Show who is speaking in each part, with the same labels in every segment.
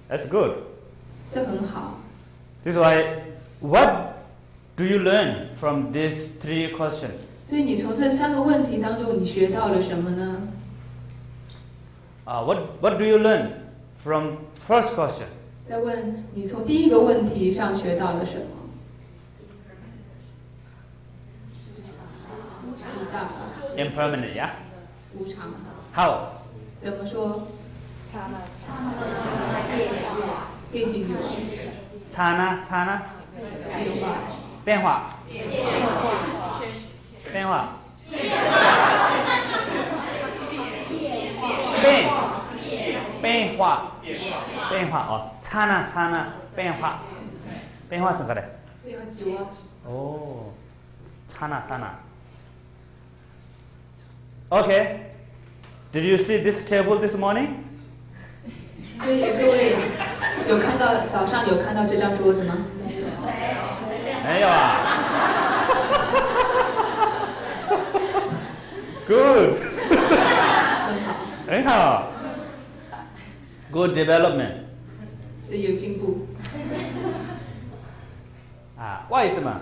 Speaker 1: That's good.
Speaker 2: 这很好。
Speaker 1: This is why, what do you learn from these 3 questions?
Speaker 2: 所以你从这3个问题当中，你学到了什么呢？
Speaker 1: What do you learn from first question?
Speaker 2: 再问你从第一个问题上学到了什么？
Speaker 1: Impermanent, yeah?
Speaker 2: 无常。
Speaker 1: How?
Speaker 2: 怎么说？变境有序。
Speaker 1: Chana?
Speaker 2: 变化。
Speaker 1: 变化。Chana, 变化。变化是什么？哦 Chana. Okay. Did you see this table this morning?
Speaker 2: 所以各位早上有看到这张桌子吗？
Speaker 1: 没有啊。Good. 很好。Good development.
Speaker 2: 有进步。
Speaker 1: 为什么？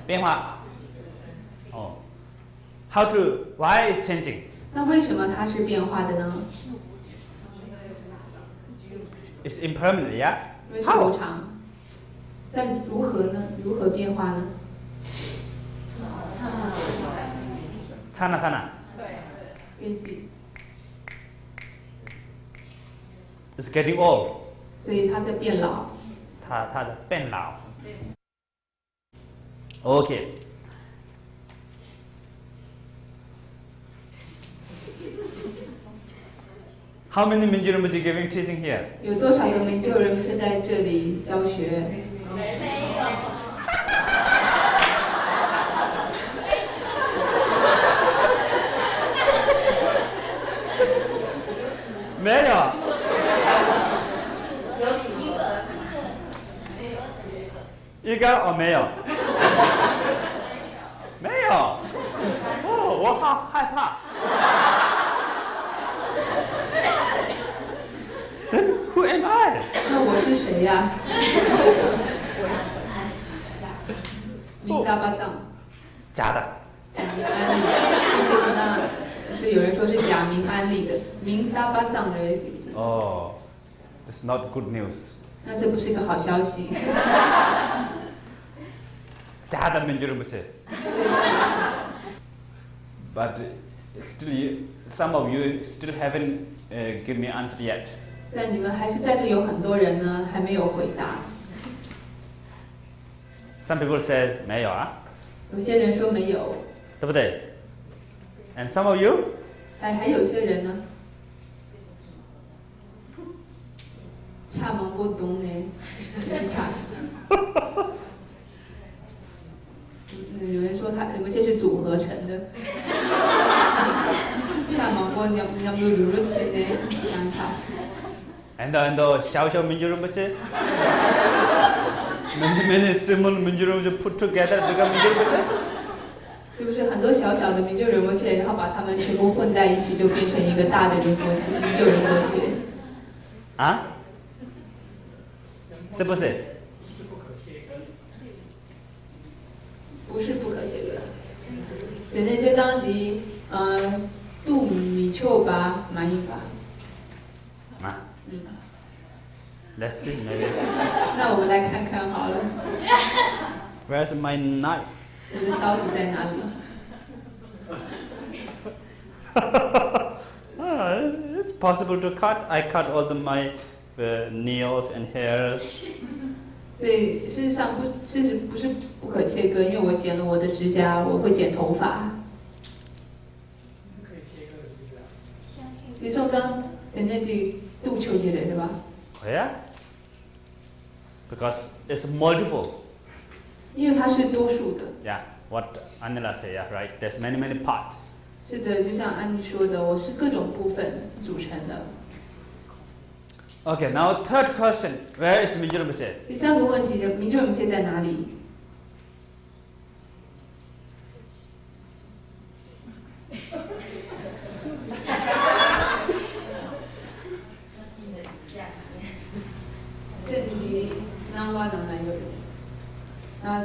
Speaker 1: 变化。Why is changing?
Speaker 2: 那为什么它是变化的呢？
Speaker 1: It's impermanent, yeah?
Speaker 2: 因为是无常。但如何呢？如何变化呢？Chana. 变境。
Speaker 1: It's getting old.
Speaker 2: 所以它在变老。
Speaker 1: 它的变老。Okay. How many Mingyur Rinpoche giving teaching here?
Speaker 2: 有多少个明就人是在这里教学？
Speaker 1: 没有。一个没有。没有。我好害怕。Who am I?
Speaker 2: 那我是谁呀？明大巴藏。
Speaker 1: 假的。
Speaker 2: 假名安利，这个呢，就有人说是假名安利的，明大巴藏的意思。
Speaker 1: Oh, it's not good news.
Speaker 2: 那这不是一个好消息。
Speaker 1: 假的Mingyur Rinpoche. But still, some of you still haven't given me answer yet.
Speaker 2: 但你们还是在这有很多人呢，还没有回答。
Speaker 1: Some people said 没有啊。
Speaker 2: 有些人说没有。
Speaker 1: 对不对 ？And some of you?
Speaker 2: 还有些人呢？恰蒙不懂呢，有人说有些是组合成的。恰蒙不你要有如此的想法。
Speaker 1: And Xiao Mingyur Rinpoche? Many small Mingyur Rinpoche put together become Mingyur Rinpoche?
Speaker 2: 是不是很多小小的明就仁波切，然后把它们全部混在一起，就变成一个大的仁波切，明就仁波切？
Speaker 1: 啊？是不是？
Speaker 2: 不是不可切割。现在这当地杜米丘巴满意吧？Let's
Speaker 1: see, maybe.
Speaker 2: 那我们来看看好了。
Speaker 1: Where's my knife?
Speaker 2: 我的刀子在哪里？It's
Speaker 1: possible to cut. I cut all my nails and hairs.
Speaker 2: 所以事实上不是不可切割，因为我剪了我的指甲，我会剪头发。你说刚人家的杜秋节的是吧？
Speaker 1: Yeah. Because it's multiple.
Speaker 2: 因为它是多数的。
Speaker 1: Yeah. What Anila say? Yeah, right. There's many parts.
Speaker 2: 是的，就像安妮说的，我是各种部分组成的。
Speaker 1: Okay. Now third question. Where is Mingyur Rinpoche?
Speaker 2: 第三个问题，明就仁波切在哪里？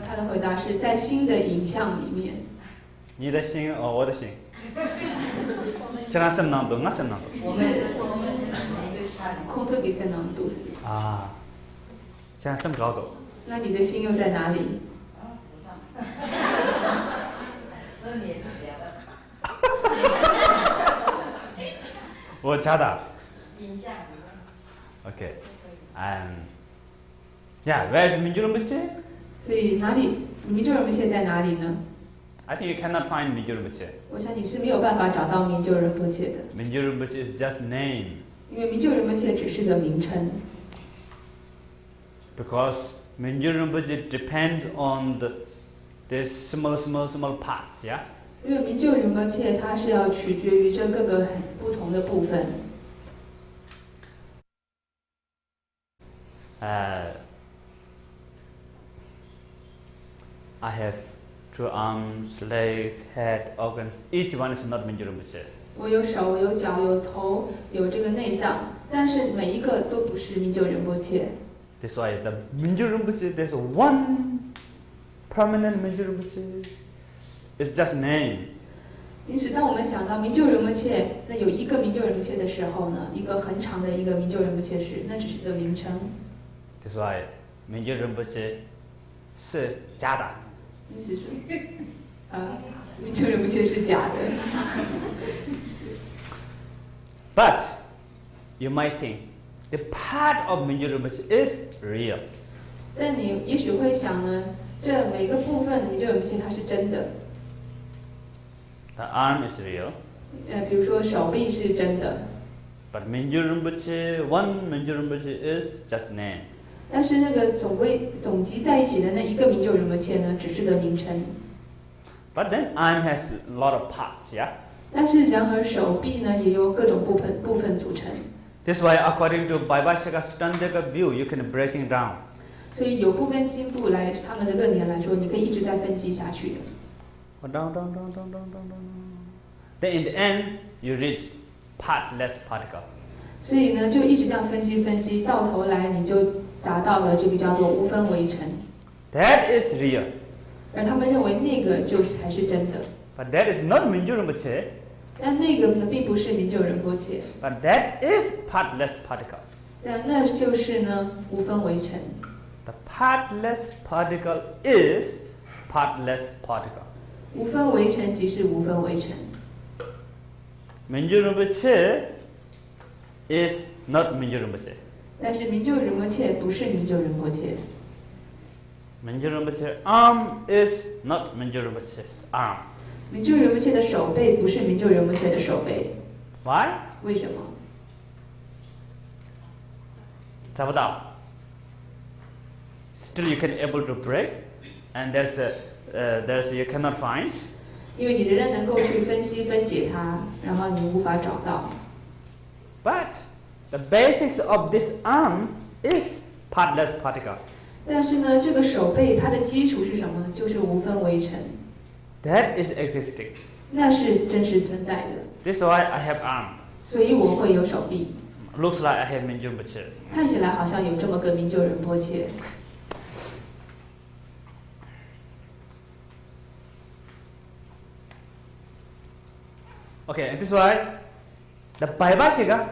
Speaker 2: 他的回答是在新的影像里面。
Speaker 1: 你的心哦，我的心。제가 쌤 나온도, 나 쌤 나온도.
Speaker 2: 我们空中给三难度。
Speaker 1: 啊，제가 쌤 가도.
Speaker 2: 那你的心又在哪里？
Speaker 1: 我假的。Okay. Yeah, where is 민주 rinpoche?
Speaker 2: 所以哪里明就仁波切在哪里呢？
Speaker 1: I think you cannot find 민주 rinpoche.
Speaker 2: 我想你是没有办法找到明就仁波切的，
Speaker 1: 민주 rinpoche is just name.
Speaker 2: 因为明就仁波切只是个名称。
Speaker 1: Because 민주 rinpoche depends on this small parts, yeah?
Speaker 2: 因为明就仁波切它是要取决于这各个很不同的部分。
Speaker 1: I have 2 arms, legs, head, organs. Each one is not 민주 rinpoche.
Speaker 2: 我有手，有脚，有头，有这个内脏，但是每一个都不是明就仁波切。
Speaker 1: That's why the 민주 rinpoche, there's one permanent 민주 rinpoche. It's just name.
Speaker 2: 因此，当我们想到明就仁波切，那有一个明就仁波切的时候呢，一个很长的一个明就仁波切时，那只是个名称。
Speaker 1: That's why 민주 rinpoche 是假的。
Speaker 2: 意思是，明就仁波切是假的。
Speaker 1: But you might think the part of 민주 rinpoche is real.
Speaker 2: 但你也许会想呢，这每个部分的明就仁波切它是真的。
Speaker 1: The arm is real.
Speaker 2: 比如说手臂是真的，
Speaker 1: But 민주 rinpoche, one 민주 rinpoche is just name.
Speaker 2: 但是那个总集在一起的那一个明就仁波切呢，只是个名称。
Speaker 1: But then arm has a lot of parts, yeah?
Speaker 2: 但是然而手臂呢，也由各种部分组成。
Speaker 1: That's why according to Vaibhashika Sutantaka view, you can breaking down.
Speaker 2: 所以有部跟经部来他们的论点来说，你可以一直在分析下去的。
Speaker 1: Down. Then in the end, you reach partless particle.
Speaker 2: 所以呢，就一直这样分析，到头来你就达到了这个叫做无分为尘。
Speaker 1: That is real.
Speaker 2: 而他们认为那个才是真的。
Speaker 1: But that is not 민주 rinpoche.
Speaker 2: 但那个呢，并不是明就仁波切。
Speaker 1: But that is partless particle.
Speaker 2: 但那就是呢，无分为尘。
Speaker 1: The partless particle is partless particle.
Speaker 2: 无分为尘即是无分为尘。
Speaker 1: 민주 rinpoche is not 민주 rinpoche.
Speaker 2: 但是明就仁波切不是明就仁波切。
Speaker 1: 민주 rinpoche arm is not 민주 rinpoche's arm.
Speaker 2: 明就仁波切的手背不是明就仁波切的手背。
Speaker 1: Why?
Speaker 2: 为什么？
Speaker 1: 找不到。Still you can able to break, and there's you cannot find.
Speaker 2: 因为你仍然能够去分析分解它，然后你无法找到。
Speaker 1: But the basis of this arm is partless particle.
Speaker 2: 但是呢，这个手背它的基础是什么呢？就是无分为尘。
Speaker 1: That is existing.
Speaker 2: 那是真实存在的。
Speaker 1: This is why I have arm.
Speaker 2: 所以我会有手臂。
Speaker 1: Looks like I have Minju rinpoche.
Speaker 2: 看起来好像有这么个明就仁波切。
Speaker 1: Okay, and this is why the Vaibhashika,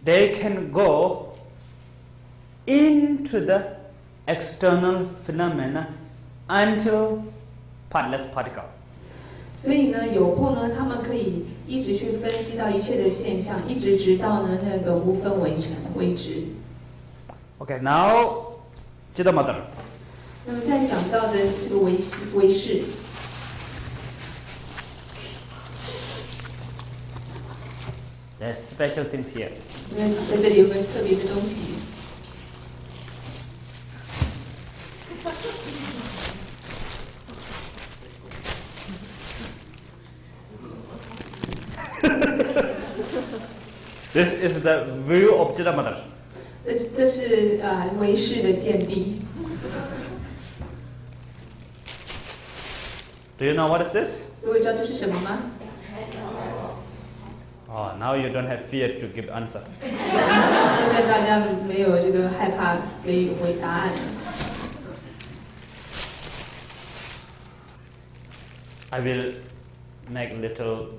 Speaker 1: they can go into the external phenomena until partless particle.
Speaker 2: 所以呢，有部呢，他们可以一直去分析到一切的现象，一直直到呢那个无分为尘为止。
Speaker 1: Okay, now Chidamadar.
Speaker 2: 那么在讲到的这个唯识。
Speaker 1: There's special things here.
Speaker 2: 因为在这里有个特别的东西。
Speaker 1: This is the view of Chidamadar.
Speaker 2: 这是唯识的见地。
Speaker 1: Do you know what is this?
Speaker 2: 各位知道这是什么吗？
Speaker 1: Oh, now you don't have fear to give answer.
Speaker 2: 现在大家没有这个害怕给回答案了。
Speaker 1: I will make little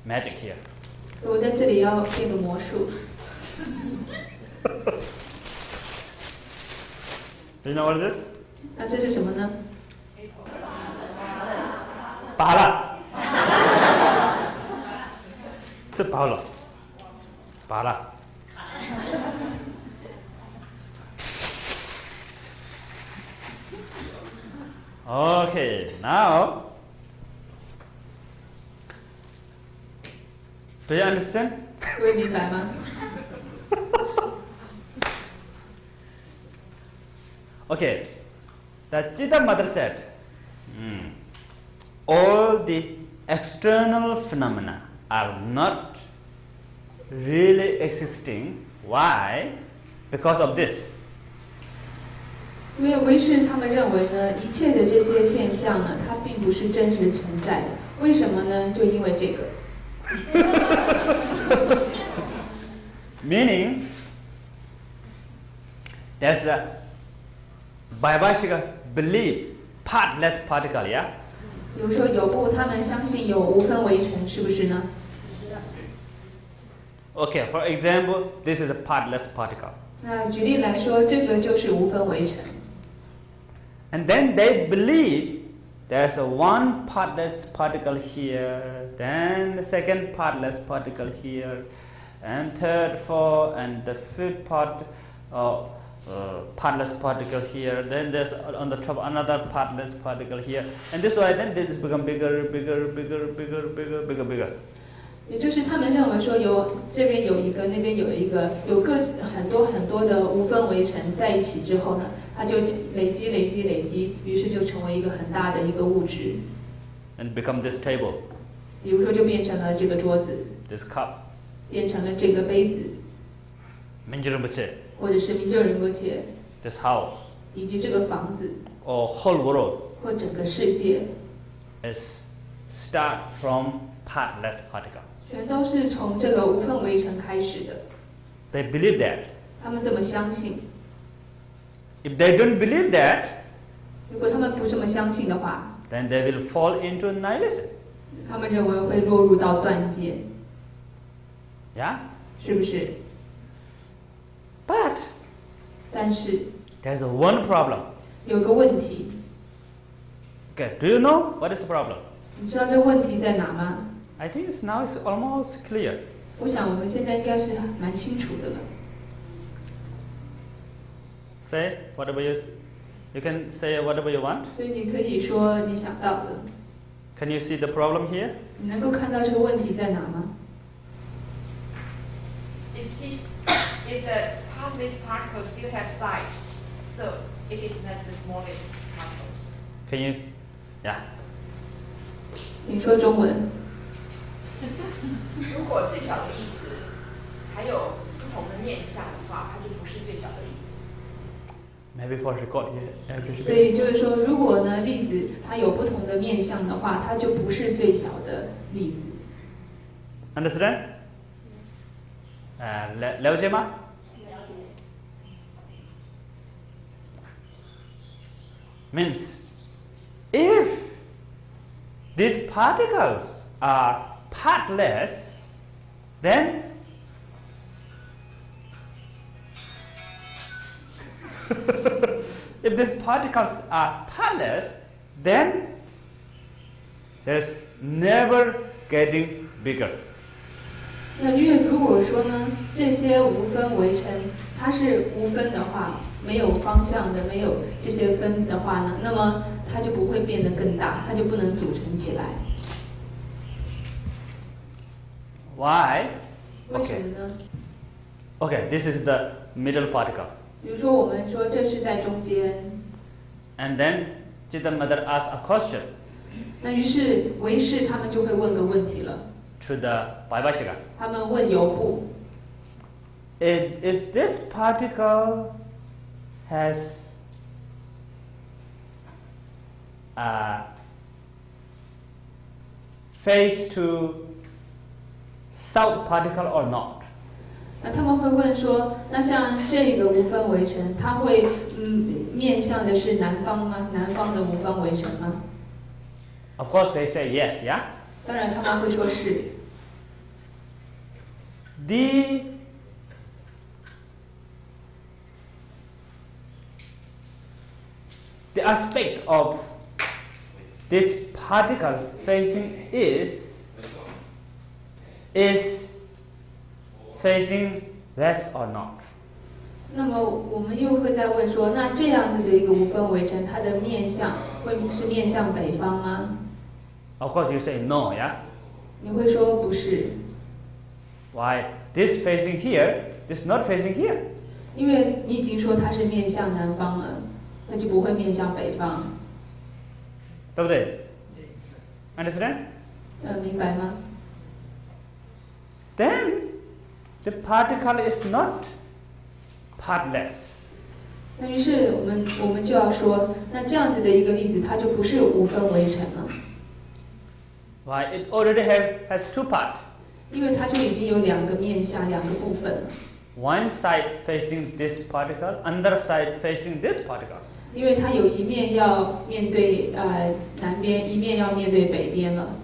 Speaker 1: magic here.
Speaker 2: 我在这里要变个魔术。
Speaker 1: Do you know what it is?
Speaker 2: 那这是什么呢？
Speaker 1: 拔了，吃饱了，拔了。Okay, now, do you understand?
Speaker 2: 各位明白吗？
Speaker 1: Okay, the Chitta mother said, all the external phenomena are not really existing. Why? Because of this.
Speaker 2: 因为唯识他们认为呢，一切的这些现象呢，它并不是真实存在的。为什么呢？就因为这个。
Speaker 1: Meaning, there's a Vaibhashika belief, partless particle, yeah?
Speaker 2: 比如说有部他们相信有无分为成，是不是呢？
Speaker 1: Okay, for example, this is a partless particle.
Speaker 2: 那举例来说，这个就是无分为成。
Speaker 1: And then they believe there's a one partless particle here, then the second partless particle here, and third, fourth, and the fifth partless particle here. Then there's on the top another partless particle here, and this way then this become bigger.
Speaker 2: 也就是他们认为说有这边有一个，那边有一个，有很多的无分为成在一起之后呢，它就累积，于是就成为一个很大的一个物质。
Speaker 1: And become this table.
Speaker 2: 比如说就变成了这个桌子。
Speaker 1: This cup.
Speaker 2: 变成了这个杯子。
Speaker 1: 明就仁波切。
Speaker 2: 或者是明就仁波切。
Speaker 1: This house.
Speaker 2: 以及这个房子。
Speaker 1: Or whole world.
Speaker 2: 或整个世界。
Speaker 1: Is start from partless particle.
Speaker 2: 全都是从这个无分为成开始的。
Speaker 1: They believe that.
Speaker 2: 他们这么相信。
Speaker 1: If they don't believe that,
Speaker 2: 如果他们不这么相信的话
Speaker 1: then they will fall into nihilism.
Speaker 2: 他们认为会落入到断见。
Speaker 1: Yeah?
Speaker 2: 是不是
Speaker 1: But
Speaker 2: 但是
Speaker 1: there's one problem.
Speaker 2: 有个问题。
Speaker 1: Okay, do you know what is the problem?
Speaker 2: 你知道这个问题在哪吗？
Speaker 1: I think now it's almost clear.
Speaker 2: 我想我们现在应该是蛮清楚的了。
Speaker 1: Say whatever you can say whatever you want.
Speaker 2: 所以你可以说你想到的。
Speaker 1: Can you see the problem here?
Speaker 2: 你能够看到这个问题在哪吗？
Speaker 3: If the partless particles still have size, so it is not the smallest particles.
Speaker 1: Can you? Yeah.
Speaker 2: 你说中文。
Speaker 3: 如果最小的粒子还有不同的面向的话，它就不是最小的粒子。
Speaker 1: Maybe for record here.
Speaker 2: 所以就是说，如果呢粒子它有不同的面向的话，它就不是最小的粒子。
Speaker 1: Understand? 了解吗？ Means if these particles are partless, then if these particles are partless, then there's never getting bigger.
Speaker 2: 那因为如果说呢，这些无分为成，它是无分的话，没有方向的，没有这些分的话呢，那么它就不会变得更大，它就不能组成起来。
Speaker 1: Why?
Speaker 2: 为什么呢？
Speaker 1: Okay, this is the middle particle.
Speaker 2: 比如说，我们说这是在中间。
Speaker 1: And then Chitta Mother asks a question.
Speaker 2: 那于是唯识他们就会问个问题了。
Speaker 1: To the Vaibhashika.
Speaker 2: 他们问游部
Speaker 1: Is this particle has face to south particle or not?
Speaker 2: 那他们会问说，那像这个无分为成，它会面向的是南方吗？南方的无分为成吗
Speaker 1: Of course, they say yes, yeah?
Speaker 2: 当然他们会说是。
Speaker 1: The aspect of this particle facing is facing west or not?
Speaker 2: 那么我们又会再问说，那这样子的一个无分为尘，它的面向会是面向北方吗？
Speaker 1: Of course, you say no, yeah?
Speaker 2: 你会说不是。
Speaker 1: Why? This facing here, this not facing here.
Speaker 2: 因为你已经说它是面向南方了，那就不会面向北方。
Speaker 1: 对不对？ Understand?
Speaker 2: 明白吗？
Speaker 1: Then the particle is not partless.
Speaker 2: 那于是我们就要说，那这样子的一个粒子，它就不是无分为尘了。
Speaker 1: Why? It already has two parts.
Speaker 2: 因为它就已经有两个面向，两个部分了。
Speaker 1: One side facing this particle, other side facing this particle.
Speaker 2: 因为它有一面要面对南边，一面要面对北边了。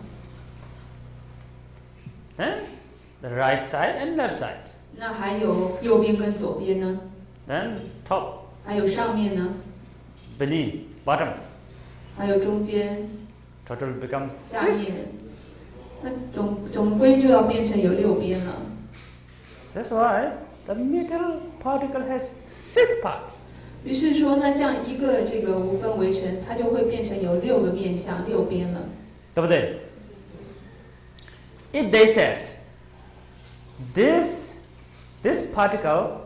Speaker 1: Then the right side and left side.
Speaker 2: 那还有右边跟左边呢？
Speaker 1: Then top,
Speaker 2: 还有上面呢？
Speaker 1: beneath, bottom.
Speaker 2: 还有中间、
Speaker 1: Total become
Speaker 2: 下
Speaker 1: six.
Speaker 2: 面。那总归就要变成有6边了。
Speaker 1: That's why the middle particle has 6 parts.
Speaker 2: 于是说，那这样一个这个无分为尘，它就会变成有6个面向，6边了。
Speaker 1: 对不对？ If they said this particle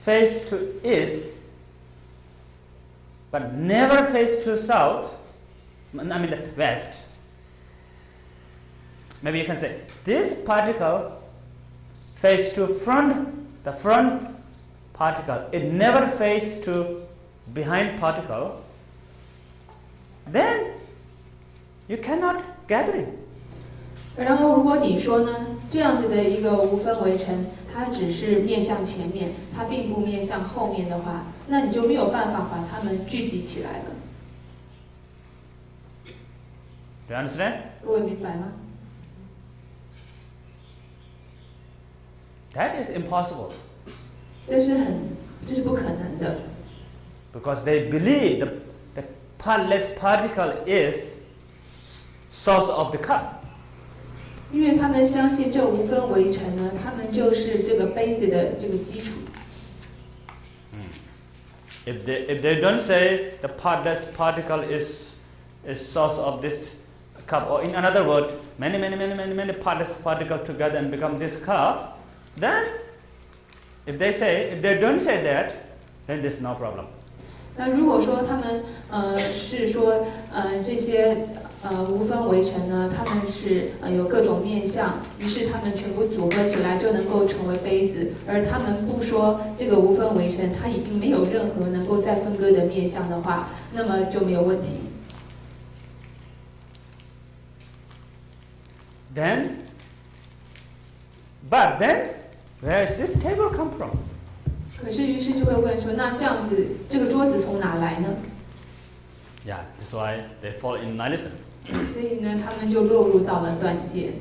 Speaker 1: face to east, but never face to south, I mean the west. Maybe you can say this particle face to the front particle, it never face to behind particle, then you cannot gather it.
Speaker 2: 然后，如果你说呢，这样子的一个无分为尘，它只是面向前面，它并不面向后面的话，那你就没有办法把它们聚集起来了。
Speaker 1: Do you understand?
Speaker 2: 各位明白吗？
Speaker 1: That is impossible
Speaker 2: 这是不可能的，
Speaker 1: because they believe the partless particle is source of the cup.
Speaker 2: 因为他们相信这无分为尘呢，他们就是这个杯子的这个基础。
Speaker 1: If they don't say the partless particle is source of this cup, or in another word, many partless particles together and become this cup, then if they don't say that, then there's no problem.
Speaker 2: 那如果说他们是说这些无分为尘呢，他们是有各种面相，于是他们全部组合起来就能够成为杯子，而他们不说这个无分为尘，它已经没有任何能够再分割的面相的话，那么就没有问题。
Speaker 1: But then, where is this table come from?
Speaker 2: 可是于是就会问说，那这样子这个桌子从哪来呢？
Speaker 1: Yeah, that's why they fall in nihilism.
Speaker 2: 所以呢，他们就落入到了断见。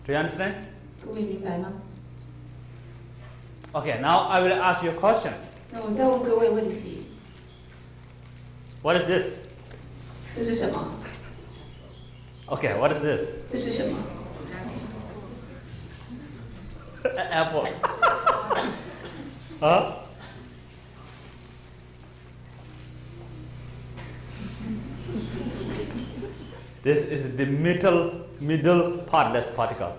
Speaker 1: Do you understand?
Speaker 2: 各位明白吗？
Speaker 1: Okay, now I will ask you a question.
Speaker 2: 那我再问各位问题，
Speaker 1: What is this?
Speaker 2: 这是什么？
Speaker 1: Okay, what is this?
Speaker 2: 这是什么？
Speaker 1: Apple. Huh? This is the middle partless particle.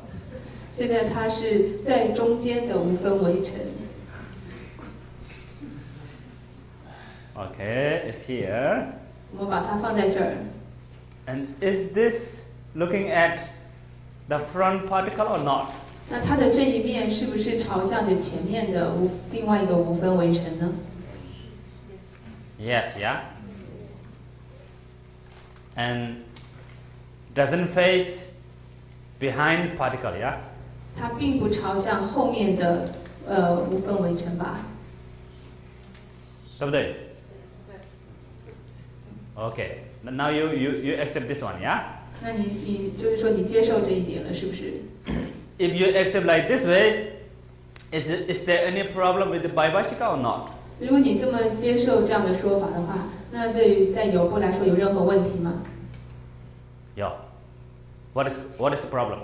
Speaker 2: 现在它是在中间的无分为尘。
Speaker 1: Okay, it's here.
Speaker 2: 我们把它放在这儿。
Speaker 1: And is this looking at the front particle or not?
Speaker 2: 那它的这一面是不是朝向着前面的另外一个无分为尘呢？
Speaker 1: Yes, yeah. And doesn't face behind particle, yeah?
Speaker 2: 它并不朝向后面的无分为尘吧？
Speaker 1: 对不对？ Okay. Now you accept this one, yeah?
Speaker 2: 那你就是说你接受这一点了，是不是？
Speaker 1: If you accept like this way, is there any problem with the Vaibhashika or not?
Speaker 2: 如果你这么接受这样的说法的话，那对于在有部来说有任何问题吗？
Speaker 1: Yeah. What is the problem?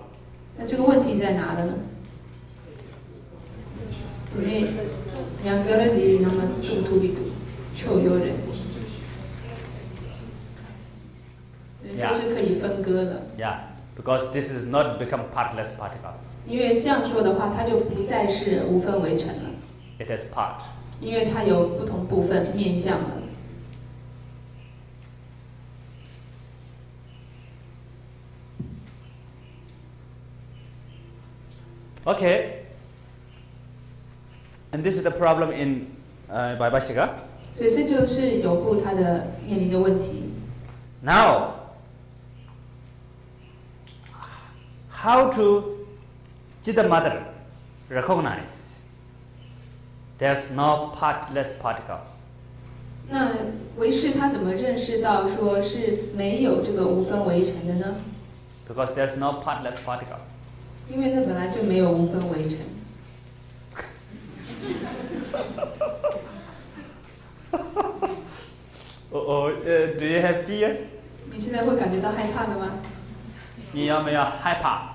Speaker 2: 那这个问题在哪了呢？你两个人的那么冲突的求有人，都是可以分割的。
Speaker 1: Yeah, because this is not become partless particle.
Speaker 2: 因为这样说的话，它就不再是无分为成了。
Speaker 1: It has part.
Speaker 2: 因为它有不同部分面向的。
Speaker 1: Okay. And this is the problem in Vaibhashika.
Speaker 2: 所以这就是有部它的面临的问题。
Speaker 1: Now, how to Chitta Mother recognize there's no partless particle?
Speaker 2: 那唯识他怎么认识到说是没有这个无分为成的呢？
Speaker 1: Because there's no partless particle.
Speaker 2: 因为那本来就没有无分为成。
Speaker 1: Do you have fear?
Speaker 2: 你现在会感觉到害怕的吗？
Speaker 1: 你有没有害怕？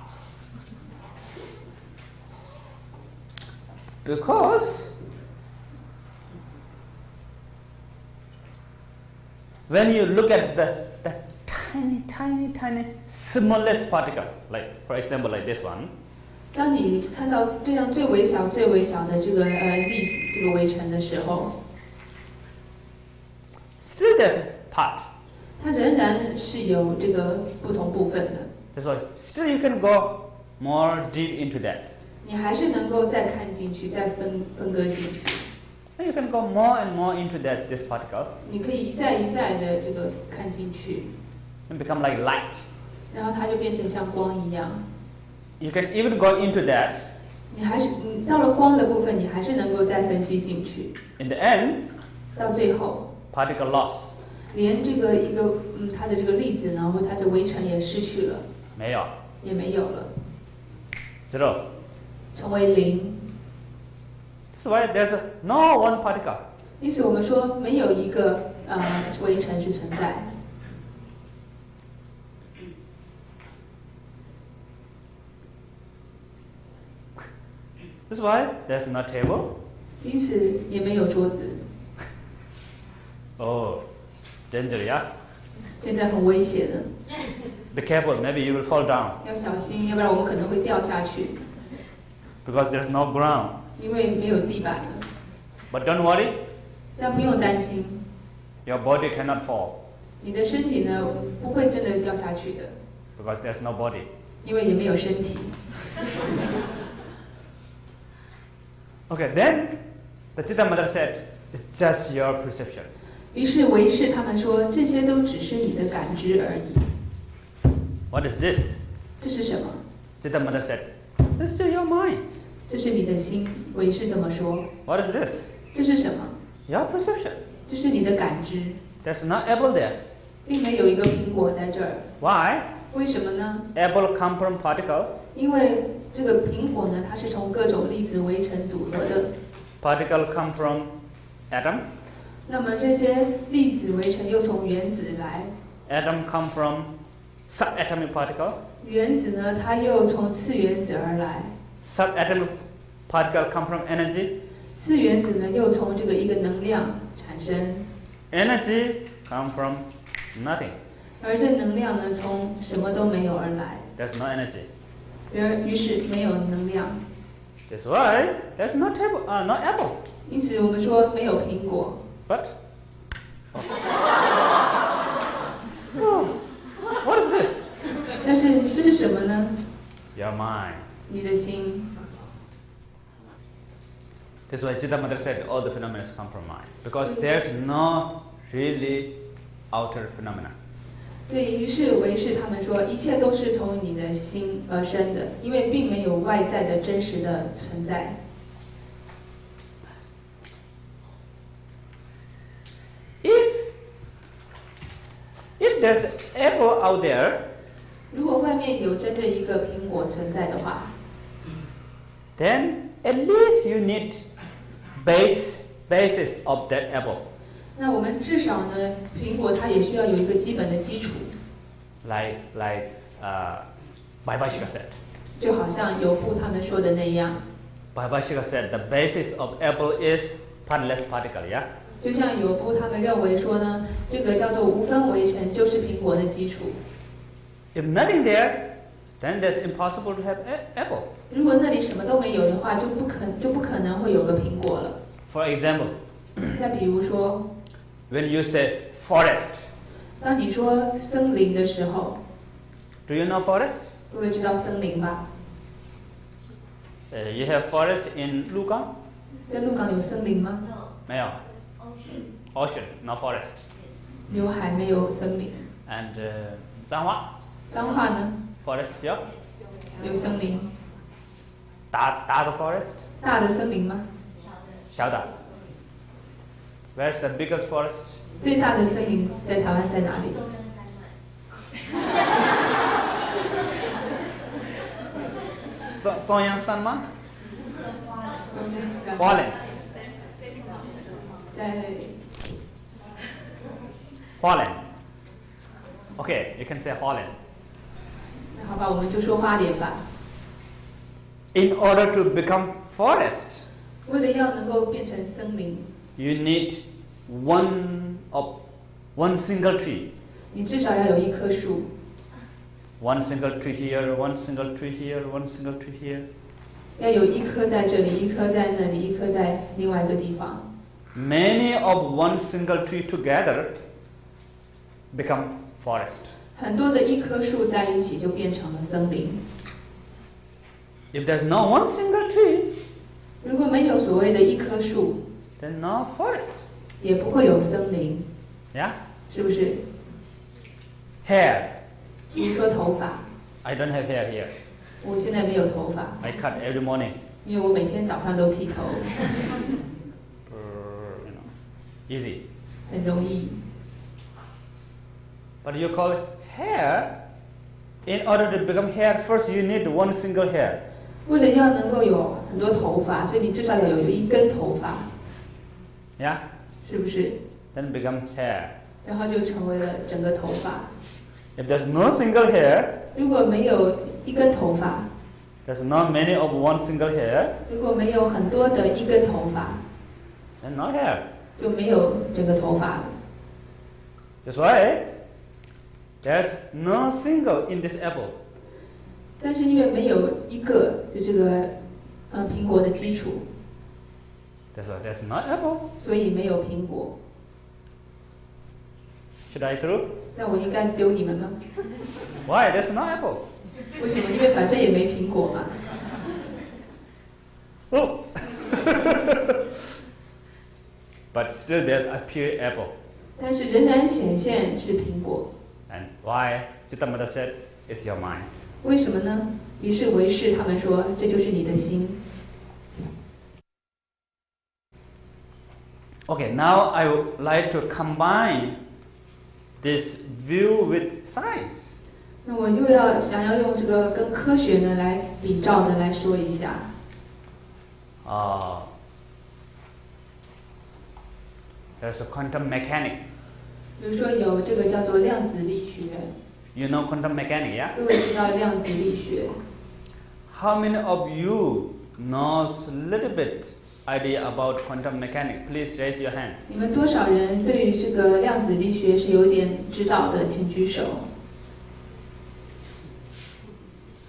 Speaker 1: Because when you look at the tiny smallest particle, like for example like this one,
Speaker 2: 当你看到非常最微小的这个粒子这个微尘的时候，
Speaker 1: still there's part.
Speaker 2: 它仍然是有这个不同部分的。
Speaker 1: That's why still you can go more deep into that.
Speaker 2: 你还是能够再看进去，再分割进去。
Speaker 1: And you can go more and more into this particle
Speaker 2: 你可以一再的这个看进去，
Speaker 1: and become like light.
Speaker 2: 然后它就变成像光一样。
Speaker 1: You can even go into that.
Speaker 2: 你到了光的部分，你还是能够再分析进去。
Speaker 1: In the end,
Speaker 2: 到最后，
Speaker 1: particle lost.
Speaker 2: 连这个它的这个粒子呢，或它的微尘也失去了，
Speaker 1: 没有，
Speaker 2: 也没有了，
Speaker 1: zero.
Speaker 2: 成为零。
Speaker 1: That's why there's no one particle.
Speaker 2: 因此我们说没有一个微尘是存在。
Speaker 1: That's why there's no table.
Speaker 2: 因此也没有桌子。
Speaker 1: Oh, danger, yeah?
Speaker 2: 现在很危险的，
Speaker 1: Be careful, maybe you will fall down
Speaker 2: 要小心，要不然我们可能会掉下去，
Speaker 1: because there's no ground.
Speaker 2: 因为没有地板了。
Speaker 1: But don't worry,
Speaker 2: 但不用担心，
Speaker 1: your body cannot fall
Speaker 2: 你的身体呢不会真的掉下去的，
Speaker 1: because there's no body.
Speaker 2: 因为也没有身体。
Speaker 1: Okay, then the Chitta Mother said, it's just your perception.
Speaker 2: 于是唯识他们说，这些都只是你的感知而已。
Speaker 1: What is this?
Speaker 2: 这是什么？
Speaker 1: Chitta Mother said, this is your mind.
Speaker 2: 这是你的心。唯识这么说。
Speaker 1: What is this?
Speaker 2: 这是什么？
Speaker 1: Your perception.
Speaker 2: 这是你的感知，
Speaker 1: There's no apple there.
Speaker 2: 并没有一个苹果在这儿。
Speaker 1: Why?
Speaker 2: 为什么呢？
Speaker 1: Apple come from particle.
Speaker 2: 因为这个苹果呢，它是从各种粒子围成组合的。
Speaker 1: Particle come from atom.
Speaker 2: 那么这些粒子围成又从原子来，
Speaker 1: Atom come from subatomic particle.
Speaker 2: 原子呢，它又从次原子而来，
Speaker 1: Subatomic particle come from energy.
Speaker 2: 次原子呢又从这个一个能量产生，
Speaker 1: Energy come from nothing.
Speaker 2: 而这能量呢从什么都没有而来，
Speaker 1: There's no energy.
Speaker 2: 于是没有能量。
Speaker 1: That's why there's no table, no apple.
Speaker 2: 因此我们说没有苹果，
Speaker 1: But oh, what is this?
Speaker 2: 但是这是什么呢？
Speaker 1: Your mind.
Speaker 2: 你的心。
Speaker 1: That's why Chitta Mother said all the phenomena come from mind. Because there's no really outer phenomena.
Speaker 2: 对于是唯识他们说，一切都是从你的心而生的，因为并没有外在的真实的存在。
Speaker 1: If if there's apple out there,
Speaker 2: 如果外面有真的一个苹果存在的话，
Speaker 1: then at least you need basis of that apple.
Speaker 2: 那我们至少呢，苹果它也需要有一个基本的基础，
Speaker 1: Like Bhai Shika said.
Speaker 2: 就好像有部他们说的那样，
Speaker 1: Bhai Shika said the basis of apple is partless particle, yeah?
Speaker 2: 就像有部他们认为说呢，这个叫做无分为尘，就是苹果的基础。
Speaker 1: If nothing there, then there's impossible to have apple.
Speaker 2: 如果那里什么都没有的话，就不可能会有个苹果了。
Speaker 1: For example,
Speaker 2: 再比如说，
Speaker 1: when you say forest,
Speaker 2: 当你说森林的时候，
Speaker 1: do you know forest?
Speaker 2: 各位知道森林吧？
Speaker 1: You have forest in Lugang?
Speaker 2: 在鹿港有森林吗？
Speaker 1: 没有. Ocean, not forest.
Speaker 2: 有海没有森林。
Speaker 1: And Zhanghua,
Speaker 2: 彰化呢？
Speaker 1: forest 有
Speaker 2: 有森林。
Speaker 1: 大的 forest?
Speaker 2: 大的森林吗？
Speaker 1: 小的. Where's the biggest forest?
Speaker 2: 最大的森林在台湾在哪里？
Speaker 1: 中央山吗？花莲。
Speaker 2: 在
Speaker 1: 花莲. Okay, you can say 花莲.
Speaker 2: 好吧，我们就说花莲吧。
Speaker 1: In order to become forest,
Speaker 2: 为了要能够变成森林，
Speaker 1: you need one single tree.
Speaker 2: 你至少要有一棵树，
Speaker 1: One single tree here, one single tree here, one single tree here.
Speaker 2: 要有一棵在这里，一棵在那里，一棵在另外一个地方。
Speaker 1: Many of one single tree together become forest.
Speaker 2: 很多的一棵树在一起就变成了森林。
Speaker 1: If there's no one single tree,
Speaker 2: 如果没有所谓的一棵树，
Speaker 1: then no forest.
Speaker 2: 也不会有森林，
Speaker 1: Yeah?
Speaker 2: 是不是？
Speaker 1: Hair.
Speaker 2: 比如说头发，
Speaker 1: I don't have hair here.
Speaker 2: 我现在没有头发，
Speaker 1: I cut every morning.
Speaker 2: 因为我每天早上都剃头，
Speaker 1: Easy.
Speaker 2: 很容易。
Speaker 1: But you call it hair. In order to become hair, first you need one single hair.
Speaker 2: 为了要能够有很多头发，所以你至少要有一根头发，
Speaker 1: Yeah?
Speaker 2: 是不是？
Speaker 1: Then become hair.
Speaker 2: 然后就成为了整个头发。
Speaker 1: If there's no single hair,
Speaker 2: 如果没有一根头发，
Speaker 1: there's not many of one single hair,
Speaker 2: 如果没有很多的一根头发，
Speaker 1: then no hair.
Speaker 2: 就没有整个头发了。
Speaker 1: That's why there's no single in this apple.
Speaker 2: 但是因为没有一个就这个苹果的基础，
Speaker 1: That's why there's no apple.
Speaker 2: 所以没有苹果。
Speaker 1: Should I throw?
Speaker 2: 那我应该丢你们吗？
Speaker 1: Why? There's no apple.
Speaker 2: 为什么？因为反正也没苹果嘛。
Speaker 1: Oh. But still there's a pure apple.
Speaker 2: 但是仍然显现是苹果，
Speaker 1: And why? Chittamata said, it's your mind.
Speaker 2: 为什么呢？于是唯识他们说，这就是你的心。
Speaker 1: Okay, now I would like to combine this view with science.
Speaker 2: 那我又想要用这个跟科学呢来比照的来说一下。
Speaker 1: There's a quantum mechanics.
Speaker 2: 比如说有这个叫做量子力学，
Speaker 1: You know quantum mechanics, yeah?
Speaker 2: 各位知道量子力学？
Speaker 1: How many of you knows little bit idea about quantum mechanics? Please raise your hand.
Speaker 2: 你们多少人对于这个量子力学是有点知道的？请举手。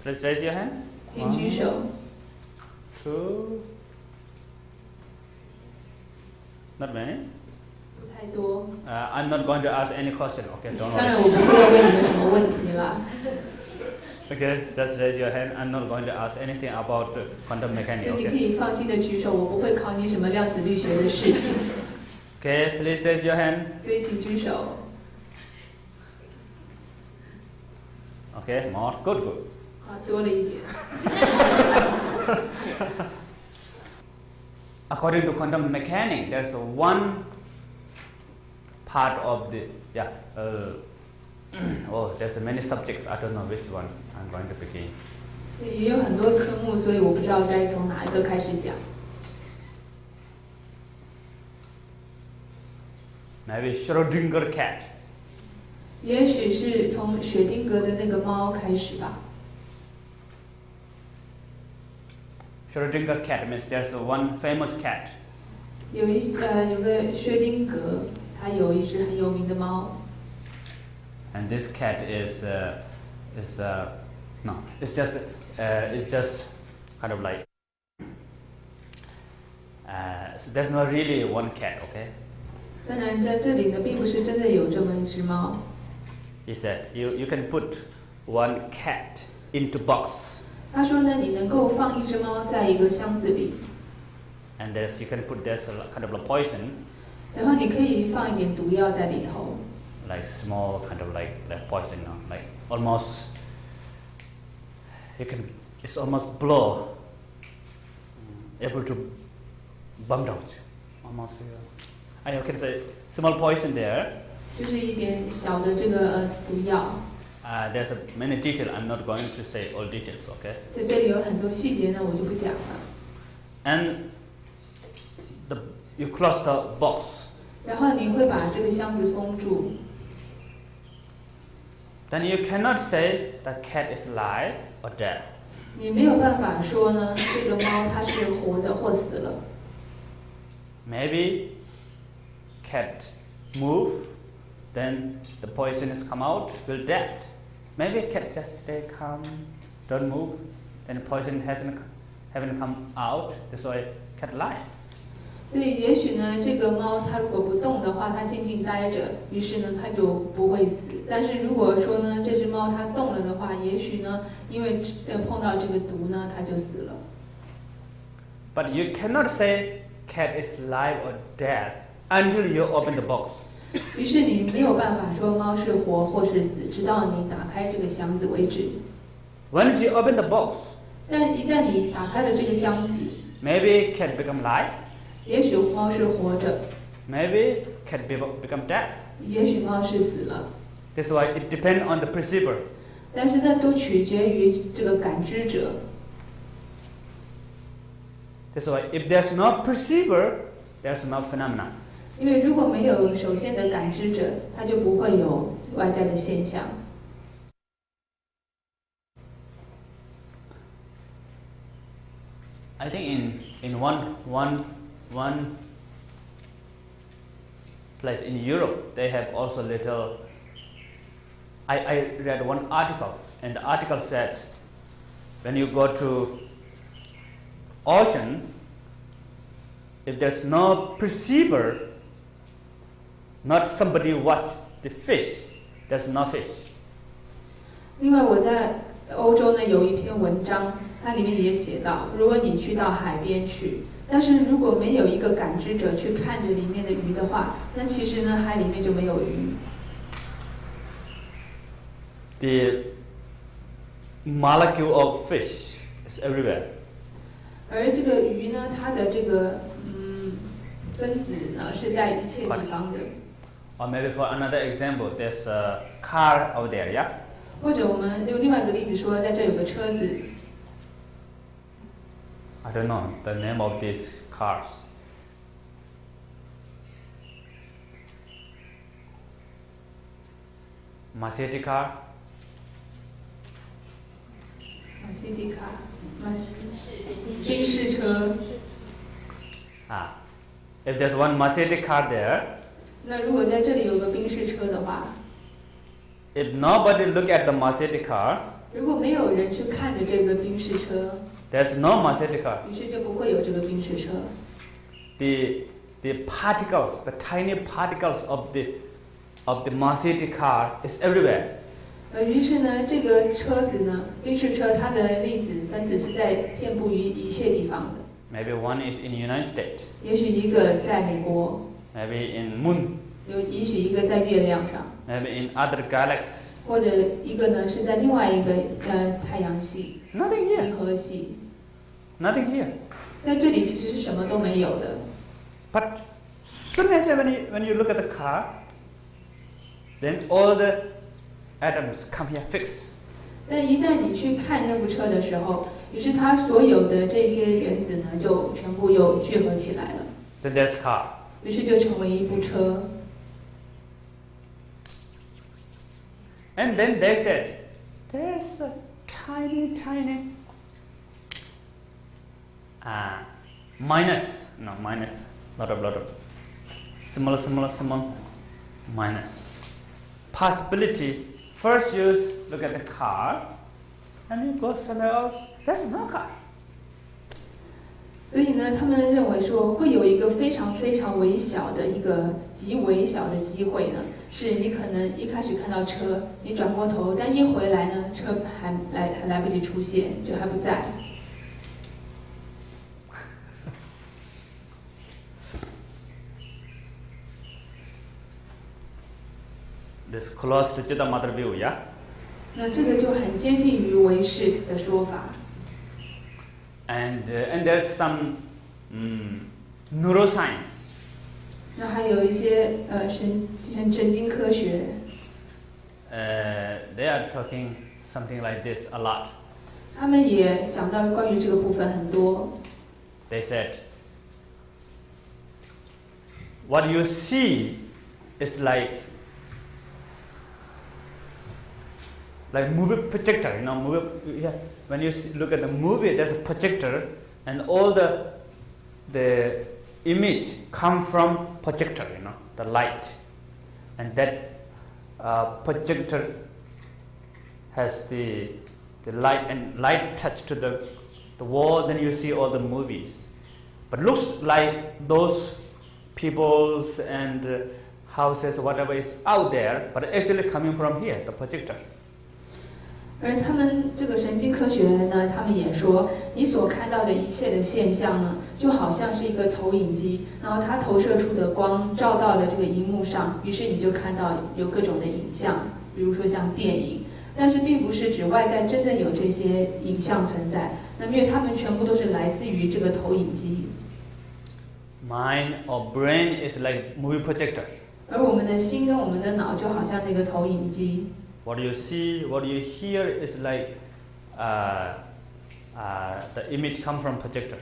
Speaker 1: Please raise your hand.
Speaker 2: 请举手。
Speaker 1: Two. Not many.
Speaker 2: 不太多。
Speaker 1: I'm not going to ask any question. Okay, don't
Speaker 2: 当然
Speaker 1: worry.
Speaker 2: 我不会问你们什么问题啦。
Speaker 1: Okay, just raise your hand. I'm not going to ask anything about quantum
Speaker 2: 所
Speaker 1: mechanics.
Speaker 2: 以你可
Speaker 1: Okay.
Speaker 2: 以放心的举手，我不会考你什么量子力学的事情。
Speaker 1: Okay, please raise your hand.
Speaker 2: 所以请举手。
Speaker 1: Okay, more. Good, good.
Speaker 2: 啊，多了一点。
Speaker 1: According to quantum mechanics, there's one part of the Oh, there's many subjects. I don't know which one I'm going to begin.
Speaker 2: 也有很多科目，所以我不知道该从哪一个开始讲。
Speaker 1: Maybe Schrödinger cat.
Speaker 2: 也许是从雪丁格的那个猫开始吧。
Speaker 1: Schrödinger cat means there's one famous cat.
Speaker 2: 有个薛丁格，他有一只很有名的猫。
Speaker 1: And this cat is no, it's just kind of like so there's not really one cat, okay?
Speaker 2: 当然，在这里呢，并不是真的有这么一只猫。
Speaker 1: He said you can put one cat into box.
Speaker 2: 他说呢，你能够放一只猫在一个箱子里，
Speaker 1: And you can put this kind of a poison,
Speaker 2: 然后你可以放一点毒药在里头，
Speaker 1: like small kind of like poison, like almost it's almost blow, able to bump out, almost. And you can say small poison there.
Speaker 2: 就是一点小的这个毒药。
Speaker 1: There's many details. I'm not going to say all details, okay?
Speaker 2: 在这里有很多细节呢，我就不讲了。
Speaker 1: And you close the box.
Speaker 2: 然后你会把这个箱子封住。
Speaker 1: Then you cannot say the cat is alive or dead.
Speaker 2: 你没有办法说呢，这个猫它是活的或死了。
Speaker 1: Maybe cat move, then the poison has come out, will dead. Maybe cat just stay calm, don't move, then the poison haven't come out. That's why cat alive.
Speaker 2: 所以也许呢，这个猫它如果不动的话，它静静待着，于是呢它就不会死。但是如果说呢，这只猫它动了的话，也许呢，因为碰到这个毒呢，它就死了。
Speaker 1: But you cannot say cat is alive or dead until you open the box.
Speaker 2: 于是你没有办法说猫是活或是死，直到你打开这个箱子为止。
Speaker 1: Once you open the box,
Speaker 2: 但一旦你打开了这个箱子，
Speaker 1: maybe cat become alive,
Speaker 2: 也许猫是活着，
Speaker 1: maybe cat become dead.
Speaker 2: 也许猫是死了。
Speaker 1: That's why it depends on the perceiver.
Speaker 2: 但是那都取决于这个感知者。
Speaker 1: That's why if there's no perceiver, there's no phenomena.
Speaker 2: 因为如果没有首先的感知者，它就不会有外在的现象。
Speaker 1: I think in one place in Europe, they have also little. I read one article, and the article said, when you go to ocean, if there's no perceiver, not somebody watch the fish, there's no fish.
Speaker 2: 另外，我在欧洲呢有一篇文章，它里面也写到，如果你去到海边去，但是如果没有一个感知者去看着里面的鱼的话，那其实呢海里面就没有鱼。
Speaker 1: The molecule of fish is everywhere.
Speaker 2: 而这个鱼呢，它的这个分子呢是在一切地方的。
Speaker 1: Or maybe for another example, there's a car out there, yeah?
Speaker 2: 或者我们用另外一个例子说，在这有个车子。
Speaker 1: I don't know the name of these cars. Mercedes car.
Speaker 2: Mercedes car，宾士车。
Speaker 1: If there's one Mercedes car there,
Speaker 2: 那如果在这里有个宾士车的话，
Speaker 1: if nobody look at the Mercedes car,
Speaker 2: 如果没有人去看着这个宾士车，
Speaker 1: there's no Mercedes car.
Speaker 2: 于是就不会有这个宾士车。
Speaker 1: The particles, the tiny particles of the Mercedes car is everywhere.
Speaker 2: 于是呢，这个车子呢，宾士车它的粒子分子是在遍布于一切地方的。
Speaker 1: Maybe one is in the United States.
Speaker 2: 也许一个在美国，
Speaker 1: Maybe in moon.
Speaker 2: 也许一个在月亮上，
Speaker 1: Maybe in other galaxies.
Speaker 2: 或者一个呢是在另外一个太阳系、
Speaker 1: Nothing
Speaker 2: 银
Speaker 1: here.
Speaker 2: 河系。
Speaker 1: Nothing here.
Speaker 2: 在这里其实是什么都没有的。
Speaker 1: But soon as when you look at the car, then all the atoms come here fix.
Speaker 2: 但一旦你去看那部车的时候，于是它所有的这些原子呢，就全部又聚合起来了。
Speaker 1: Then there's car.
Speaker 2: 于是就成为一部车。
Speaker 1: And then they said, there's a tiny minus, lot of small minus. Possibility, first you look at the car, and you go somewhere else, there's no car.
Speaker 2: 所以呢，他们认为说会有一个非常微小的一个极微小的机会呢，是你可能一开始看到车，你转过头，但一回来呢，车还来不及出现，就还不在。
Speaker 1: This close to Chitta Matra view, yeah?
Speaker 2: 那这个就很接近于唯识的说法。
Speaker 1: And there's some neuroscience.
Speaker 2: 那还有一些神经科学。
Speaker 1: They are talking something like this a lot.
Speaker 2: 他们也讲到关于这个部分很多。
Speaker 1: They said, what you see is like movie projector, yeah. When you look at the movie, there's a projector, and all the image come from projector, the light, and that projector has the light, and light touch to the wall. Then you see all the movies, but looks like those peoples and houses, whatever is out there, but actually coming from here, the projector.
Speaker 2: 而他们这个神经科学呢，他们也说，你所看到的一切的现象呢，就好像是一个投影机，然后它投射出的光照到了这个荧幕上，于是你就看到有各种的影像，比如说像电影，但是并不是指外在真正有这些影像存在，那么因为它们全部都是来自于这个投影机。
Speaker 1: Mind or brain is like movie projector.
Speaker 2: 而我们的心跟我们的脑就好像那个投影机。
Speaker 1: What you see, what you hear is like the image come from projector.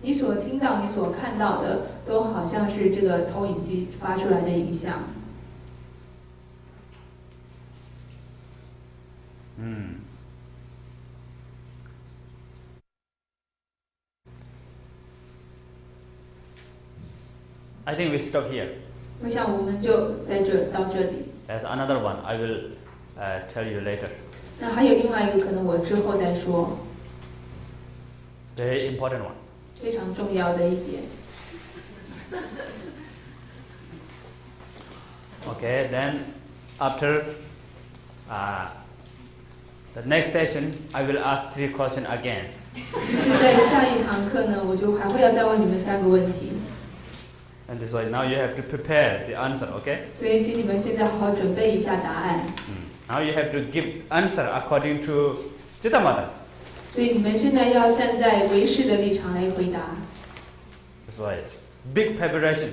Speaker 2: 你所听到、你所看到的，都好像是这个投影机发出来的影像。
Speaker 1: I think we stop here.
Speaker 2: 我想我们就在到这里。
Speaker 1: There's another one. I will tell you later.
Speaker 2: 那还有另外一个，可能我之后再说。
Speaker 1: Very important one.
Speaker 2: 非常重要的一点。
Speaker 1: Okay, then after the next session, I will ask 3 questions again.
Speaker 2: 就是在下一堂课呢，我就还会要再问你们3个问题。
Speaker 1: And this way, now you have to prepare the answer, okay?
Speaker 2: 所以请你们现在好好准备一下答案。
Speaker 1: Now you have to give answer according to Chitta Mata.
Speaker 2: 所以你们现在要站在唯识的立场来回答。
Speaker 1: That's why big preparation.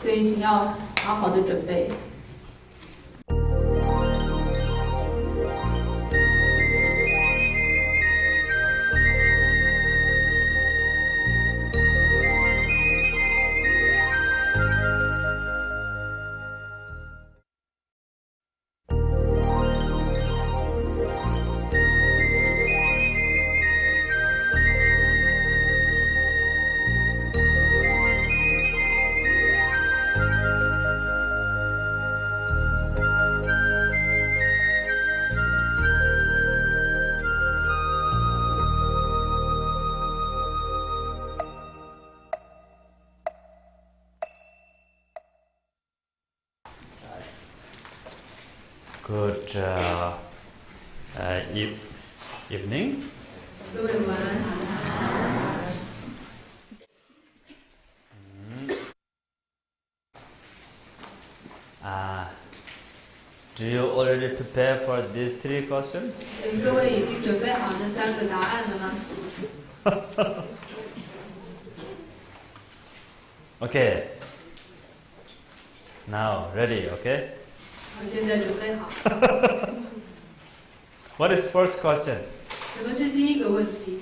Speaker 2: 所以请要好好的准备。
Speaker 1: Good evening.
Speaker 2: 各位晚安。
Speaker 1: Do you already prepare for these 3 questions?
Speaker 2: 各位已经准备好那3个答案了吗？
Speaker 1: Okay. Now ready, okay?
Speaker 2: 我现在准备好。
Speaker 1: What is first question?
Speaker 2: 什么是第一个问题？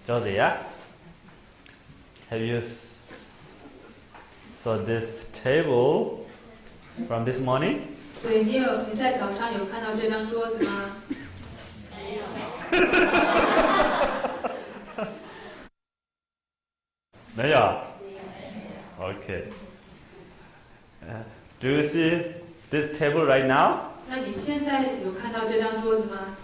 Speaker 1: Josie, yeah? Have you saw this table from this morning?
Speaker 2: 对，你在早上有看到这张桌子吗？
Speaker 1: 没有。Okay. Do you see this table right now?
Speaker 2: 那你现在有看到这张桌子吗？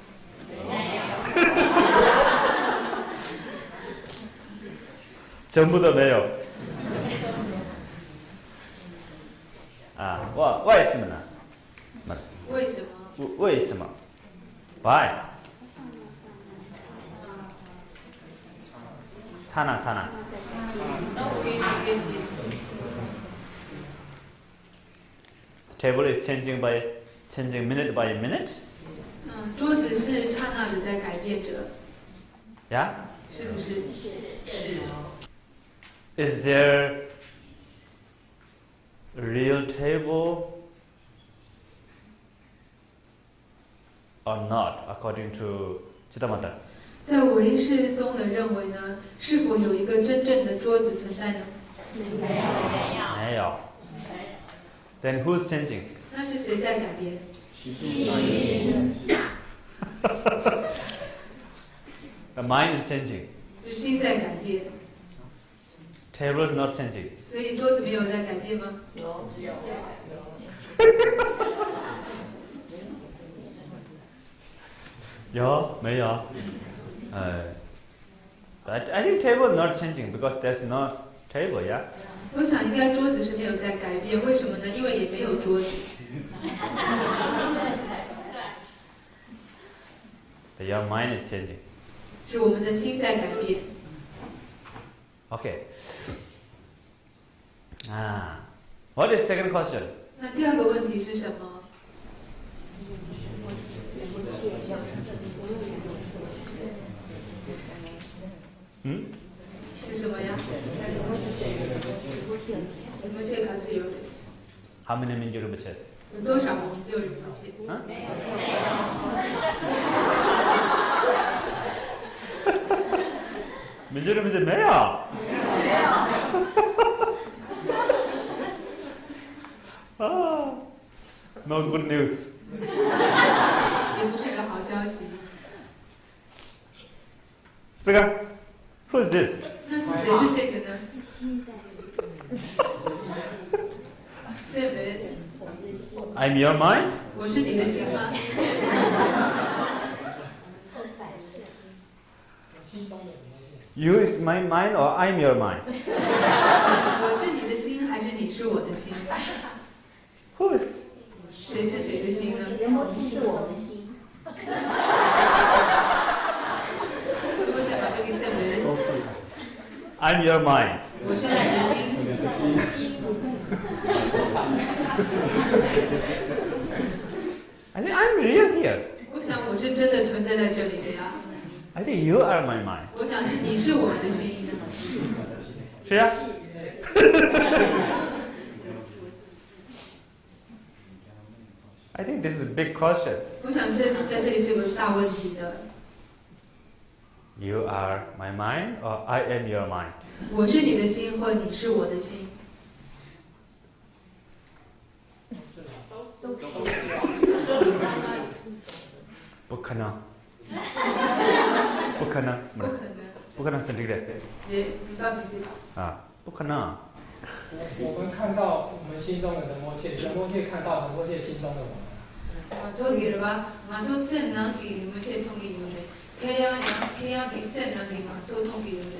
Speaker 1: 全部都没有。啊，为什么呢？
Speaker 2: 为什么？
Speaker 1: 为什么 ？Why？ 차나. Table is changing minute by minute.
Speaker 2: 桌子是刹那的在改变着。
Speaker 1: Yeah?
Speaker 2: 是不是？是。
Speaker 1: Is there a real table or not, according to Chitamata?
Speaker 2: 在唯识宗的认为呢，是否有一个真正的桌子存在呢？
Speaker 1: 没有。Then who's changing?
Speaker 2: 那是谁在改变？The
Speaker 1: mind is changing.
Speaker 2: 是心在改变。
Speaker 1: Table is not changing.
Speaker 2: 所以桌子没有在改变吗？
Speaker 1: 有没有？I think table is not changing because there's no table, yeah?
Speaker 2: 我想应该桌子是没有在改变，为什么呢？因为也没有桌子。
Speaker 1: Your mind is changing.
Speaker 2: 是我们的心在改变。
Speaker 1: Okay. What is second question?
Speaker 2: 那第二个问题是什么？是什么呀？仁波切考试有
Speaker 1: How many Mingyur Rinpoche?
Speaker 2: 有多少个明就仁波切？Mingyur
Speaker 1: Rinpoche 没有。No good news.
Speaker 2: 也不是个好消息。
Speaker 1: 这个 Who's this?
Speaker 2: 那是谁是这个呢？这个
Speaker 1: I'm your mind?
Speaker 2: 我是你的心吗？You
Speaker 1: is my mind or I'm your mind?
Speaker 2: 我是你的心还是你是我的心？
Speaker 1: Who is?
Speaker 2: 谁是谁的心呢？
Speaker 4: 仁波切是我的心。
Speaker 1: I'm your mind.
Speaker 2: 我是你的心。
Speaker 1: I think I'm real here.
Speaker 2: 我想我是真的存在在这里的呀。
Speaker 1: I think you are my mind.
Speaker 2: 我想是你是我的心。
Speaker 1: 是啊。I think this is a big question.
Speaker 2: 我想在这里是个大问题的。
Speaker 1: You are my mind or I am your mind?
Speaker 2: 我是你的心，或你是我的心。
Speaker 1: 不可能。不可能。
Speaker 2: 不可能。
Speaker 1: 不可能是这个。
Speaker 2: 也没办法思考。
Speaker 1: 啊，不可能。
Speaker 5: 我们看到我们心中的仁波切，仁波切看到仁波切心中的我们。
Speaker 2: 저기를 봐. 마소 센 나기 무체 통기는데. 그냥 비슷한 나기 마소 통기는데.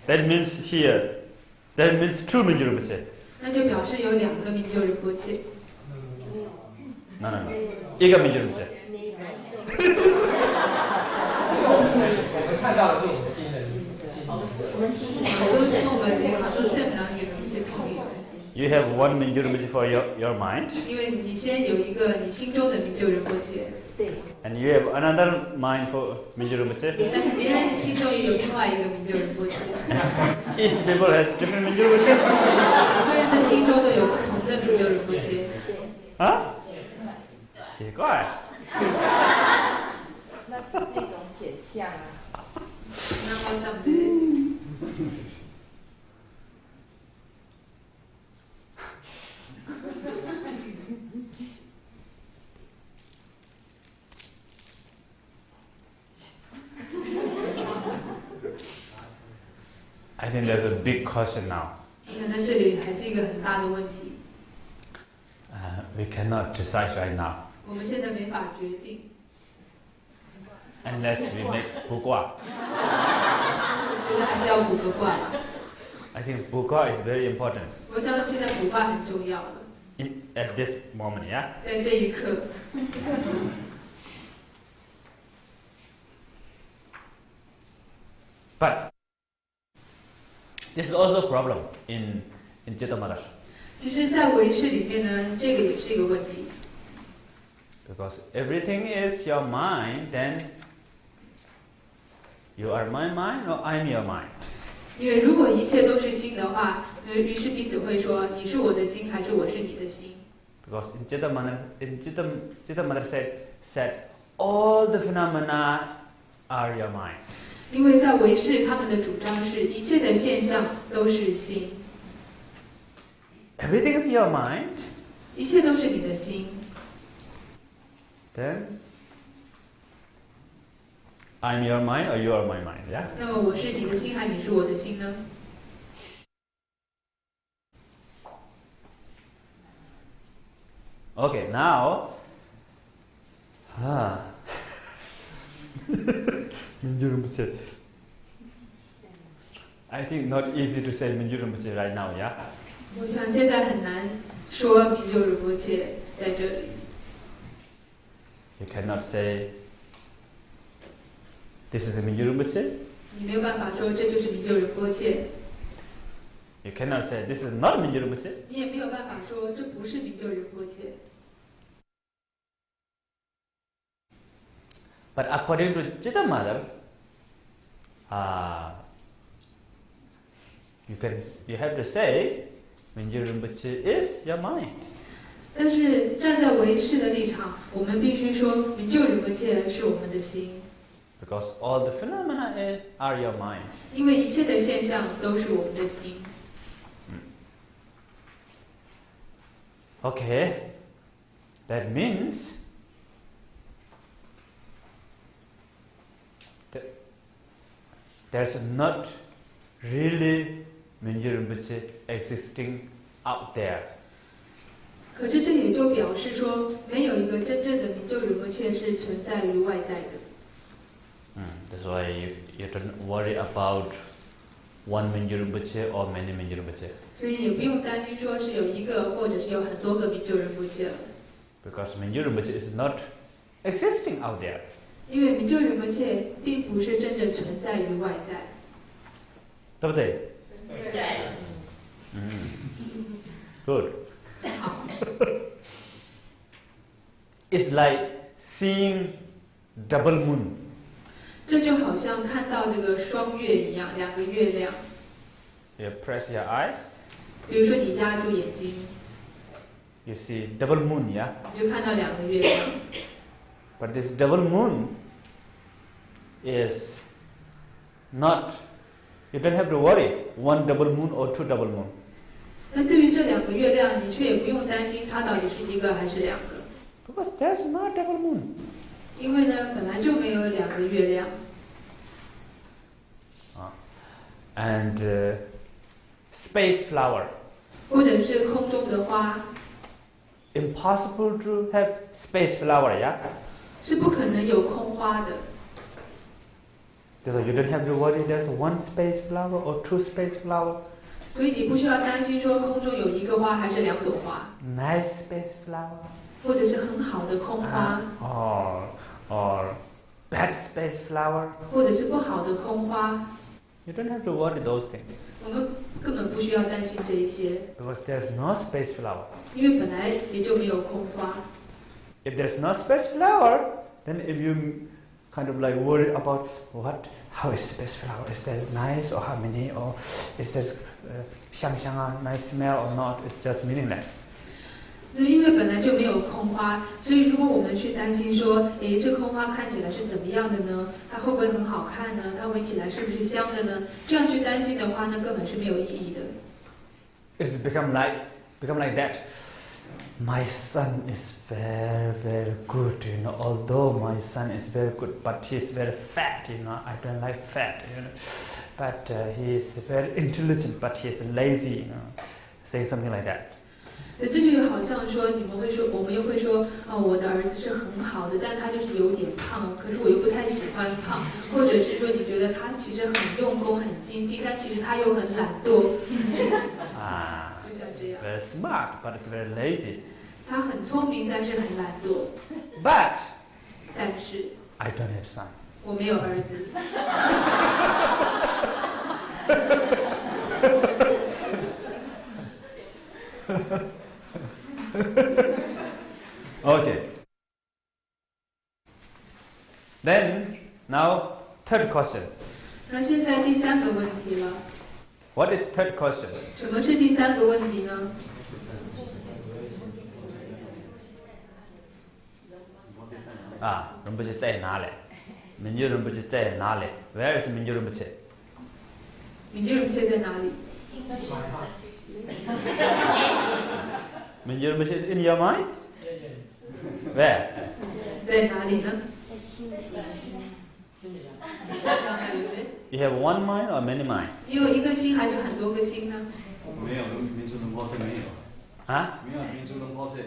Speaker 1: That means here. That means two Mingyur Rinpoche.
Speaker 2: 那就表示有两个明就仁波切。
Speaker 1: No. 一个Mingyur Rinpoche.
Speaker 5: 我们看到的是我们心的心。
Speaker 2: 마소 센 나기 무체 통기는데.
Speaker 1: You have one Mingyur Rinpoche for your mind.
Speaker 2: 因为你先有一个你心中的明就仁波切。
Speaker 1: And you have another mind for Mingyur Rinpoche.
Speaker 2: 但是别人心中也有另外一个明就仁波切，
Speaker 1: Each people has different Mingyur Rinpoche.
Speaker 2: 每个人的心中都有不同的明就仁波切。
Speaker 1: 啊？奇怪。
Speaker 4: 那只是一种显象啊。
Speaker 2: 那么怎么？
Speaker 1: I think there's a big question now.
Speaker 2: 那这里还是一个很大的问题，
Speaker 1: We cannot decide right now
Speaker 2: 我们现在没法决定，
Speaker 1: unless we make Bukwa.
Speaker 2: 我觉得还是要卜个卦吧。
Speaker 1: I think Bukwa is very important
Speaker 2: 我相信现在卜卦很重要的，
Speaker 1: at this moment, yeah?
Speaker 2: 在这一刻。
Speaker 1: But this is also a problem in Chitta Mother.
Speaker 2: 其实，在唯识里面呢，这个也是一个问题。
Speaker 1: Because everything is your mind, then you are my mind or I'm your mind.
Speaker 2: 因为如果一切都是心的话，于是彼此会说，你是我的心，还是我是你的心？
Speaker 1: Because in Chitta Mother said all the phenomena are your mind.
Speaker 2: 因为在唯识，他们的主张是一切的现象都是心，
Speaker 1: Everything is your mind.
Speaker 2: 一切都是你的心。
Speaker 1: Then I'm your mind or you are my mind, yeah?
Speaker 2: 那么我是你的心，还是你是我的心呢？
Speaker 1: Okay, now Mingyur Rinpoche. I think not easy to say Mingyur Rinpoche right now, yeah?
Speaker 2: 我想现在很难说明就仁波切在这里。
Speaker 1: You cannot say this is Mingyur Rinpoche.
Speaker 2: 你没有办法说这就是明就仁波切，
Speaker 1: You cannot say this is not Mingyur Rinpoche.
Speaker 2: 你也没有办法说这不是明就仁波切。
Speaker 1: But according to Chitta Mother, you have to say Mingyur Rinpoche is your mind.
Speaker 2: 但是站在唯识的立场，我们必须说明就仁波切是我们的心，
Speaker 1: Because all the phenomena are your mind.
Speaker 2: 因为一切的现象都是我们的心。
Speaker 1: Okay, that means that there's not really Mingyur Rinpoche existing out there.
Speaker 2: 可是这也就表示说，没有一个真正的明就仁波切是存在于外在的。
Speaker 1: That's why you don't worry about one Mingyur Rinpoche or many Mingyur Rinpoche.
Speaker 2: 所以也不用担心说是有一个或者是有很多个明就仁波切了，
Speaker 1: Because Mingyur Rinpoche is not existing out there.
Speaker 2: 因为明就仁波切并不是真正存在于外在。
Speaker 1: 对不对？
Speaker 2: 对。
Speaker 1: Good. It's like seeing double moon.
Speaker 2: 这就好像看到这个双月一样，两个月亮。
Speaker 1: You press your eyes,
Speaker 2: 比如说你压住眼睛，
Speaker 1: you see double moon, yeah?
Speaker 2: 你就看到两个月亮。
Speaker 1: But this double moon is not, you don't have to worry, one double moon or two double moon.
Speaker 2: 那对于这两个月亮，你却也不用担心它到底是一个还是两个，
Speaker 1: Because there's no double moon.
Speaker 2: 因为呢本来就没有两个月亮。
Speaker 1: And space flower.
Speaker 2: 或者是空中的花，
Speaker 1: Impossible to have space flower, yeah?
Speaker 2: 是不可能有空花的。
Speaker 1: So you don't have to worry there's one space flower or two space flower.
Speaker 2: 所以你不需要担心说空中有一个花还是两朵花，
Speaker 1: Nice space flower.
Speaker 2: 或者是很好的空花，
Speaker 1: Or bad space flower.
Speaker 2: 或者是不好的空花，
Speaker 1: You don't have to worry those things.
Speaker 2: 我们根本不需要担心这一些，
Speaker 1: Because there's no space flower.
Speaker 2: 因为本来也就没有空花。
Speaker 1: If there's no space flower, then if you kind of like worry about how is space flower? Is that nice or how many? Or is this xiang nice smell or not? It's just meaningless.
Speaker 2: 因为本来就没有空花，所以如果我们去担心说，这空花看起来是怎么样的呢？它会不会很好看呢？它闻起来是不是香的呢？这样去担心的话，那根本是没有意义的。
Speaker 1: It's become like that. My son is very, very good, although my son is very good, but he's very fat, I don't like fat, But he's very intelligent, but he's lazy, Say something like that.
Speaker 2: 这就好像说，我们又会说，我的儿子是很好的，但他就是有点胖，可是我又不太喜欢胖，或者是说你觉得他其实很用功、很精进，但其实他又很懒惰。就像这样。
Speaker 1: Very smart, but it's very lazy.
Speaker 2: 他很聪明，但是很懒惰。
Speaker 1: But
Speaker 2: 但是
Speaker 1: I don't have son.
Speaker 2: 我没有儿子。
Speaker 1: Okay. Then now third question.
Speaker 2: 那现在第三个问题了。
Speaker 1: What is third question?
Speaker 2: 什么是第三个问题呢？rinpoche
Speaker 1: 在哪里？明就rinpoche在哪里？ Where is 明就rinpoche?
Speaker 2: 明就rinpoche在哪里？
Speaker 1: 明就rinpoche is in your mind? Where?
Speaker 2: 在哪里呢？
Speaker 1: You have one mind or many mind?
Speaker 2: 你有一个心还是很多个心呢？
Speaker 6: 没有，民主仁波切没有。
Speaker 1: 啊？
Speaker 6: 没有民主仁波切。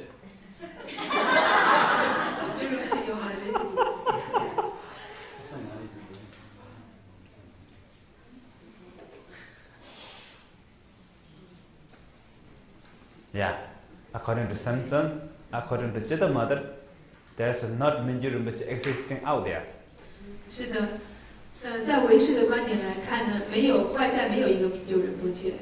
Speaker 1: Yeah, according to Samson, according to Chitta Mother, there's not Mingyur Rinpoche existing out there.
Speaker 2: 是的，在唯识的观点来看呢，外在没有一个明就仁波切。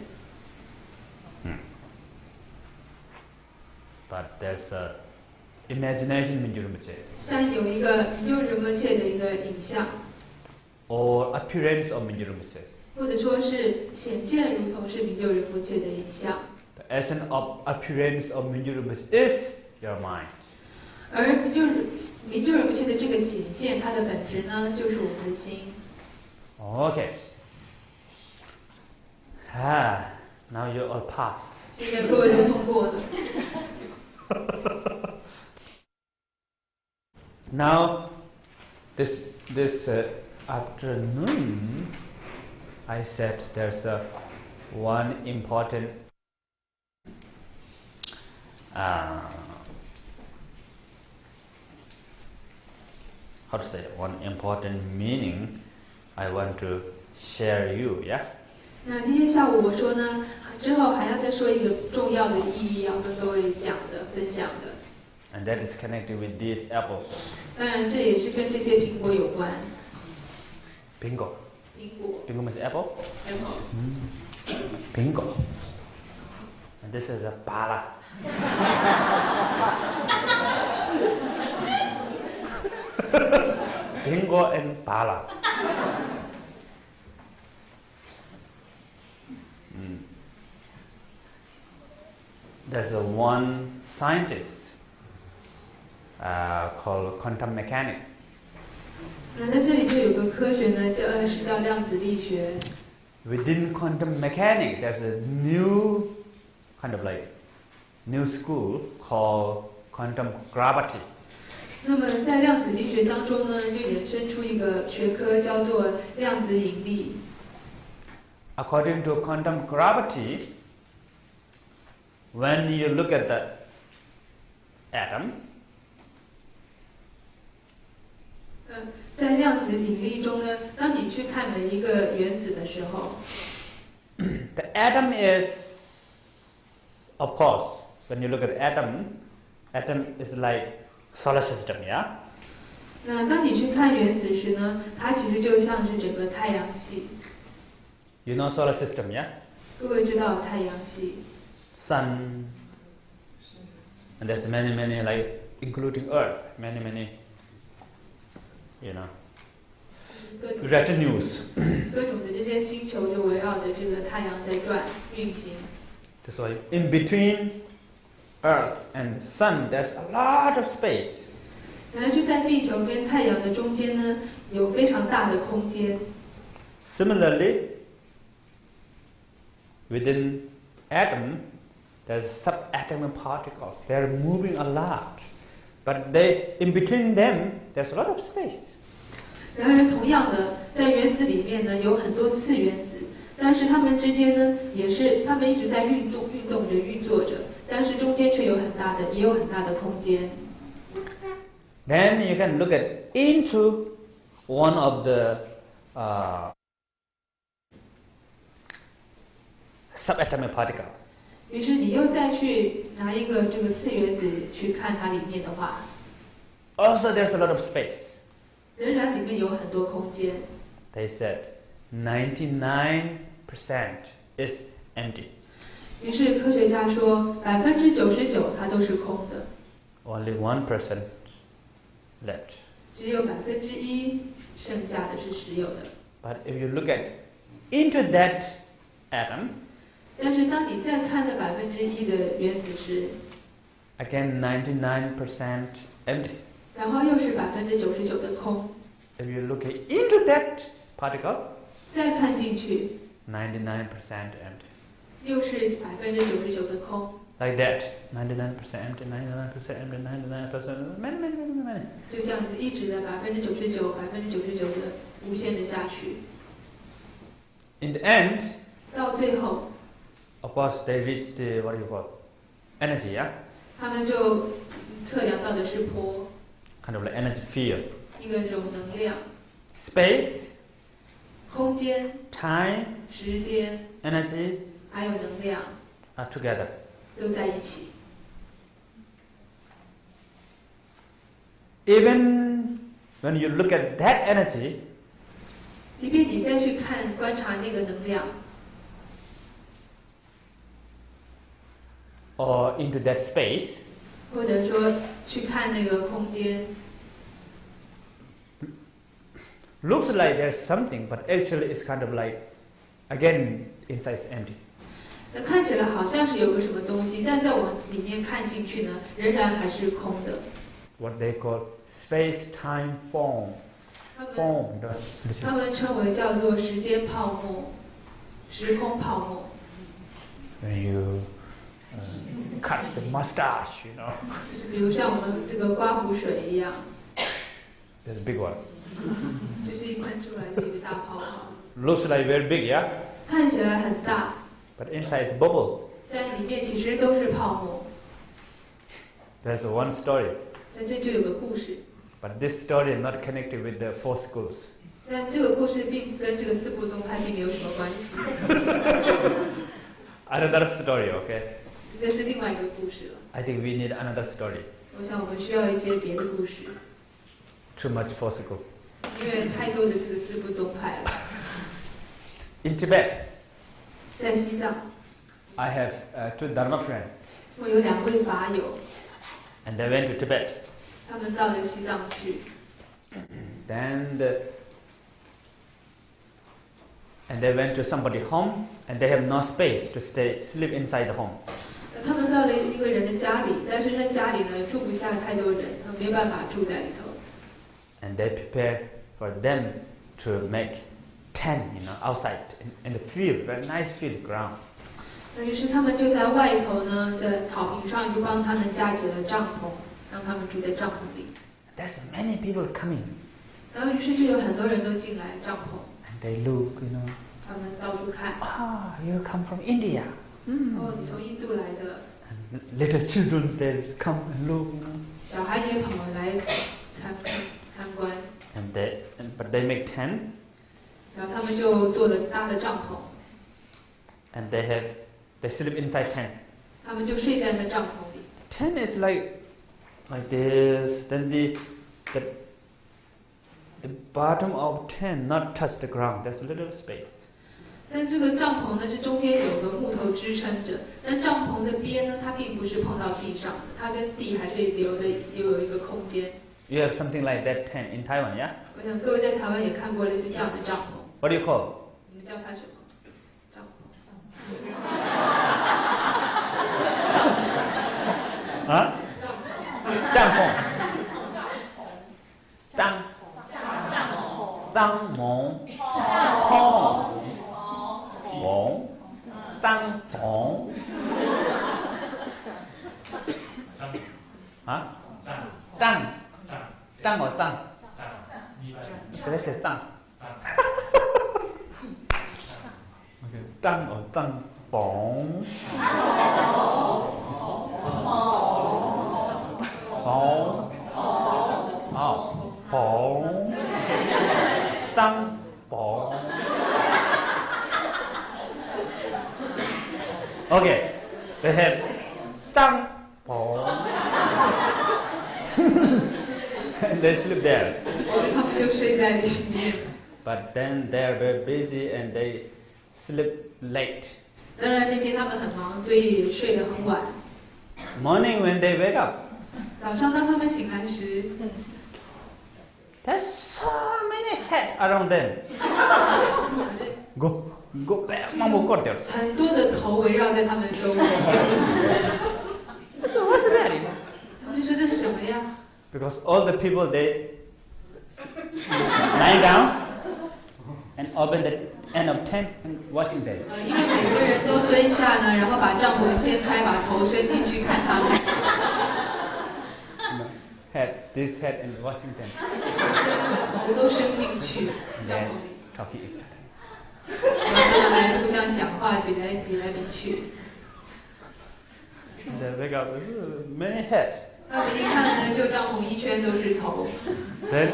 Speaker 1: But there's a imagination Mingyur Rinpoche.
Speaker 2: 但有一个明就仁波切的一个影像。
Speaker 1: Or appearance of Mingyur Rinpoche.
Speaker 2: 或者说是显现如同是明就仁波切的影像。
Speaker 1: The essence of appearance of Mingyur Rinpoche is your mind.
Speaker 2: 而明就仁波切的这个显现，它的本质呢，就是我们的心。
Speaker 1: Okay. Now you all pass.
Speaker 2: 现在各位都通过了。
Speaker 1: Now, this afternoon, I said there's one important how to say one important meaning I want to share you, yeah?
Speaker 2: 那今天下午我说呢，之后还要再说一个重要的意义，要跟各位讲的、分享的。
Speaker 1: And that is connected with these apples.
Speaker 2: 当然，这也是跟这些苹果有关。
Speaker 1: 苹果
Speaker 2: 苹果
Speaker 1: means apple?
Speaker 2: apple
Speaker 1: 苹果 And this is a bala. Bingo and bala. There's one scientist called quantum mechanics.
Speaker 2: 那在这里就有个科学呢，叫量子力学。
Speaker 1: Within quantum mechanics, there's a new kind of like new school called quantum gravity.
Speaker 2: 那么在量子力学当中呢，就衍生出一个学科叫做量子引力。
Speaker 1: According to quantum gravity, when you look at the atom,
Speaker 2: 在量子引力中呢，当你去看每一个原子的时候，
Speaker 1: the atom is, of course, when you look at the atom is like solar system, yeah?
Speaker 2: 那当你去看原子时呢，它其实就像是整个太阳系。
Speaker 1: You know solar system, yeah?
Speaker 2: 各位知道太阳系，
Speaker 1: Sun, and there's many like including Earth, many, you know,
Speaker 2: 各种
Speaker 1: retinues.
Speaker 2: 各种的这些星球就围绕着这个太阳在转运行。
Speaker 1: That's why in between Earth and Sun, there's a lot of space.
Speaker 2: 然后就在地球跟太阳的中间呢，有非常大的空间。
Speaker 1: Similarly, within atom, there's subatomic particles. They're moving a lot, but in between them, there's a lot of space.
Speaker 2: 然而，同样的，在原子里面呢，有很多次原子，但是它们之间呢，它们一直在运作着、运作着，但是中间却也有很大的空间。
Speaker 1: Then you can look into one of the subatomic particle.
Speaker 2: 于是你又再去拿一个这个次原子去看它里面的话，
Speaker 1: Also, there's a lot of space.
Speaker 2: 仍然里面有很多空间。
Speaker 1: They said 99% is empty.
Speaker 2: 于是科学家说，99%它都是空的，
Speaker 1: Only 1% left.
Speaker 2: 只有1%剩下的是实有的。
Speaker 1: But if you look into that atom,
Speaker 2: 但是当你再看那1%的原子时，
Speaker 1: again 99% empty.
Speaker 2: 然后又是99%的空。
Speaker 1: If you look into that particle,
Speaker 2: 再看进去，
Speaker 1: 99% empty.
Speaker 2: 又是99%的空。
Speaker 1: Like that, 99% empty, 99% empty, 99%, many.
Speaker 2: 就这样子一直的99%的无限的下去。
Speaker 1: In the end,
Speaker 2: 到最后，
Speaker 1: of course, they reached the energy, yeah,
Speaker 2: 他们就测量到的是波，
Speaker 1: kind of like energy field,
Speaker 2: 一个这种能量、
Speaker 1: space,
Speaker 2: 空间、
Speaker 1: time,
Speaker 2: 时间，
Speaker 1: energy
Speaker 2: 还有能量
Speaker 1: are together.
Speaker 2: 都在一起。
Speaker 1: Even when you look at that energy,
Speaker 2: 即便你再去观察那个能量，
Speaker 1: or into that space,
Speaker 2: 或者说去看那个空间，
Speaker 1: looks like there's something, but actually it's kind of like, again, inside is empty.
Speaker 2: 那看起来好像是有个什么东西，但在往里面看进去呢，仍然还是空的。
Speaker 1: What they call space-time form.
Speaker 2: 他们称为叫做时间泡沫、时空泡沫。
Speaker 1: When you cut the mustache, you know,
Speaker 2: 就是比如像我们这个刮胡水一样，
Speaker 1: there's a big one.
Speaker 2: 就是一喷出来的一个大泡泡，
Speaker 1: Looks like very big, yeah?
Speaker 2: 看起来很大，
Speaker 1: But inside is bubble.
Speaker 2: 但里面其实都是泡沫。
Speaker 1: There's one story.
Speaker 2: 但这就有个故事，
Speaker 1: But this story is not connected with the four schools.
Speaker 2: 但这个故事并跟这个四部宗派并没有什么关系，
Speaker 1: Another story, okay?
Speaker 2: 这是另外一个故事了。
Speaker 1: I think we need another story.
Speaker 2: 我想我们需要一些别的故事，
Speaker 1: Too much four school.
Speaker 2: 因为太多的这个四部宗派了。
Speaker 1: In Tibet,
Speaker 2: 在西藏，
Speaker 1: I have two Dharma friends,
Speaker 2: 我有2位法友，
Speaker 1: and they went to Tibet.
Speaker 2: 他们到了西藏去，
Speaker 1: And they went to somebody's home, and they have no space to sleep inside the home.
Speaker 2: 他们到了一个人的家里，但是在家里呢住不下太多人，他们没办法住在里头。
Speaker 1: And they prepare for them to make tent, outside in the field, very nice field ground.
Speaker 2: 那于是他们就在外头呢，在草坪上就帮他们架起了帐篷，让他们住在帐篷里。
Speaker 1: There's many people coming,
Speaker 2: 然后于是就有很多人都进来帐篷，
Speaker 1: and they look,
Speaker 2: 他们到处看。
Speaker 1: you come from India.
Speaker 2: 哦，你从印度来的，
Speaker 1: And little children, they come and look,
Speaker 2: 小孩也跑来参观，
Speaker 1: but they make tent,
Speaker 2: 然后他们就搭了帐篷，
Speaker 1: and they sleep inside tent.
Speaker 2: 他们就睡在那帐篷里。
Speaker 1: Tent is like this. Then the bottom of tent not touch the ground. There's a little space.
Speaker 2: 但这个帐篷呢是中间有个木头支撑着，但帐篷的边呢它并不是碰到地上的，它跟地还是有一个空间。
Speaker 1: You have something like that tent in Taiwan, yeah?
Speaker 2: 我想各位在台湾也看过类似这样的帐篷。
Speaker 1: What do you call?
Speaker 2: 你们叫它什么？帐篷。
Speaker 1: 啊？帐篷。帐篷。帐篷。啊？帐。帐or 帐？谁写帐？帐or 帐篷？帐篷。Okay, they have 帐篷。And they sleep there.
Speaker 2: 他们就睡在里面。
Speaker 1: But then they are very busy and they sleep late.
Speaker 2: 当然那天他们很忙，所以睡得很晚。
Speaker 1: Morning when they wake up.
Speaker 2: 早上当他们醒来时，
Speaker 1: There's so many heads around them. Go back, mama got there.
Speaker 2: 很多的头围绕在他们周围。
Speaker 1: So what's that?
Speaker 2: 他们就说这是什么呀？
Speaker 1: Because all the people they lie down and open the end of tent and watching them.
Speaker 2: 因为每个人都蹲下呢，然后把帐篷掀开，把头伸进去看他们。
Speaker 1: This head and watching them.
Speaker 2: 头都伸进去帐
Speaker 1: Then
Speaker 2: 篷里，
Speaker 1: talking each other.
Speaker 2: 然后他们来互相讲话，比来比去。
Speaker 1: They wake up, many heads.
Speaker 2: 他们一看呢，就帐篷一圈都是头。
Speaker 1: Then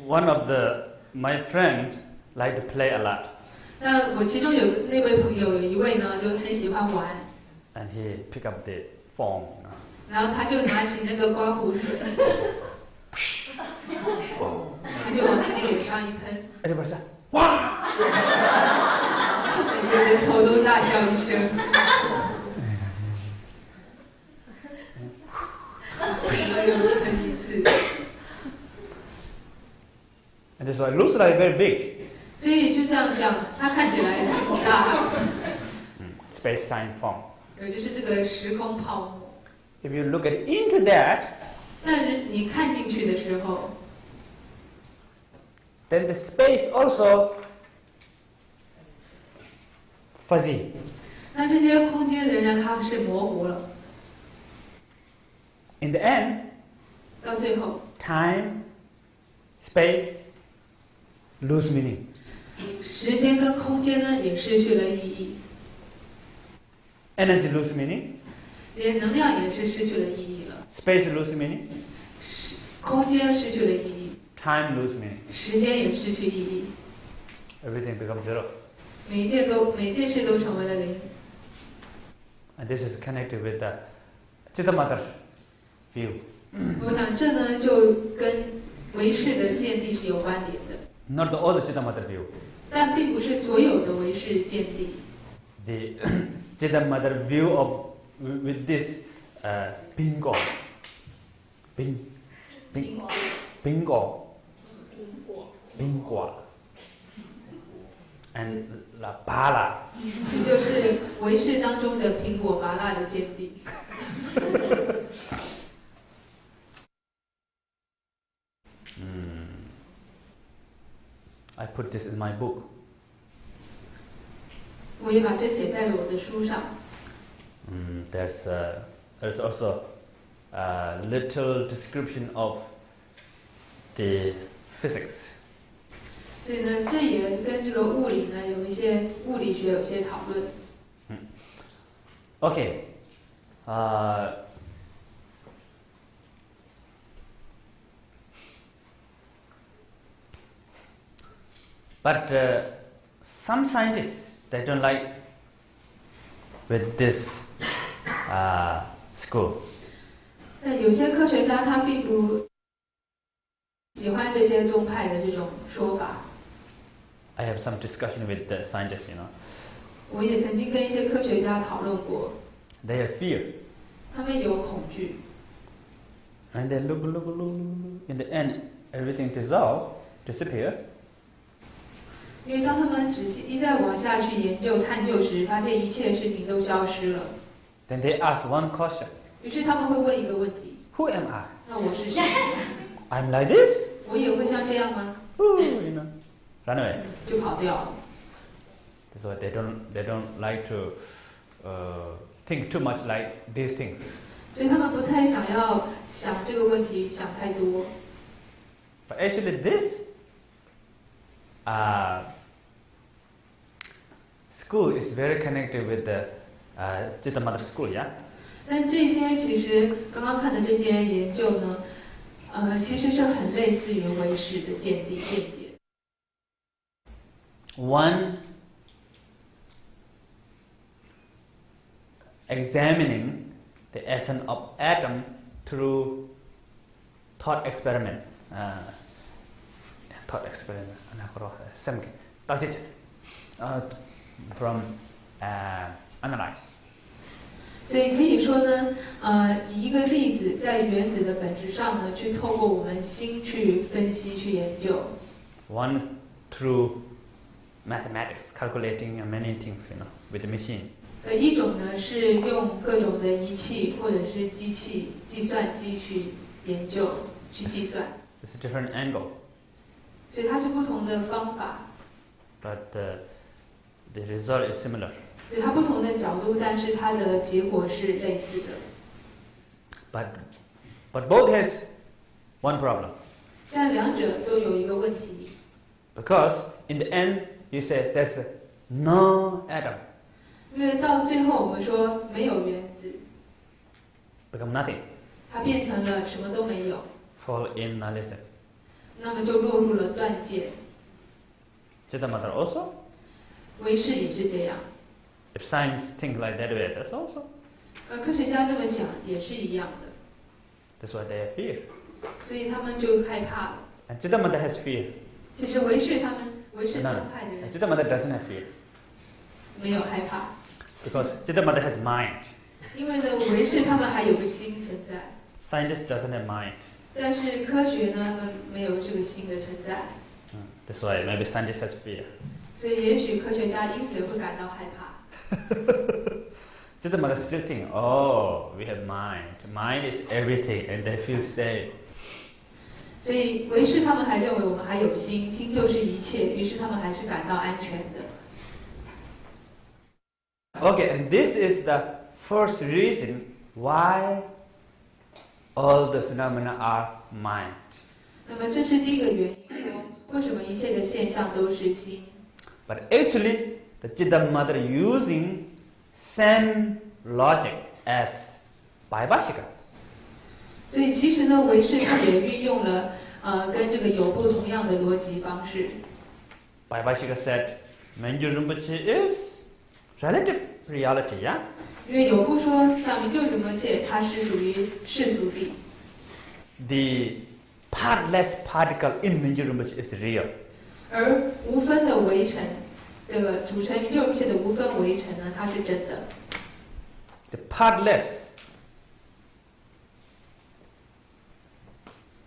Speaker 1: one of my friend like to play a lot.
Speaker 2: 那我其中有那位朋友有一位呢，就很喜欢玩，
Speaker 1: And he pick up the phone.
Speaker 2: 然后他就拿起那个刮胡水，他就往自己脸上一喷，
Speaker 1: Everybody say, wow!
Speaker 2: 每个人头都大叫一声。然后又喷一次。
Speaker 1: And this one looks like very big.
Speaker 2: 所以就像这样，它看起来很大，
Speaker 1: Space-time form.
Speaker 2: 就是这个时空泡沫。
Speaker 1: If you look into that,
Speaker 2: 但是你看进去的时候，
Speaker 1: then the space also fuzzy.
Speaker 2: 那这些空间仍然它是模糊了。
Speaker 1: In the end,
Speaker 2: 到最后，
Speaker 1: time, space lose meaning.
Speaker 2: 时间跟空间呢也失去了意义，
Speaker 1: Energy lose meaning.
Speaker 2: 连能量也是失去了意义了，
Speaker 1: Space lose meaning.
Speaker 2: 空间失去了意义，
Speaker 1: Time lose meaning.
Speaker 2: 时间也失去意义，
Speaker 1: Everything becomes zero.
Speaker 2: 每件事都成为了零。
Speaker 1: And this is connected with the Chitamata view.
Speaker 2: 我想这呢就跟唯识的见地是有关联的，
Speaker 1: Not the all the Chitamata view.
Speaker 2: 但并不是所有的唯识见地。
Speaker 1: The Chitamata view of with this bingo. And la bala.
Speaker 2: 就是唯识当中的苹果麻辣的见地。
Speaker 1: I put this in my book.
Speaker 2: 我也把这写在了我的书上。
Speaker 1: There's also a little description of the physics.
Speaker 2: 所以呢，这也跟这个物理呢有一些物理学有一些讨论。
Speaker 1: Okay. But some scientists they don't like with this school.
Speaker 2: 但有些科学家他并不喜欢这些宗派的这种说法。
Speaker 1: I have some discussion with the scientists,
Speaker 2: 我也曾经跟一些科学家讨论过，
Speaker 1: They have fear.
Speaker 2: 他们有恐惧，
Speaker 1: And they look. In the end, everything disappear.
Speaker 2: 因为当他们仔细一再往下去研究探究时，发现一切事情都消失了。
Speaker 1: Then they ask one question.
Speaker 2: 于是他们会问一个问题：
Speaker 1: Who am I?
Speaker 2: 那我是谁？
Speaker 1: I'm like this?
Speaker 2: 我也会像这样吗？
Speaker 1: Run away.
Speaker 2: 就跑掉了。
Speaker 1: That's why they don't like to think too much like these things.
Speaker 2: 所以他们不太想要想这个问题，想太多。
Speaker 1: But actually this school is very connected with the Chitta Mother school, yeah?
Speaker 2: 但这些其实刚刚看的这些研究呢，其实是很类似于唯识的见解。
Speaker 1: One examining the essence of atom through thought experiment. Thought experiment. From analyze.
Speaker 2: 所以可以说呢，以一个粒子在原子的本质上呢，去透过我们心去分析、去研究。
Speaker 1: One through mathematics, calculating many things, with the machine.
Speaker 2: 一种呢是用各种的仪器或者是机器、计算机去研究、去计算。
Speaker 1: It's a different angle.
Speaker 2: 所以它是不同的方法。
Speaker 1: But the result is similar.
Speaker 2: 所以它不同的角度，但是它的结果是类似的。
Speaker 1: But both has one problem.
Speaker 2: 但两者都有一个问题。
Speaker 1: Because in the end, you say there's no atom.
Speaker 2: 因为到最后我们说没有原子，
Speaker 1: Become nothing.
Speaker 2: 它变成了什么都没有，
Speaker 1: Fall in nihilism.
Speaker 2: 那么就落入了断界。
Speaker 1: Chitta Mother also.
Speaker 2: 唯识也是这样。
Speaker 1: If science think like that way, that's also.
Speaker 2: 科学家这么想也是一样的。
Speaker 1: That's why they have fear.
Speaker 2: 所以他们就害怕了。
Speaker 1: And Chitta Mother has fear.
Speaker 2: 其实唯识宗派的
Speaker 1: And
Speaker 2: 人
Speaker 1: Chitta Mother doesn't have fear.
Speaker 2: 没有害怕，
Speaker 1: Because Chitta Mother has mind.
Speaker 2: 因为呢唯识他们还有个心存在，
Speaker 1: Scientist doesn't have mind.
Speaker 2: 但是科学呢他们没有这个心的存在，
Speaker 1: That's why maybe scientist has fear.
Speaker 2: 所以也许科学家因此会感到害怕。
Speaker 1: Chitta Mother still think, oh, we have mind. Mind is everything, and they feel safe.
Speaker 2: 所以唯识他们还认为我们还有心，心就是一切，于是他们还是感到安全的。
Speaker 1: Okay, and this is the first reason why all the phenomena are mind.
Speaker 2: 那么这是第一个原因，说为什么一切的现象都是心。
Speaker 1: But actually, the Chitta Mother using same logic as Vaibhashika.
Speaker 2: 所以其实呢，唯识它也运用了跟这个有部同样的逻辑方式。
Speaker 1: Vaibhashika said,明就仁波切 is relative reality, yeah?
Speaker 2: 因为有部说，像明就仁波切，它是属于世俗谛。
Speaker 1: The partless particle in明就仁波切 is real.
Speaker 2: 而无分的围城，这个组成明就仁波切的无分围城呢，它是真的。
Speaker 1: The partless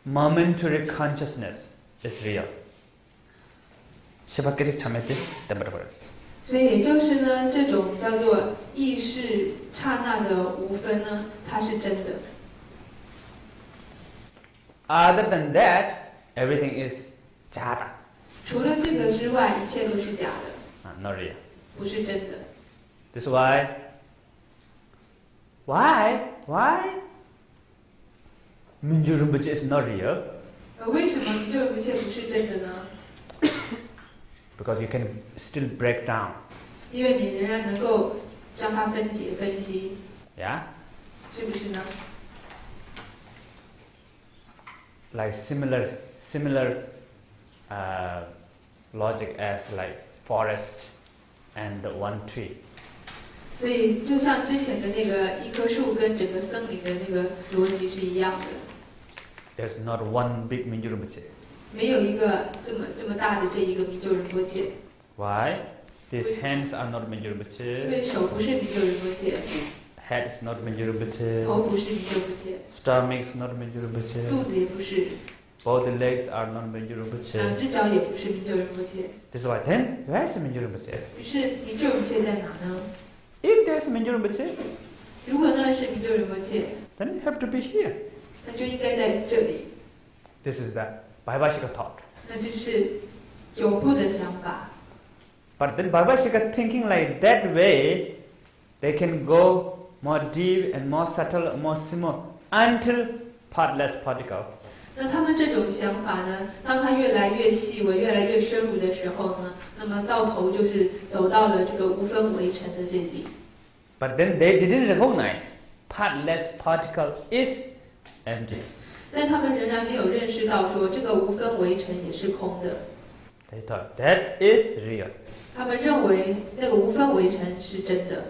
Speaker 1: momentary consciousness is real. 18개씩 참여때 땜버려버렸어.
Speaker 2: 所以也就是呢，这种叫做意识刹那的无分呢，它是真的。
Speaker 1: Other than that, everything is jada.
Speaker 2: 除了这个之外，一切都是假的，
Speaker 1: Not real.
Speaker 2: 不是真的。
Speaker 1: This is why? Mingyur Rinpoche is not real.
Speaker 2: 为什么明就仁波切不是真的呢？
Speaker 1: Because you can still break down.
Speaker 2: 因为你仍然能够让它分解分析，
Speaker 1: Yeah?
Speaker 2: 是不是呢？
Speaker 1: Like similar logic as like forest and one tree.
Speaker 2: 所以就像之前的那个一棵树跟整个森林的那个逻辑是一样的。
Speaker 1: There's not one big Mingyur Rinpoche.
Speaker 2: 没有一个这么大的这一个明就仁波切。
Speaker 1: Why? These hands are not Mingyur
Speaker 2: 因
Speaker 1: Rinpoche.
Speaker 2: 为手不是明就仁波切，
Speaker 1: Head is not Mingyur Rinpoche.
Speaker 2: 头不是明就仁波切，
Speaker 1: Stomach is not Mingyur
Speaker 2: 肚
Speaker 1: Rinpoche.
Speaker 2: 子也不是，
Speaker 1: Both legs are not Mingyur
Speaker 2: 两
Speaker 1: Rinpoche.
Speaker 2: 只脚也不是明就仁波切。
Speaker 1: This is why. Then, where is Mingyur Rinpoche?
Speaker 2: 于是明就仁波切在哪呢？
Speaker 1: If there is Mingyur Rinpoche,
Speaker 2: 如果那是明就仁波切，
Speaker 1: then you have to be here.
Speaker 2: 那就应该在这里。
Speaker 1: This is the Vaibhashika thought.
Speaker 2: 那就是有部的想法。
Speaker 1: But then Vaibhashika thinking like that way, they can go more deep and more subtle, more simple until partless particle.
Speaker 2: 那他们这种想法呢，当它越来越细微、越来越深入的时候呢，那么到头就是走到了这个无分为尘的这里。
Speaker 1: But then they didn't recognize partless particle is empty.
Speaker 2: 但他们仍然没有认识到说这个无分为尘也是空的。
Speaker 1: They thought that is real.
Speaker 2: 他们认为那个无分为尘是真的，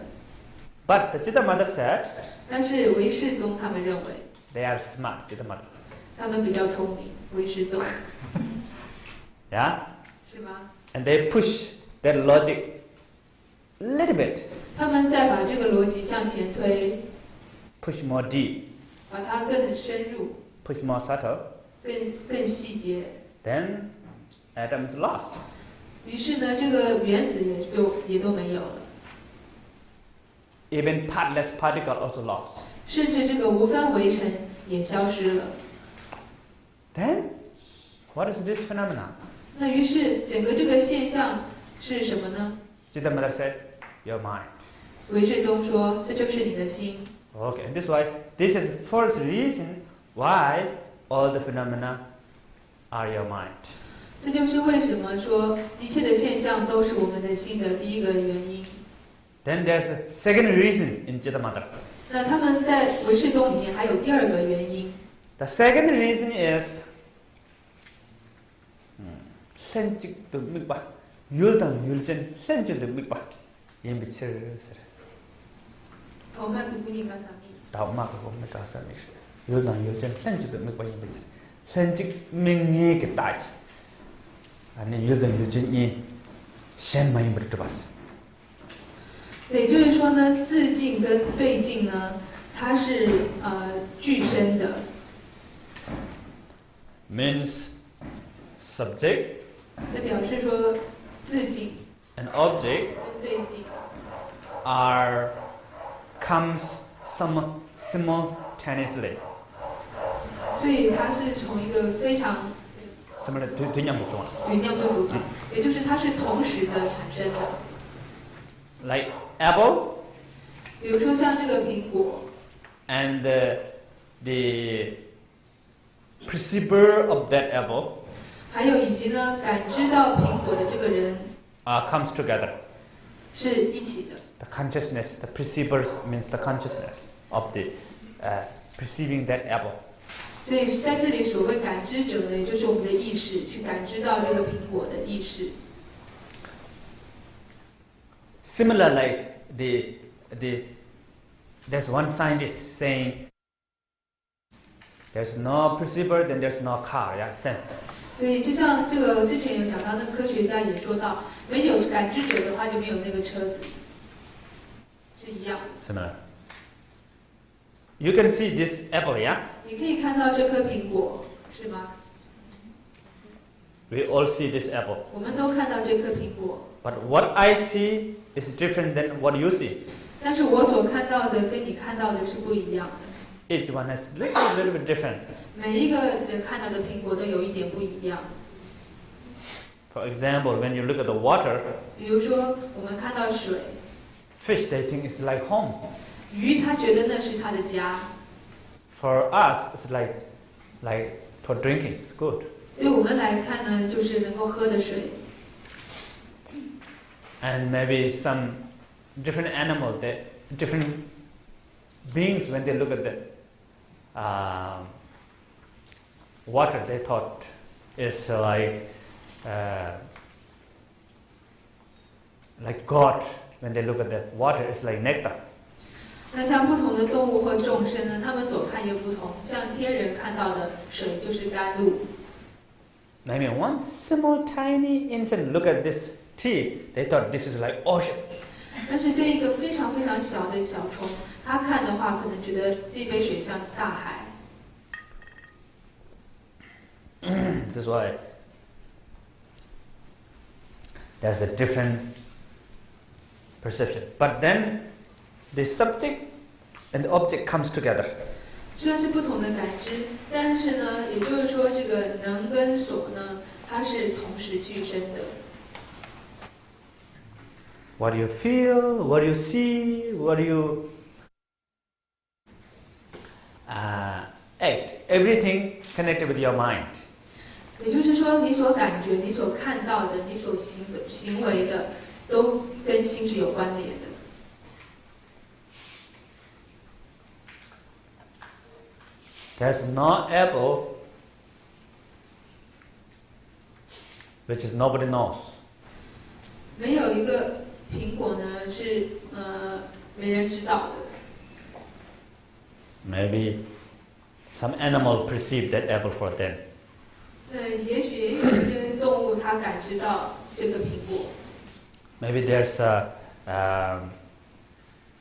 Speaker 1: But the Chitta Mother said
Speaker 2: 但是唯识宗他们认为
Speaker 1: they are smart, Chitta Mother.
Speaker 2: 他们比较聪明，唯识宗
Speaker 1: Yeah?
Speaker 2: 是吗？
Speaker 1: And they push that logic a little bit,
Speaker 2: 他们再把这个逻辑向前推，
Speaker 1: push more deep,
Speaker 2: 把它更深入、
Speaker 1: push more subtle,
Speaker 2: 更细节。
Speaker 1: then atom is lost.
Speaker 2: 于是呢，这个原子也都没有了，
Speaker 1: Even partless particle also lost.
Speaker 2: 甚至这个无分为尘也消失了。
Speaker 1: Then, what is this phenomenon?
Speaker 2: 那于是整个这个现象是什么呢？
Speaker 1: Chitta Mother said, your mind.
Speaker 2: 唯识宗说这就是你的心。
Speaker 1: Okay, and this is first reason why all the phenomena are your mind.
Speaker 2: 这就是为什么说一切的现象都是我们的心的第一个原因。
Speaker 1: Then there's a second reason in Chitta Mother.
Speaker 2: 那他们在唯识宗里面还有第二个原因。
Speaker 1: The second reason is senchik도 mikba, yuldan yuljen senchik도 mikba, yimbichirusir.
Speaker 2: 我们读明白啥意？
Speaker 1: 다음마고 mikasa mix. Yuldan yuljen senchik도 mikba yimbichir. Senchik mingi kitai. 아니 yuldan yuljen이 senma yimbichirubas.
Speaker 2: 也就是说呢，自净跟对净呢，它是俱生的。
Speaker 1: Means subject
Speaker 2: 这表示说自净
Speaker 1: and object
Speaker 2: 跟对净
Speaker 1: comes simultaneously.
Speaker 2: 所以它是从一个非常
Speaker 1: simultaneously 原
Speaker 2: 谅不足，也就是它是同时的产生的。
Speaker 1: Like apple
Speaker 2: 比如说像这个苹果，
Speaker 1: and the perceiver of that apple
Speaker 2: 还有以及呢感知到苹果的这个人
Speaker 1: comes together.
Speaker 2: 是一起的。
Speaker 1: The consciousness, the perceivers means the consciousness of the perceiving that apple.
Speaker 2: 所以在这里所谓感知者呢，也就是我们的意识去感知到这个苹果的意识。
Speaker 1: Similarly, there's one scientist saying there's no perceiver, then there's no car. Yeah, same.
Speaker 2: 所以就像这个之前有讲到，那科学家也说到，没有感知者的话就没有那个车子，是一样。
Speaker 1: Similar. You can see this apple, yeah?
Speaker 2: 你可以看到这颗苹果，是吗？
Speaker 1: We all see this apple.
Speaker 2: 我们都看到这颗苹果，
Speaker 1: But what I see is different than what you see.
Speaker 2: 但是我所看到的跟你看到的是不一样的。
Speaker 1: Each one has little bit different.
Speaker 2: 每一个人看到的苹果都有一点不一样。
Speaker 1: For example, when you look at the water,
Speaker 2: 比如说，我们看到水，
Speaker 1: fish they think it's like home.
Speaker 2: 鱼它觉得那是它的家，
Speaker 1: For us, it's like for drinking. It's good.
Speaker 2: 对我们来看呢，就是能够喝的水。
Speaker 1: And maybe some different animal, different beings, when they look at the water, they thought it's like God. When they look at the water, it's like nectar.
Speaker 2: 那像不同的动物或众生呢，他们所看又不同。像天人看到的水就是甘露，
Speaker 1: Maybe one small tiny insect look at this tree, they thought this is like ocean.
Speaker 2: 但是对一个非常非常小的小虫，它看的话，可能觉得这杯水像大海。
Speaker 1: This is why there's a different perception. But then the subject and the object comes together.
Speaker 2: 虽然是不同的感知，但是呢，也就是说，这个能跟所呢，它是同时俱生的。
Speaker 1: What you feel, what you see, what you act, everything connected with your mind.
Speaker 2: 也就是说，你所感觉、你所看到的、你所行为的，都跟心是有关联的。
Speaker 1: There's no apple which is nobody knows.
Speaker 2: 没有一个苹果呢是没人知道的。
Speaker 1: Maybe some animal perceive that apple for them.
Speaker 2: 也许也有一些动物它感知到这个苹果。
Speaker 1: Maybe there's a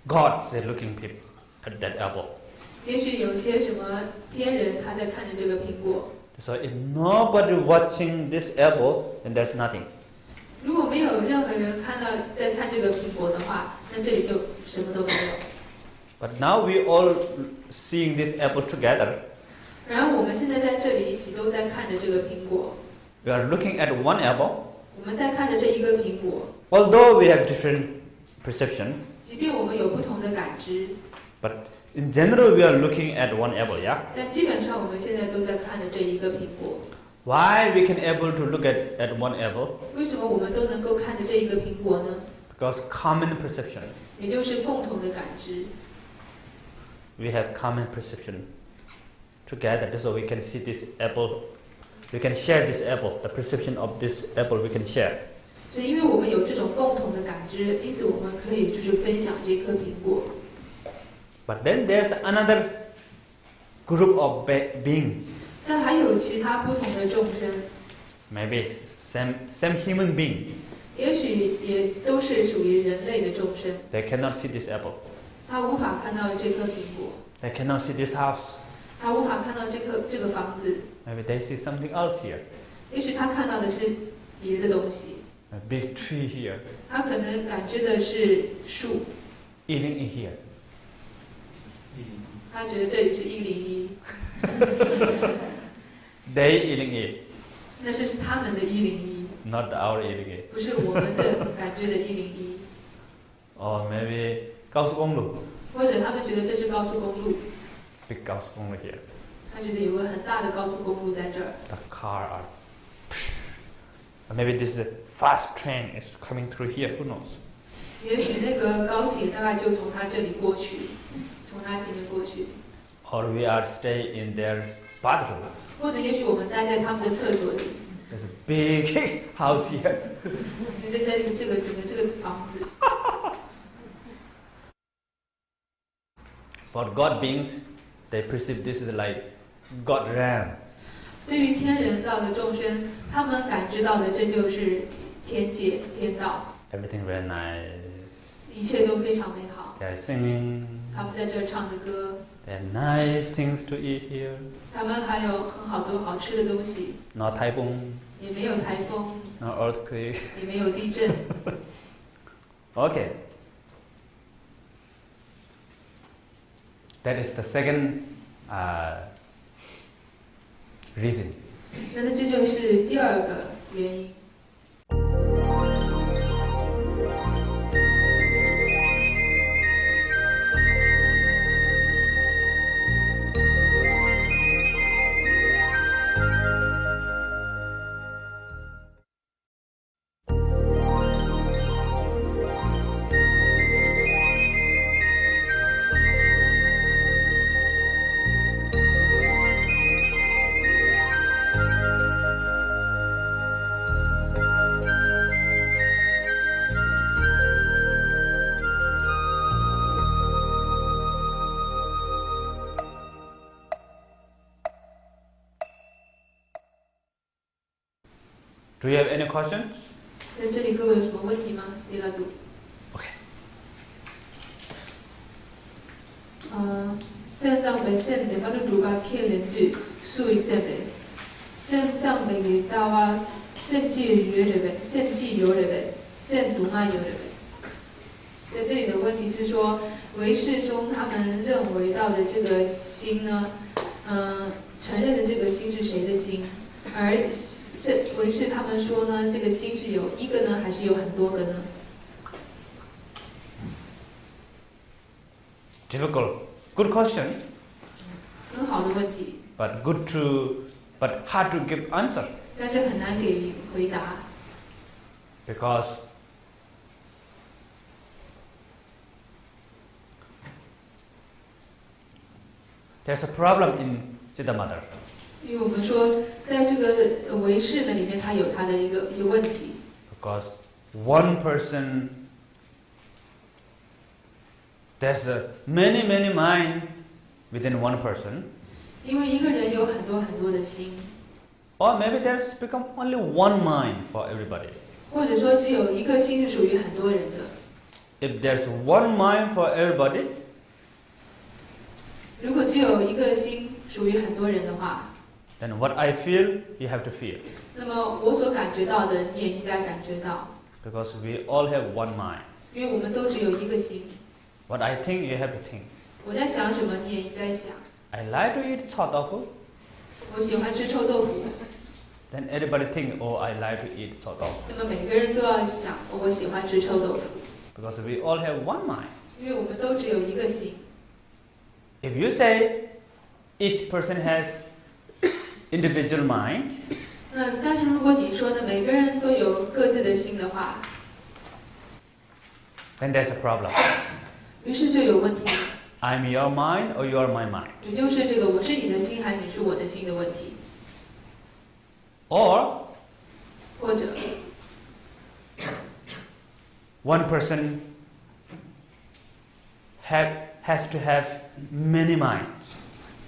Speaker 1: God is looking at that apple.
Speaker 2: 也许有些什么天人他在看着这个苹果。
Speaker 1: So if nobody watching this apple, then there's nothing.
Speaker 2: 如果没有任何人在看这个苹果的话，那这里就什么都没有。
Speaker 1: But now we all seeing this apple together.
Speaker 2: 然后我们现在在这里一起都在看着这个苹果。
Speaker 1: We are looking at one apple.
Speaker 2: 我们在看着这一个苹果。
Speaker 1: Although we have different perception.
Speaker 2: 即便我们有不同的感知。
Speaker 1: But in general, we are looking at one apple, yeah?
Speaker 2: 但基本上我们现在都在看着这一个苹果。
Speaker 1: Why we can able to look at one apple?
Speaker 2: 为什么我们都能够看着这一个苹果呢？
Speaker 1: Because common perception.
Speaker 2: 也就是共同的感知。
Speaker 1: We have common perception together, so we can see this apple. We can share this apple. The perception of this apple we can share.
Speaker 2: 所以，因为我们有这种共同的感知，因此我们可以就是分享这颗苹果。
Speaker 1: But then there's another group of being.
Speaker 2: 但还有其他不同的众生。
Speaker 1: Maybe same human being.
Speaker 2: 也许也都是属于人类的众生。
Speaker 1: They cannot see this apple.
Speaker 2: 他无法看到这颗苹果。
Speaker 1: They cannot see this house.
Speaker 2: 他无法看到这个房子。
Speaker 1: Maybe they see something else here.
Speaker 2: 也许他看到的是别的东西。
Speaker 1: A big tree here.
Speaker 2: 他可能感知的是树。
Speaker 1: 101 here.
Speaker 2: 他觉得这里是101。
Speaker 1: They 101.
Speaker 2: 那是他们的101。
Speaker 1: Not our 101.
Speaker 2: 不是我们的感觉的101。
Speaker 1: Or maybe 高速公路。
Speaker 2: 或者他们觉得这是高速公路。
Speaker 1: Big 高速公路 here.
Speaker 2: 他觉得有个很大的高速公路在这儿。
Speaker 1: The car are. Or maybe this fast train is coming through here. Who knows?
Speaker 2: 也许那个高铁大概就从他这里过去，从他前面过去。
Speaker 1: Or we are stay in their bathroom.
Speaker 2: 或者也许我们待在他们的厕所里。
Speaker 1: There's a big house here.
Speaker 2: 在这个整个这个房子。
Speaker 1: For God beings, they perceive this is like God realm.
Speaker 2: 对于天人道的众生，他们感知到的这就是天界、天道。
Speaker 1: Everything very nice.
Speaker 2: 一切都非常美好。
Speaker 1: They are singing.
Speaker 2: 他们在这儿唱着歌。
Speaker 1: There are nice things to eat here.
Speaker 2: 他们还有好多好吃的东西。
Speaker 1: No 台风.
Speaker 2: 也没有台风。
Speaker 1: No earthquake.
Speaker 2: 也没有地震。
Speaker 1: Okay. That is the second reason.
Speaker 2: 那这就是第二个原因。
Speaker 1: Do you have any questions?
Speaker 2: 在这里各位有什么问题吗？李老祖。
Speaker 1: Okay.
Speaker 2: 肾脏被肾的，把都主把开人对，属于肾的。肾脏被给到啊，肾气有的呗，肾气有的呗，肾毒嘛有的呗。在这里的问题是说，唯识中他们认为到的这个心呢，承认的这个心是谁的心？而唯识他们说呢，这个心是有一个呢，还是有很多个呢？
Speaker 1: Difficult. Good question.
Speaker 2: 很好的问题。
Speaker 1: But hard to give answer.
Speaker 2: 但是很难给回答。
Speaker 1: Because there's a problem in Chitamata.
Speaker 2: 因为我们说，在这个唯识的里面，它有它的一个问题。
Speaker 1: Because one person, there's many mind within one person.
Speaker 2: 因为一个人有很多的心。
Speaker 1: Or maybe there's become only one mind for everybody.
Speaker 2: 或者说，只有一个心是属于很多人的。
Speaker 1: If there's one mind for everybody,
Speaker 2: 如果只有一个心属于很多人的话，
Speaker 1: then what I feel, you have to feel.
Speaker 2: 那么我所感觉到的，你也应该感觉到。
Speaker 1: Because we all have one mind.
Speaker 2: 因为我们都只有一个心。
Speaker 1: What I think, you have to think.
Speaker 2: 我在想什么，你也应该想。
Speaker 1: I like to eat chao tofu.
Speaker 2: 我喜欢吃臭豆腐。
Speaker 1: Then everybody think, oh, I like to eat chao tofu.
Speaker 2: 那么每个人都要想，我喜欢吃臭豆腐。
Speaker 1: Because we all have one mind.
Speaker 2: 因为我们都只有一个心。
Speaker 1: If you say each person has individual mind,
Speaker 2: 但是如果你说的每个人都有各自的心的话，
Speaker 1: then there's a problem.
Speaker 2: 于是就有问题。
Speaker 1: I'm your mind or you're my mind.
Speaker 2: 也就是这个，我是你的心还是你是我的心的问题。
Speaker 1: Or
Speaker 2: 或者
Speaker 1: one person has to have many minds.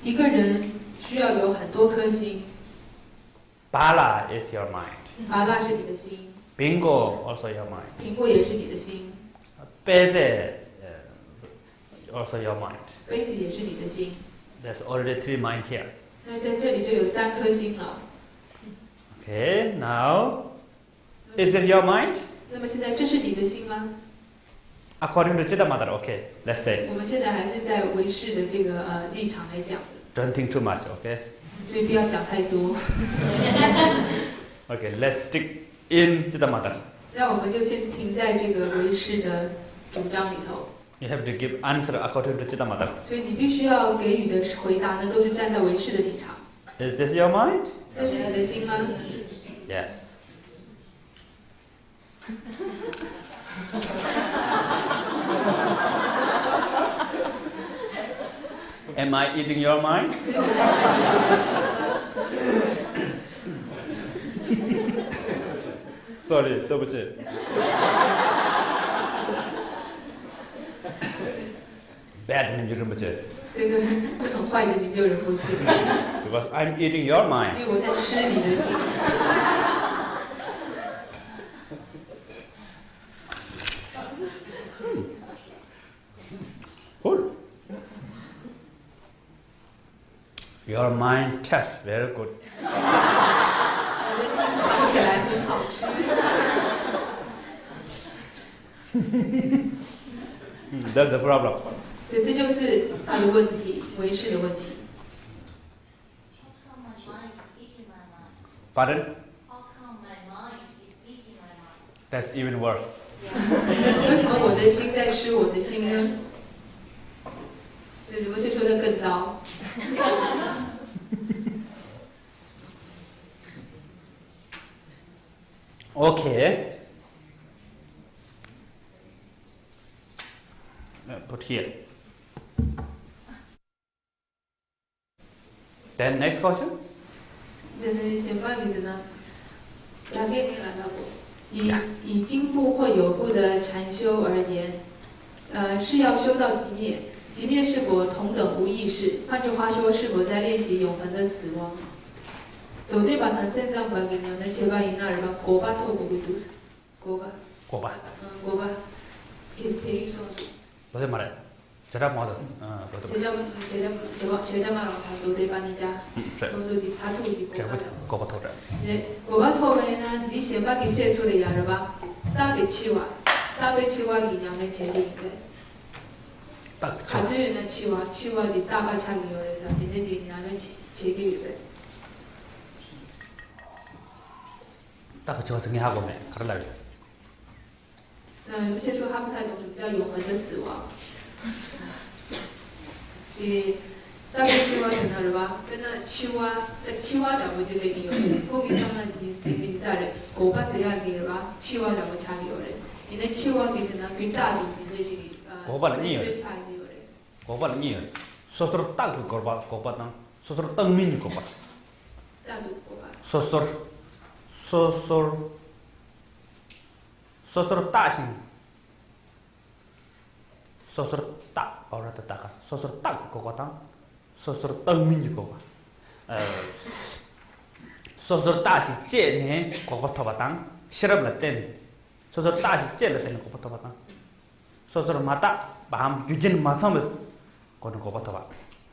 Speaker 2: 一个人需要有很多颗心。
Speaker 1: Bala is your mind.
Speaker 2: 麻辣是你的心，
Speaker 1: Bingo also your mind.
Speaker 2: 苹果也是你的心，
Speaker 1: Peze also your mind.
Speaker 2: 杯子也是你的心。
Speaker 1: There's already 3 minds here.
Speaker 2: 那在这里就有3颗心了。
Speaker 1: Okay, now is it your mind?
Speaker 2: 那么现在这是你的心吗？
Speaker 1: According to Chitamata, okay, let's say.
Speaker 2: 我们现在还是在唯识的这个立场来讲的，
Speaker 1: Don't think too much, okay?
Speaker 2: 所以不要想太多。
Speaker 1: Okay, let's stick in Chitamata.
Speaker 2: 那我们就先停在这个唯识的主张里头。
Speaker 1: You have to give answer according to Chitamata.
Speaker 2: 所以你必须要给予的回答呢，都是站在唯识的立场。
Speaker 1: Is this your mind?
Speaker 2: 这是你的心吗？
Speaker 1: Yes. Am I eating your mind? Sorry, 对不起。Bad明就仁波切。
Speaker 2: 这个是很坏的明就仁波切。
Speaker 1: Because I'm eating your
Speaker 2: 因
Speaker 1: mind.
Speaker 2: 为我在吃你的心。
Speaker 1: Good. Your mind test very good.
Speaker 2: 我的心尝起来很好吃。
Speaker 1: That's the problem.
Speaker 2: 所以这就是它的问题，唯识的问题。
Speaker 1: Pardon?
Speaker 4: How come my mind is eating my mind?
Speaker 1: That's even worse.
Speaker 2: 为什么我的心在吃我的心呢？这怎么是说的更糟？
Speaker 1: Okay. Put here. Then next question.
Speaker 2: 这是选办例子呢？大概你来到过。以经部或有部的禅修而言，是要修到极灭。极灭是否同等无意识？换句话说，是否在练习永恒的死亡？都得把它身上把给娘的切把一那儿把锅巴头不给堵，锅巴。
Speaker 1: 锅巴。
Speaker 2: 锅巴，可以说。
Speaker 1: 都得말해. 제가 뭐든.都得.
Speaker 2: 제가 말한 거都得把你家。都得他头的。
Speaker 1: 这不听，锅巴头这。
Speaker 2: 锅巴头呢，你先把给写出来呀，是吧？大概7瓦，大概7瓦给娘的切的。反正呢7瓦的大把差给有人噻，你那就娘的切给有人。
Speaker 1: 딱 붙여서 그냥 하고 매. 그럴라요.
Speaker 2: 有些说他不太懂什么叫永恒的死亡。大概7瓦在那儿吧？跟那7瓦找不这个有人，거기上你在嘞，5바 세야 돼吧？7瓦找不差有人，你那7瓦其实呢最大的你那这个
Speaker 1: 5바는 이요. 5바는 이요. 스스로 딱 고바당 스스로 딱 민이 고바.
Speaker 2: 따도 고바.
Speaker 1: 스스로 따신 스스로 딱 어라다 따가 스스로 딱 고바당 스스로 딱 민이 고바. 스스로 따시 제네 고바토바당 시럽을 때네 스스로 따시 제를 때는 고바토바당 스스로 마다 마음 유진 마sam을 거는 고바토바.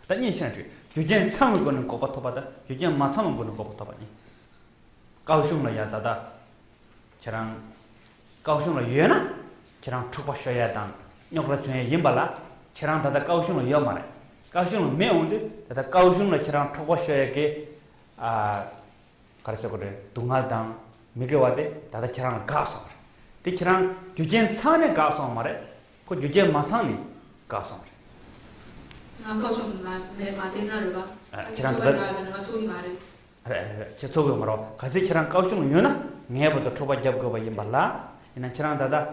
Speaker 1: 다 인신한테 유진 참을 거는 고바토바다 유진 마sam을 거는 고바토바니. 高雄了呀，大저랑高雄了远呢，저랑出发学呀当，用了专业引巴啦，저랑大高雄了要嘛嘞，高雄了没有的，大高雄了저랑出发学给그래서 그래 동아당 미개와데 다다 저랑 가서, 티 저랑 유진 차네 가서 말해, 그 유진 마산이 가서.
Speaker 2: 나高雄마데나를 봐.
Speaker 1: 저랑
Speaker 2: 다가 소리 말해.
Speaker 1: 저 저거 말어 가지치랑高雄 요나 내부터 초바 잡고 봐 임발라 이나 치랑 다다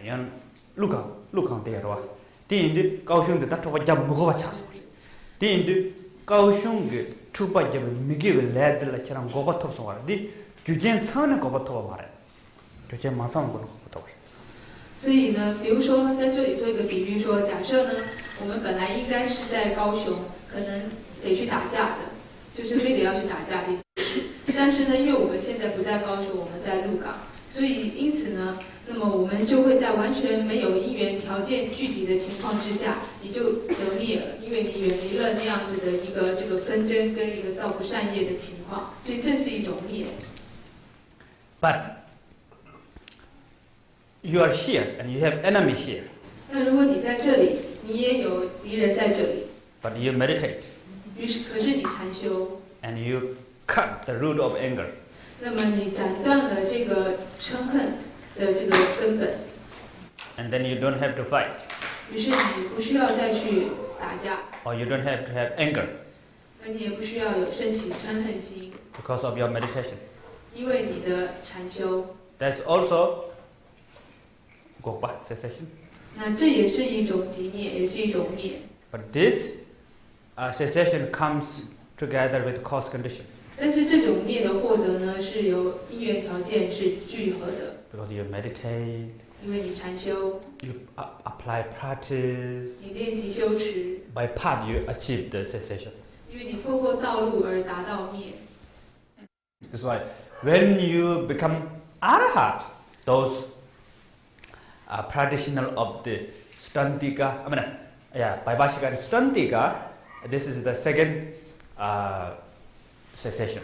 Speaker 1: 연 루강 대여와 디인디 高雄 다 초바 잡 먹어 봐 차서 디인디 高雄 그 초바 잡 미게 레들 치랑 고바 톱서 와디 규젠 차는 고바 톱 말해 규젠 마상 거는 고바 톱
Speaker 2: 所以呢，比如说在这里做一个比喻说，假设呢，我们本来应该是在高雄，可能得去打架的。 就是非得要去打架的，但是呢，因为我们现在不在高雄，我们在鹿港，所以因此呢，那么我们就会在完全没有因缘条件聚集的情况之下，你就得灭了，因为你远离了那样子的一个这个纷争跟一个造不善业的情况，所以这是一种灭。
Speaker 1: But you are here and you have enemy here.
Speaker 2: 那如果你在这里，你也有敌人在这里。
Speaker 1: But you meditate.
Speaker 2: 可是你禅修
Speaker 1: and you cut the root of anger.
Speaker 2: 那么你斩断了这个嗔恨的这个根本
Speaker 1: and then you don't have to fight.
Speaker 2: 于是你不需要再去打架
Speaker 1: or you don't have to have anger.
Speaker 2: 你也不需要有升起嗔恨心
Speaker 1: because of your meditation.
Speaker 2: 因为你的禅修
Speaker 1: That's also gopa cessation.
Speaker 2: 那这也是一种寂灭，也是一种灭
Speaker 1: But this cessation comes together with cause condition.
Speaker 2: 但是这种灭的获得呢，是由因缘条件是聚合的
Speaker 1: because you meditate,
Speaker 2: 因为你禅修
Speaker 1: you apply practice,
Speaker 2: 你练习修持
Speaker 1: by path you achieve the cessation.
Speaker 2: 因为你透过道路而达到灭
Speaker 1: That's why when you become arahat, those practitioner of the Stantika, Vaibhashika and Stantika, this is the second cessation.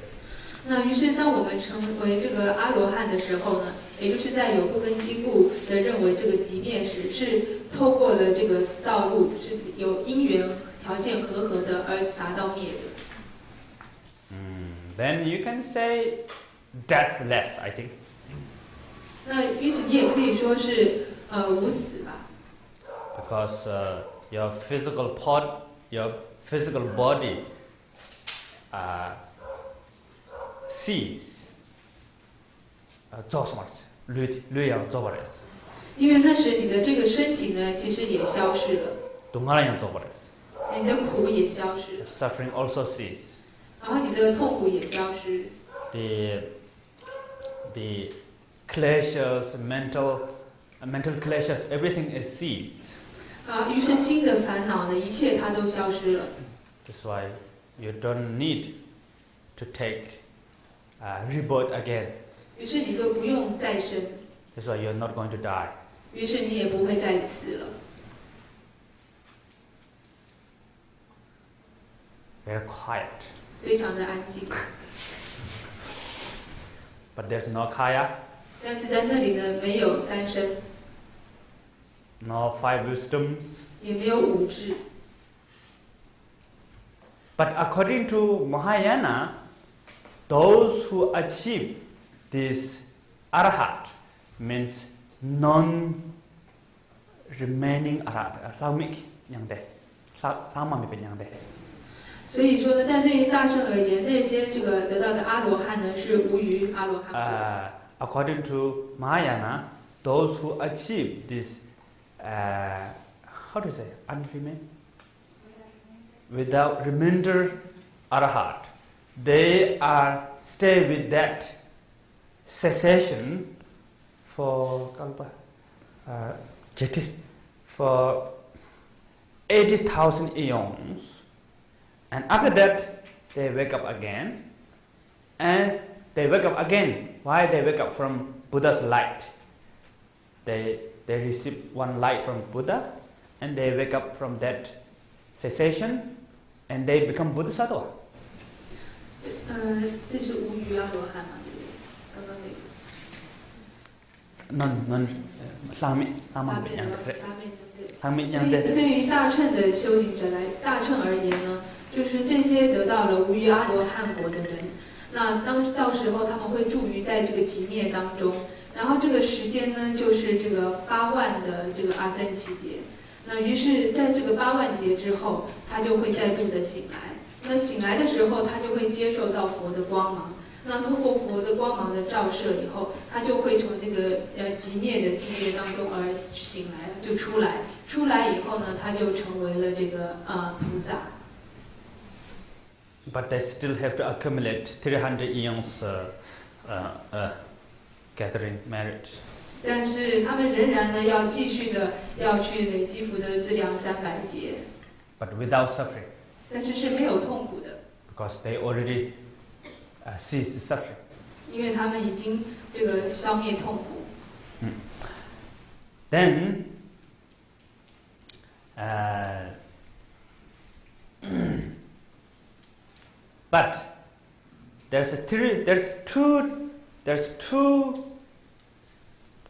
Speaker 2: 那于是当我们成为这个阿罗汉的时候呢，也就是在有部跟经部的认为这个寂灭时是透过了这个道路，是有因缘条件和合的而达到灭的。
Speaker 1: Then you can say deathless, I think.
Speaker 2: 那于是你也可以说是无死吧。
Speaker 1: Because your physical body cease. 做什么事？累要做不来事。
Speaker 2: 因为那时你的这个身体呢，其实也消失了。
Speaker 1: 동안에要做不来事。
Speaker 2: 你的苦也消失。
Speaker 1: Suffering also cease.
Speaker 2: 然后你的痛苦也消失。
Speaker 1: The clashes, mental clashes, everything is ceased.
Speaker 2: 于是新的烦恼呢，一切它都消失了。
Speaker 1: That's why you don't need to take rebirth again.
Speaker 2: 于是你就不用再生，
Speaker 1: That's why you're not going to die.
Speaker 2: 于是你也不会再死了，
Speaker 1: Very quiet.
Speaker 2: 非常的安静。
Speaker 1: But there's no kaya,
Speaker 2: 但是在那里呢，没有三生，
Speaker 1: no five wisdoms.
Speaker 2: 也没有五智。
Speaker 1: But according to Mahayana, those who achieve this arahat means non-remaining arahat.
Speaker 2: 所以说呢，但对于大乘而言，那些这个得到的阿罗汉呢，是无余阿罗汉。
Speaker 1: According to Mahayana, those who achieve this, how to say, without remainder arahat, they are stay with that cessation for for 80,000 eons, and after that they wake up again, and they wake up again. Why they wake up from Buddha's light? They receive one light from Buddha, and they wake up from that cessation, and they become Bodhisattva.
Speaker 2: 这是无余阿罗汉嘛？刚刚那个。对于大乘的修行者大乘而言呢，就是这些得到了无余阿罗汉果的人，那到时候他们会住于在这个极灭当中，然后这个时间呢，就是这个8万的这个阿僧祇劫。那于是在这个8万劫之后，他就会再度的醒来。那醒来的时候，他就会接受到佛的光芒。那通过佛的光芒的照射以后，他就会从这个极灭的境界当中而醒来，就出来。出来以后呢，他就成为了这个菩萨。
Speaker 1: But they still have to accumulate 300 eons gathering merit.
Speaker 2: 但是他们仍然呢，要继续的要去累积福德资粮300劫。
Speaker 1: But without suffering.
Speaker 2: 但是是没有痛苦的。
Speaker 1: Because they already ceased suffering.
Speaker 2: 因为他们已经这个消灭痛苦。
Speaker 1: Then, but there's two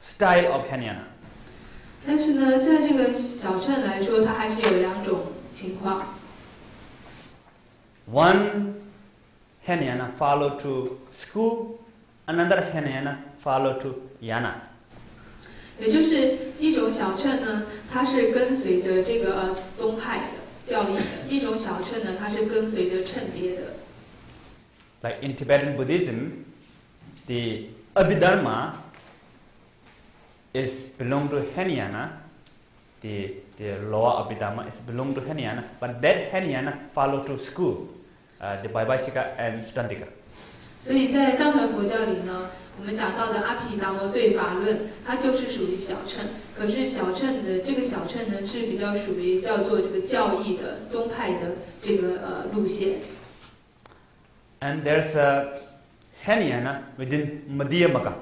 Speaker 1: style of Hinayana.
Speaker 2: 但是呢，在这个小乘来说，它还是有2种情况。
Speaker 1: One Hinayana follow to school, another Hinayana follow to yana.
Speaker 2: 也就是一种小乘呢，它是跟随着这个宗派的教义的；一种小乘呢，它是跟随着乘别的。
Speaker 1: Like in Tibetan Buddhism, the Abhidharma is belong to Hinayana. The lower Abhidharma is belong to Hinayana, but that Hinayana follow to school, the Vaibhashika and Sudantika.
Speaker 2: 所以在藏传佛教里呢，我们讲到的阿毗达摩对法论，它就是属于小乘。可是小乘的这个小乘呢，是比较属于叫做这个教义的宗派的这个路线。
Speaker 1: And there's a Hinayana within Madhyamaka.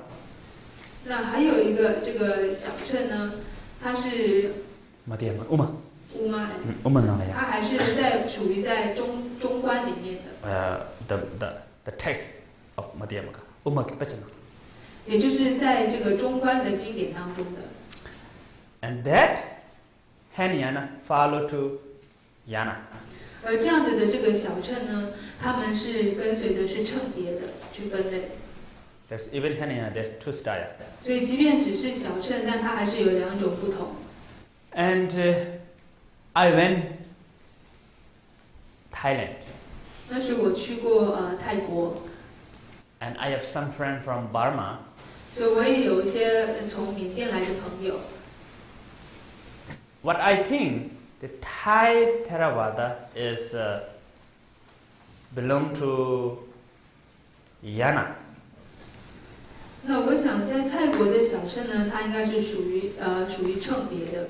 Speaker 2: 那还有一个这个小乘呢，它是
Speaker 1: Madhyamaka.
Speaker 2: 乌玛，它还是属于在中观里面的。
Speaker 1: The text of Madhyamaka.
Speaker 2: 也就是在这个中观的经典当中的。
Speaker 1: And that Hinayana follow to yana.
Speaker 2: 而这样子的这个小乘呢，他们是跟随的是乘别的去分类。
Speaker 1: There's even Hinayana, there's two style.
Speaker 2: 所以即便只是小乘，但它还是有2种不同。
Speaker 1: And I went Thailand.
Speaker 2: 那是我去过泰国。
Speaker 1: And I have some friend from Burma.
Speaker 2: 所以我也有一些从缅甸来的朋友。
Speaker 1: What I think the Thai Theravada is belong to yana.
Speaker 2: 那我想在泰国的小乘呢，它应该是属于乘别的。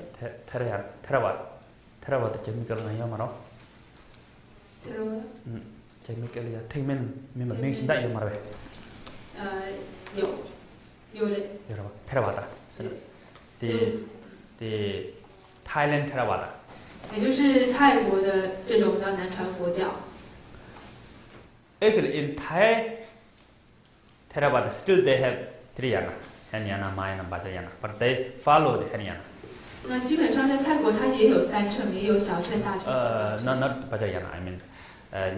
Speaker 1: Theravada 재미가 나요 말어. 这没给了呀，听没明白明现在有吗？
Speaker 2: 有的。
Speaker 1: 有了吧？Theravada是的。the Thailand Theravada。
Speaker 2: 也就是泰国的这种叫南传佛教。
Speaker 1: Actually, in Thai Theravada, still they have three yana, Hinayana, Mahayana, Vajrayana, but they follow the Hinayana.
Speaker 2: 那基本上在泰国，它也有三乘，也有小乘、大乘。
Speaker 1: Not Vajrayana. I mean,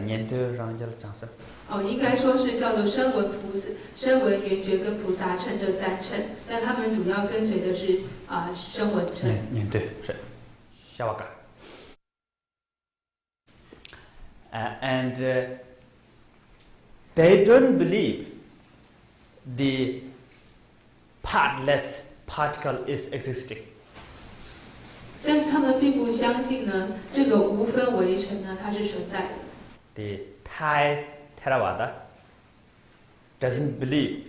Speaker 1: 念头上叫讲什么？
Speaker 2: 应该说是叫做声闻菩萨、声闻缘觉跟菩萨乘这三乘，但他们主要跟随的是声闻乘。
Speaker 1: 念头是Shavaka. And they don't believe the partless particle is existing.
Speaker 2: 但是他们并不相信呢，这个无分为尘呢，它是存在的。
Speaker 1: The Thai Theravada doesn't believe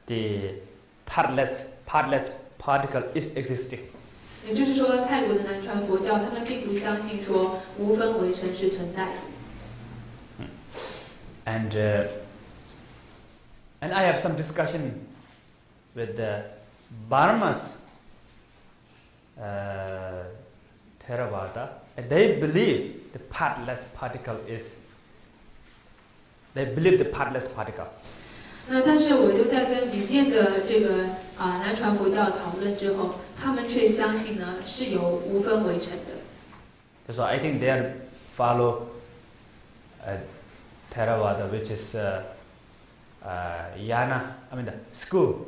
Speaker 1: the partless particle is existing.
Speaker 2: 也就是说，泰国的南传佛教，他们并不相信说无分为尘是存在的。
Speaker 1: And I have some discussion with Burma's Theravada, and they believe the partless particle is. They believe the partless particle.
Speaker 2: 但是我就在跟缅甸的这个南传佛教讨论之后，他们却相信呢是有无分为尘的。
Speaker 1: So I think they follow Theravada, which is Yana. I mean the school.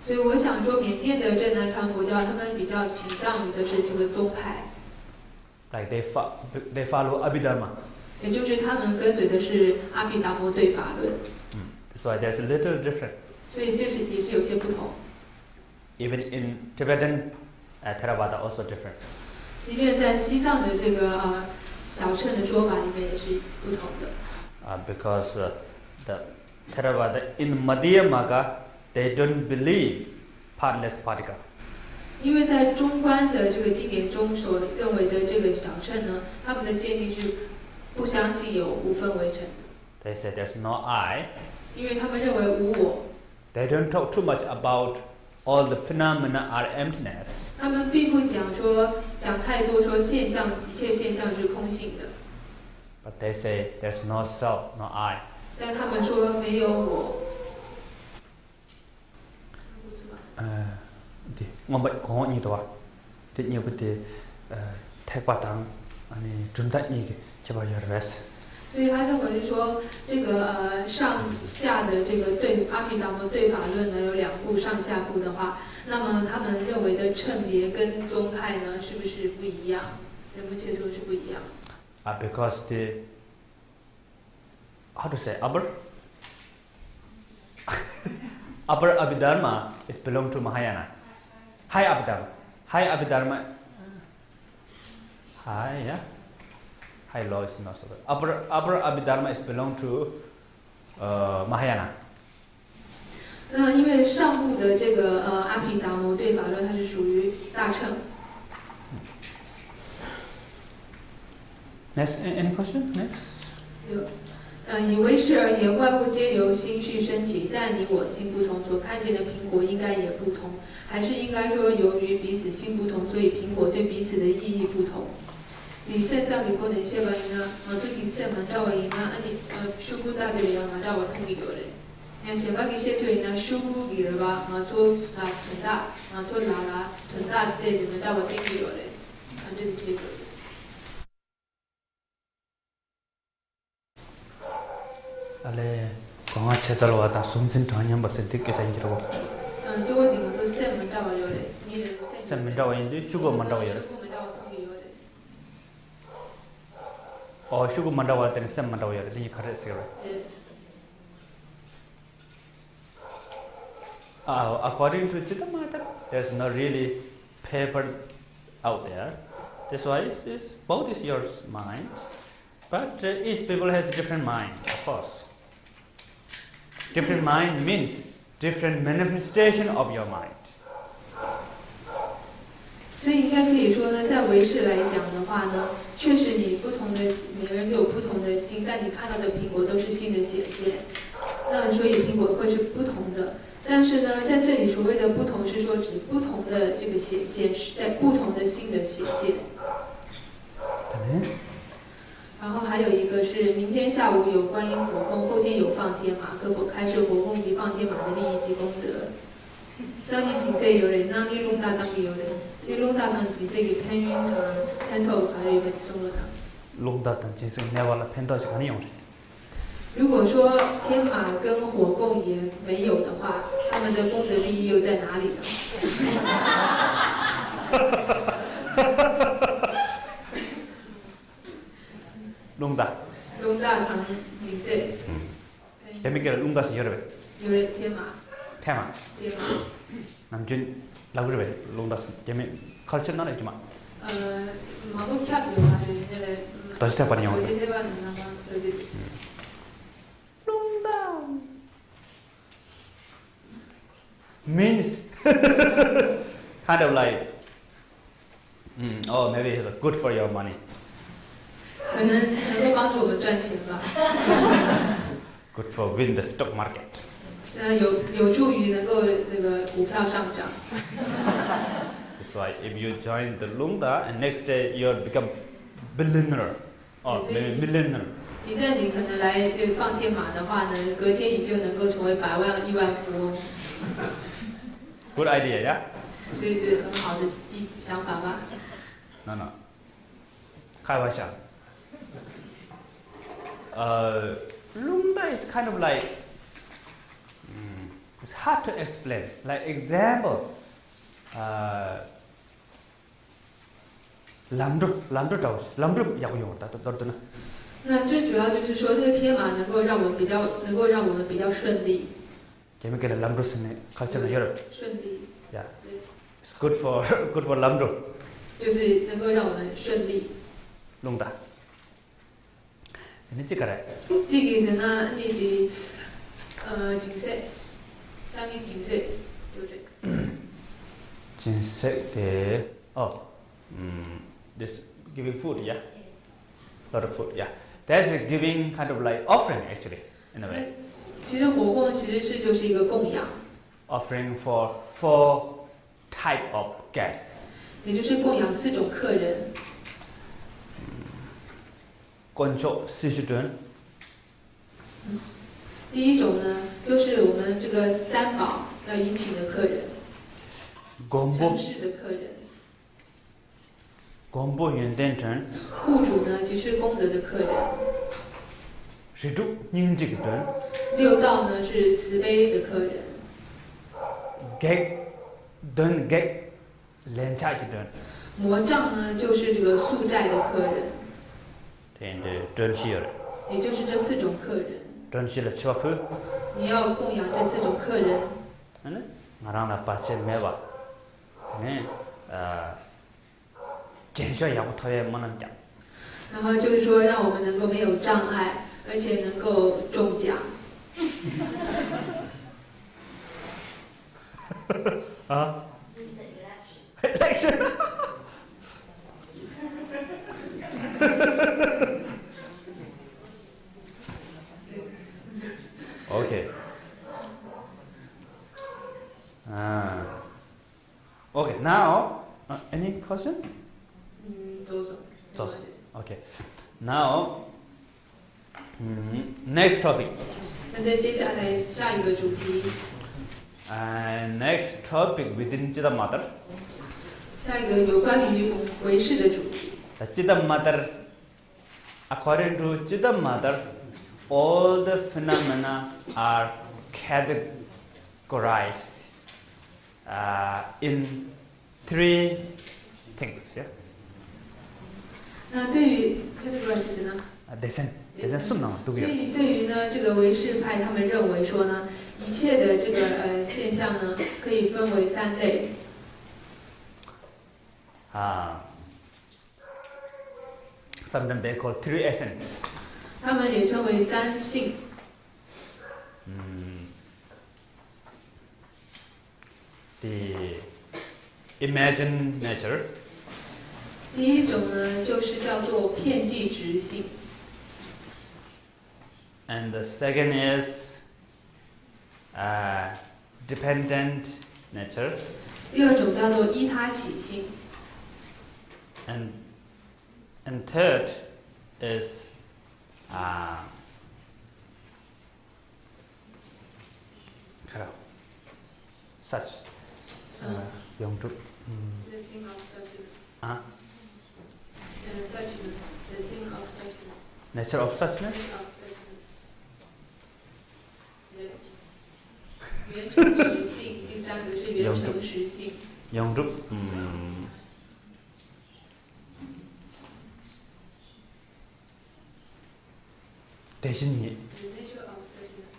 Speaker 2: 所以我想说，缅甸的这南传佛教，他们比较倾向于的是这个宗派。
Speaker 1: Like they follow Abhidharma.
Speaker 2: 也就是他们跟随的是阿毗达摩对法论。
Speaker 1: So there's a little different.
Speaker 2: 所以这也是有些不同。
Speaker 1: Even in Tibetan Theravada also different.
Speaker 2: 即便在西藏的这个小乘的说法里面也是不同的。
Speaker 1: Because the Theravada in Madhyamaka, they don't believe partless particle.
Speaker 2: 因为在中观的这个经典中所认为的这个小乘呢，他们的见地是不相信有无分为尘。
Speaker 1: They say there's no I.
Speaker 2: 因为他们认为无我。
Speaker 1: They don't talk too much about all the phenomena are emptiness.
Speaker 2: 他们并不讲太多说现象，一切现象是空性的。
Speaker 1: But they say there's no self, no I.
Speaker 2: 但他们说没有我。
Speaker 1: ngomong kau ni doa, tiada bete tekbatang, ani junta ni ke, coba yeras.
Speaker 2: 所以他认为是说，这个上下的这个对阿毗达摩对法论呢有两部上下部的话，那么他们认为的乘别跟宗派呢是不是不一样？仁波切说是不一样。
Speaker 1: Because the how to say upper Abhidharma is belong to Mahayana. High Abhidharma. High law is not so good. Upper Abhidharma is belong to Mahayana.
Speaker 2: 那因为上部的这个阿毗达摩对法论，它是属于大乘。
Speaker 1: Next, any question? Next.
Speaker 2: 以为是而言，万物皆由心绪升起，但你我心不同，所看见的苹果应该也不同，还是应该说，由于彼此心不同，所以苹果对彼此的意义不同。你现在给过哪些玩意呢？做第三嘛，找玩意呢？你修古大的呀嘛，找我同意了嘞。你先把这些做呢，修古给了吧？做很大，做拉很大的这个找我同意了嘞。这些做。
Speaker 1: Ale konga chedal wada sumsin tanyam basentik kesanjiro.
Speaker 2: 저거 이거 쌤 문자 와요래.
Speaker 1: 쌤 문자 와인데 슈거 문자 와요래. 슈거 문자 와 때는 쌤 문자 와요래. 이 가르세요. According to Chitamata, there's no really paper out there. That's why both is your mind, but each people has a different mind, of course. Different mind means different manifestation of your mind.
Speaker 2: 所以应该可以说呢，在唯识来讲的话呢，确实你不同的每个人都有不同的心，但你看到的苹果都是心的显现，那所以苹果会是不同的。但是呢，在这里所谓的不同是说指不同的这个显现是在不同的心的显现。然后还有一个是明天下午有观音火供，后天有放天马，可否开设火供及放天马的利益及功德？相继几岁有人，那利隆大当地有人，利隆大堂几岁给偏晕偏透还有一个中了呢？
Speaker 1: 龙大等几岁那完了偏到是肯定用的。
Speaker 2: 如果说天马跟火供也没有的话，他们的功德利益又在哪里呢？
Speaker 1: 龙大
Speaker 2: 堂几岁？
Speaker 1: 재밌게龙大是여러 배。
Speaker 2: 有人天马。
Speaker 1: 天马。남준 라그르베龙大是재밌 culture 나라 있지만。마법
Speaker 2: 캡有还是那个？
Speaker 1: 다시 해봐요.
Speaker 2: 어제 해봤나 봐. 저기.
Speaker 1: 롱다 means kind of like oh maybe it's good for your money.
Speaker 2: 可能够帮助我们赚钱吧。
Speaker 1: Good for win the stock market.
Speaker 2: 有助于能够这个股票上涨。
Speaker 1: That's why if you join the Lungda and next day you become billionaire or maybe millionaire.
Speaker 2: 一旦你可能来这个放天马的话呢，隔天你就能够成为百万亿万富翁。
Speaker 1: Good idea, yeah?
Speaker 2: 所以是很好的想法吧。
Speaker 1: No. 开玩笑。Lungda is kind of like it's hard to explain. Like example, 람도 다우스, 람도 야구용다, 너도나.
Speaker 2: 那最主要就是说，这个天马能够让我们比较顺利。
Speaker 1: 재밌게 람도 쓰네, culture 여러.
Speaker 2: 顺利。
Speaker 1: Yeah. It's good for 람도.
Speaker 2: 就是能够让我们顺利。
Speaker 1: 롱다. 이제 찍어라.
Speaker 2: 这个是呢，你的金色，上面金色，有这个。
Speaker 1: 金色的this giving food, yeah. Lot of food, yeah. That's giving kind of like offering actually, in a way.
Speaker 2: 其实火供其实就是一个供养。
Speaker 1: Offering for 4 type of guests.
Speaker 2: 也就是供养4种客人。
Speaker 1: 건조 시주든.
Speaker 2: 第一种呢，就是我们这个三宝要引请的客人。
Speaker 1: 공부.
Speaker 2: 是的客人。
Speaker 1: 공부 연된전.
Speaker 2: 户主呢，即是功德的客人。
Speaker 1: 시주 인직든.
Speaker 2: 六道呢是慈悲的客人。
Speaker 1: 객든 객 렌차기든.
Speaker 2: 魔障呢就是这个宿债的客人。
Speaker 1: 이제 전시열.
Speaker 2: 也就是这4种客人。
Speaker 1: 전시를 치와프.
Speaker 2: 你要供养这4种客人。
Speaker 1: 나랑 아빠체 매봐. 네. 견셔야부터에 뭐는 장.
Speaker 2: 然后就是说，让我们能够没有障碍，而且能够中奖。
Speaker 1: 啊 ？election。Okay. Okay. Now, any question? 都是。Okay. Now, next topic.
Speaker 2: 那在接下来下一个主题。
Speaker 1: Next topic within Chitta Mother.
Speaker 2: 下一个有关于唯识的主题。
Speaker 1: Chitta Mother, according to Chitta Mother, all the phenomena are categorized in 3 things. Yeah.
Speaker 2: 那对于 categorized 呢？
Speaker 1: 대선 순나 누구야?
Speaker 2: 所以对于呢这个唯识派，他们认为说呢，一切的这个现象呢，可以分为3类。
Speaker 1: Sometimes they call 3 essence.
Speaker 2: 他们也称为3性。
Speaker 1: The imagined nature.
Speaker 2: 第一种呢，就是叫做片剂直性。
Speaker 1: And the second is dependent nature.
Speaker 2: 第二种叫做依他起性。
Speaker 1: And third is such. Yung trúc.
Speaker 2: The thing of suchness. Suchness. The thing of suchness.
Speaker 1: Nature of suchness.
Speaker 2: Of suchness. 原成实性，第三个是原成实性。
Speaker 1: Yung trúc. 대신 이.
Speaker 2: The nature of suchness.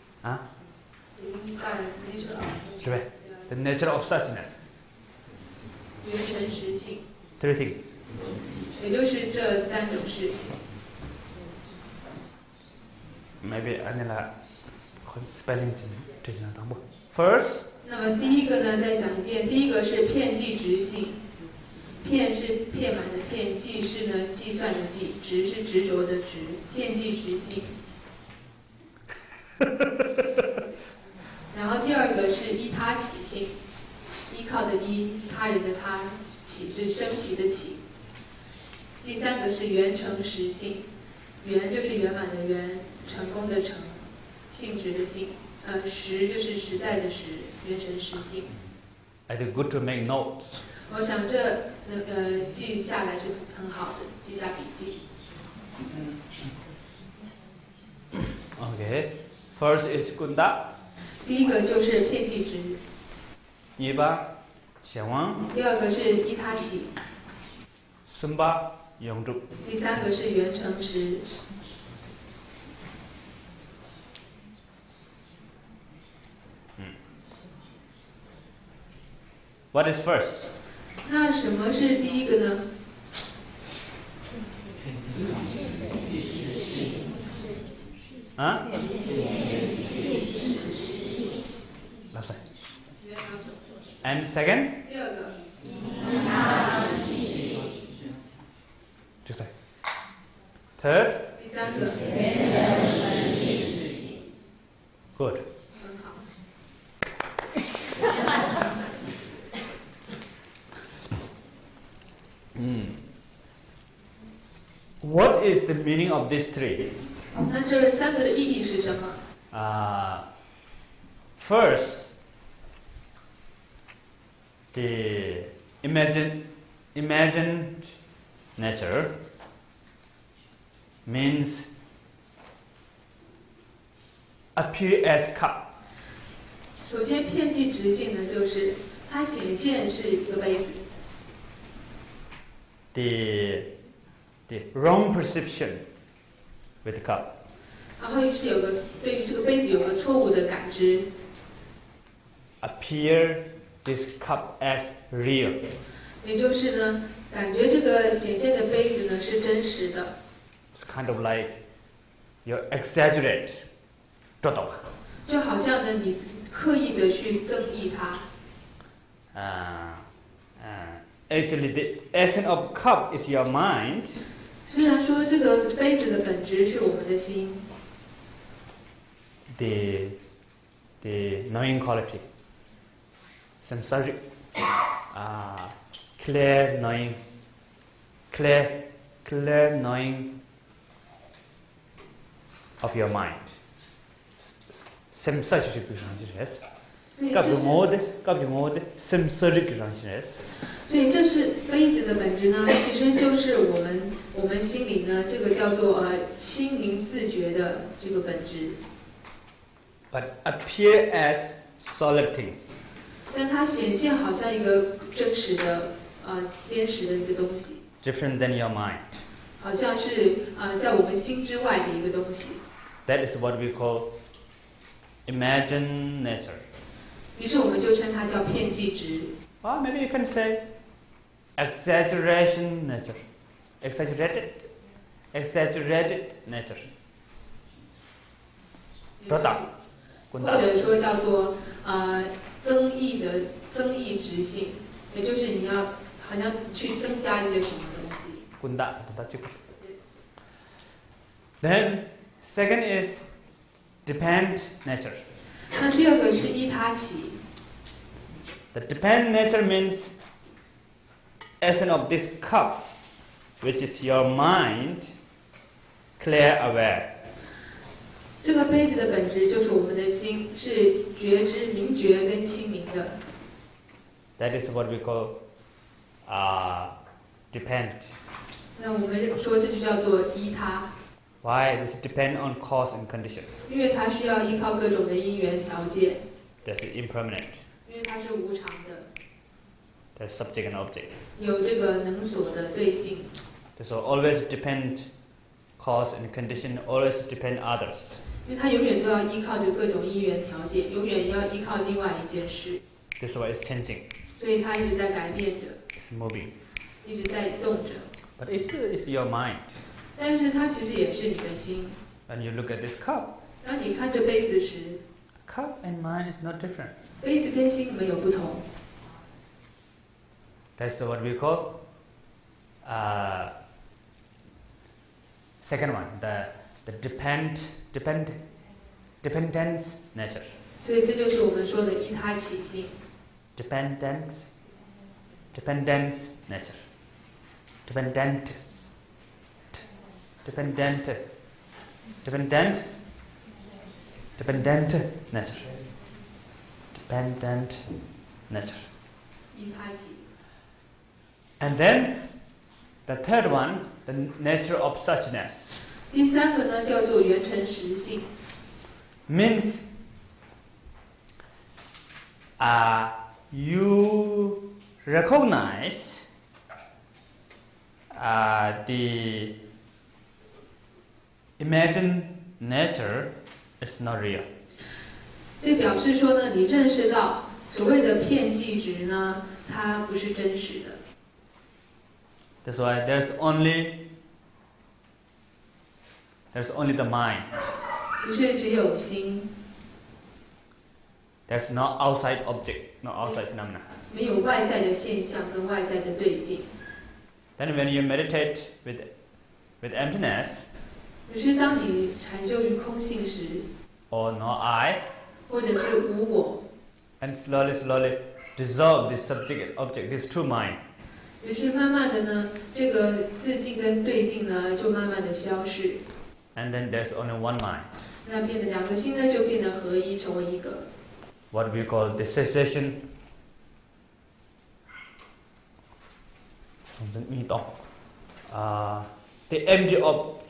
Speaker 2: Nature of.
Speaker 1: 是呗 The nature of suchness.
Speaker 2: 原成实性。
Speaker 1: Three things.
Speaker 2: 也就是这三种事情。
Speaker 1: Maybe Anila spelling First.
Speaker 2: 那么第一个呢，再讲一遍。第一个是片剂直性，片是片满的片，剂是呢计算的计，直是执着的执，片剂直性。然后第二个是依他起性，依靠的依，他人的他，起是升起的起。第三个是圆成实性，圆就是圆满的圆，成功的成，性质的性，实就是实在的实，圆成实性。
Speaker 1: I think good to make notes.
Speaker 2: 我想这记下来是很好的，记下笔记。
Speaker 1: Okay. First is Kunda.
Speaker 2: 第一个就是片剂直。
Speaker 1: 2번显王。
Speaker 2: 第二个是依他起。
Speaker 1: 3번永住。
Speaker 2: 第三个是圆成实。
Speaker 1: What is first?
Speaker 2: 那什么是第一个呢？
Speaker 1: 啊？Left side. And second?
Speaker 2: 第二个。
Speaker 1: This side. Third?
Speaker 2: 第三个。
Speaker 1: Good.
Speaker 2: 很好。
Speaker 1: What is the meaning of these three?
Speaker 2: 那这三个的意义是什么
Speaker 1: ？First, the imagined nature means appear as cup.
Speaker 2: 首先，片剂直性呢，就是它显现是一个杯子。
Speaker 1: The wrong perception with the cup.
Speaker 2: 然后是有个对于这个杯子有个错误的感知。
Speaker 1: Appear this cup as real.
Speaker 2: 也就是呢，感觉这个显现的杯子呢是真实的。
Speaker 1: It's kind of like you exaggerate. 做到吧？
Speaker 2: 就好像呢，你刻意的去增益它。
Speaker 1: Actually, the essence of cup is your mind.
Speaker 2: 虽然说这个杯子的本质是我们的心。
Speaker 1: The knowing quality. Samsaric. Clear knowing of your mind. Samsaric is. Kapimod, samsaric is.
Speaker 2: 所以这是杯子的本质呢，其实就是我们心里呢，这个叫做清明自觉的这个本质。
Speaker 1: But appear as solid thing.
Speaker 2: 但它显现好像一个真实的坚实的一个东西。
Speaker 1: Different than your mind.
Speaker 2: 好像是在我们心之外的一个东西。
Speaker 1: That is what we call imagined nature.
Speaker 2: 于是我们就称它叫片剂直。
Speaker 1: Or maybe you can say exaggeration nature. Exaggerated nature. 多大？
Speaker 2: 或者说叫做增益直性，也就是你要好像去增加一些什么东西。
Speaker 1: Kunda. Then second is depend nature.
Speaker 2: 那第二个是依他起。
Speaker 1: The depend nature means essence of this cup, which is your mind, clear aware.
Speaker 2: 这个杯子的本质就是我们的心，是觉知、明觉跟清明的。
Speaker 1: That is what we call depend.
Speaker 2: 那我们说这就叫做依他，
Speaker 1: Why? This depend on cause and condition.
Speaker 2: 因为它需要依靠各种的因缘条件，
Speaker 1: That's impermanent.
Speaker 2: 因为它是无常的，
Speaker 1: That's subject and object.
Speaker 2: 有这个能所的对境。
Speaker 1: So always depend cause and condition, always depend others.
Speaker 2: 因为它永远都要依靠着各种因缘条件，永远要依靠另外一件事，
Speaker 1: This is why it's changing.
Speaker 2: 所以它一直在改变着，
Speaker 1: It's moving.
Speaker 2: 一直在动着。
Speaker 1: But it's your mind.
Speaker 2: 但是它其实也是你的心。
Speaker 1: When you look at this cup,
Speaker 2: 当你看着杯子时，
Speaker 1: cup and mind is not different.
Speaker 2: 杯子跟心没有不同。
Speaker 1: That's what we call second one, the dependence nature.
Speaker 2: 所以这就是我们说的依他起性。
Speaker 1: Dependence nature. Dependent nature. Dependent nature.
Speaker 2: 依他起。
Speaker 1: And then the third one, the nature of suchness,
Speaker 2: 第三个呢叫做缘成实性，
Speaker 1: means you recognize the imagined nature is not real.
Speaker 2: 这表示说呢，你认识到所谓的片剂值呢，它不是真实的。
Speaker 1: That's why there's only the mind.
Speaker 2: 不是只有心，
Speaker 1: There's no outside object, no outside phenomena.
Speaker 2: 没有外在的现象跟外在的对境。
Speaker 1: Then when you meditate with emptiness
Speaker 2: 可是当你禅修于空性时，
Speaker 1: or no I,
Speaker 2: 或者是无我，
Speaker 1: and slowly dissolve this subject and object, these two mind.
Speaker 2: 于是慢慢的呢，这个自境跟对境呢，就慢慢的消逝。
Speaker 1: And then there's only one mind.
Speaker 2: 那变得两个心呢，就变得合一，成为一个。
Speaker 1: What we call the cessation. The empty of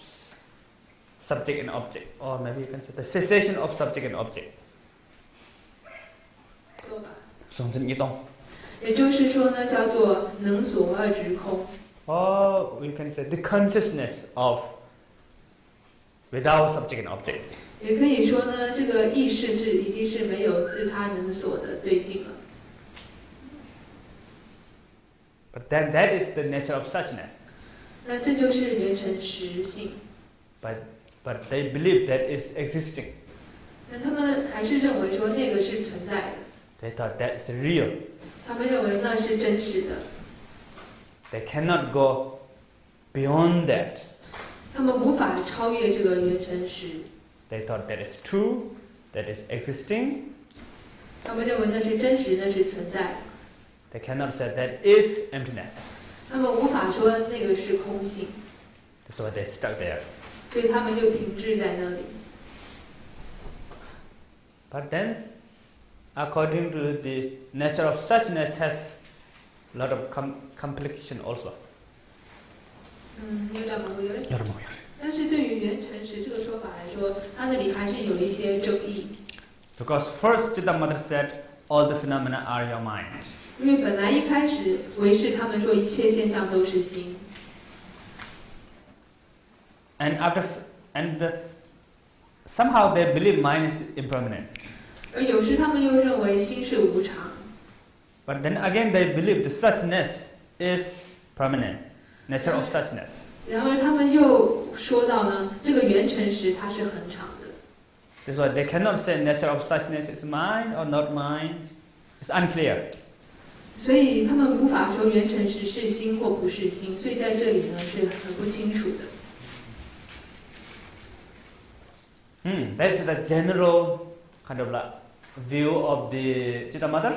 Speaker 1: subject and object, or maybe you can say the cessation of subject and object.
Speaker 2: 说法。
Speaker 1: Or
Speaker 2: 也就是说呢，叫做能所二执空。
Speaker 1: we can say the consciousness of without subject and object.
Speaker 2: 也可以说呢，这个意识是已经是没有自他能所的对境了。
Speaker 1: But then that is the nature of suchness.
Speaker 2: 那这就是缘成实性。
Speaker 1: But they believe that is existing.
Speaker 2: 那他们还是认为说那个是存在的，
Speaker 1: They thought that's real.
Speaker 2: 他们认为那是真实的，
Speaker 1: They cannot go beyond that.
Speaker 2: 他们无法超越这个缘成实。
Speaker 1: They thought that is true, that is existing.
Speaker 2: 他们认为那是真实，那是存在。
Speaker 1: They cannot say that is emptiness.
Speaker 2: 他们无法说那个是空性，
Speaker 1: That's why they stuck there.
Speaker 2: 所以他们就停滞在那里。
Speaker 1: But then, according to the nature of suchness, has a lot of complication also.
Speaker 2: 有点模糊。但是对于缘成实这个说法来说，它那里还是有一些争议。
Speaker 1: Because first, Chitta Mother said, all the phenomena are your mind.
Speaker 2: 因为本来一开始唯识他们说一切现象都是心，
Speaker 1: And somehow they believe mind is impermanent.
Speaker 2: 而有时他们又认为心是无常。
Speaker 1: But then again, they believe the suchness is permanent, nature of suchness.
Speaker 2: 然而他们又说到呢，这个缘成实它是恒常的，
Speaker 1: That's why they cannot say nature of suchness is mind or not mind. It's unclear.
Speaker 2: 所以他们无法说缘成实是心或不是心，所以在这里呢是很不清楚的。
Speaker 1: That's the general kind of view of the Chitta Mother.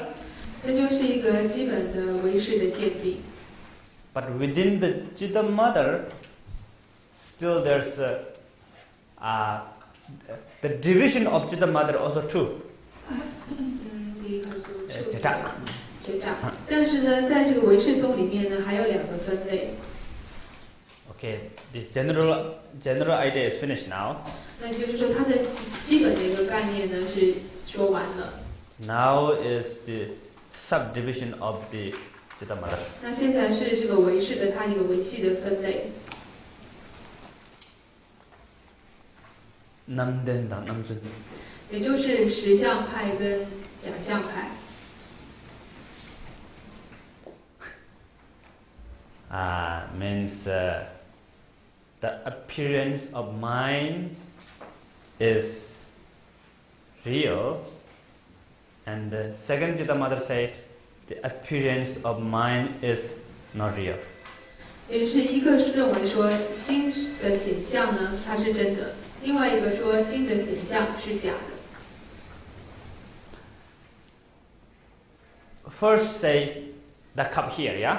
Speaker 2: 这就是一个基本的唯识的见地。
Speaker 1: But within the Chitta Mother, still there's the division of Chitta Mother also true.
Speaker 2: 结扎。但是呢，在这个唯识宗里面呢，还有两个分类。
Speaker 1: Okay, the general idea is finished now.
Speaker 2: 那就是说，它的基本的一个概念呢是说完了。
Speaker 1: Now is the subdivision of the Chitta Mother.
Speaker 2: 那现在是这个唯识的它一个维系的分类。
Speaker 1: 남된다, 남준.
Speaker 2: 也就是实相派跟假相派。
Speaker 1: Means the appearance of mind is real, and the second Chitta Mother said the appearance of mind is not real.
Speaker 2: 也就是一个是认为说心的显象呢它是真的，另外一个说心的显象是假的。
Speaker 1: First say the cup here, yeah?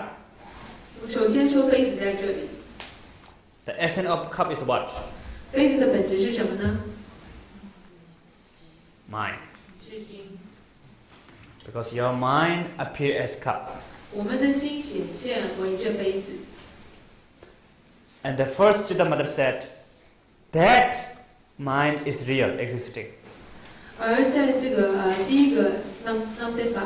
Speaker 2: 首先说杯子在这里。
Speaker 1: The essence of cup is what?
Speaker 2: 杯子的本质是什么呢？
Speaker 1: Mind.
Speaker 2: 是心。
Speaker 1: Because your mind appears as cup.
Speaker 2: 我们的心显现为这杯子。
Speaker 1: And the first Chitta Mother said that mind is real, existing.
Speaker 2: 而在这个第一个namdemba，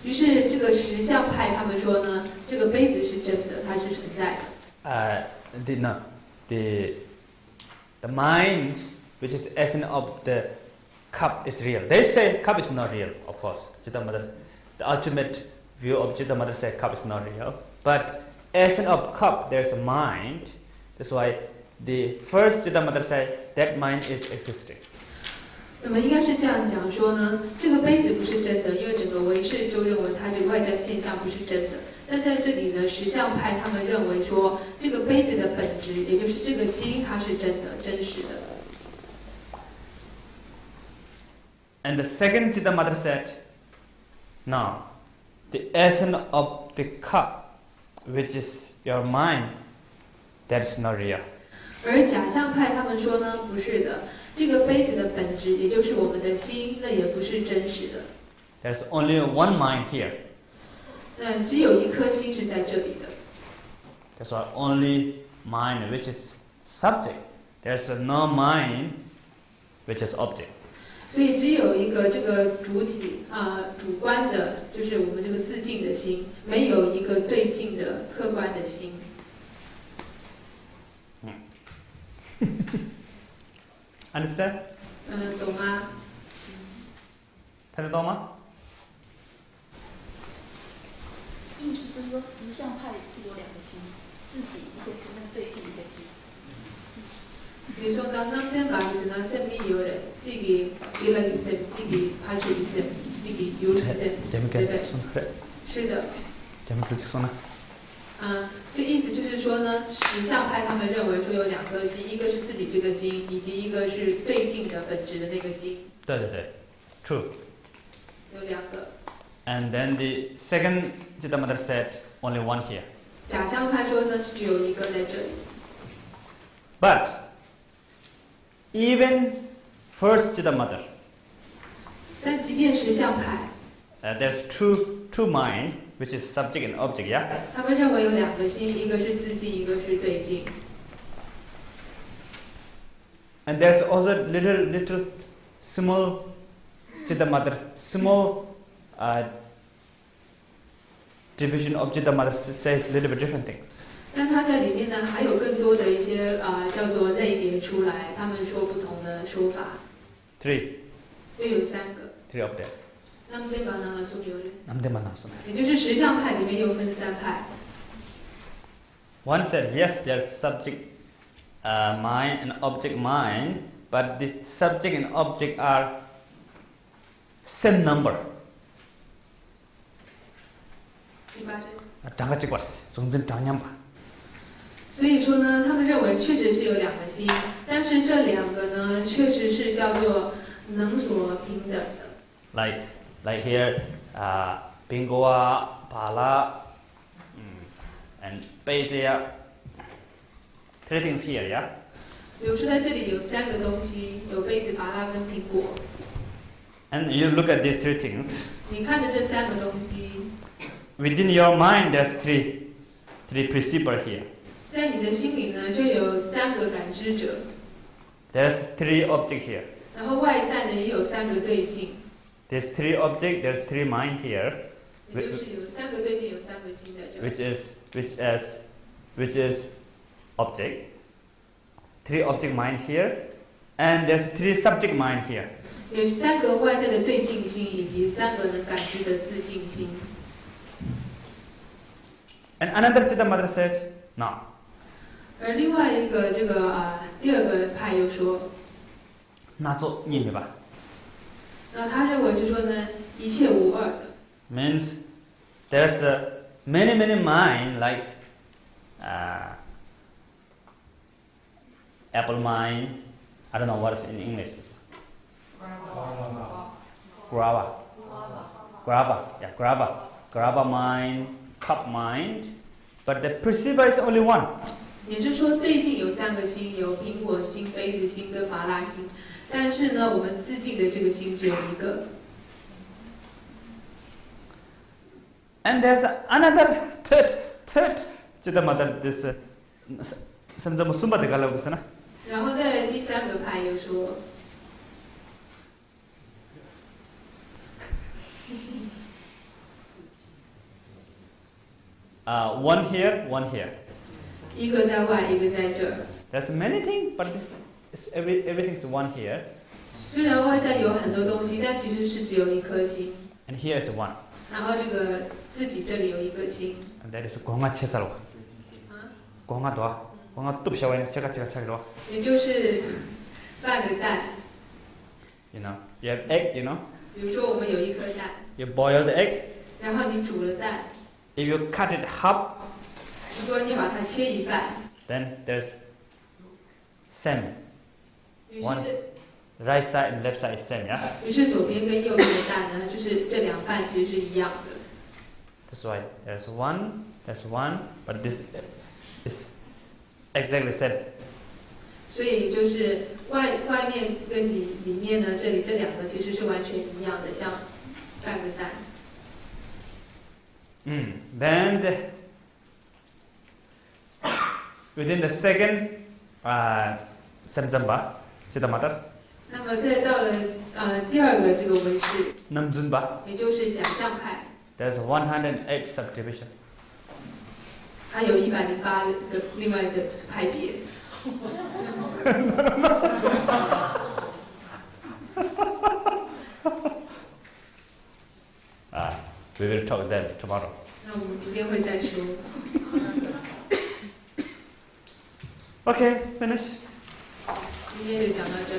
Speaker 2: 于是这个实相派他们说呢，这个杯子是真的，它是存在的。
Speaker 1: The mind, which is essence of the cup, is real. They say cup is not real, of course. Chitta Mother, the ultimate view of Chitta Mother said cup is not real. But essence of cup, there's a mind. That's why the first Chitta Mother said that mind is existing.
Speaker 2: 那么应该是这样讲说呢，这个杯子不是真的，因为整个唯识就认为它这个外在现象不是真的。但在这里呢，实相派他们认为说，这个杯子的本质，也就是这个心，它是真的、真实的。
Speaker 1: And the second Chitta Mother said, no, the essence of the cup, which is your mind, that is not real.
Speaker 2: 而假相派他们说呢，不是的，这个杯子的本质，也就是我们的心，那也不是真实的。
Speaker 1: There's only one mind here.
Speaker 2: 那只有一颗心是在这里的。
Speaker 1: That's why only mind which is subject. There's no mind which is object.
Speaker 2: 所以只有一个这个主体主观的，就是我们这个自净的心，没有一个对境的客观的心。
Speaker 1: Understand?
Speaker 2: 懂吗？
Speaker 1: 听得懂吗？
Speaker 7: 意思就是说，实相派是有两个心，自己一个心，跟最近一个心。
Speaker 2: 比如说，刚刚那把是呢，身边有人自己有了一生，自己拍出一生，自己有了一生，对不对？是的。这意思就是说呢，实相派他们认为说有两颗心，一个是自己这个心，以及一个是对境的本质的那个心。
Speaker 1: 对对对 ，true。
Speaker 2: 有两个。
Speaker 1: And then the second Chitta Mother said only one here.
Speaker 2: 假相派说呢，只有一个在这里。
Speaker 1: But even first Chitta Mother,
Speaker 2: 但即便实相派
Speaker 1: there's two mind, which is subject and object, yeah?
Speaker 2: 他们认为有两个心，一个是自境，一个是对境。
Speaker 1: And there's also little small Chitta Mother, small division of Chitta Mother says a little bit different things.
Speaker 2: 但它在里面呢，还有更多的一些叫做类别出来，他们说不同的说法。
Speaker 1: Three.
Speaker 2: 就有三个。
Speaker 1: Three of them.
Speaker 2: 那么对吧？那说有人。
Speaker 1: Namdemana.
Speaker 2: 也就是实相派里面又分三派。
Speaker 1: One said yes, there's subject mind and object mind, but the subject and object are same number.
Speaker 2: 七八针。
Speaker 1: 장가지 왔어. 종전 장년 봐.
Speaker 2: 所以说呢，他们认为确实是有两个心，但是这两个呢，确实是叫做能所平等的。
Speaker 1: Like here, Pingoa, Pala, and Beijia. 3 things here, yeah.
Speaker 2: 比如说在这里有3个东西，有杯子、拔拉跟苹果。
Speaker 1: And you look at these 3 things.
Speaker 2: 你看着这3个东西，
Speaker 1: Within your mind, there's three perceiver here.
Speaker 2: 在你的心里呢，就有3个感知者。
Speaker 1: There's 3 objects here.
Speaker 2: 然后外在呢，也有3个对境。
Speaker 1: There's 3 objects. There's 3 mind here.
Speaker 2: 也就是有3个对境，有3个心在这。
Speaker 1: Which is object. 3 object mind here, and there's 3 subject mind here.
Speaker 2: 有3个外在的对境心，以及3个能感知的自境心。
Speaker 1: And another Chitta said, no.
Speaker 2: 而另外一个第二个派又说，
Speaker 1: 那做念没吧？
Speaker 2: 那他认为就说呢，一切无二的。
Speaker 1: Means there's many mind like apple mind. I don't know what is in English. Guava mind, cup mind. But the perceiver is only one.
Speaker 2: 也就是说，对境有3个心，有苹果心、杯子心跟麻辣心。但是呢，我们自境的这个心只有一个。
Speaker 1: And there's another third Chitta Mother. This Sanjama Sumba de Galabusana.
Speaker 2: 然后再来第3个派又说，
Speaker 1: one here, one here.
Speaker 2: 一个在外，一个在这儿。
Speaker 1: There's many things, but everything's one here.
Speaker 2: 虽然外在有很多东西，但其实是只有一颗心。
Speaker 1: And here is one.
Speaker 2: 然后这个自己这里有一个心。
Speaker 1: And that is Gonga Chesalo. Gonga Doa. Gonga Tupshawan, Chaka Chaka.
Speaker 2: 也就是半个蛋。
Speaker 1: You know, you have egg, you know.
Speaker 2: 比如说我们有一颗蛋，
Speaker 1: You boil the egg.
Speaker 2: 然后你煮了蛋，
Speaker 1: If you cut it half,
Speaker 2: 如果你把它切一半，
Speaker 1: then there's same.
Speaker 2: 于是
Speaker 1: One right side and left side is same, yeah?
Speaker 2: 于是左边跟右边的蛋呢，就是这2半其实是一样的。
Speaker 1: That's why there's one, but this is exactly same.
Speaker 2: 所以就是外面跟里面呢，这里这2个其实是完全一样的，像半个蛋。
Speaker 1: Then within the second Samjamba, Chitta Mother,
Speaker 2: 那么再到了第2个这个文士，
Speaker 1: Namjunba,
Speaker 2: 也就是假象派，
Speaker 1: there's 108 subdivision.
Speaker 2: 它有108的另外的派别。
Speaker 1: We will talk them tomorrow.
Speaker 2: 那我们明天会再说。
Speaker 1: Okay, finish.
Speaker 2: 今天就讲到这。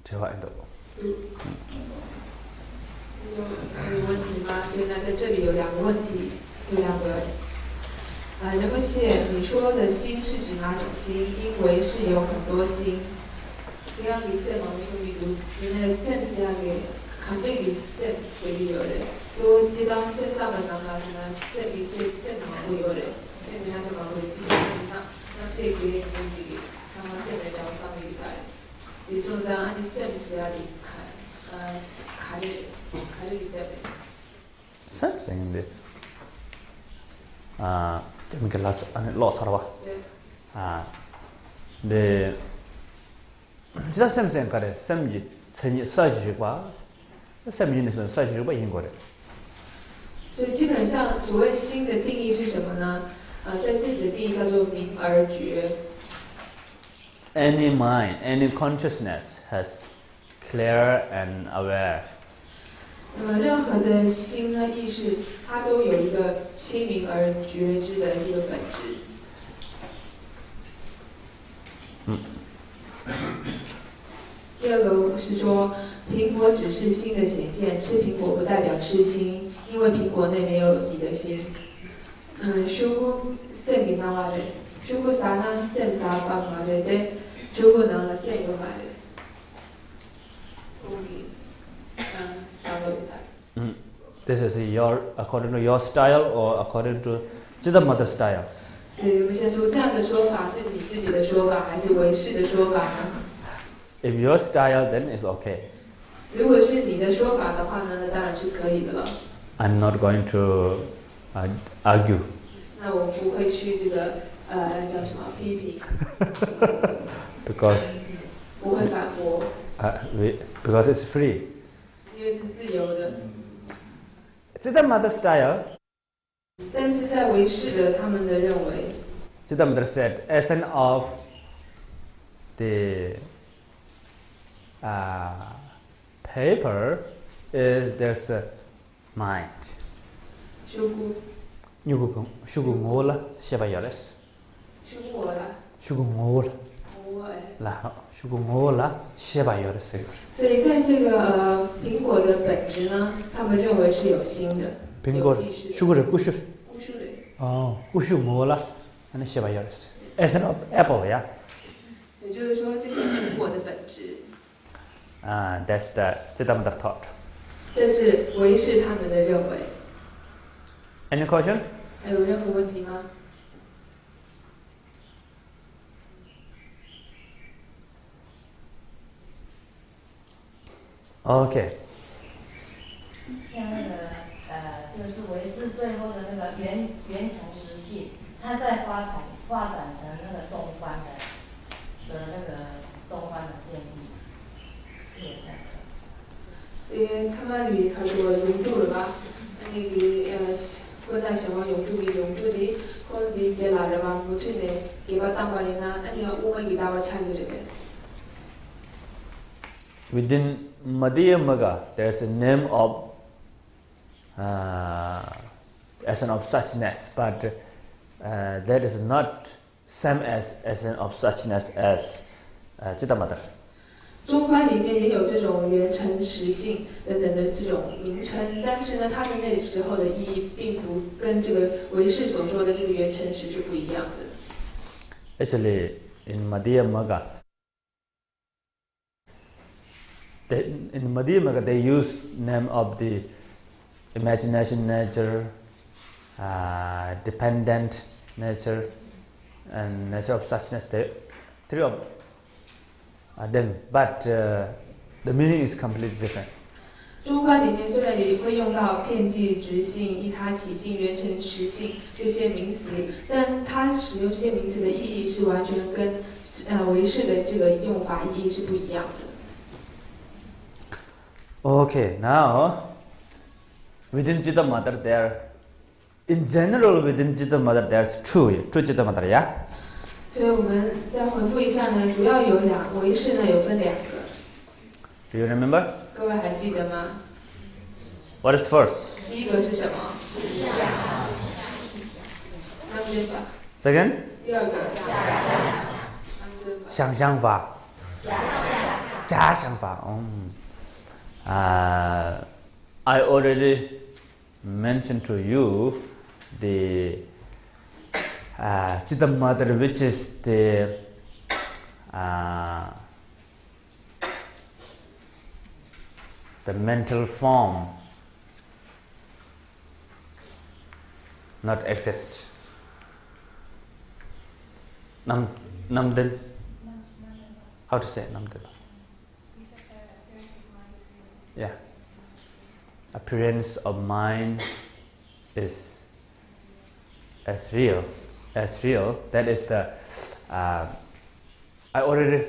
Speaker 1: 대화 인도.
Speaker 2: 有问题吗？所以呢，在这里有2个问题，有2个。仁波切，你说的心是指哪种心？因为是有很多心。Quindi siamo subito nel senso che cambiare senso superiore. 또 지금 세상을 나가는 세계 시스템을 보여래. 세미나도 가고 있지만 나 세계의 문제기 상황들에 대해서 이사해. 이 순간 아니 센스야리 가르기 세요.
Speaker 1: something the chemical lots are the just something kare samji chani saji ba samji ne saji ba yin gore
Speaker 2: 所以基本上所谓心的定义是什么呢？在这里的定义叫做明而觉。
Speaker 1: Any mind, any consciousness has clear and aware.
Speaker 2: 那么任何的心呢意识，它都有一个清明而觉知的一个本质。第二个是说，苹果只是心的显现，吃苹果不代表吃心，因为苹果内没有你的心。suku sem na mare, suku sana sem sa pa mare de, suku na la sem mare.
Speaker 1: This is your according to your style or according to Siddhamata style.
Speaker 2: 对，我们先说这样的说法是你自己的说法，还是唯识的说法呢？
Speaker 1: If your style, then it's okay.
Speaker 2: 如果是你的说法的话呢，那当然是可以的了。
Speaker 1: I'm not going to argue.
Speaker 2: 那我不会去这个叫什么批评。
Speaker 1: Because
Speaker 2: 不会反驳。
Speaker 1: because it's free.
Speaker 2: 因为是自由的。
Speaker 1: Siddhamata style.
Speaker 2: 但是在唯识的他们的认为
Speaker 1: Siddhamata said essence of the paper is there's a mind.
Speaker 2: 修姑
Speaker 1: Shugungola Shivayaris. Shugungola. Shugungola Shivayaris.
Speaker 2: 所以在这个苹果的本质呢，他们认为是有心的。
Speaker 1: 苹果 sugar kusur.
Speaker 2: Kusure.
Speaker 1: Oh, kushumola and Shivayaris. Essence of apple, yeah.
Speaker 2: 也就是说，这个苹果的本质。
Speaker 1: That's the Siddhamata thought.
Speaker 2: 这是唯识他们的认为。
Speaker 1: Any question?
Speaker 2: 还有任何问题吗？
Speaker 1: Okay.
Speaker 4: 像那个就是唯识最后的那个原成实性，它在发展成那个中观的那个中观的建立，是有这样的。
Speaker 2: 가만히 가지고 용도를 봐. 아니 그 그나 정말 용도리 거기 이제 나르마 무튼에 개발단 말이나 아니야 오마기 나와 차이를.
Speaker 1: Within Madhyamaga, there's a name of essence of suchness, but that is not same as essence of suchness as Siddhamata.
Speaker 2: 中观里面也有这种原成实性等等的这种名称，但是呢，它的那时候的意义并不跟这个唯识所说的这个原成实是不一样的。
Speaker 1: Actually, in Madhyamaga, they use name of the imagination nature, dependent nature, and nature of suchness. Three of them, but the meaning is completely different.
Speaker 2: 中观里面虽然也会用到遍计执性、依他起性、原成实性这些名词，但它使用这些名词的意义是完全跟唯识的这个用法意义是不一样的。
Speaker 1: Okay, now within Siddhamata there, in general within Siddhamata there's two Siddhamata, yeah?
Speaker 2: 所以我们再回复一下呢，主要有唯识呢有分两个。
Speaker 1: Do you remember?
Speaker 2: 各位还记得吗？
Speaker 1: What is first?
Speaker 2: 第一个是什么？Second? 第二个
Speaker 1: 想象法。假想法。I already mentioned to you the Siddhamata, which is the mental form not exist. Namdil. How to say namdil? Yeah. Appearance of mind is as real. That is the. I already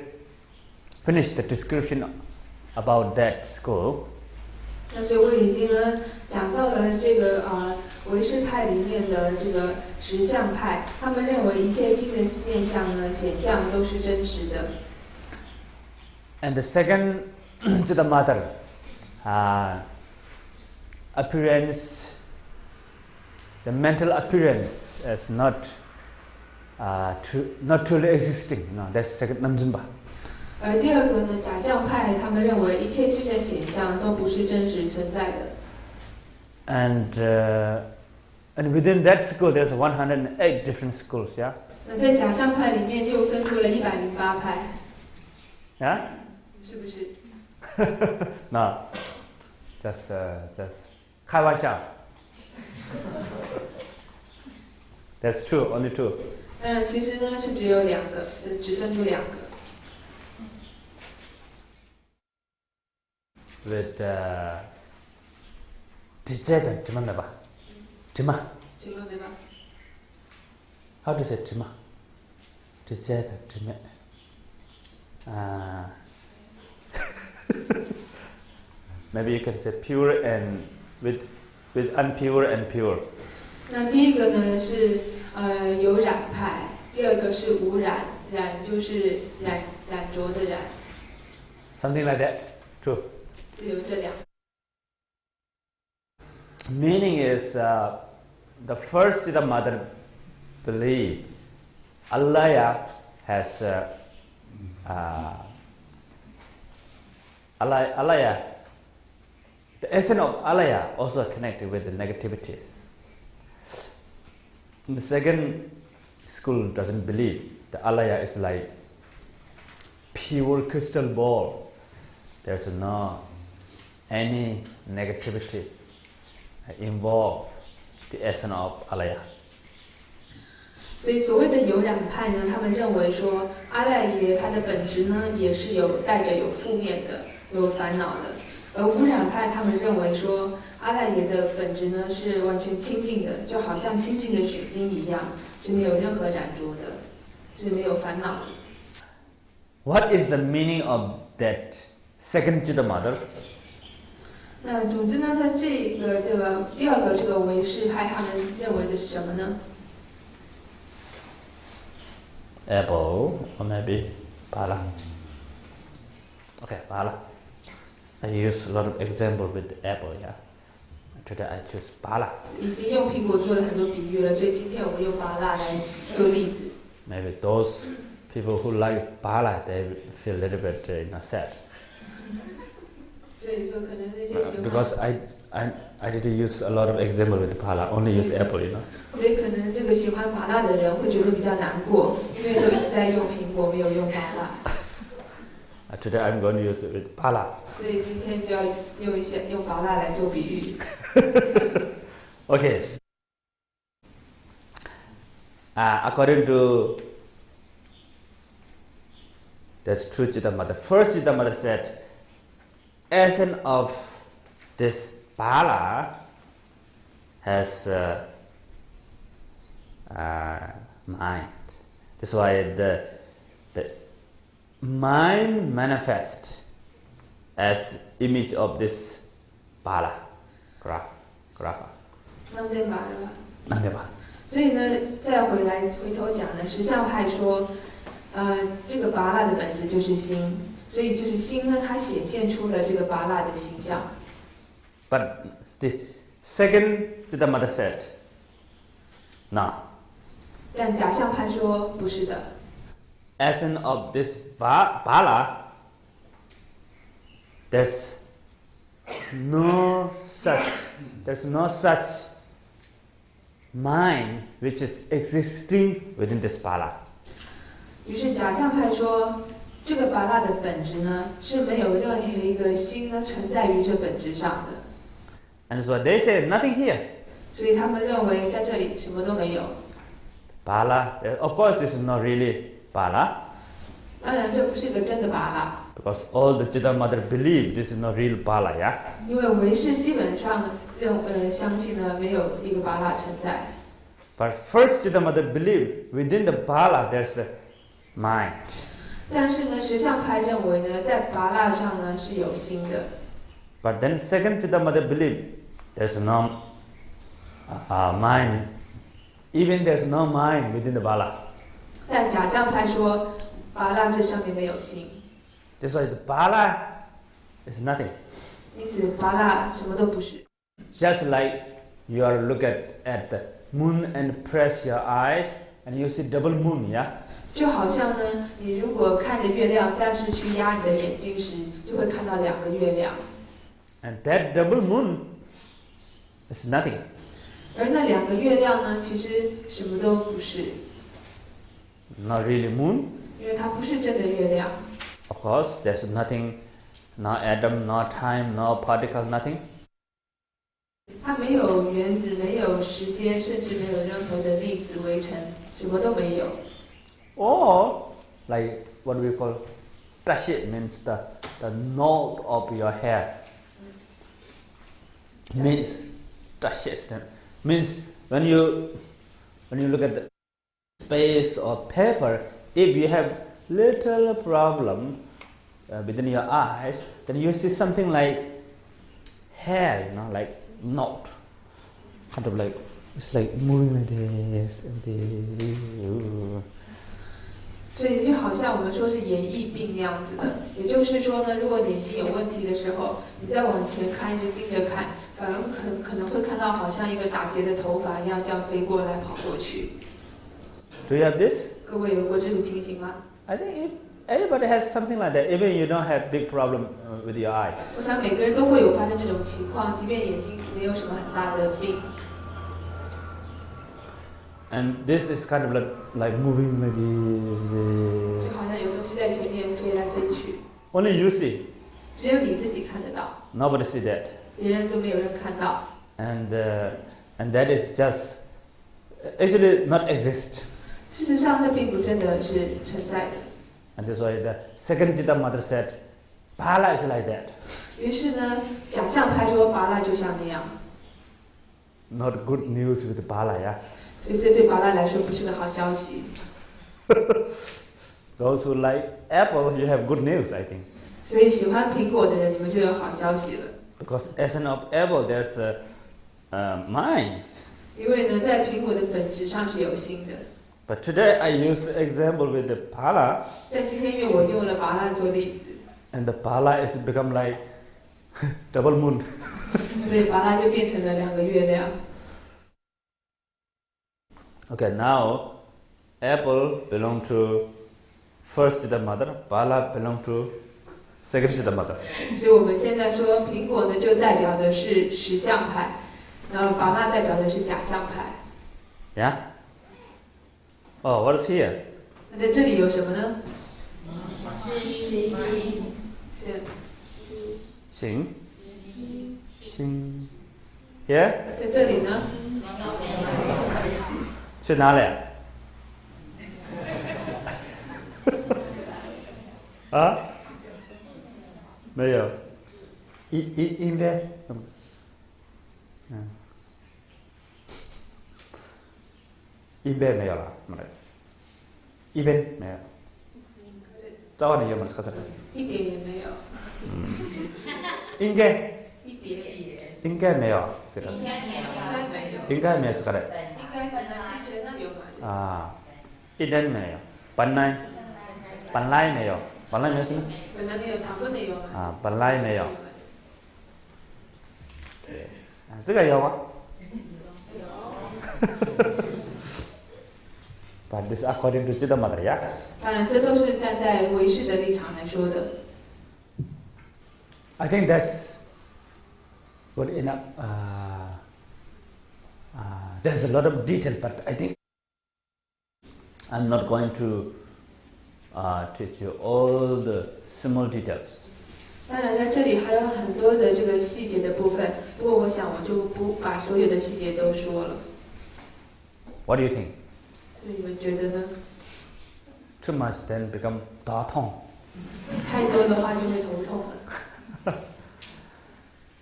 Speaker 1: finished the description about that school.
Speaker 2: 那所以我已经呢讲到了这个唯识派里面的这个实相派，他们认为一切新的现象呢显象都是真实的。
Speaker 1: And the second to the mother, appearance, the mental appearance as not truly existing. No, that's second namjunba.
Speaker 2: 而第二个呢，假象派他们认为一切新的显象都不是真实存在的。
Speaker 1: And within that school, there's 108 different schools. Yeah.
Speaker 2: 那在假象派里面就分出了108派。
Speaker 1: Yeah.
Speaker 2: 是不是
Speaker 1: No, just 开玩笑。That's true, only two.
Speaker 2: 其实呢是只有2个，只分出2个。
Speaker 1: With Dijeda, Jima ba? Jima. How to say Jima? Dijeda, Jima. Maybe you can say pure and with unpure and pure.
Speaker 2: 那第一个呢是有染派，第二个是无染，染就是染着的染。
Speaker 1: Something like that. True.
Speaker 2: 有这2。
Speaker 1: Meaning is the first the mother believed Alaya has Alaya. The essence of Alaya also connected with the negativities. The second school doesn't believe the Alaya is like pure crystal ball. There's no any negativity involve the essence of Alaya.
Speaker 2: 所以所谓的有染派呢，他们认为说阿赖耶它的本质呢也是带着有负面的、有烦恼的，而无染派他们认为说阿赖耶的本质呢是完全清净的，就好像清净的水晶一样，是没有任何染着的，是没有烦恼的。
Speaker 1: What is the meaning of that second Jitta mother?
Speaker 2: 那总之呢，它这个第二个这个唯识派，他们认为的是什么呢？
Speaker 1: Apple or maybe pala. Okay, pala. I use a lot of example with apple. Yeah. Today I choose pala.
Speaker 2: 已经用苹果做了很多比喻了，所以今天我们用芭乐来做例子。
Speaker 1: Maybe those people who like pala, they feel a little bit sad.
Speaker 2: 所以说可能那些喜欢
Speaker 1: Because I didn't use a lot of example with pala, only use apple, you know.
Speaker 2: 所以可能这个喜欢芭乐的人会觉得比较难过，因为都一直在用苹果，没有用芭乐。
Speaker 1: Today I'm going to use it with pala.
Speaker 2: 所以今天就要用芭乐来做比喻。
Speaker 1: Okay. According to that's true Jitta mother. First Jitta mother said, essence of this pala has mind. That's why the mind manifests as image of this pala graph.
Speaker 2: 所以呢，再回头讲呢，实相派说，这个芭乐的本质就是心，所以就是心呢，它显现出了这个芭乐的形象。
Speaker 1: But the second Jitta mother said, no.
Speaker 2: 但假相派说不是的。
Speaker 1: Essence of this bala, there's no such mind which is existing within this bala.
Speaker 2: 于是假相派说，这个芭乐的本质呢是没有任何一个心呢存在于这本质上的。
Speaker 1: And so they say nothing here.
Speaker 2: 所以他们认为在这里什么都没有。
Speaker 1: Bala, of course, this is not really bala.
Speaker 2: 当然，这不是个真的巴拉。
Speaker 1: Because all the Chitta Mother believe this is not real bala, yeah?
Speaker 2: 因为唯识基本上相信呢没有一个巴拉存在。
Speaker 1: But first Chitta Mother believe within the bala there's a mind.
Speaker 2: 但是呢，实相派认为呢，在巴拉上呢是有心的。
Speaker 1: But then second Chitta Mother believe there's no mind. Even there's no mind within the bala.
Speaker 2: 但假相派说，巴拉这上面没有心。
Speaker 1: That's why the bala is nothing.
Speaker 2: 因此，巴拉什么都不是。
Speaker 1: Just like you are look at the moon and press your eyes and you see double moon, yeah?
Speaker 2: 就好像呢，你如果看着月亮，但是去压你的眼睛时，就会看到两个月亮。
Speaker 1: And that double moon is nothing.
Speaker 2: 而那两个月亮呢，其实什么都不是。
Speaker 1: Not really moon.
Speaker 2: 因为它不是真的月亮。
Speaker 1: Of course, there's nothing, no atom, no time, no particle, nothing.
Speaker 2: 它没有原子，没有时间，甚至没有任何的粒子围成，什么都没有。
Speaker 1: Or like what we call tashi means the knot of your hair. Means tashi means when you look at the space or paper, if you have little problem within your eyes, then you see something like hair, like knot, kind of like it's like moving like this and this.
Speaker 2: 所以就好像我们说是眼翳病那样子的，也就是说呢，如果眼睛有问题的时候，你再往前看，一直盯着看，反而可能会看到好像一个打结的头发一样这样飞过来跑过去。
Speaker 1: Do you have this?
Speaker 2: 各位有过这种情形吗？
Speaker 1: I think if everybody has something like that, even you don't have big problem with your eyes.
Speaker 2: 我想每个人都会有发生这种情况，即便眼睛没有什么很大的病。
Speaker 1: And this is kind of like moving like this.
Speaker 2: 就好像有东西在前面飞来飞去。
Speaker 1: Only you see.
Speaker 2: 只有你自己看得到。
Speaker 1: Nobody see that.
Speaker 2: 别人都没有人看到。
Speaker 1: And that is just actually not exist.
Speaker 2: 事实上，这并不真的是存在的。
Speaker 1: And that's why the second Chitta Mother said, Bala is like that.
Speaker 2: 于是呢，假象派说巴拉就像那样。
Speaker 1: Not good news with Bala, yeah.
Speaker 2: 所以这对巴拉来说不是个好消息。
Speaker 1: Those who like apple, you have good news, I think.
Speaker 2: 所以喜欢苹果的人，你们就有好消息了。
Speaker 1: Because essence of apple, there's a mind.
Speaker 2: 因为呢，在苹果的本质上是有心的。
Speaker 1: But today I use example with the Bala.
Speaker 2: 但今天因为我用了巴拉做例子。
Speaker 1: And the Bala is become like double moon.
Speaker 2: 所以巴拉就变成了两个月亮。
Speaker 1: Okay, now apple belong to first Chitta Mother, Bala belong to second Chitta Mother.
Speaker 2: 所以我们现在说苹果呢，就代表的是实相派，然后巴拉代表的是假相派。
Speaker 1: Yeah? Oh, what is here?
Speaker 2: 那在这里有什么呢？
Speaker 1: 心。心。Here?
Speaker 2: 在这里呢？
Speaker 1: 去哪里？啊？没有。一边。一边没有了，一边没有。早晚你有没有看？
Speaker 2: 一点也没有。
Speaker 1: 应该。
Speaker 2: 一点。
Speaker 1: 应该没有，是的。
Speaker 2: 应该没有。
Speaker 1: 应该没有是的。
Speaker 2: 应该是之前那有吗？
Speaker 1: 啊，一点没有。本来没有，本来没有什么？
Speaker 2: 本来没有，谈过的有吗？
Speaker 1: 啊，本来没有。对，这个有吗？But this according to Chitta Mother, yeah?
Speaker 2: 当然，这都是站在唯识的立场来说的。
Speaker 1: I think that's good enough. There's a lot of detail, but I think I'm not going to teach you all the small details.
Speaker 2: 当然，在这里还有很多的这个细节的部分，不过我想我就不把所有的细节都说了。
Speaker 1: What do you think?
Speaker 2: 所以你们觉得呢？
Speaker 1: Too much then become 头痛。
Speaker 2: 太多的话就会头痛了。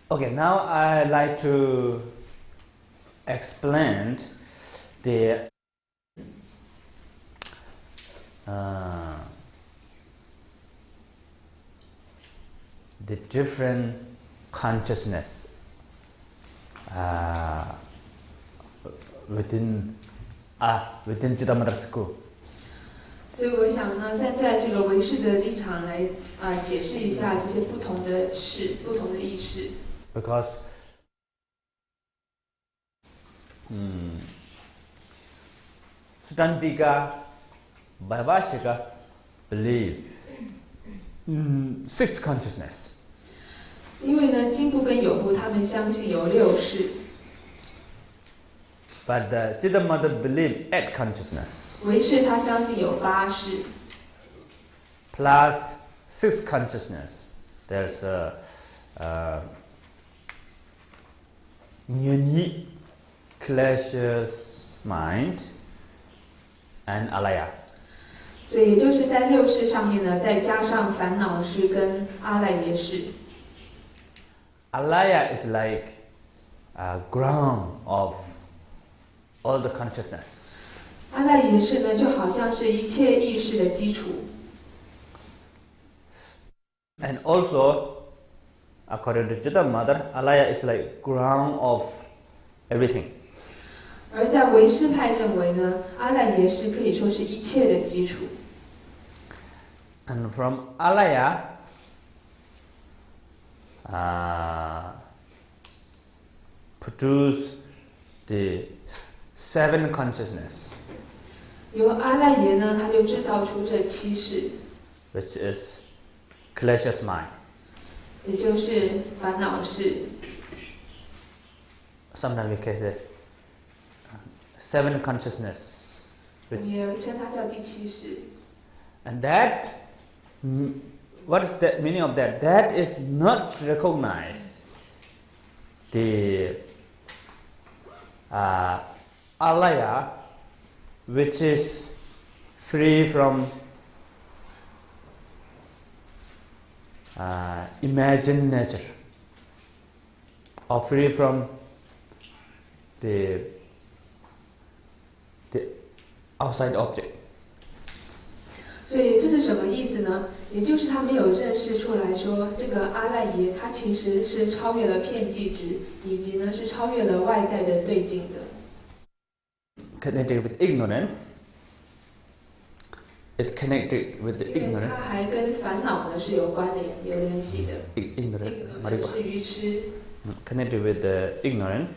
Speaker 1: Okay, now I like to explain the different consciousness within Chitta Mother School.
Speaker 2: 所以我想呢，站在这个唯识的立场来解释一下这些不同的事、不同的意识。
Speaker 1: Because Sutantika, Vaibhashika believe six consciousness.
Speaker 2: 因为呢，经部跟有部他们相信有六识。
Speaker 1: But the Chitta Mother believe eight consciousness.
Speaker 2: 唯识他相信有八识。
Speaker 1: Plus six consciousness. There's Nyani, clashes mind, and alaya.
Speaker 2: 所以也就是在六识上面呢，再加上烦恼识跟阿赖耶识。
Speaker 1: Alaya is like a ground of all the consciousness.
Speaker 2: 阿赖耶识呢，就好像是一切意识的基础。
Speaker 1: And also, according to Chitta Mother, alaya is like ground of everything.
Speaker 2: 而在唯识派认为呢，阿赖耶识可以说是一切的基础。
Speaker 1: And from alaya, produce the seven consciousness.
Speaker 2: 由阿赖耶呢，他就制造出这七识，
Speaker 1: Which is clashes mind.
Speaker 2: 也就是烦恼识。
Speaker 1: Sometimes we can say seven consciousness.
Speaker 2: 我们也称它叫第七识。
Speaker 1: And that, what is the meaning of that? That is not recognize the alaya, which is free from imagined nature, or free from the outside object.
Speaker 2: 所以这是什么意思呢？也就是他没有认识出来说，这个阿赖耶它其实是超越了片剂值，以及呢是超越了外在的对境的。
Speaker 1: Connected with ignorance. It connected with the
Speaker 2: 因为
Speaker 1: ignorant.
Speaker 2: 它还跟烦恼呢是有关联、有联系的。
Speaker 1: Ignorant.
Speaker 2: 是愚痴。
Speaker 1: Connected with the ignorant,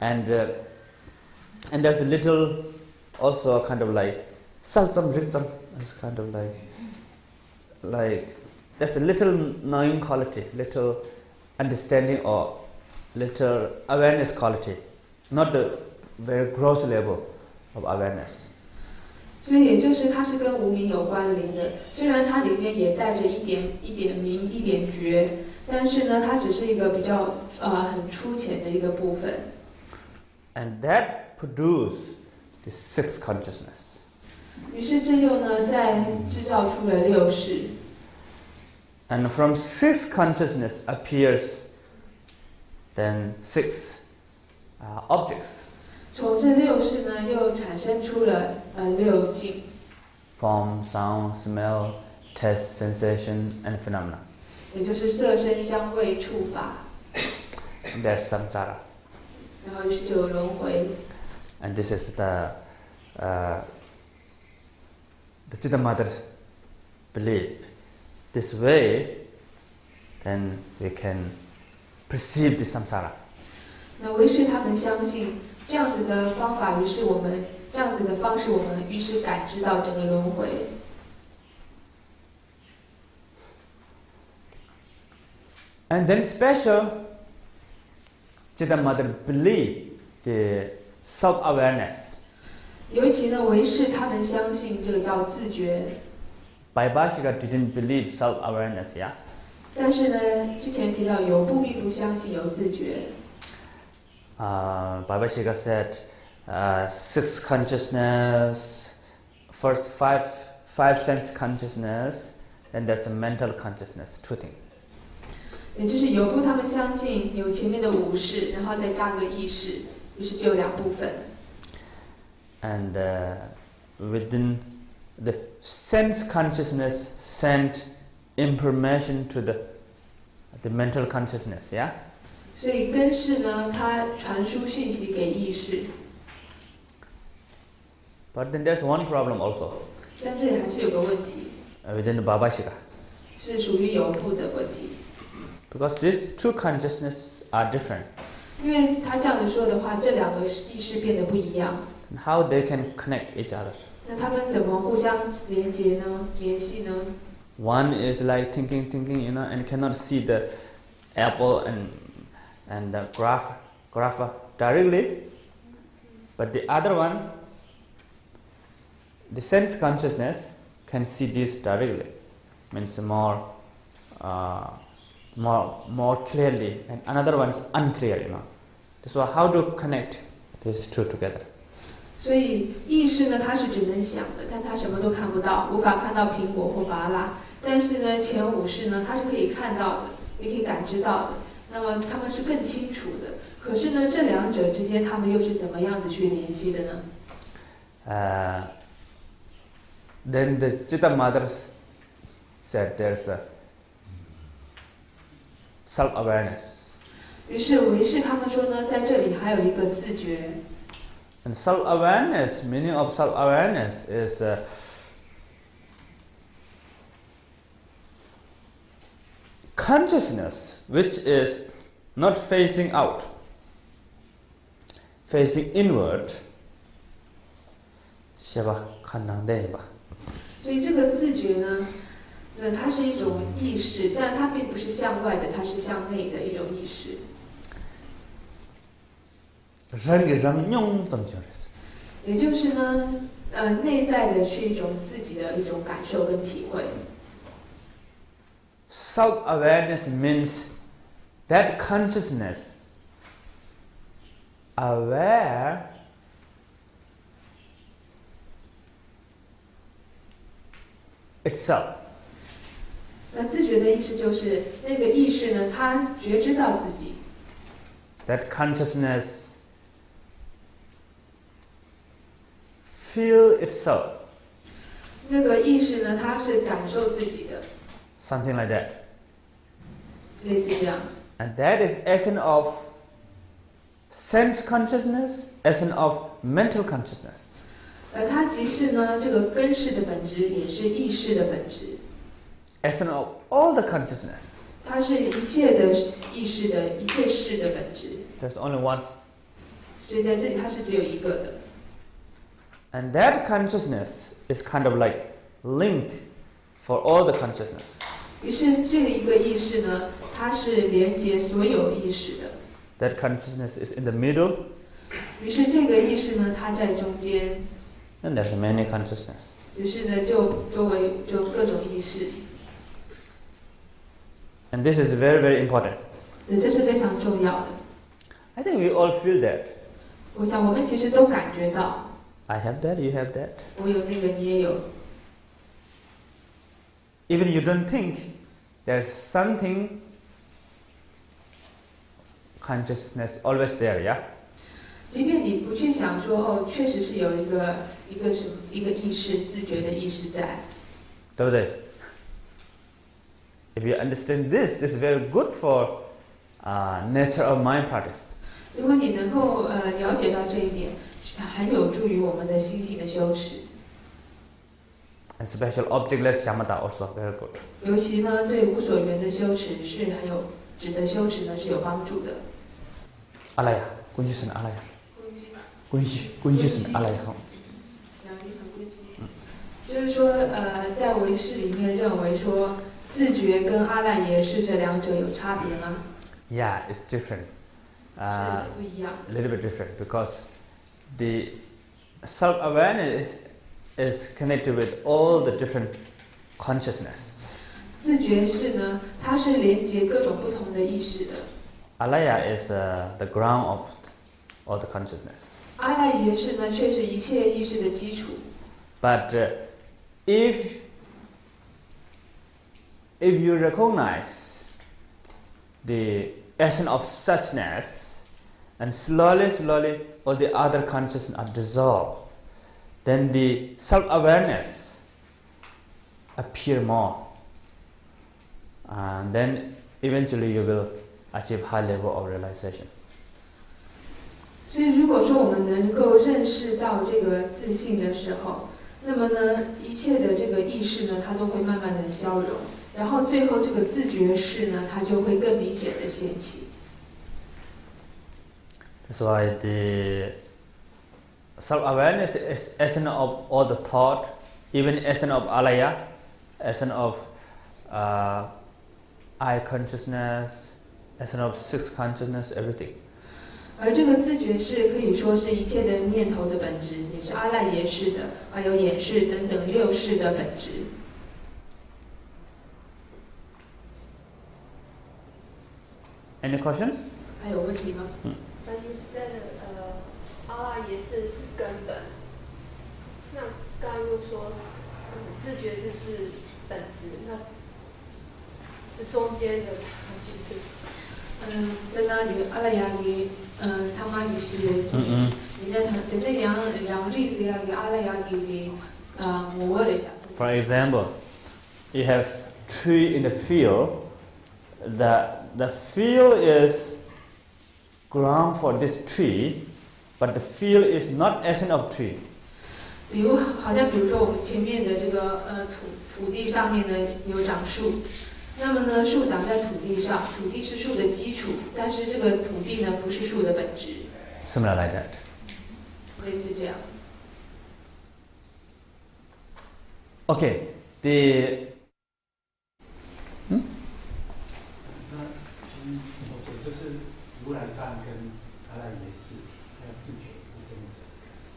Speaker 1: and there's a little, also kind of like salsam ritsam. It's kind of like there's a little knowing quality, little understanding or little awareness quality, not the very gross level of awareness.
Speaker 2: 所以也就是它是跟无明有关联的，虽然它里面也带着一点明、一点觉，但是呢，它只是一个比较很粗浅的一个部分。
Speaker 1: And that produce the sixth consciousness.
Speaker 2: 于是这又呢，再制造出了六识。
Speaker 1: And from sixth consciousness appears then six objects.
Speaker 2: 从这六识呢，又产生出了六境。
Speaker 1: Form, sound, smell, taste, sensation, and phenomena.
Speaker 2: 也就是色声香味触法。
Speaker 1: There's samsara.
Speaker 2: 然后就有轮回。
Speaker 1: And this is the Chitta Mother belief. This way, then we can perceive the samsara.
Speaker 2: 那唯识他们相信这样子的方法，于是我们这样子的方式，我们于是感知到整个轮回。
Speaker 1: And then special, Chitta Mother believe the self-awareness.
Speaker 2: 尤其呢，唯识他们相信这个叫自觉。
Speaker 1: Vaibhashika didn't believe self-awareness, yeah?
Speaker 2: 但是呢，之前提到有部并不相信有自觉。
Speaker 1: Vaibhashika said, six consciousness, first five five sense consciousness, and there's a mental consciousness, two things.
Speaker 2: 也就是有部他们相信有前面的五识，然后再加个意识，就是只有两部分。
Speaker 1: And within the sense consciousness sent information to the mental consciousness, yeah?
Speaker 2: 所以根识呢，它传输讯息给意识。
Speaker 1: But then there's one problem also.
Speaker 2: 但这里还是有个问题。
Speaker 1: Within the Babashika.
Speaker 2: 是属于有部的问题。
Speaker 1: Because these two consciousnesses are different.
Speaker 2: 因为他这样子说的话，这两个意识变得不一样。
Speaker 1: How they can connect each other?
Speaker 2: 那他们怎么互相连接呢？联系呢？
Speaker 1: One is like thinking, and cannot see the apple and the graph directly. But the other one, the sense consciousness, can see this directly. Means more clearly, and another one is unclear. So how to connect these two together?
Speaker 2: 所以意识呢，它是只能想的，但它什么都看不到，无法看到苹果或芭拉。但是呢，前五识呢，它是可以看到的，也可以感知到的。那么他们是更清楚的。可是呢，这两者之间，他们又是怎么样子去联系的呢
Speaker 1: ？Then the Chitta Mother said there's a self-awareness.
Speaker 2: 于是唯识他们说呢，在这里还有一个自觉。
Speaker 1: And self-awareness, meaning of self-awareness is consciousness which is not facing out, facing inward. 是吧？看能对吧？
Speaker 2: 所以这个自觉呢，它是一种意识，但它并不是向外的，它是向内的一种意识。也就是呢，内在的是一种自己的一种感受跟体会。
Speaker 1: Self-awareness means that consciousness aware itself.
Speaker 2: 那自觉的意思就是那个意识呢，它觉知到自己。
Speaker 1: That consciousness feel itself.
Speaker 2: 那个意识呢，它是感受自己的。
Speaker 1: Something like that.
Speaker 2: 类似这样。
Speaker 1: And that is essence of sense consciousness, essence of mental consciousness.
Speaker 2: 它即是呢，这个根识的本质，也是意识的本质。
Speaker 1: Essence of all the consciousness.
Speaker 2: 它是一切的意识的一切识的本质。
Speaker 1: There's only one.
Speaker 2: 所以在这里它是只有一个的。
Speaker 1: And that consciousness is kind of like linked for all the consciousness.
Speaker 2: 于是这一个意识呢，它是连接所有意识的。
Speaker 1: That consciousness is in the middle.
Speaker 2: 于是这个意识呢，它在中间。
Speaker 1: And there's many consciousness.
Speaker 2: 于是呢，就周围就各种意识。
Speaker 1: And this is very, very important.
Speaker 2: 这是非常重要的。
Speaker 1: I think we all feel that.
Speaker 2: 我想我们其实都感觉到。
Speaker 1: I have that, you have that.
Speaker 2: 我有那个，你也有。
Speaker 1: Even you don't think there's something consciousness always there, yeah?
Speaker 2: 即便你不去想说，哦，确实是有一个意识，自觉的意识在。
Speaker 1: 对不对？ If you understand this, this is very good for nature of mind practice.
Speaker 2: 如果你能够了解到这一点，很有助于我们的心性的修持。
Speaker 1: And special objectless shamatha also very good.
Speaker 2: 尤其呢，对无所缘的修持是很有值得修持呢是有帮助的。
Speaker 1: 阿赖耶，滚去生阿赖耶。滚去生阿赖耶。
Speaker 2: 就是说，在唯识里面认为说，自觉跟阿赖耶识这两者有差别吗？
Speaker 1: Yeah, it's different.
Speaker 2: 不一样。
Speaker 1: A little bit different because the self-awareness is connected with all the different consciousness.
Speaker 2: 自觉是呢，它是连接各种不同的意识的。
Speaker 1: Alaya is the ground of all the consciousness.
Speaker 2: 阿赖耶识呢，却是一切意识的基础。
Speaker 1: But if you recognize the essence of suchness, and slowly all the other consciousness are dissolved, then the self-awareness appear more, and then eventually you will achieve high level of realization.
Speaker 2: 所以，如果说我们能够认识到这个自信的时候，那么呢，一切的这个意识呢，它都会慢慢的消融，然后最后这个自觉识呢，它就会更明显的现起。
Speaker 1: That's why the self-awareness is essence of all the thought, even essence of alaya, essence of eye consciousness, essence of six consciousness, everything.
Speaker 2: 而这个自觉识可以说是一切的念头的本质，也是阿赖耶识的，还有眼识等等六识的本质。
Speaker 1: Any question?
Speaker 2: 还有问题吗
Speaker 8: 那 you said 阿赖耶识是根本，那刚刚又说自觉识是本质，那这中间的差距是？
Speaker 2: 在那里阿赖耶里，他妈里是，人家在这样让日子里阿赖耶里我问了一下。
Speaker 1: For example, you have tree in the field. The field is ground for this tree, but the field is not essence of tree.
Speaker 2: 比如说我们前面的这个土地上面呢有长树，那么呢树长在土地上，土地是树的基础，但是这个土地呢不是树的本质。
Speaker 1: Similar like that.
Speaker 2: 类似这样。
Speaker 1: Okay, the
Speaker 9: 就是如来藏跟阿赖耶识还有自觉之间的。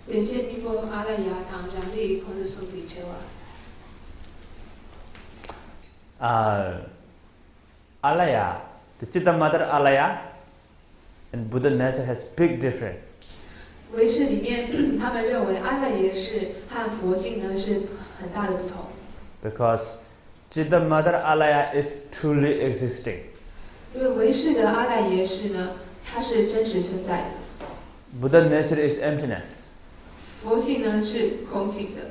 Speaker 2: 有些地方阿赖耶堂然力或者说比丘
Speaker 1: alaya, the Chitta Mother alaya and Buddha nature has big difference.
Speaker 2: 唯识里面，他们认为阿赖耶识和佛性呢是很大的不同。
Speaker 1: Because Chitta Mother alaya is truly existing.
Speaker 2: 因为唯识的阿赖耶识呢，它是真实存在的。
Speaker 1: Buddha nature is emptiness.
Speaker 2: 佛性呢是空性的。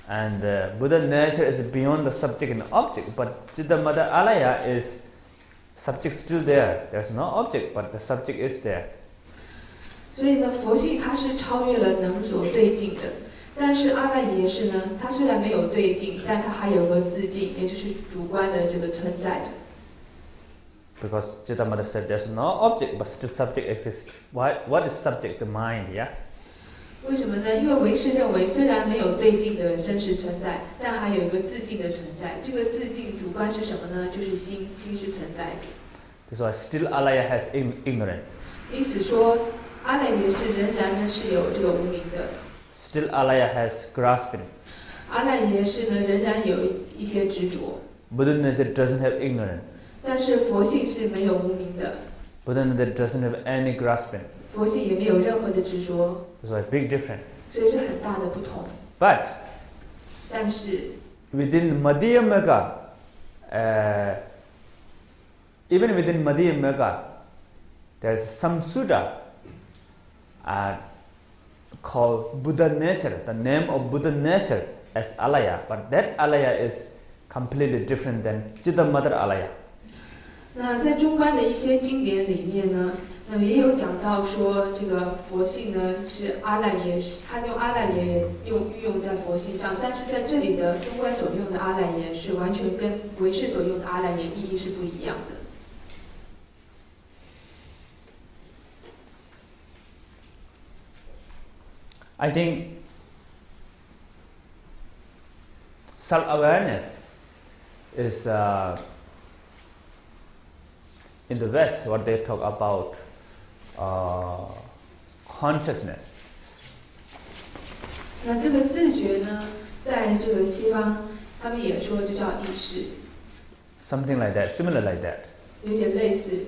Speaker 1: And Buddha nature is beyond the subject and object, but Chitta Mother alaya is subject still there. There's no object, but the subject is there.
Speaker 2: 所以呢，佛性它是超越了能所对境的，但是阿赖耶识呢，它虽然没有对境，但它还有个自境，也就是主观的这个存在的。
Speaker 1: Because Chitta Mother said there's no object, but still subject exists. What is subject? The mind, yeah?
Speaker 2: 为什么呢？因为唯识认为，虽然没有对境的真实存在，但还有一个自境的存在。这个自境主观是什么呢？就是心，心是存在的。
Speaker 1: That's why still alaya has ignorance.
Speaker 2: 因此说，阿赖耶识仍然呢是有这个无明的。
Speaker 1: Still alaya has grasping.
Speaker 2: 阿赖耶识呢仍然有一些执着。
Speaker 1: Buddha nature doesn't have ignorance.
Speaker 2: 但是佛性是没有无明的。
Speaker 1: Buddha nature doesn't have any grasping.
Speaker 2: 佛性也没有任何的执着。
Speaker 1: There's a big difference.
Speaker 2: 所以是很大的不同。
Speaker 1: But
Speaker 2: 但是
Speaker 1: within Madhyamaka, even within Madhyamaka, there's some sutta called Buddha nature, the name of Buddha nature as alaya, but that alaya is completely different than Chitta Mother alaya.
Speaker 2: 那在中观的一些经典里面呢，那么也有讲到说，这个佛性呢是阿赖耶，他用阿赖耶运用在佛性上，但是在这里的中观所用的阿赖耶是完全跟唯识所用的阿赖耶意义是不一样的。
Speaker 1: I think self-awareness is in the West what they talk about consciousness.
Speaker 2: 那这个自觉呢，在这个西方，他们也说就叫意识。
Speaker 1: Something like that, similar like that.
Speaker 2: 有点类似。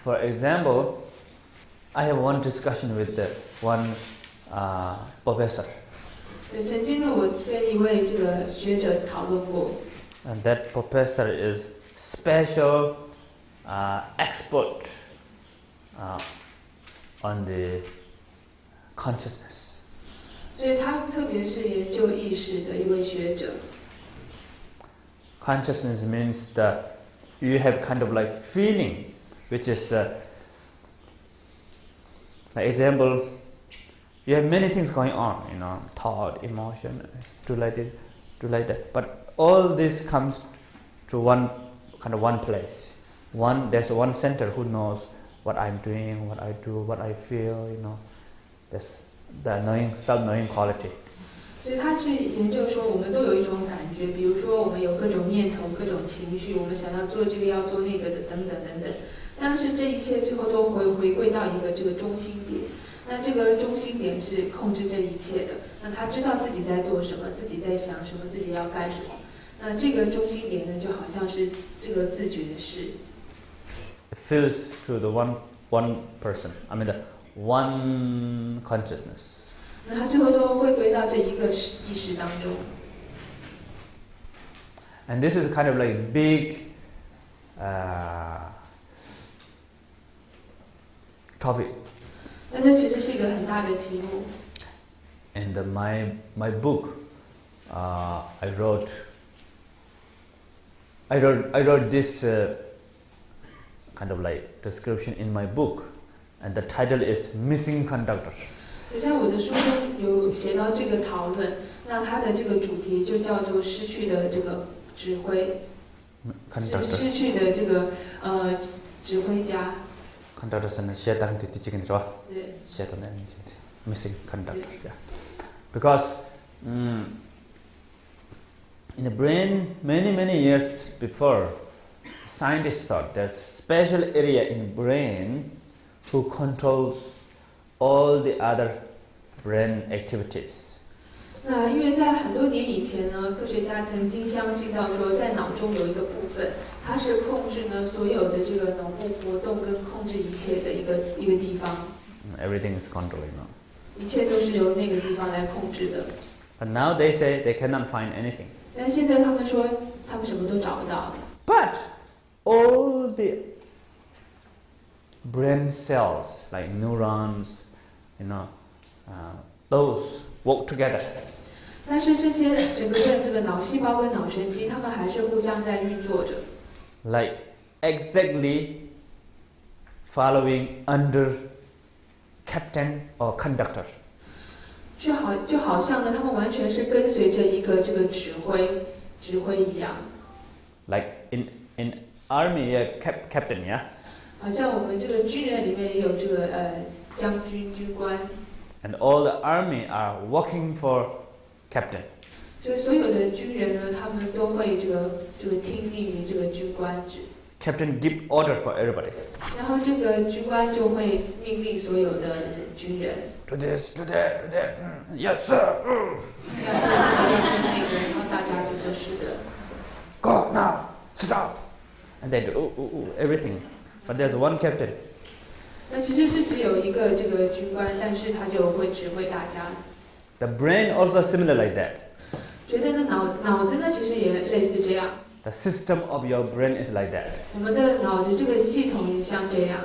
Speaker 1: For example, I have one discussion with one professor.
Speaker 2: 曾经呢，我跟一位这个学者讨论过。
Speaker 1: And that professor is special expert on the consciousness.
Speaker 2: 所以他特别是研究意识的一位学者。
Speaker 1: Consciousness means that you have kind of like feeling, which is like example, you have many things going on, thought, emotion, to like this, to like that. But all this comes to one place. There's one center who knows what I'm doing, what I do, what I feel, That's the knowing, self-knowing quality.
Speaker 2: 所以他去研究说，我们都有一种感觉，比如说我们有各种念头、各种情绪，我们想要做这个、要做那个的，等等等等。但是这一切最后都回归到一个这个中心点。那这个中心点是控制这一切的。那他知道自己在做什么，自己在想什么，自己要干什么。那这个中心点呢，就好像是这个自觉是。
Speaker 1: It feels to the one person. I mean the one consciousness.
Speaker 2: 那他最后都回归到这一个意识当中。
Speaker 1: And this is kind of like big topic.
Speaker 2: 那这其实是一个很大的题目。
Speaker 1: And my book, I wrote this kind of like description in my book, and the title is Missing Conductor.
Speaker 2: 在我的书中有写到这个讨论，那它的这个主题就叫做失去的这个指挥，失去的这个指挥家。
Speaker 1: Conductor는 셰당 뒤지긴 좋아.
Speaker 2: 네.
Speaker 1: 셰당은 missing conductor. Yeah. Because in the brain, many years before, scientists thought there's special area in brain who controls all the other brain activities.
Speaker 2: 那因为在很多年以前呢，科学家曾经相信到说，在脑中有一个部分，它是控制呢所有的这个脑部活动跟控制一切的一个地方。
Speaker 1: Everything is controlled,
Speaker 2: 一切都是由那个地方来控制的。
Speaker 1: But now they say they cannot find anything.
Speaker 2: 但现在他们说，他们什么都找不到。
Speaker 1: But all the brain cells, like neurons, those work together.
Speaker 2: 但是这些整个的这个脑细胞跟脑神经，它们还是互相在运作着。
Speaker 1: Like exactly following under captain or conductor.
Speaker 2: 就好像呢，他们完全是跟随着一个这个指挥一样。
Speaker 1: Like in army, captain, yeah.
Speaker 2: 好像我们这个军人里面也有这个将军、军官。
Speaker 1: And all the army are working for captain.
Speaker 2: 就是所有的军人呢，他们都会这个听命于这个军官指。
Speaker 1: Captain give order for everybody.
Speaker 2: 然后这个军官就会命令所有的军人。
Speaker 1: Do this, do that, do that. Yes, sir.
Speaker 2: 然后大家就说是的。
Speaker 1: Go now, stop. And they do everything. But there's one captain.
Speaker 2: 那其实是只有一个这个军官，但是他就会指挥大家。
Speaker 1: The brain also similar like that.
Speaker 2: 觉得呢脑子呢其实也类似这样。
Speaker 1: The system of your brain is like that.
Speaker 2: 我们的脑的这个系统也像这样。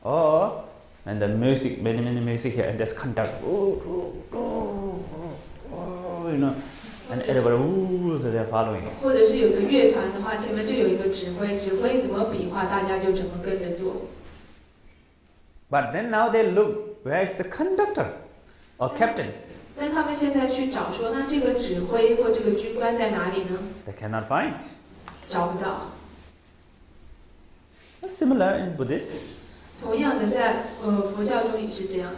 Speaker 1: Oh, and the music, many music here, and there's conduct. And everybody, so they're following.
Speaker 2: 或者是有个乐团的话，前面就有一个指挥怎么比划，大家就怎么跟着做。
Speaker 1: But then now they look, where is the conductor or captain?
Speaker 2: 但他们现在去找说，那这个指挥或这个军官在哪里呢？
Speaker 1: They cannot find.
Speaker 2: 找不到。
Speaker 1: Similar in Buddhist.
Speaker 2: 同样的，在佛教中也是这样。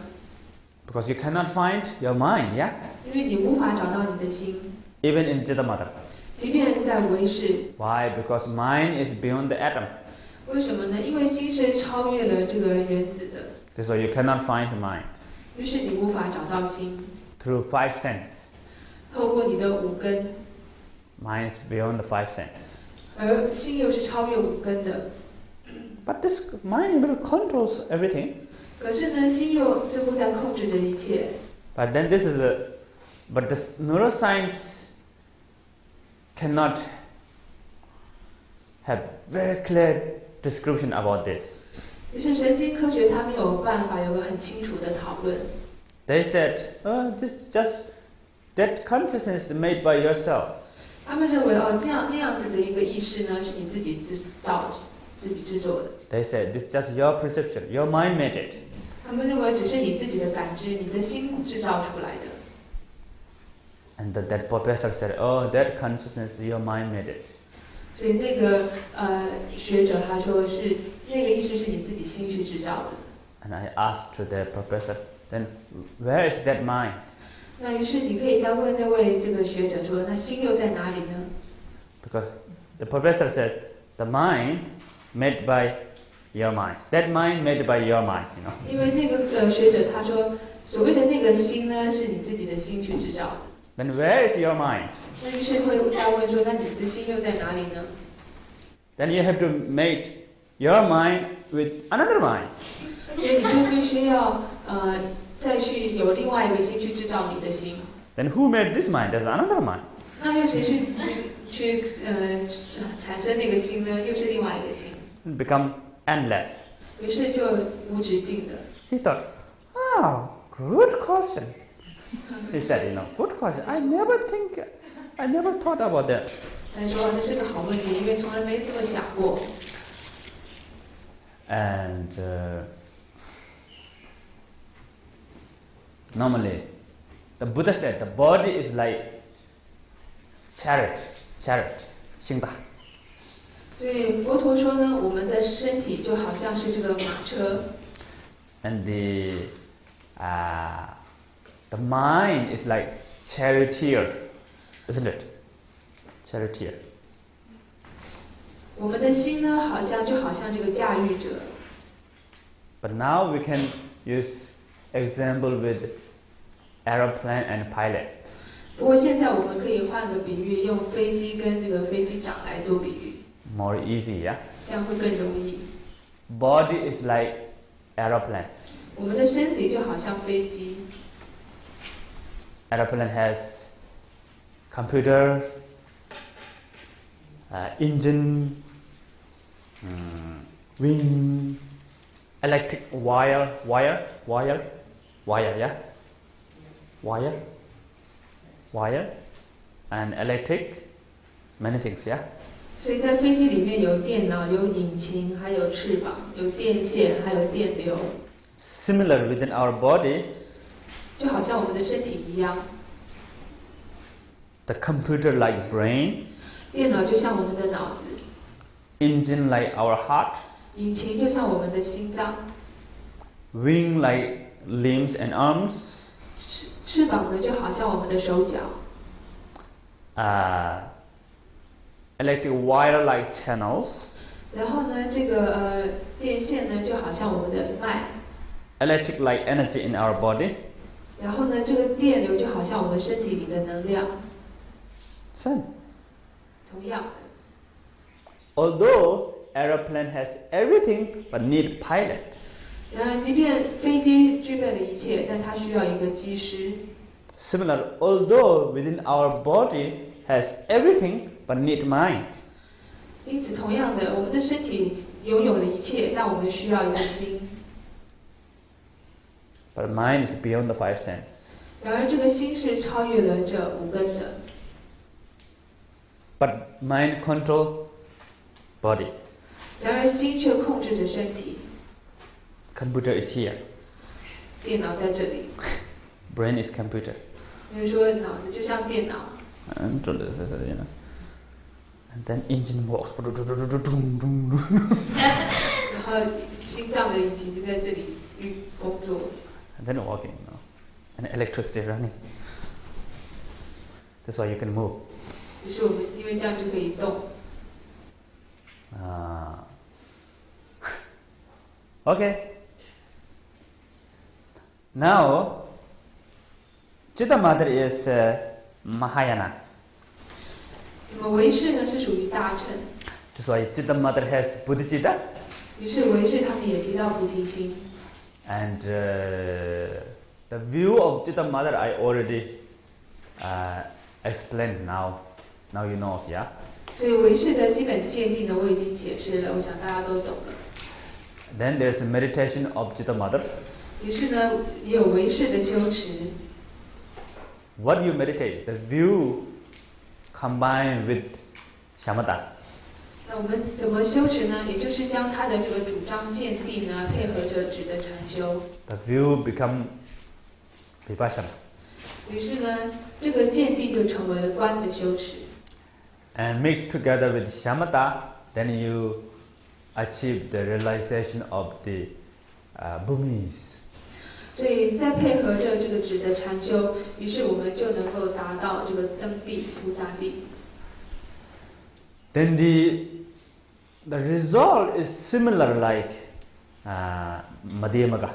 Speaker 1: Because you cannot find your mind, yeah?
Speaker 2: 因为你无法找到你的心。
Speaker 1: Even in Citta-mata.
Speaker 2: 即便在唯识。
Speaker 1: Why? Because mind is beyond the atom.
Speaker 2: 为什么呢？因为心是超越了这个原子的。
Speaker 1: So you cannot find mind.
Speaker 2: 于是你无法找到心。
Speaker 1: Through five senses.
Speaker 2: 透过你的五根。
Speaker 1: Mind is beyond the five senses.
Speaker 2: 而心又是超越五根的。
Speaker 1: But this mind really controls everything.
Speaker 2: 可是呢，心又似乎在控制着一切。
Speaker 1: But then this is But this neuroscience cannot have very clear description about this.
Speaker 2: 就是神经科学它没有办法有个很清楚的讨论。
Speaker 1: They said, this just that consciousness is made by yourself.
Speaker 2: 他们认为那样子的一个意识呢，是你自己制作的。
Speaker 1: They said, this is just your perception, your mind made it.
Speaker 2: 他们认为只是你自己的感知，你的心制造出来的。
Speaker 1: And that professor said, that consciousness, your mind made it.
Speaker 2: 所以那个学者他说是那个意识是你自己心去制造的。
Speaker 1: And I asked to the professor, then where is that mind?
Speaker 2: 那于是你可以再问那位这个学者说，那心又在哪里呢？
Speaker 1: Because the professor said, the mind made by your mind. That mind made by your mind,
Speaker 2: 因为那个学者他说，所谓的那个心呢，是你自己的心去制造的。
Speaker 1: Then where is your mind?
Speaker 2: 那于是会再问说，那你的心又在哪里呢？
Speaker 1: Then you have to make your mind with another mind.
Speaker 2: 所以你就必须要再去有另外一个心去制造你的心。
Speaker 1: Then who made this mind? There's another mind.
Speaker 2: 那又谁去产生那个心呢？又是另外一个心。
Speaker 1: It become endless.
Speaker 2: 于是就无止境的。
Speaker 1: He thought, good question. He said, good question. I never thought about that.
Speaker 2: 他说这是个好问题，因为从来没这么想过。
Speaker 1: And normally, the Buddha said the body is like chariot, 行打。
Speaker 2: 所以佛陀说呢，我们的身体就好像是这个马车。
Speaker 1: And the mind is like charioteer, isn't it? Charioteer.
Speaker 2: 我们的心呢，好像这个驾驭者。
Speaker 1: But now we can use example with aeroplane and pilot.
Speaker 2: 不过现在我们可以换个比喻，用飞机跟这个飞机长来做比喻。
Speaker 1: More easy, yeah?
Speaker 2: 这样会更容易。
Speaker 1: Body is like aeroplane.
Speaker 2: 我们的身体就好像飞机。
Speaker 1: Aeroplane has computer, engine, wing, electric wire, yeah? Wire, and electric, many things, yeah?
Speaker 2: 所以在飞机里面有电脑、有引擎，还有翅膀，有电线，还有电流。
Speaker 1: Similar within our body,
Speaker 2: 就好像我们的身体一样。
Speaker 1: The computer like brain,
Speaker 2: 电脑就像我们的脑子。
Speaker 1: engine like our heart,
Speaker 2: 引擎就像我们的心脏。
Speaker 1: wing like limbs and arms,
Speaker 2: 翅膀呢就好像我们的手脚。
Speaker 1: electric wire like channels,
Speaker 2: 然后呢，这个电线呢就好像我们的脉。
Speaker 1: electric like energy in our body.
Speaker 2: 然后呢，这个电流就好像我们身体里的能量。
Speaker 1: Same.
Speaker 2: 同样。
Speaker 1: Although aeroplane has everything but need pilot.
Speaker 2: 然而，即便飞机具备了一切，但它需要一个机师。
Speaker 1: Similar, although within our body has everything but need mind.
Speaker 2: 因此，同样的，我们的身体拥有了一切，但我们需要一个心。
Speaker 1: But mind is beyond the five senses.
Speaker 2: 然而，这个心是超越了这五根的。
Speaker 1: But mind control body.
Speaker 2: 然而，心却控制着身体。
Speaker 1: Computer is here.
Speaker 2: 电脑在这里。
Speaker 1: Brain is computer.
Speaker 2: 就是说，脑子就像电脑。
Speaker 1: And then engine works.
Speaker 2: 然后，心脏的引擎就在这里工作。
Speaker 1: And then walking, and electricity running. That's why you can move.
Speaker 2: 就是我们因为这样就可以动。
Speaker 1: Okay. Now, Chitta Mother is Mahayana.
Speaker 2: 那么唯识呢是属于大乘。
Speaker 1: That's why Chitta Mother has Bodhicitta.
Speaker 2: 于是唯识他们也提到菩提心。
Speaker 1: And the view of Chitta Mother I already explained now. Now you know, yeah.
Speaker 2: 所以唯识的基本见地呢，我已经解释了，我想大家都懂了。
Speaker 1: Then there's meditation of Chitta Mother.
Speaker 2: 于是呢，也有唯识的修持。
Speaker 1: What you meditate? The view combined with shamatha.
Speaker 2: 那我们怎么修持呢？也就是将他的这个主张见地呢，配合着指的禅修。
Speaker 1: The view become vipassana.
Speaker 2: 于是呢，这个见地就成为了观的修持。
Speaker 1: And mixed together with shamatha, then you achieve the realization of the bhumis.
Speaker 2: 所以再配合着这个指的禅修，于是我们就能够达到这个登地菩萨地。
Speaker 1: Then the result is similar like Madhyamaga.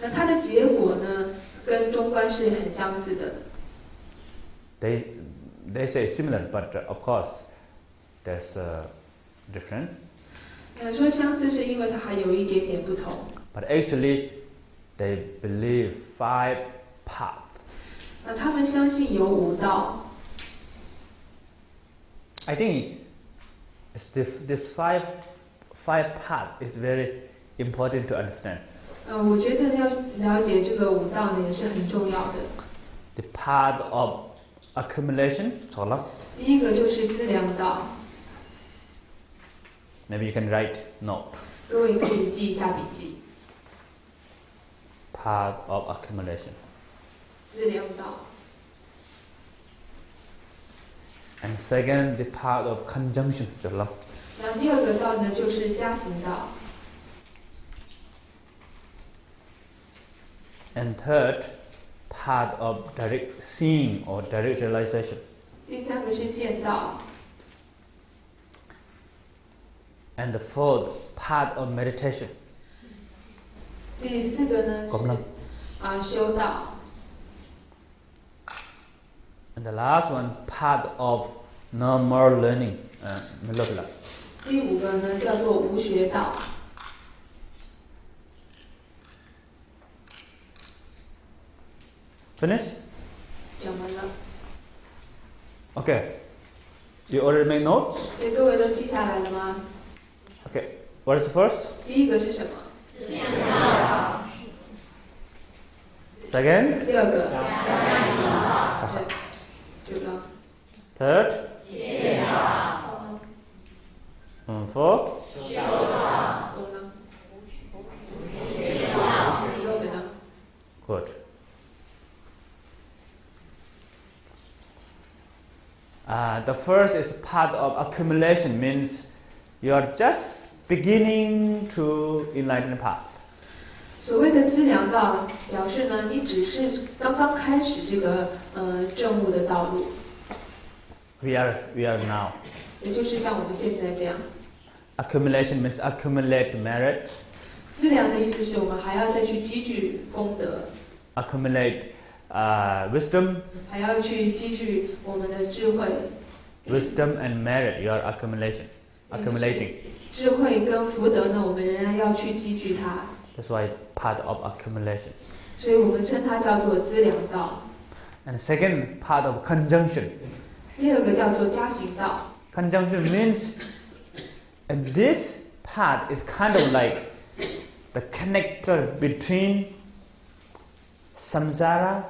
Speaker 2: 那它的结果呢，跟中观是很相似的。
Speaker 1: They say similar, but of course there's different.
Speaker 2: 说相似是因为它还有一点点不同。
Speaker 1: But actually, they believe 5 paths.
Speaker 2: 那他们相信有5道。
Speaker 1: I think this five path is very important to understand.
Speaker 2: 我觉得要了解这个5道呢，也是很重要的。
Speaker 1: The path of accumulation, 错了。
Speaker 2: 第一个就是资粮道。
Speaker 1: Maybe you can write note.
Speaker 2: 各位可以记一下笔记。
Speaker 1: Path of accumulation.
Speaker 2: 资粮道。
Speaker 1: And second, the path of conjunction, 错了。
Speaker 2: 那第2个道呢，就是加行道。
Speaker 1: And third, path of direct seeing or direct realization.
Speaker 2: 第3个是见道。
Speaker 1: And the fourth, path of meditation.
Speaker 2: 第4个呢是修道。
Speaker 1: And the last one, path of no more learning.
Speaker 2: 第5个呢叫做无学道。
Speaker 1: Finish?
Speaker 2: 讲完了。
Speaker 1: Okay. You already made notes?
Speaker 2: 对，各位都记下来了吗？
Speaker 1: Okay. What is the first?
Speaker 2: 第1个是什么？
Speaker 1: Second?
Speaker 2: 第2个。
Speaker 1: Third? Fourth? Good. The first is path of accumulation, means you are just beginning to enlighten path.
Speaker 2: 所谓的资粮道，表示呢，你只是刚刚开始这个证悟的道路。
Speaker 1: We are now.
Speaker 2: 也就是像我们现在这样。
Speaker 1: Accumulation means accumulate merit.
Speaker 2: 资粮的意思是我们还要再去积聚功德。
Speaker 1: Accumulate wisdom.
Speaker 2: 还要去积聚我们的智慧。
Speaker 1: Wisdom and merit, you are accumulating.
Speaker 2: 智慧跟福德呢，我们仍然要去积聚它。
Speaker 1: That's why part of accumulation.
Speaker 2: 所以我们称它叫做资粮道。
Speaker 1: And second, part of conjunction.
Speaker 2: 第2个叫做加行道。
Speaker 1: Conjunction means, and this part is kind of like the connector between samsara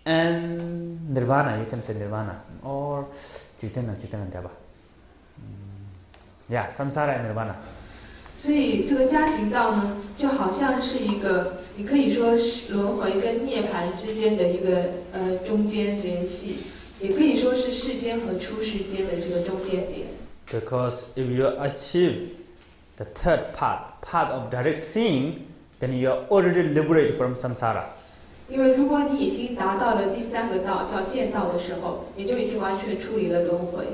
Speaker 1: and nirvana. You can say nirvana or Chaitanya, yeah, samsara and nirvana.
Speaker 2: 所以这个加行道呢，就好像是一个，你可以说是轮回跟涅槃之间的一个中间联系，也可以说是世间和出世间的这个中间点。
Speaker 1: Because if you achieve the third part of direct seeing, then you are already liberated from samsara.
Speaker 2: 因为如果你已经达到了第3个道叫见道的时候，你就已经完全处理了轮回。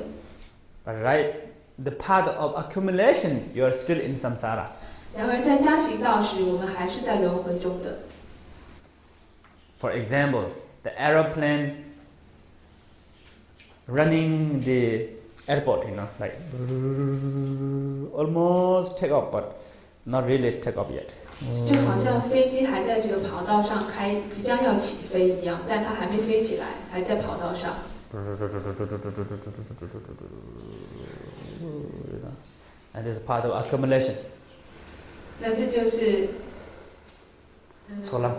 Speaker 1: But right, the path of accumulation, you are still in samsara.
Speaker 2: 然而在加行道时，我们还是在轮回中的。
Speaker 1: For example, the aeroplane running the airport, like almost take off, but not really take off yet.
Speaker 2: 就好像飞机还在这个跑道上即将要起飞一样，但它还没飞起来，还在跑道上。
Speaker 1: And this is part of accumulation.
Speaker 2: 那这就是
Speaker 1: 抽浪，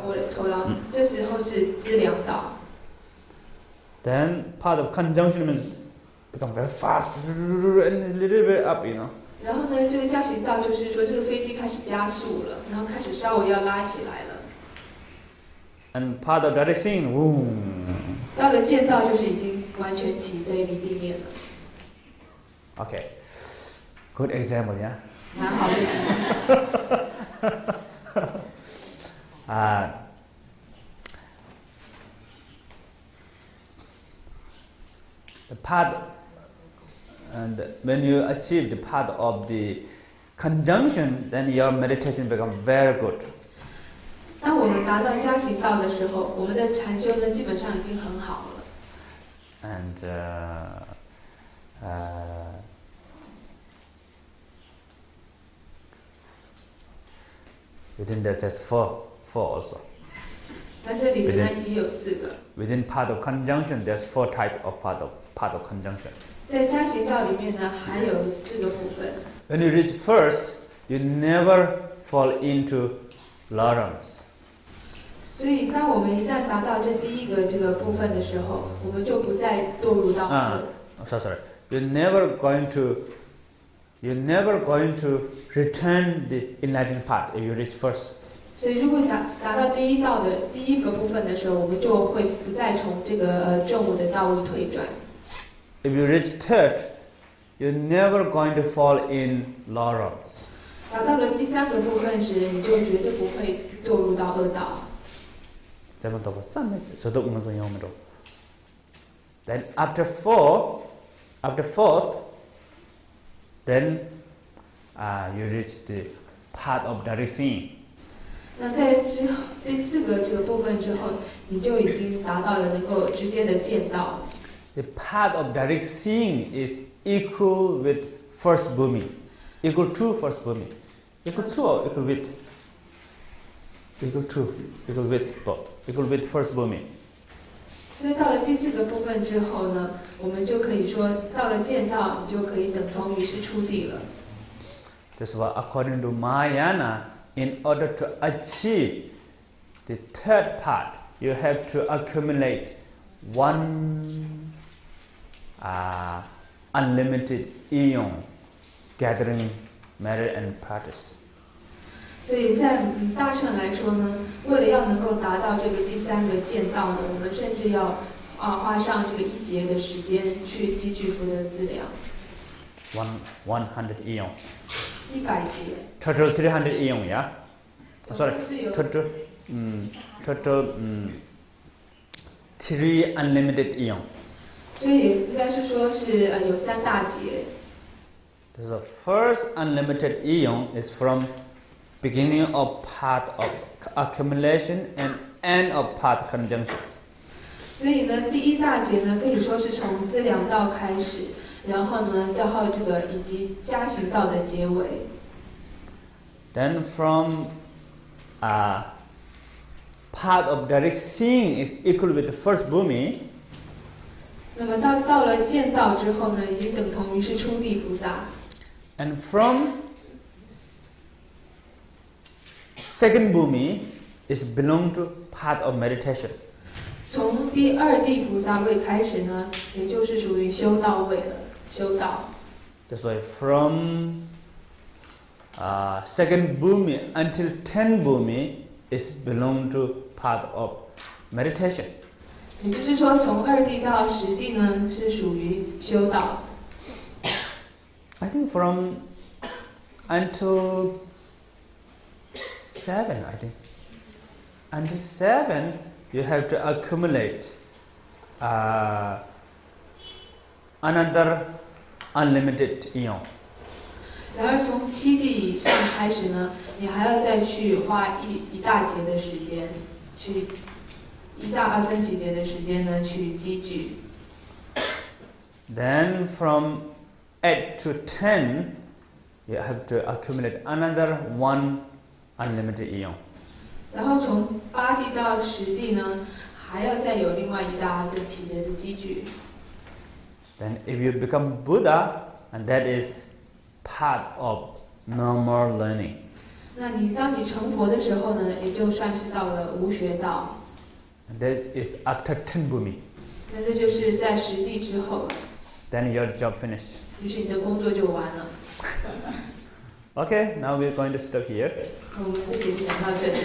Speaker 2: 这时候是资粮道。
Speaker 1: Then part of conjunction means become very fast and a little bit up, you know.
Speaker 2: 然后呢，这个加行道就是说，这个飞机开始加速了，然后开始稍微要拉起来了。
Speaker 1: And part of direct seeing, boom.
Speaker 2: 到了见道就是已经完全起飞离地面了。
Speaker 1: Okay, good example, yeah.
Speaker 2: 蛮好的。
Speaker 1: The part, and when you achieve the part of the conjunction, then your meditation becomes very good.
Speaker 2: 当我们达到加行道的时候，我们的禅修呢基本上已经很好了。
Speaker 1: And within that, there's four also.
Speaker 2: 那这里面呢也有4个。
Speaker 1: Within part of conjunction, there's 4 types of part of conjunction.
Speaker 2: 在加行道里面呢还有4个部分。
Speaker 1: When you reach first, you never fall into lawrence.
Speaker 2: 所以，当我们一旦达到这第一个这个部分的时候，我们就不再堕入到
Speaker 1: sorry. You're never going to return the enlightened path if you reach first.
Speaker 2: 所以，如果达到第一道的第一个部分的时候，我们就会不再从这个正悟的道路退转。
Speaker 1: If you reach third, you're never going to fall in lawrence.
Speaker 2: 达到了第3个部分时，你就绝对不会堕入到恶道。
Speaker 1: Then after fourth, then you reach the path of direct seeing.
Speaker 2: 那在第4个这个部分之后，你就已经达到了能够直接的见到。
Speaker 1: The path of direct seeing is equal with first bhumi, equal to first bhumi, equal to or equal with? Equal to, equal with both, equal with first bhumi.
Speaker 2: 所以到了第4个部分之后呢，我们就可以说，到了见道，你就可以等同于是出地了。
Speaker 1: That's why, according to Mahayana, in order to achieve the third part, you have to accumulate one unlimited eon, gathering merit and practice.
Speaker 2: 所以在大乘来说呢，为了要能够达到这个第3个见道呢，我们甚至要花上这个1劫的时间去积聚福德资粮。
Speaker 1: 100 eon.
Speaker 2: 100劫。
Speaker 1: Total 300 eon, yeah? Sorry, total 3 unlimited eon.
Speaker 2: 所以应该是说是有3大劫。
Speaker 1: The first unlimited eon is from beginning of path of accumulation and end of path conjunction.
Speaker 2: 所以呢，第1大劫呢，可以说是从资粮道开始，然后呢，到这个以及加行道的结尾。
Speaker 1: Then from path of direct seeing is equal with the first bhumi.
Speaker 2: 那么到了见道之后呢，已经等同于是出地菩萨。
Speaker 1: And from second bhumi is belong to path of meditation.
Speaker 2: 从第2地菩萨位开始呢，也就是属于修道位了，修道。
Speaker 1: That's why from second bhumi until 10 bhumi is belong to path of meditation.
Speaker 2: 也就是说，从2地到10地呢，是属于修道。
Speaker 1: I think from until 7, I think. Until 7, you have to accumulate another unlimited eon.
Speaker 2: 然而从7地以上开始呢，你还要再去花一大劫的时间，去1大2、3节的时间呢去积聚。
Speaker 1: Then from 8 to 10, you have to accumulate another 1 unlimited 应用。
Speaker 2: 然后从八地到十地呢，还要再有另外一大阿僧祇劫的积聚。
Speaker 1: Then if you become Buddha, and that is part of normal learning.
Speaker 2: 那当你成佛的时候呢，也就算是到了无学道。
Speaker 1: And this is after 10 bhumi.
Speaker 2: 那这就是在十地之后。
Speaker 1: Then your job finished.
Speaker 2: 于是你的工作就完了。
Speaker 1: Okay, now we're going to stop here.
Speaker 2: 我们这节讲到这里。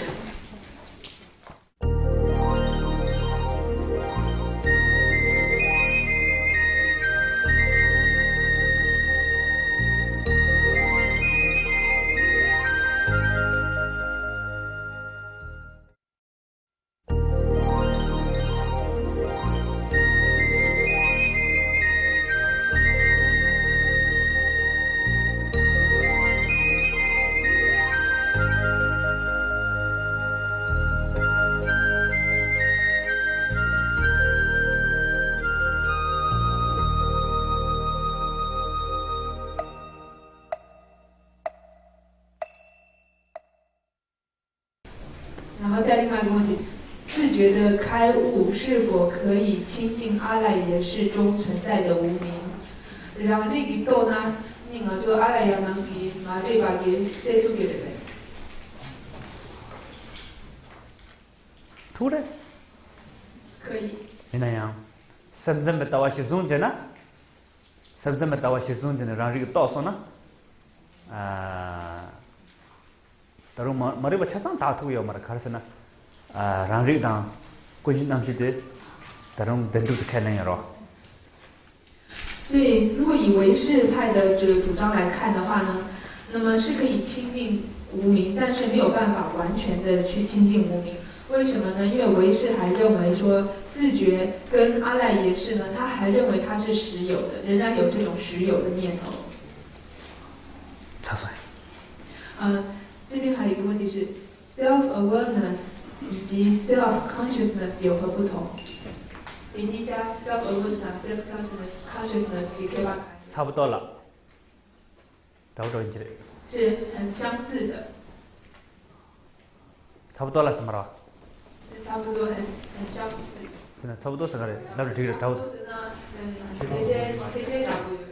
Speaker 2: 然后再另外一个问题，自觉的开悟是否可以亲近阿赖耶识中存在的无明？让这个豆呢，那个就阿赖耶能给把这把给塞出给的呗。
Speaker 1: Turas.
Speaker 2: 可以。
Speaker 1: Inayang. Samsam betawa shizun jana. Samsam betawa shizun jana rang ri to so na. Taru mari bacha tang ta thu yo mar khar sana. Rang ri dang ko jin nam shi de tarum dendu de khai nai ro.
Speaker 2: 所以，如果以唯识派的这个主张来看的话呢，那么是可以亲近无明，但是没有办法完全的去亲近无明。为什么呢？因为唯识还认为说自觉跟阿赖耶识呢，他还认为它是实有的，仍然有这种实有的念头。
Speaker 1: 插水。
Speaker 2: 这边还有一个问题是 self-awareness 以及 self-consciousness 有何不同？比例加 self-awareness、self-consciousness 你可以把它
Speaker 1: 差不多了。差不多一点。
Speaker 2: 是很相似的。
Speaker 1: 差不多了什么了？
Speaker 2: 差不多很相似。
Speaker 1: 是的，差不多是个人，那这个差不多。
Speaker 2: 这些差不多。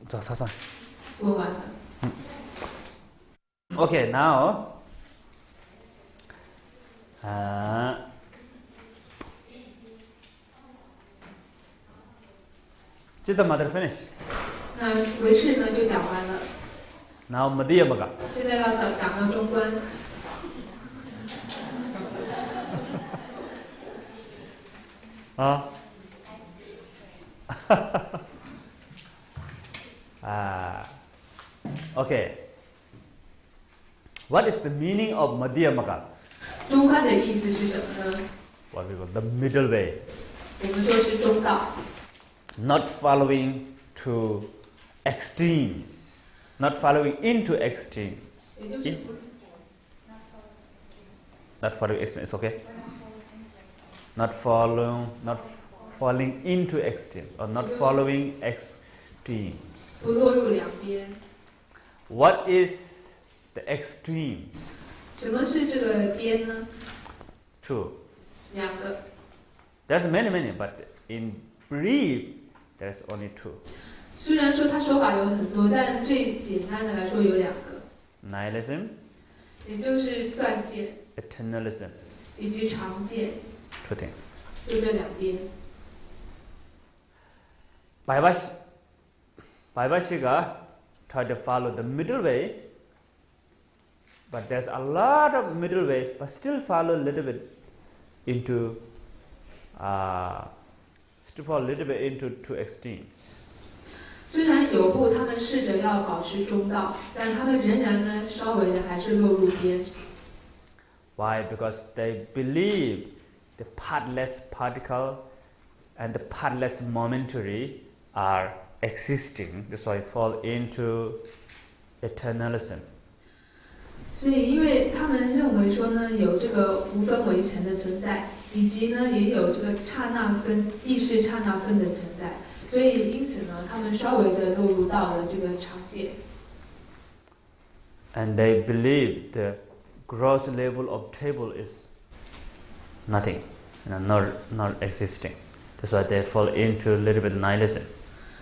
Speaker 1: 找啥算？
Speaker 2: 问完了。
Speaker 1: Okay, now, did the mother finish?
Speaker 2: 那唯识呢就讲完了。
Speaker 1: Now Madhyamaka.
Speaker 2: 现在要讲到中观。
Speaker 1: Okay. What is the meaning of Madhyamaka?
Speaker 2: 中观的意思是什么呢？
Speaker 1: What we call the middle way.
Speaker 2: 我们说是中道。
Speaker 1: Not following to extremes. Not following into extremes. Not following extremes, okay? Not falling into extremes or not following extremes.
Speaker 2: 不落入两边。
Speaker 1: What is the extremes?
Speaker 2: 什么是这个边呢？
Speaker 1: Two.
Speaker 2: 两个。
Speaker 1: There's many, but in brief, there's only two.
Speaker 2: 虽然说他说法有很多，但最简单的来说有两个。
Speaker 1: Nihilism.
Speaker 2: 也就是断见。
Speaker 1: Eternalism.
Speaker 2: 以及常见。
Speaker 1: Two things.
Speaker 2: 就这两边。
Speaker 1: Vaibhashika try to follow the middle way, but there's a lot of middle way, but still follow a little bit into two extremes.
Speaker 2: 虽然有部他们试着要保持中道，但他们仍然呢稍微的还是落入边。
Speaker 1: Why? Because they believe the partless particle and the partless momentary are existing, so I fall into eternalism.
Speaker 2: 所以，因为他们认为说呢，有这个无分为尘的存在，以及呢也有这个刹那分、意识刹那分的存在，所以因此呢，他们稍微的落入到了这个常见。
Speaker 1: and they believe the gross level of table is nothing, not existing. That's why they fall into a little bit nihilism.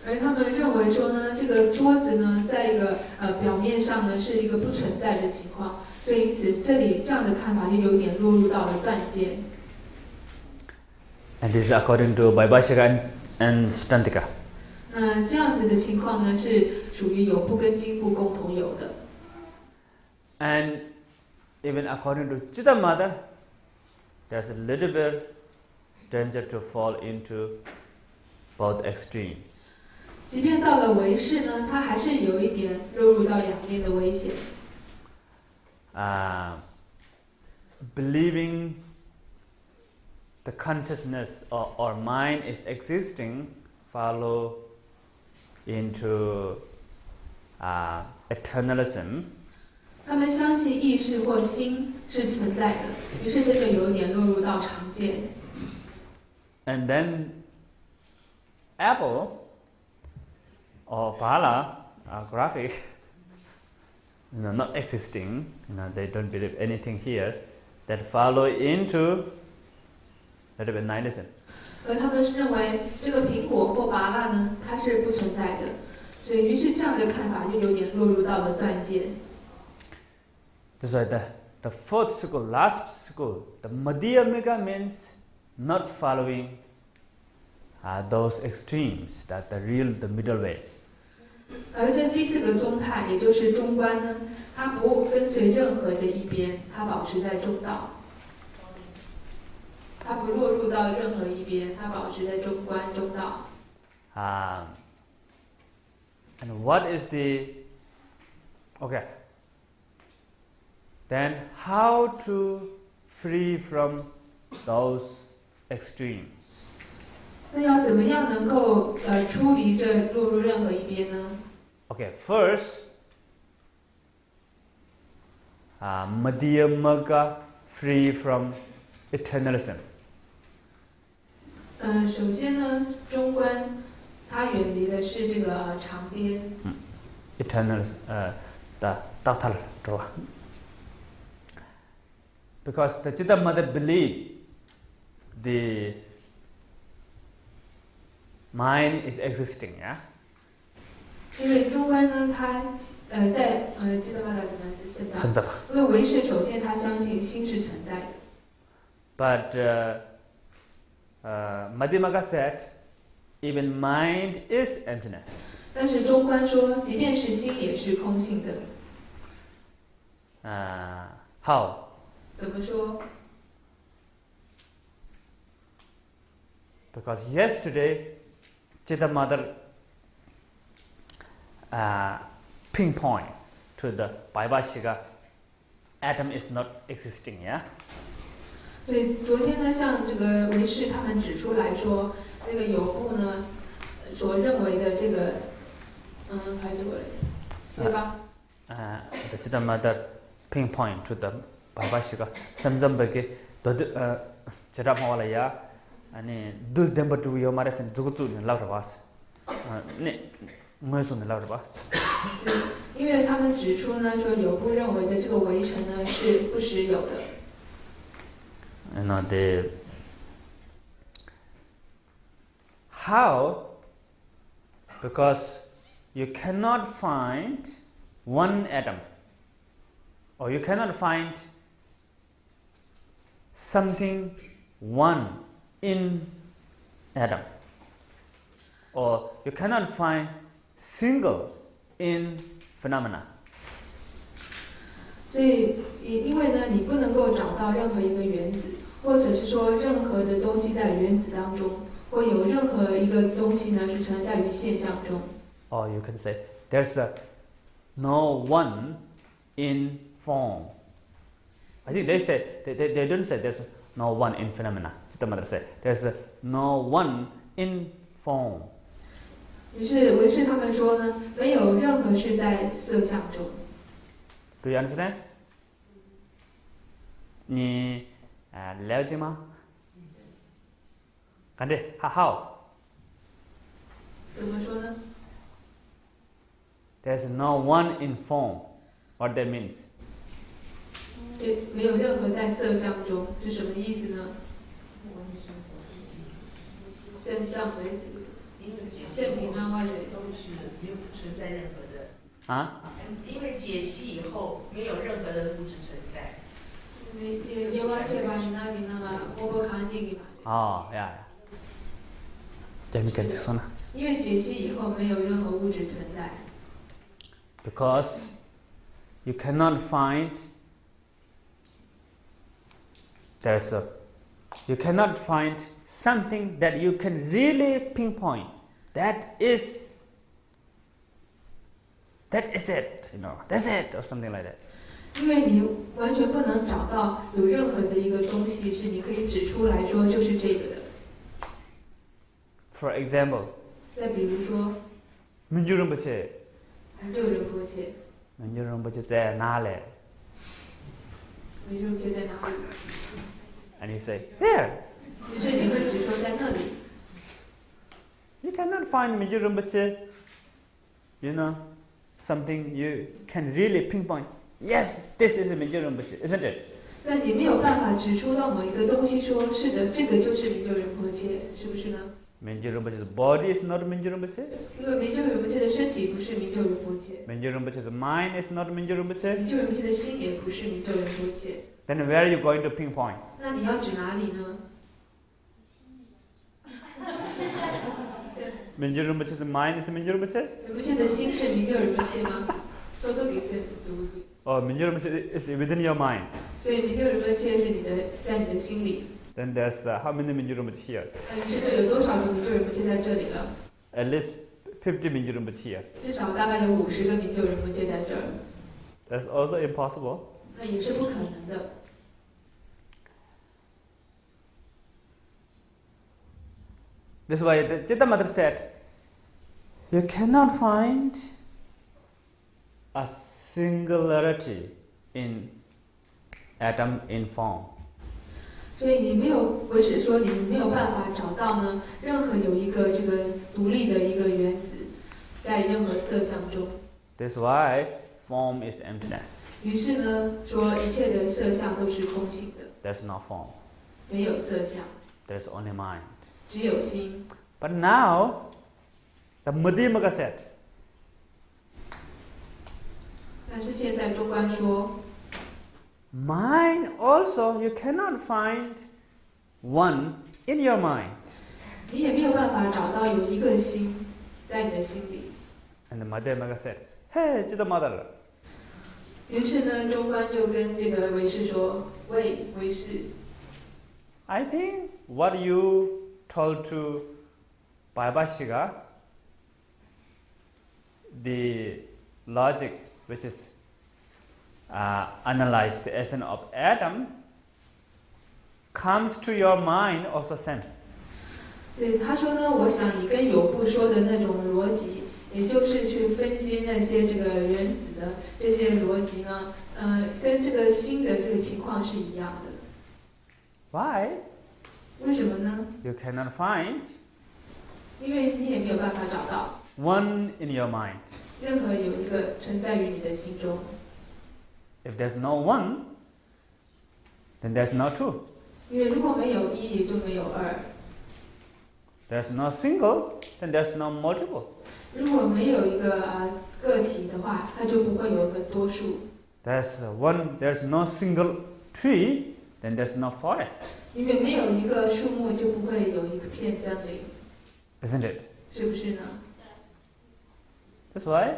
Speaker 2: 而他们认为说呢，这个桌子呢，在一个表面上呢是一个不存在的情况，所以因此这里这样的看法就有点落入到了断见。
Speaker 1: And this is according to Vaibhashika and Sutantika.
Speaker 2: 那这样子的情况呢，是属于有部跟经部共同有的。
Speaker 1: And even according to Chittamada, there's a little bit danger to fall into both extremes.
Speaker 2: 即便到了唯识呢，它还是有一点落入到两边的危险。
Speaker 1: Believing the consciousness or mind is existing follow into eternalism.
Speaker 2: 他们相信意识或心是存在的，于是这就有点落入到常见。
Speaker 1: And then apple or pala or graphic, not existing, they don't believe anything here, that follow into a little bit nihilism.
Speaker 2: 而他们是认为这个苹果或芭乐呢，它是不存在的，所以于是这样的看法就有点落入到了断见。
Speaker 1: That's why the fourth school, last school, the Madhyamika means not following those extremes, that the middle way.
Speaker 2: 而这第四个宗派，也就是中观呢，它不跟随任何的一边，它保持在中道，它不落入到任何一边，它保持在中观中道。
Speaker 1: And what is the then how to free from those extremes?
Speaker 2: 那要怎么样能够出离这落入任何一边呢？
Speaker 1: Okay, first, Madhyamaka free from eternalism.
Speaker 2: 首先呢，中观它远离的是这个常边。
Speaker 1: Eternalism, because the Chittamada believe the mind is existing, yeah?
Speaker 2: 因为中观呢，它在记得吗？怎么是因为唯识首先他相信心是存在的。
Speaker 1: But Madhyamaka said, even mind is emptiness.
Speaker 2: 但是中观说，即便是心也是空性的。
Speaker 1: How?
Speaker 2: 怎么说？
Speaker 1: Because yesterday, Chittamada pinpoint to the Vaibhashika, atom is not existing, yeah?
Speaker 2: 所以昨天呢，像这个唯识他们指出来说，那个有部呢所认为的这个，还是我是吧
Speaker 1: the Chittamada pinpoint to the Vaibhashika, samjambeke Chittamawalaya, and do them but to your maras and Zugutu and Lauravas.
Speaker 2: 因为他们指出呢，说有部认为的这个围城呢是不实有的。
Speaker 1: How? Because you cannot find one atom, or you cannot find something one in atom, or you cannot find single in phenomena.
Speaker 2: 所以，因为呢，你不能够找到任何一个原子，或者是说任何的东西在原子当中，或有任何一个东西呢是存在于现象中。
Speaker 1: Or you can say there's no one in form. I think they say they don't say there's no one in phenomena. Chittamada say there's no one in form.
Speaker 2: 于是唯识他们说呢，没有任何事在色相中。
Speaker 1: Do you understand? 你了解吗？看这 how?
Speaker 2: 怎么说呢？
Speaker 1: There's no one in form. What that means?
Speaker 2: 对，没有任何在色相中，是什么意思呢？身上为现平安外的
Speaker 10: 都是没有存在任何的
Speaker 1: 啊？
Speaker 10: 因为解析以后没有任何的物质存在。
Speaker 1: 哦呀，这你跟说呢？
Speaker 2: 因为解析以后没有任何物质存在。
Speaker 1: Because you cannot find you cannot find something that you can really pinpoint. That is it, that's it, or something like that.
Speaker 2: 因为你完全不能找到有任何的一个东西是你可以指出来说就是这个的。
Speaker 1: For example,
Speaker 2: 再比如说，
Speaker 1: 明就仁波切，
Speaker 2: 明就仁波切，
Speaker 1: 明就仁波切在哪里？
Speaker 2: 明就仁波切在哪里
Speaker 1: And you say there.
Speaker 2: 于是你会指说在那里。
Speaker 1: You cannot find明就仁波切, something you can really pinpoint. Yes, this is明就仁波切, isn't it?
Speaker 2: 但你没有办法指出到某一个东西说是的，这个就是明就仁波切，是不是呢？
Speaker 1: 明就仁波切 's body is not 明就仁波切。
Speaker 2: 因为明就仁波切的身体不是明就仁波切。
Speaker 1: 明就仁波切 's mind is not 明就仁波切。
Speaker 2: 明就仁波切的心也不是明就仁波切。
Speaker 1: Then where are you going to pinpoint?
Speaker 2: 那你要指哪里呢？
Speaker 1: 明就仁波切 's mind is 明就仁波切。
Speaker 2: 仁波切的心是明就仁波切吗？说说给谁读？Oh,
Speaker 1: 明就仁波切 is within your mind.
Speaker 2: 所以明就仁波切是你的，在你的心里。
Speaker 1: Then there's how many 明就仁波切 here?
Speaker 2: 这就有多少个明就仁波切在这里了
Speaker 1: At least 50 明就仁波切 here.
Speaker 2: 至少大概有50个明就仁波切在这儿。
Speaker 1: That's also impossible.
Speaker 2: 那也是不可能的。
Speaker 1: This is why the Chitta Mother said, you cannot find a singularity in atom in form.
Speaker 2: 所以你没有，我只是说你没有办法找到呢，任何有一个这个独立的一个原子，在任何色相中。
Speaker 1: This is why form is emptiness.
Speaker 2: 于是呢，说一切的色相都是空性的。
Speaker 1: There's no form.
Speaker 2: 没有色相。
Speaker 1: There's only mind.
Speaker 2: 只有心。
Speaker 1: But now, the Madhyamaka said.
Speaker 2: 但是现在中观说。
Speaker 1: Mind also, you cannot find one in your mind.
Speaker 2: 你也没有办法找到有一个心在你的心里。
Speaker 1: And the Madhyamaka said, "Hey, Chitta Mother."
Speaker 2: 于是呢，中观就跟这个唯识说：“喂，唯识。
Speaker 1: I think what you told to Vaibhashika, the logic which is analyze the essence of atom, comes to your mind also same.
Speaker 2: 对，他说呢，我想你跟有部说的那种逻辑，也就是去分析那些这个原子的这些逻辑呢，跟这个新的这个情况是一样的。
Speaker 1: Why?
Speaker 2: 为什么呢？
Speaker 1: You cannot find
Speaker 2: 因为你也没有办法找到
Speaker 1: one in your mind.
Speaker 2: 任何有一个存在于你的心中。
Speaker 1: If there's no one, then there's no two.
Speaker 2: 因为如果没有一，也就没有二。
Speaker 1: There's no single, then there's no multiple.
Speaker 2: 如果没有一个个体的话，它就不会有一个多数。
Speaker 1: There's no single tree, then there's no forest.
Speaker 2: 因为没有一个树木，就不会有一个片森林。
Speaker 1: Isn't it?
Speaker 2: 是不是呢？
Speaker 1: That's why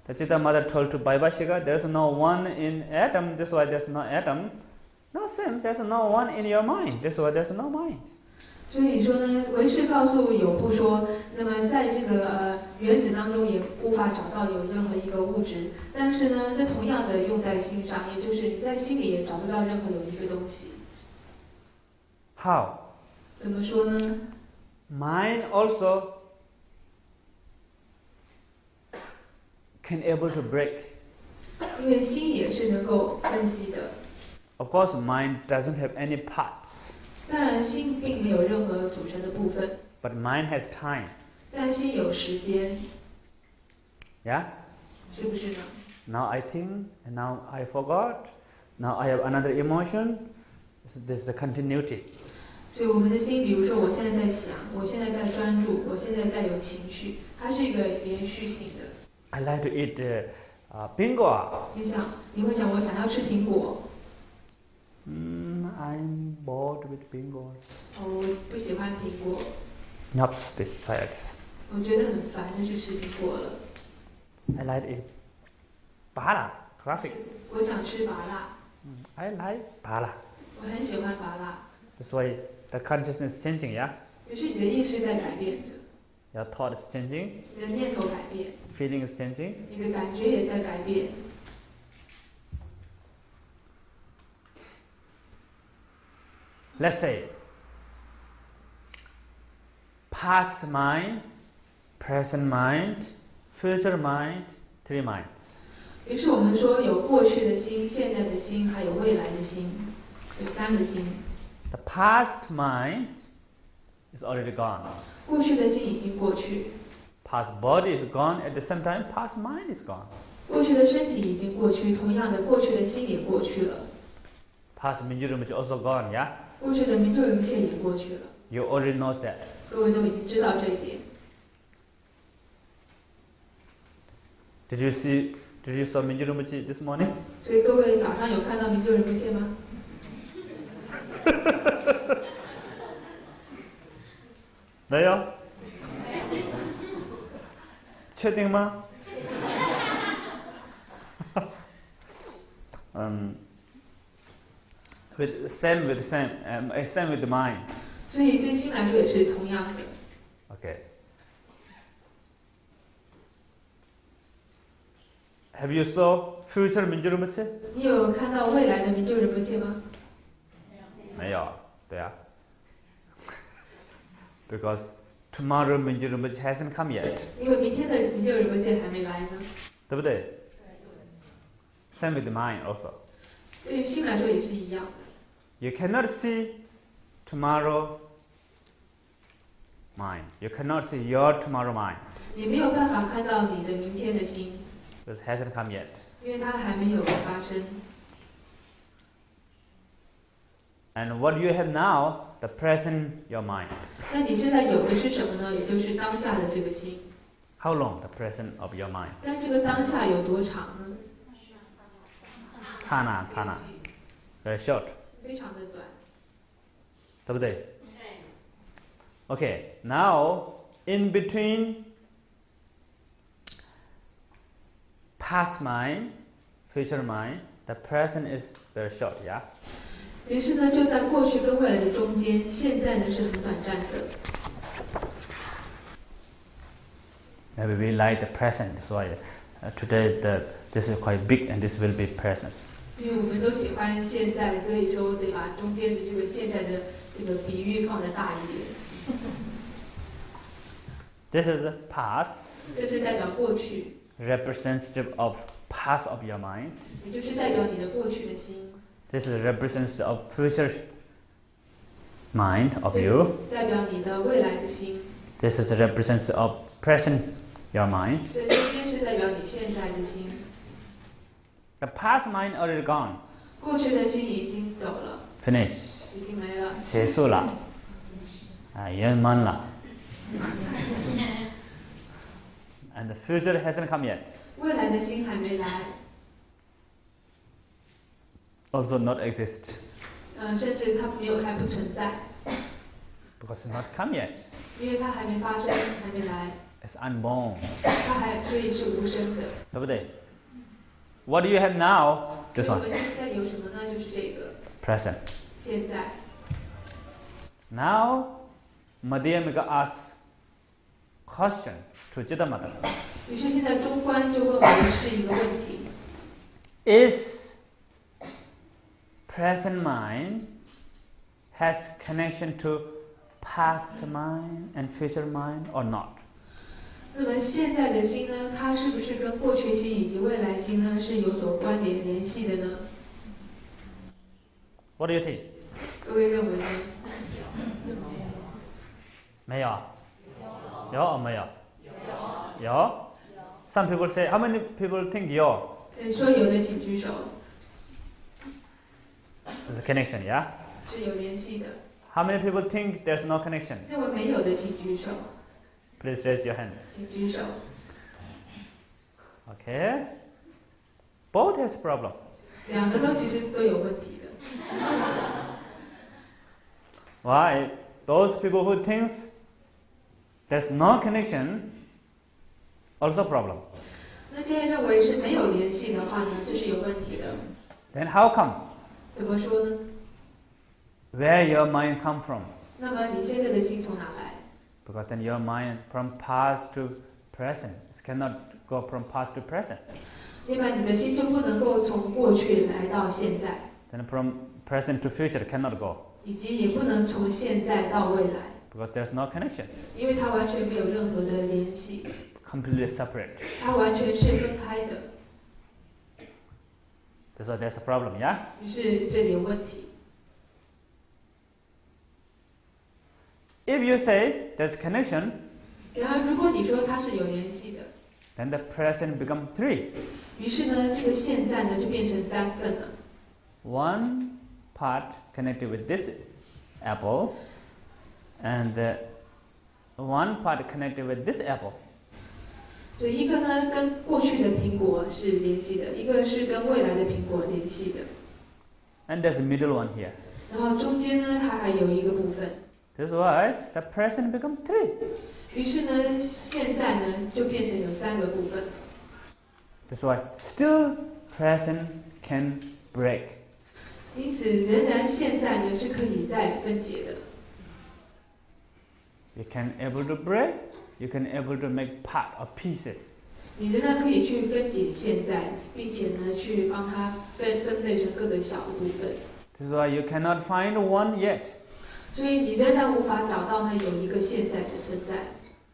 Speaker 1: the Chitta Mother told to Vaibhashika, there's no one in atom, that's why there's no atom. No sense, there's no one in your mind, that's why there's no mind.
Speaker 2: 所以说呢，唯识告诉有部说，那么在这个原子当中也无法找到有任何一个物质，但是呢，这同样的用在心上，也就是你在心里也找不到任何有一个东西。
Speaker 1: How?
Speaker 2: 怎么说呢？
Speaker 1: Mind also can able to break.
Speaker 2: 因为心也是能够分析的。
Speaker 1: Of course, mind doesn't have any parts.
Speaker 2: 当然，心并没有任何组成的部分。
Speaker 1: But mind has time.
Speaker 2: 但心有时间。
Speaker 1: Yeah?
Speaker 2: 是不是呢
Speaker 1: now I think, and now I forgot, now I have another emotion. So this is the continuity.
Speaker 2: 所以我们的心，比如说我现在在想，我现在在专注，我现在在有情绪，它是一个连续性的。
Speaker 1: I like to eat苹果。
Speaker 2: 你会想，我想要吃苹果。
Speaker 1: I'm bored with 苹果。
Speaker 2: 我不喜欢苹果。
Speaker 1: Yaps, this science.
Speaker 2: 我觉得很烦的去吃苹果了。
Speaker 1: I like to eat 芭乐 ，graphic.
Speaker 2: 我想吃芭乐。
Speaker 1: I like 芭乐。
Speaker 2: 我很喜欢芭乐。
Speaker 1: That's why the consciousness is changing, yeah?
Speaker 2: 就是你的意识在改变的。
Speaker 1: Your thought is changing.
Speaker 2: 你的念头改变。
Speaker 1: Feeling is changing.
Speaker 2: 你的感觉也在改变。
Speaker 1: Let's say past mind, present mind, future mind, 3 minds.
Speaker 2: 于是我们说有过去的心、现在的心，还有未来的心，有3个心。
Speaker 1: The past mind is already gone.
Speaker 2: 过去的心已经过去。
Speaker 1: Past body is gone. At the same time, past mind is gone.
Speaker 2: 过去的身体已经过去，同样的，过去的心也过去了。
Speaker 1: Past Minjurim is also gone, yeah?
Speaker 2: 过去的明就一切也过去了。
Speaker 1: You already know that.
Speaker 2: 各位都已经知道这一点。
Speaker 1: Did you saw Minjurim this morning?
Speaker 2: 所以各位早上有看到明就仁波切吗？
Speaker 1: 没有？确定吗？same with the mind.
Speaker 2: 所以对心来说也是同样的。
Speaker 1: Okay. Have you saw future Minjo Rinpoche?
Speaker 2: 你有看到未来的明就仁波切吗？
Speaker 1: 没有，对啊。Because tomorrow Minjo Rinpoche hasn't come yet.
Speaker 2: 因为明天的明就仁波切还没来呢。
Speaker 1: 对不对？Same with the mind also.
Speaker 2: 对于心来说也是一样的。
Speaker 1: You cannot see tomorrow mind. You cannot see your tomorrow mind.
Speaker 2: 你没有办法看到你的明天的心。
Speaker 1: Because it hasn't come yet.
Speaker 2: 因为它还没有发生。
Speaker 1: And what you have now, the present your mind.
Speaker 2: 那你现在有的是什么呢？也就是当下的这个心。
Speaker 1: How long the present of your mind?
Speaker 2: 但这个当下有多长呢？
Speaker 1: 刹那 very short.
Speaker 2: 非常的短。
Speaker 1: 对不对？Okay, now in between past mind, future mind, the present is very short, yeah?
Speaker 2: 于是呢，就在过去跟未来的中间，现在呢是很短暂的。
Speaker 1: Maybe we like the present, so today this is quite big and this will be present.
Speaker 2: 因为我们都喜欢现在，所以说得把中间的这个现在的这个比喻放得大一点。
Speaker 1: This is the past.
Speaker 2: 这是代表过去。
Speaker 1: Representative of past of your mind.
Speaker 2: 也就是代表你的过去的心。
Speaker 1: This is representative of future mind of you.
Speaker 2: 代表你的未来的心。
Speaker 1: This is representative of present your mind.
Speaker 2: 这中间是代表你现在的心。
Speaker 1: The past mind already gone.
Speaker 2: 过去的心已经走了。
Speaker 1: Finish.
Speaker 2: 已经没了。
Speaker 1: 结束了。圆满了。And the future hasn't come yet.
Speaker 2: 未来的心还没来。
Speaker 1: Also not exist.
Speaker 2: 甚至它还不存在。
Speaker 1: Because it's not come yet.
Speaker 2: 因为它还没发生，还没来。
Speaker 1: It's unborn.
Speaker 2: 所以是无声的。
Speaker 1: 对不对？What do you have now? This one.
Speaker 2: 我们现在有什么呢？就是这个。
Speaker 1: Present.
Speaker 2: 现在。
Speaker 1: Now, Madhyamika asks question to Chiddamata.
Speaker 2: 于是现在中观就问我们是一个问题。
Speaker 1: Is present mind has connection to past mind and future mind or not?
Speaker 2: 那么现在的心呢，它是不是跟过去心以及未来心呢是有所关联联系的呢
Speaker 1: ？What do you think?
Speaker 2: 各位认为呢？
Speaker 1: 没有。有没有？有。Some people say, how many people think 有
Speaker 2: 说有的请举手。
Speaker 1: There's a connection, yeah?
Speaker 2: 是有联系的。
Speaker 1: How many people think there's no connection?
Speaker 2: 认为没有的请举手。
Speaker 1: Please raise your hand.
Speaker 2: 请举手。
Speaker 1: Okay. Both has problem.
Speaker 2: 两个都其实都有问题的。
Speaker 1: Why? Those people who thinks there's no connection also problem.
Speaker 2: 那些认为是没有联系的话呢，这是有问题的。
Speaker 1: Then how come?
Speaker 2: 怎么说呢？
Speaker 1: Where your mind come from?
Speaker 2: 那么你现在的心从哪来？
Speaker 1: Because then your mind from past to present. It cannot go from past to present.
Speaker 2: 另外，你的心就不能够从过去来到现在，
Speaker 1: Then from present to future cannot go.
Speaker 2: 以及也不能从现在到未来，
Speaker 1: Because there's no connection.
Speaker 2: 因为它完全没有任何的联系，
Speaker 1: Completely separate.
Speaker 2: 它完全是分开的。
Speaker 1: So there's a problem, yeah?
Speaker 2: 于是这里有问题。
Speaker 1: If you say there's connection,
Speaker 2: 然而，如果你说它是有联系的，
Speaker 1: then the present become 3.
Speaker 2: 于是呢，这个现在呢就变成3份了。
Speaker 1: One part connected with this apple, and one part connected with this apple.
Speaker 2: 所以一个呢跟过去的苹果是联系的，一个是跟未来的苹果联系的。
Speaker 1: And there's a middle one here.
Speaker 2: 然后中间呢，它还有一个部分。
Speaker 1: This is why the present become 3.
Speaker 2: 于是呢，现在呢就变成有3个部分。
Speaker 1: That's why still present can break.
Speaker 2: 因此，仍然现在呢是可以再分解的。
Speaker 1: You can able to break. You can able to make part or pieces.
Speaker 2: 你仍然可以去分解现在，并且呢去帮它分类成各个小的部分。
Speaker 1: This is why you cannot find one yet.
Speaker 2: 所以你仍然无法找到呢有一个现在的存在。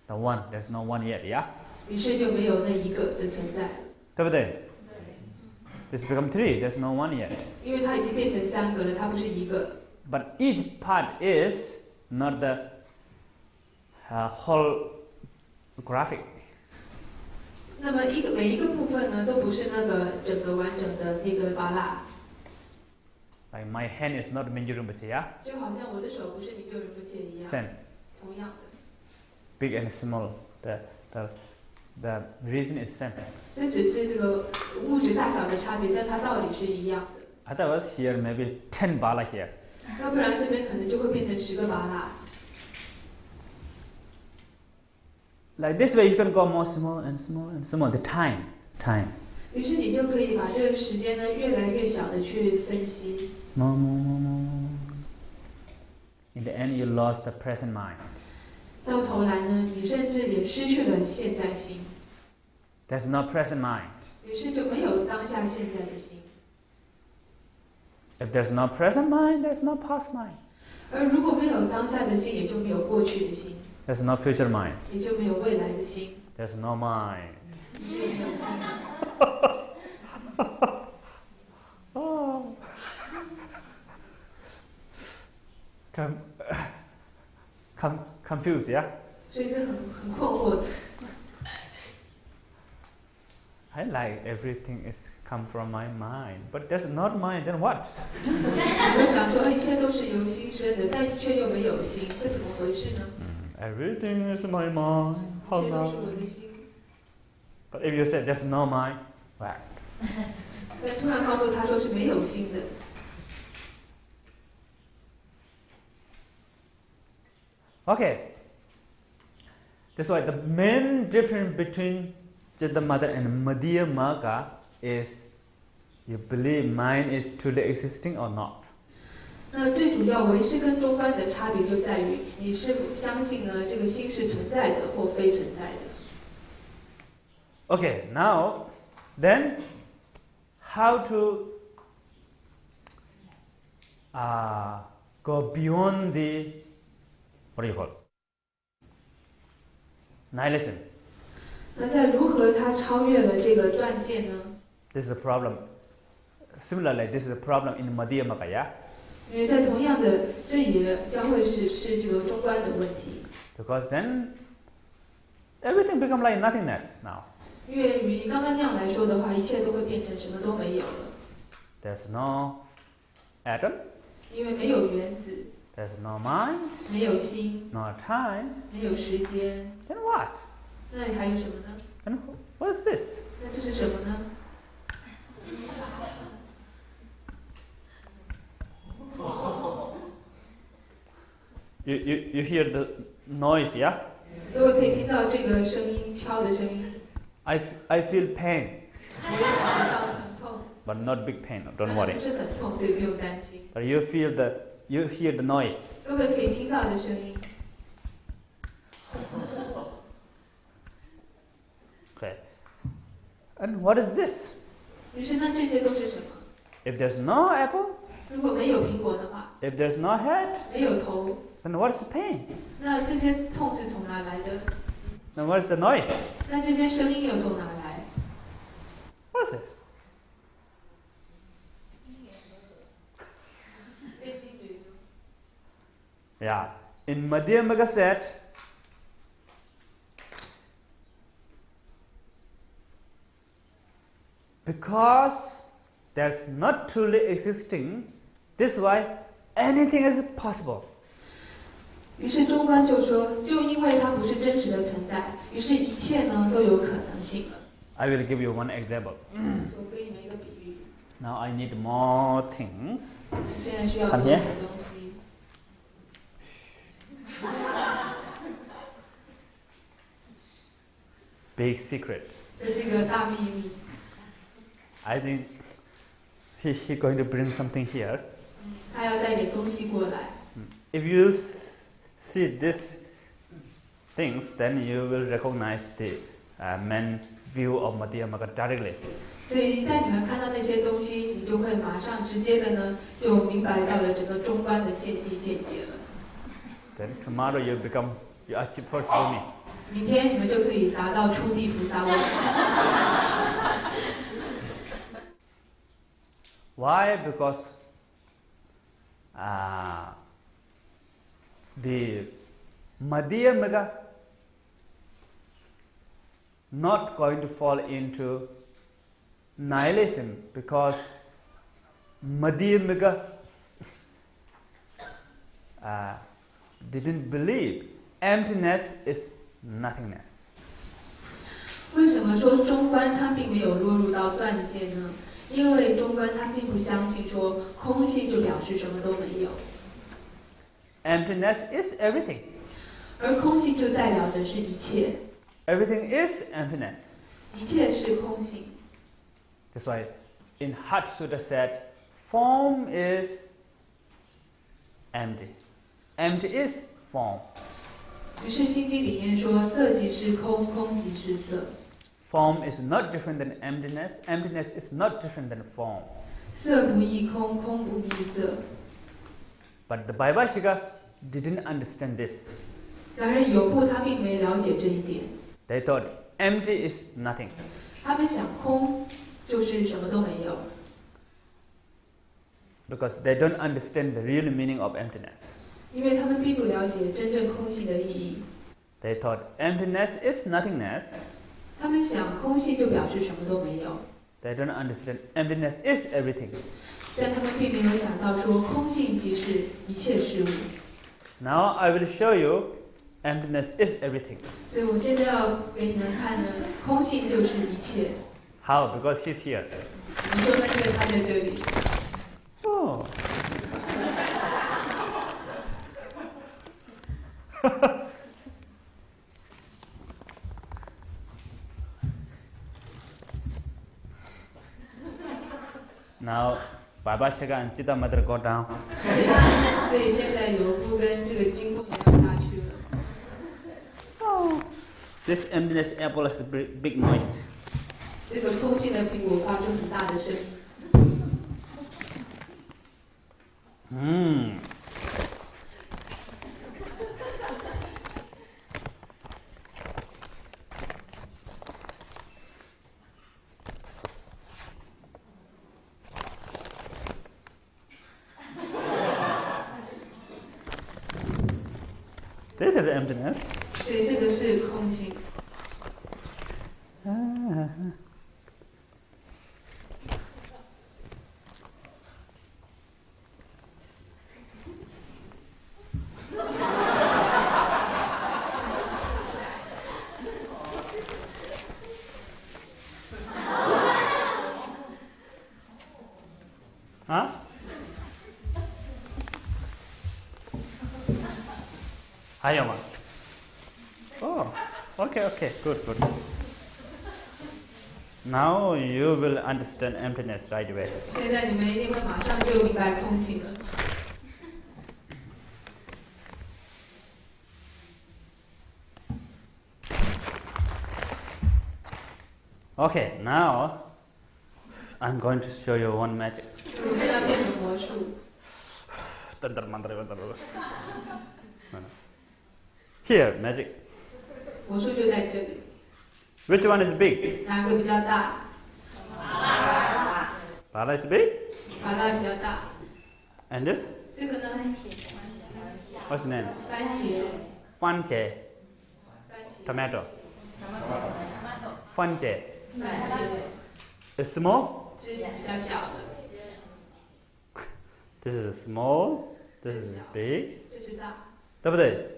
Speaker 1: The one, there's no one yet, yeah?
Speaker 2: 于是就没有那一个的存在了。
Speaker 1: 对不对？ This become 3. There's no one yet.
Speaker 2: 因为它已经变成3个了，它不是一个。
Speaker 1: But each part is not the whole graphic.
Speaker 2: 那么每一个部分呢，都不是那个整个完整的那个巴拉。
Speaker 1: Like my hand is not Menju Rinpoche, yeah?
Speaker 2: 就好像我的手不是明就仁波切一样。
Speaker 1: Same.
Speaker 2: 同样的。
Speaker 1: Big and small. The reason is same.
Speaker 2: 这只是这个物质大小的差别，但它道理是一样的。
Speaker 1: Otherwise, here maybe 10 bala here.
Speaker 2: 要不然这边可能就会变成10个巴拉。
Speaker 1: Like this way, you can go more small and small and small. The time.
Speaker 2: 于是你就可以把这个时间呢越来越小的去分析。
Speaker 1: More. In the end, you lost the present mind.
Speaker 2: 到头来呢，你甚至也失去了现在心。
Speaker 1: There's no present mind.
Speaker 2: 于是就没有当下现在的心。
Speaker 1: If there's no present mind, there's no past mind.
Speaker 2: 而如果没有当下的心，也就没有过去的心，
Speaker 1: There's no future mind.
Speaker 2: 也就没有未来的心。
Speaker 1: There's no mind.
Speaker 2: 也就没有心。
Speaker 1: Oh. Confused, yeah?
Speaker 2: 所以是很困惑的。
Speaker 1: I like everything is come from my mind, but that's not mind. Then what?
Speaker 2: 我想说一切都是由心生的，但却又没有心，这怎么回事呢？
Speaker 1: Everything is my mind.
Speaker 2: 一
Speaker 1: How
Speaker 2: 切都
Speaker 1: now?
Speaker 2: 是我的心。
Speaker 1: But if you say there's no mind, what?
Speaker 2: 但突然告诉他说是没有心的。
Speaker 1: Okay. That's why the main difference between Chitta Mata and Madhya Magga is you believe mind is truly existing or not.
Speaker 2: 那最主要唯识跟中观的差别就在于你是否相信呢这个心是存在的或非存在的。
Speaker 1: Okay, now then how to go beyond the what do you call nihilism?
Speaker 2: 那在如何他超越了这个断见呢？
Speaker 1: This is a problem. Similarly, this is a problem in Madhya Magga, yeah?
Speaker 2: 因为在同样的，这也将会是这个中观的问题。
Speaker 1: Because then everything become like nothingness now.
Speaker 2: 因为以刚刚那样来说的话，一切都会变成什么都没有了。
Speaker 1: There's no atom.
Speaker 2: 因为没有原子。
Speaker 1: There's no mind.
Speaker 2: 没有心。
Speaker 1: No time.
Speaker 2: 没有时间。
Speaker 1: Then what?
Speaker 2: 那还有什么呢？
Speaker 1: And what is this?
Speaker 2: 那这是什么呢？
Speaker 1: You hear the noise, yeah?
Speaker 2: 各位可以听到这个声音，敲的声音。
Speaker 1: I feel pain.
Speaker 2: 我也感到很痛。
Speaker 1: But not big pain. Don't worry.
Speaker 2: 不是很痛，所以不用担心。
Speaker 1: But you hear the noise.
Speaker 2: 各位可以听到的声音。
Speaker 1: Okay. And what is this?
Speaker 2: 于是，那这些都是什么？
Speaker 1: If there's no apple,
Speaker 2: 如果没有苹果的话，
Speaker 1: if there's no head,
Speaker 2: 没有头，
Speaker 1: then what is the pain?
Speaker 2: 那这些痛是从哪来的？
Speaker 1: Then what is the noise?
Speaker 2: 那这些声音又从哪来？
Speaker 1: What is this? Yeah. In Madhyamaka said, because there's not truly existing, this is why anything is possible.
Speaker 2: 于是中观就说，就因为它不是真实的存在，于是一切呢都有可能性了。
Speaker 1: I will give you one example.
Speaker 2: 我给你们一个比喻。
Speaker 1: Now I need more things.
Speaker 2: 现在需要更多的东西。
Speaker 1: Big secret.
Speaker 2: 这是一个大秘密。
Speaker 1: I think he's going to bring something here.
Speaker 2: 他要带点东西过来。
Speaker 1: If you see these things, then you will recognize the main view of Madhyamaka directly.
Speaker 2: 所以一旦你们看到那些东西，你就会马上直接的呢，就明白到了整个中观的见地见解了。
Speaker 1: Then tomorrow you achieve first Bhumi.
Speaker 2: 明天你们就可以达到初地菩萨位。
Speaker 1: Why? Because the Madhyamaka not going to fall into nihilism, because Madhyamaka didn't believe emptiness is nothingness.
Speaker 2: 为什么说中观它并没有落入到断见呢？因为中观它并不相信说空性就表示什么都没有。
Speaker 1: Emptiness is everything.
Speaker 2: 而空性就代表着是一切。
Speaker 1: Everything is emptiness.
Speaker 2: 一切是空性。
Speaker 1: That's why in Hat Sutta said, form is empty. Empty is form.
Speaker 2: 于是心经里面说，色即是空，空即是色。
Speaker 1: Form is not different than emptiness. Emptiness is not different than form.
Speaker 2: 色不异空，空不异色。
Speaker 1: But the Vaibhashika didn't understand this.
Speaker 2: 然而有部他并没了解这一点。
Speaker 1: They thought empty is nothing.
Speaker 2: 他们想空就是什么都没有。
Speaker 1: Because they don't understand the real meaning of emptiness.
Speaker 2: 因为他们并不了解真正空性的意义。
Speaker 1: They thought emptiness is nothingness.
Speaker 2: 他们想空性就表示什么都没有。
Speaker 1: They don't understand emptiness is everything.
Speaker 2: 但他们并没有想到说空性即是一切事物。
Speaker 1: Now I will show you emptiness is everything.
Speaker 2: 所以我现在要给你们看呢，空性就是一切。
Speaker 1: How? Because he's here.
Speaker 2: 你说呢？因为他在这里。
Speaker 1: Oh. Now, Vaibhashika and Chitta Mother go down.
Speaker 2: 所以现在有部跟这个经部要下去了。
Speaker 1: Oh, this emptiness apple is a big noise.
Speaker 2: 这个空性的苹果发出很大的声音。
Speaker 1: This is emptiness.
Speaker 2: 所以这个是空性。
Speaker 1: Huh? Hayama. Oh, okay, good. Now you will understand emptiness right away.
Speaker 2: 现在你们一定会马上就明白空性了。
Speaker 1: Okay, now I'm going to show you one magic.
Speaker 2: 我现在变成魔术。
Speaker 1: Here, magic.
Speaker 2: 魔术就在这里。
Speaker 1: Which one is big?
Speaker 2: 哪个比较大？
Speaker 1: Bala is big?
Speaker 2: 麻辣比较大。
Speaker 1: And this?
Speaker 2: 这个呢？
Speaker 1: What's the name?
Speaker 2: 番茄。
Speaker 1: Fanche. Tomato. Fanche.
Speaker 2: 番茄。
Speaker 1: It's small?
Speaker 2: 这是比较小的。
Speaker 1: This is small. This is big.
Speaker 2: 这是大。
Speaker 1: 对不对？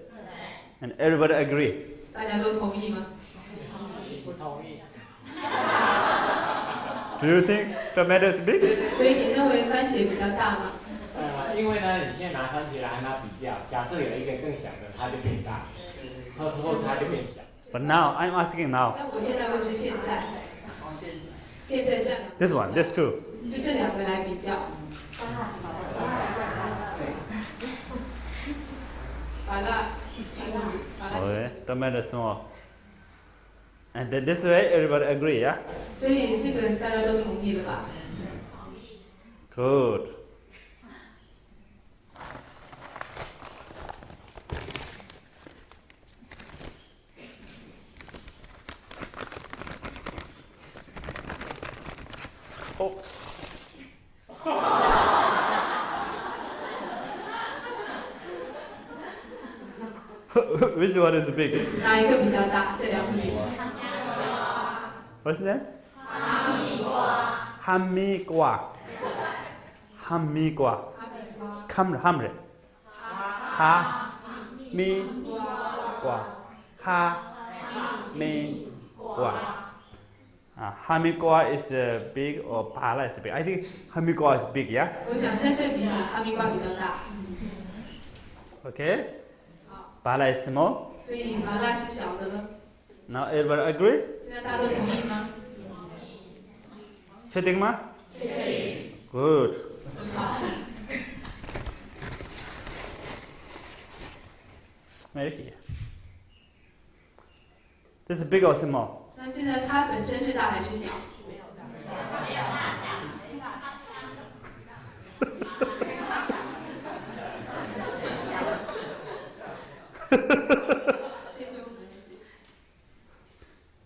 Speaker 1: And everybody agree.
Speaker 2: 大家都同意吗？
Speaker 5: 不同意。
Speaker 1: Do you think tomato is big?
Speaker 2: 所以你认为番茄比较大吗？
Speaker 11: 因为呢，你现在拿番茄来和它比较，假设有一个更小的，它就变大，或它就变小。
Speaker 1: But now I'm asking now.
Speaker 2: 那我现在会是现在。现在这样。
Speaker 1: This one, this two.
Speaker 2: 就这两个来比较。麻辣。
Speaker 1: Okay, tomato small. And then this way, everybody agree, yeah?
Speaker 2: 所以这个大家都同意了吧？
Speaker 1: Good. Oh. Which one is big?
Speaker 2: 哪一个比较大？这两个比。
Speaker 1: What's that? Hamigwa. Hamigwa. Hamre. Hamigwa. Hamigwa. Hamigwa is big or Pala is big? I think Hamigwa is big, yeah?
Speaker 2: 我想在这比哈密瓜比较大。
Speaker 1: Okay. Pala is small.
Speaker 2: 所以麻辣是小的了。
Speaker 1: Now everybody agree?
Speaker 2: 现在大家都同意吗？
Speaker 1: 确定吗？ Good. Right here. This is big or small?
Speaker 2: 那现在它本身是大还是小？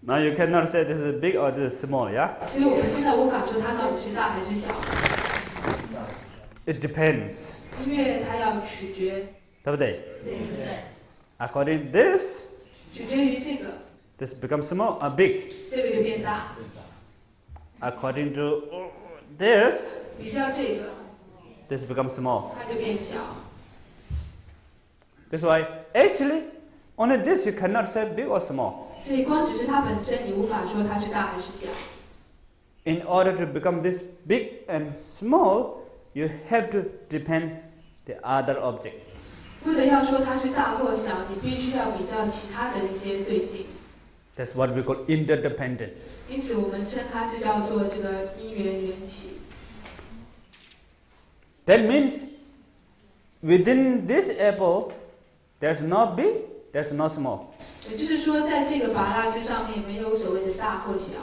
Speaker 1: Now you cannot say this is big or this is small, yeah?
Speaker 2: 所以我们现在无法说它到底是大还是小。
Speaker 1: It depends.
Speaker 2: 因为它要取决。
Speaker 1: 对不对？
Speaker 2: 对。
Speaker 1: According to this,
Speaker 2: 取决于这个。
Speaker 1: this becomes small or big.
Speaker 2: 这个就变大。
Speaker 1: According to this,
Speaker 2: 比较这个。
Speaker 1: this becomes small.
Speaker 2: 它就变小。
Speaker 1: That's why actually only this you cannot say big or small.
Speaker 2: 所以光只是它本身，你无法说它是大还是小。
Speaker 1: In order to become this big and small, you have to depend the other object.
Speaker 2: 为了要说它是大或小，你必须要比较其他的一些对境。
Speaker 1: That's what we call interdependent.
Speaker 2: 因此，我们称它是叫做这个因缘缘起。
Speaker 1: That means within this apple, there's no big, there's no small.
Speaker 2: 也就是说，在这个拔蜡枝上面没有所谓的大或小。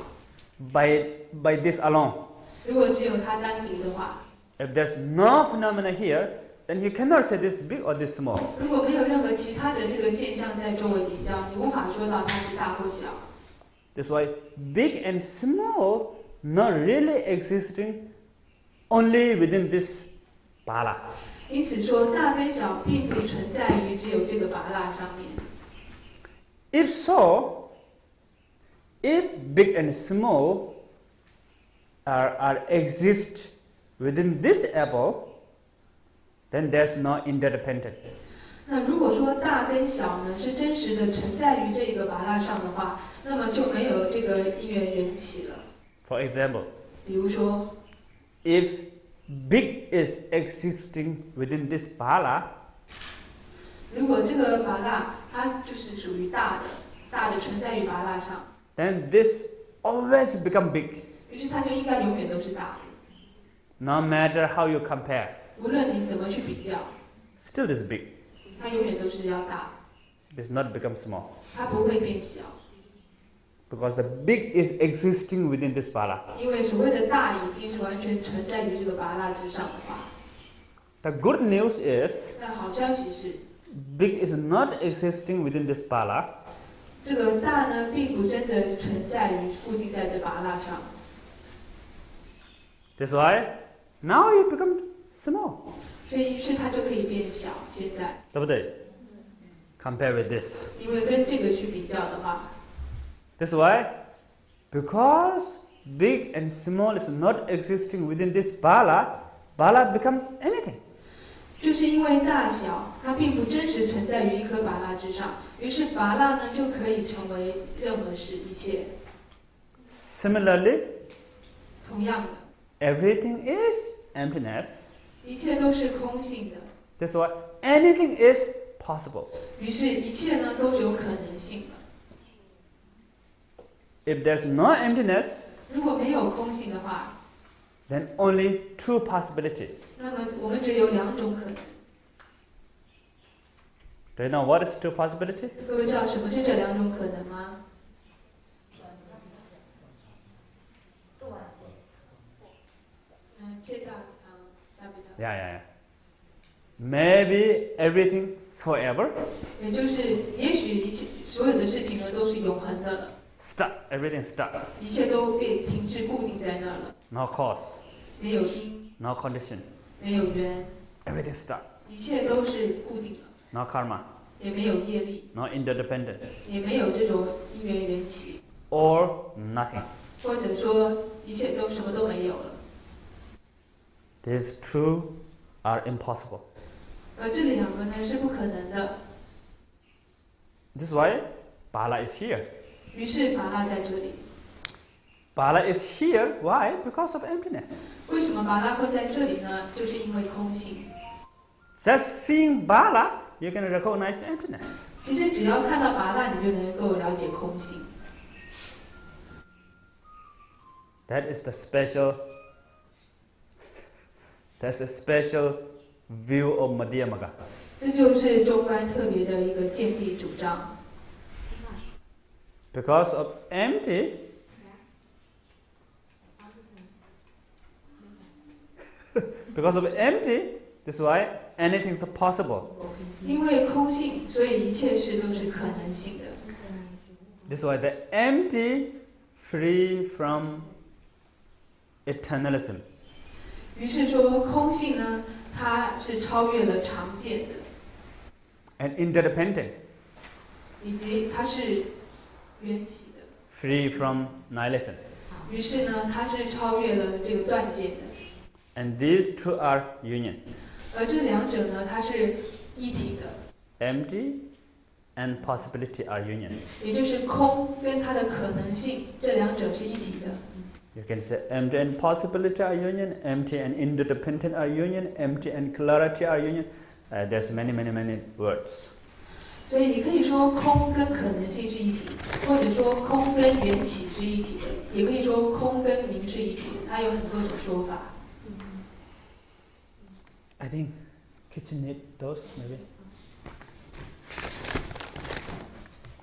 Speaker 1: By this alone.
Speaker 2: 如果只有它单独的话。
Speaker 1: If there's no phenomena here, then you cannot say this big or this small.
Speaker 2: 如果没有任何其他的这个现象在周围比较，你无法说到它是大或小。
Speaker 1: That's why big and small not really existing only within this bala.
Speaker 2: 因此说，大跟小并不存在于只有这个拔蜡上面。
Speaker 1: If so, if big and small are exist within this apple, then there's no interdependent.
Speaker 2: 那如果说大跟小呢是真实的存在于这个拔蜡上的话，那么就没有这个因缘缘起了。
Speaker 1: For example,
Speaker 2: 比如说
Speaker 1: if big is existing within this bala,
Speaker 2: 如果这个拔蜡它就是属于大的存在于拔蜡上，
Speaker 1: then this always become big,
Speaker 2: 于是它就应该永远都是大的，
Speaker 1: no matter how you compare.
Speaker 2: 无论你怎么去比较，
Speaker 1: Still is big.
Speaker 2: 它永远都是要大，
Speaker 1: It does not become small.
Speaker 2: 它不会变小。
Speaker 1: Because the big is existing within this bala.
Speaker 2: 因为所谓的大已经是完全存在于这个拔蜡之上的话，
Speaker 1: The good news is
Speaker 2: 那好消息是，
Speaker 1: big is not existing within this bala.
Speaker 2: 这个大呢并不真的存在于固定在这拔蜡上。
Speaker 1: That's why now you become small.
Speaker 2: 所以于是它就可以变小。现在，
Speaker 1: 对不对？ Compare with this.
Speaker 2: 因为跟这个去比较的话，
Speaker 1: That's why, because big and small is not existing within this bala, bala become anything.
Speaker 2: 就是因为大小它并不真实存在于一颗拔蜡之上，于是拔蜡呢就可以成为任何事，一切。
Speaker 1: Similarly,
Speaker 2: 同样的，
Speaker 1: everything is emptiness.
Speaker 2: 一切都是空性的，
Speaker 1: That's why anything is possible.
Speaker 2: 于是一切呢都是有可能性的。
Speaker 1: If there's no emptiness,
Speaker 2: 如果没有空性的话，
Speaker 1: then only two possibility.
Speaker 2: 那么我们只有两种可能。
Speaker 1: Do you know what is two possibility?
Speaker 2: 各位知道什么是这两种可能吗？切断
Speaker 1: Yeah. Maybe everything forever.
Speaker 2: 也就是也许一切所有的事情呢都是永恒的了，
Speaker 1: Stuck. Everything stuck.
Speaker 2: 一切都被停滞固定在那儿了，
Speaker 1: No cause.
Speaker 2: 没有因，
Speaker 1: No condition.
Speaker 2: 没有缘，
Speaker 1: Everything stuck.
Speaker 2: 一切都是固定的，
Speaker 1: No karma.
Speaker 2: 也没有业力，
Speaker 1: No interdependent.
Speaker 2: 也没有这种因缘缘起，
Speaker 1: Or nothing.
Speaker 2: 或者说一切都什么都没有了。
Speaker 1: These two are impossible.
Speaker 2: 而这两个呢是不可能的，
Speaker 1: This is why bala is here.
Speaker 2: 于是拔蜡在这里。
Speaker 1: Bala is here. Why? Because of emptiness.
Speaker 2: 为什么拔蜡会在这里呢？就是因为空性。
Speaker 1: Just seeing bala, you can recognize emptiness.
Speaker 2: 其实只要看到拔蜡，你就能够了解空性。
Speaker 1: That is the special. That's a special view of Madhyamaga.
Speaker 2: 这就是中观特别的一个见地主张。
Speaker 1: Because of empty, because of empty, that's why anything is possible.
Speaker 2: 因为空性，所以一切事都是可能性的。
Speaker 1: That's why the empty, free from eternalism.
Speaker 2: 于是说，空性呢，它是超越了常见的，
Speaker 1: And interdependent,
Speaker 2: 以及它是缘起的。
Speaker 1: free from nihilism.
Speaker 2: 于是呢，它是超越了这个断见的。
Speaker 1: And these two are union.
Speaker 2: 而这两者呢，它是一体的，
Speaker 1: Empty and possibility are union.
Speaker 2: 也就是空跟它的可能性，这两者是一体的。
Speaker 1: You can say empty and possibility are union, empty and interdependent are union, empty and clarity are union. There's many words.
Speaker 2: 所以你可以说空跟可能性是一体，或者说空跟缘起是一体的，也可以说空跟名是一体的，它有很多种说法。
Speaker 1: I think kitchen need those maybe.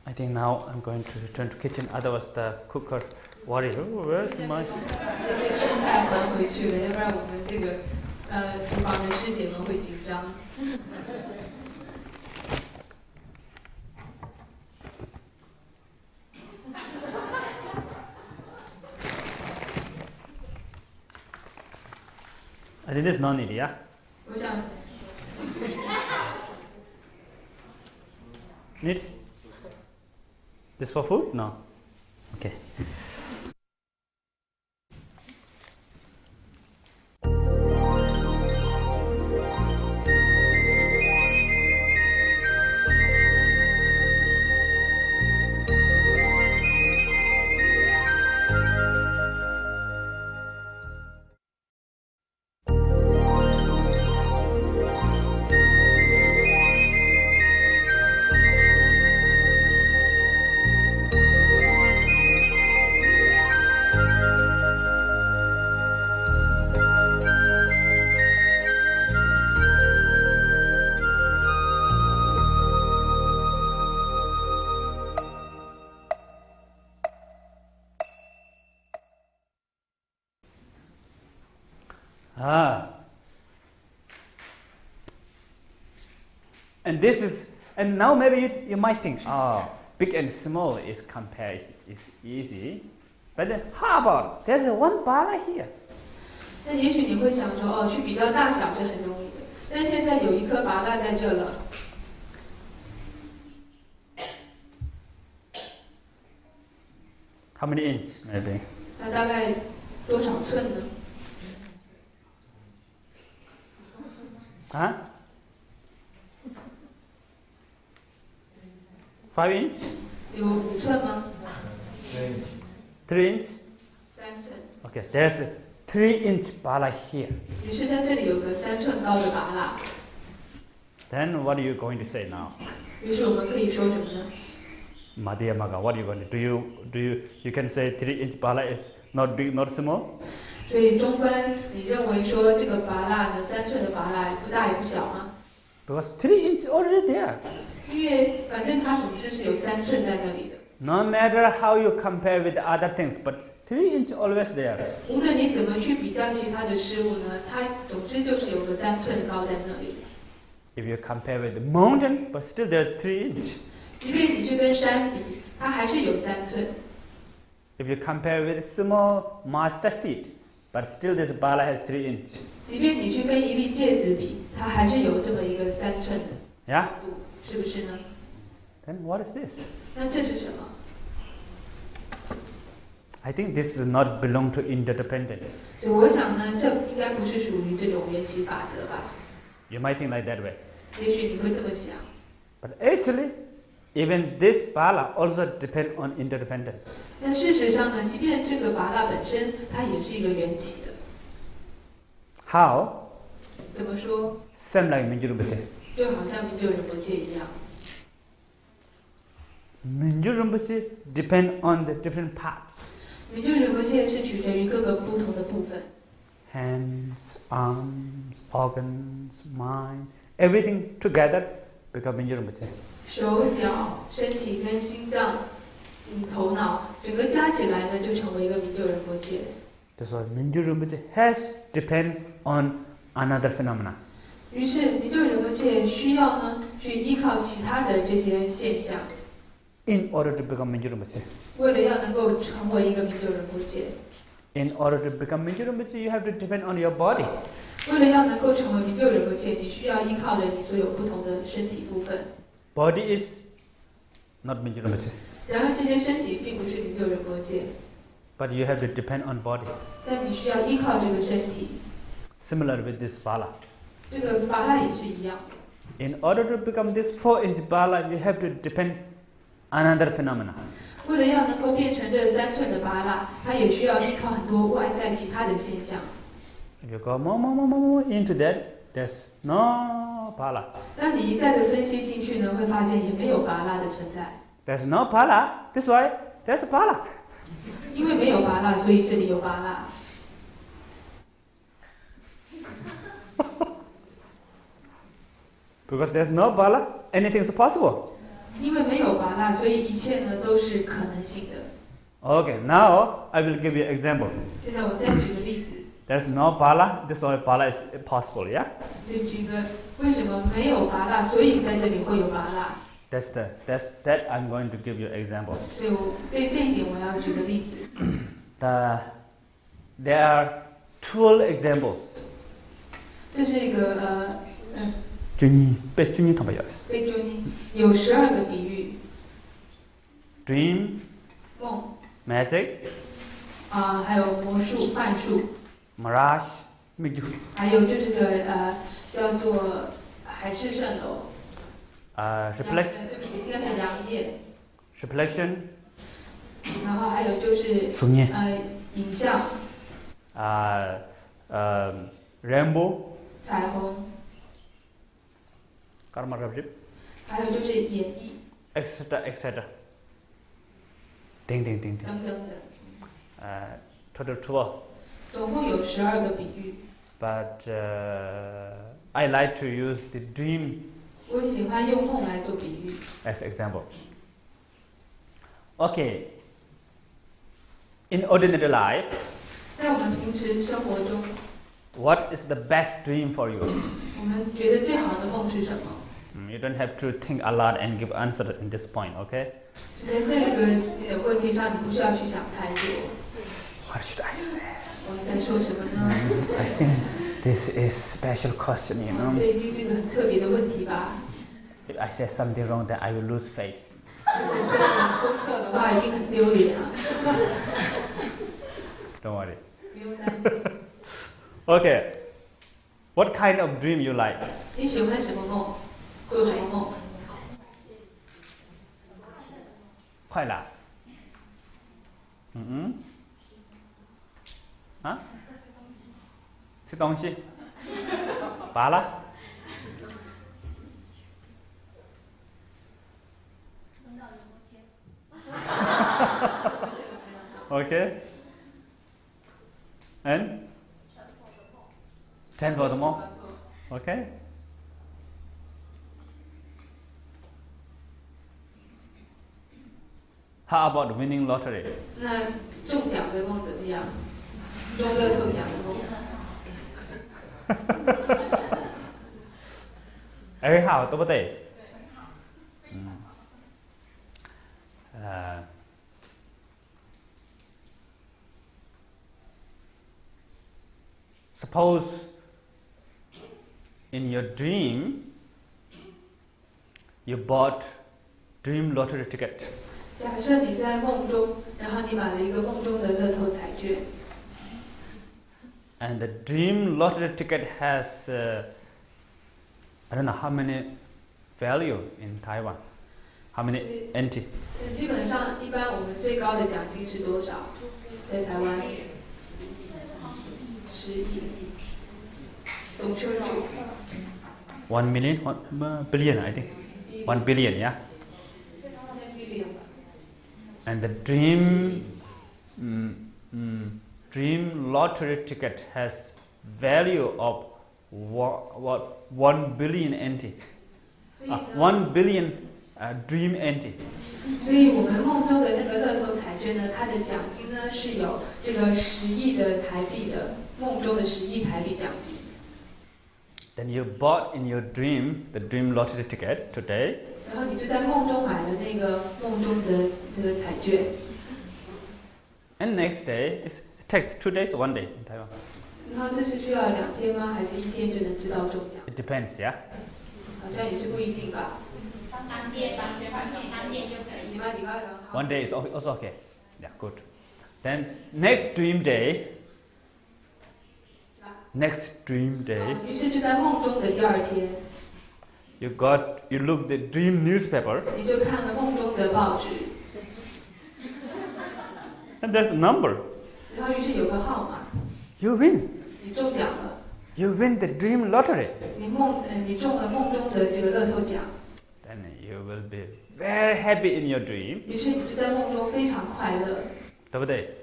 Speaker 1: I think now I'm going to return to kitchen. Otherwise the cooker worry. Oh, where's my?
Speaker 2: 这些蔬菜还回去了，要不然我们这个厨房的师姐们会紧张。
Speaker 1: I think there's no need, yeah?
Speaker 2: 我想
Speaker 1: Need? This for food? No. Okay. And this is, and now maybe you might think, oh, big and small is compared is easy, but then how about there's one bala here?
Speaker 2: 那也许你会想说，哦，去比较大小是很容易的，但现在有一颗拔蜡在这了。
Speaker 1: How many inch maybe?
Speaker 2: 那大概多少寸呢？Huh?
Speaker 1: 5 inch?
Speaker 2: 有5寸吗
Speaker 1: ？3 inch?
Speaker 2: 3寸。
Speaker 1: Okay, there's a 3-inch bala here.
Speaker 2: 于是在这里有个3寸高的拔蜡。
Speaker 1: Then what are you going to say now?
Speaker 2: 于是我们可以说什么呢？
Speaker 1: Madhyamaga, what are you going to do? You can say 3-inch bala is not big, not small?
Speaker 2: 所以中观，你认为说这个拔蜡呢，3寸的拔蜡不大也不小吗？
Speaker 1: Because 3 inch already there.
Speaker 2: 因为反正它总之是有3寸在那里的。
Speaker 1: No matter how you compare with other things, but 3 inch always there.
Speaker 2: 无论你怎么去比较其他的事物呢，它总之就是有个3寸高在那里。
Speaker 1: If you compare with the mountain, but still there 3 inch.
Speaker 2: 即便你去跟山比，它还是有3寸。
Speaker 1: If you compare with small master seed, but still this bala has 3 inch.
Speaker 2: 即便你去跟一粒芥子比，它还是有这么一个3寸的
Speaker 1: Yeah?
Speaker 2: 度，是不是呢？
Speaker 1: Then what is this?
Speaker 2: 那这是什么？
Speaker 1: I think this does not belong to interdependent.
Speaker 2: 所以我想呢，这应该不是属于这种缘起法则吧？
Speaker 1: You might think like that way.
Speaker 2: 也许你会这么想。
Speaker 1: But actually, even this bala also depend on interdependent.
Speaker 2: 但事实上呢，即便这个拔蜡本身，它也是一个缘起的。
Speaker 1: How?
Speaker 2: 怎么说？
Speaker 1: Same like Mingyur Rinpoche.
Speaker 2: 就好像明就仁波切一样。
Speaker 1: Mingyur Rinpoche depend on the different parts.
Speaker 2: 明就仁波切是取决于各个不同的部分。
Speaker 1: Hands, arms, organs, mind, everything together become Mingyur Rinpoche.
Speaker 2: 手脚、身体跟心脏、头脑，整个加起来呢，就成为一个明就仁波切。
Speaker 1: That's why Mingyur Rinpoche has depend on another phenomena.
Speaker 2: 于是明就仁波切需要呢，去依靠其他的这些现象，
Speaker 1: In order to become Mingyur Rinpoche.
Speaker 2: 为了要能够成为一个明就仁波切，
Speaker 1: In order to become Mingyur Rinpoche, you have to depend on your body.
Speaker 2: 为了要能够成为明就仁波切，你需要依靠着你所有不同的身体部分。
Speaker 1: Body is not Mingyur Rinpoche.
Speaker 2: 然而这些身体并不是明就仁波切，
Speaker 1: But you have to depend on body.
Speaker 2: 但你需要依靠这个身体。
Speaker 1: Similar with this bala.
Speaker 2: 这个拔蜡也是一样。
Speaker 1: In order to become this 4-inch bala, you have to depend another phenomena.
Speaker 2: 为了要能够变成这3寸的拔蜡，它也需要依靠很多外在其他的现象。
Speaker 1: If you go more into that, there's no bala.
Speaker 2: 当你一再的分析进去呢，会发现也没有拔蜡的存在。
Speaker 1: There's no bala. This way, there's a bala.
Speaker 2: 因为没有拔蜡，所以这里有拔蜡。
Speaker 1: Because there's no bala, anything is possible.
Speaker 2: 因为没有拔蜡，所以一切呢都是可能性的。
Speaker 1: Okay, now I will give you an example.
Speaker 2: 现在我再举个例子，
Speaker 1: There's no bala, this way bala is possible, yeah?
Speaker 2: 就举个为什么没有拔蜡，所以在这里会有拔蜡。
Speaker 1: That I'm going to give you an example.
Speaker 2: 所以我对这一点我要举个例子。
Speaker 1: There are 12 examples.
Speaker 2: 这是一个
Speaker 1: 被军医他们有的。
Speaker 2: 被就你有12个比喻。
Speaker 1: Dream,
Speaker 2: 梦、
Speaker 1: magic,
Speaker 2: 还有魔术、幻术，
Speaker 1: mirage, miju,
Speaker 2: 还有就这个叫做海市蜃楼，
Speaker 1: reflection,
Speaker 2: 对不起，应该是阳夜，
Speaker 1: reflection,
Speaker 2: 然后还有就是
Speaker 1: sunye,
Speaker 2: 影像，
Speaker 1: rainbow,
Speaker 2: 彩虹，
Speaker 1: karma rabjib,
Speaker 2: 还有就是演绎
Speaker 1: etc. etc. 等等等等，
Speaker 2: 等等的，
Speaker 1: total 12.
Speaker 2: 总共有12个比喻。
Speaker 1: But I like to use the dream
Speaker 2: 我喜欢用梦来做比喻。
Speaker 1: as example. Okay. In ordinary life,
Speaker 2: 在我们平时生活中，
Speaker 1: what is the best dream for you?
Speaker 2: 我们觉得最好的梦是什么？
Speaker 1: You don't have to think a lot and give answer in this point, okay?
Speaker 2: 在这个问题上，你不需要去想太多。
Speaker 1: What should I say?
Speaker 2: 我在说什么呢？
Speaker 1: I think this is special question, you
Speaker 2: 这
Speaker 1: know.
Speaker 2: 一定是一个很特别的问题吧？
Speaker 1: If I say something wrong, then I will lose face.
Speaker 2: 说错的话，一定很丢脸啊！
Speaker 1: Don't worry.
Speaker 2: 不用担心。
Speaker 1: Okay. What kind of dream you like?
Speaker 2: 你喜欢什么梦？做什么梦？
Speaker 1: 快乐。吃东西。罢了。Okay. And? Ten for the more. Okay. How about winning lottery?
Speaker 2: 那中奖的梦怎么样？中乐透奖的梦。
Speaker 1: 好，对不对？Suppose in your dream you bought dream lottery ticket.
Speaker 2: 假设你在梦中，然后你买了一个梦中的乐透彩券。
Speaker 1: And the dream lottery ticket has I don't know how many value in Taiwan. How many NT?
Speaker 2: 基本上，一般我们最高的奖金是多少？在台湾10亿。总数据。
Speaker 1: 1 million, 1 billion, I think. 1 billion, yeah. And the dream lottery ticket has value of 1 billion NT. 1 billion dream NT.
Speaker 2: 所以我们梦中的那个乐透彩券呢，它的奖金呢是有这个10亿的台币的，梦中的10亿台币奖金。
Speaker 1: Then you bought in your dream the dream lottery ticket today.
Speaker 2: 然后你就在梦中买了那个梦中的这个彩券。
Speaker 1: And next day, it takes 2 days, 1 day in Taiwan.
Speaker 2: 然后这是需要2天吗？还是1天就能知道中奖？
Speaker 1: It depends, yeah.
Speaker 2: 好像也是不一定吧。
Speaker 7: 当天就可以。
Speaker 1: 1 day is also okay. Yeah, good. Then next dream day. Next dream day.
Speaker 2: 于是就在梦中的第2天。
Speaker 1: You look the dream newspaper.
Speaker 2: 你就看了梦中的报纸。
Speaker 1: And there's a number.
Speaker 2: 然后于是有个号码。
Speaker 1: You win.
Speaker 2: 你中奖了。
Speaker 1: You win the dream lottery.
Speaker 2: 你中了梦中的这个乐透奖。
Speaker 1: Then you will be very happy in your dream.
Speaker 2: 于是你就在梦中非常快乐。
Speaker 1: 对不对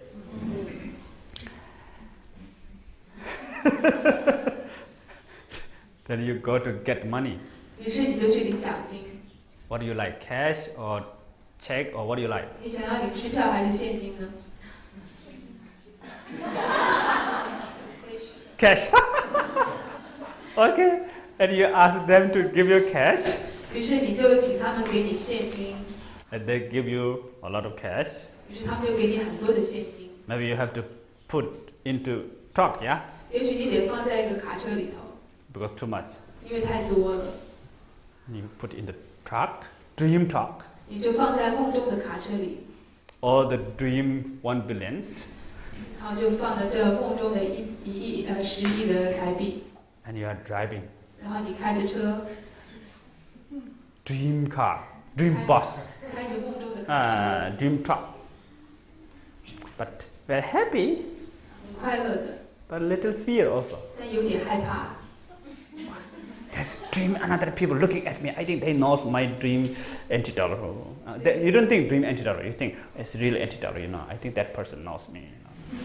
Speaker 1: ？Then you go to get money.
Speaker 2: 于是你就去领奖金。
Speaker 1: What do you like, cash or check or what do you like?
Speaker 2: 你想要领支票还是现金呢？
Speaker 1: Cash. Okay. And you ask them to give you cash.
Speaker 2: 于是你就请他们给你现金。
Speaker 1: And they give you a lot of cash.
Speaker 2: 于是他们就给你很多的现金。
Speaker 1: Maybe you have to put into truck, yeah?
Speaker 2: 也许你得放在一个卡车里头。
Speaker 1: Because too much.
Speaker 2: 因为太多了。
Speaker 1: You put in the truck, dream truck.
Speaker 2: 你就放在梦中的卡车里。
Speaker 1: all the dream 1 billions.
Speaker 2: 然后就放了这梦中的10亿的台币。
Speaker 1: And you are driving.
Speaker 2: 然后你开着车。
Speaker 1: Dream car, dream bus.
Speaker 2: 开着梦中的。
Speaker 1: Dream truck. But very happy.
Speaker 2: 很快乐的。
Speaker 1: But a little fear also.
Speaker 2: 但有点害怕。
Speaker 1: There's dream another people looking at me. I think they knows my dream anti-dollar. You don't think dream anti-dollar. You think it's real anti-dollar. I think that person knows me.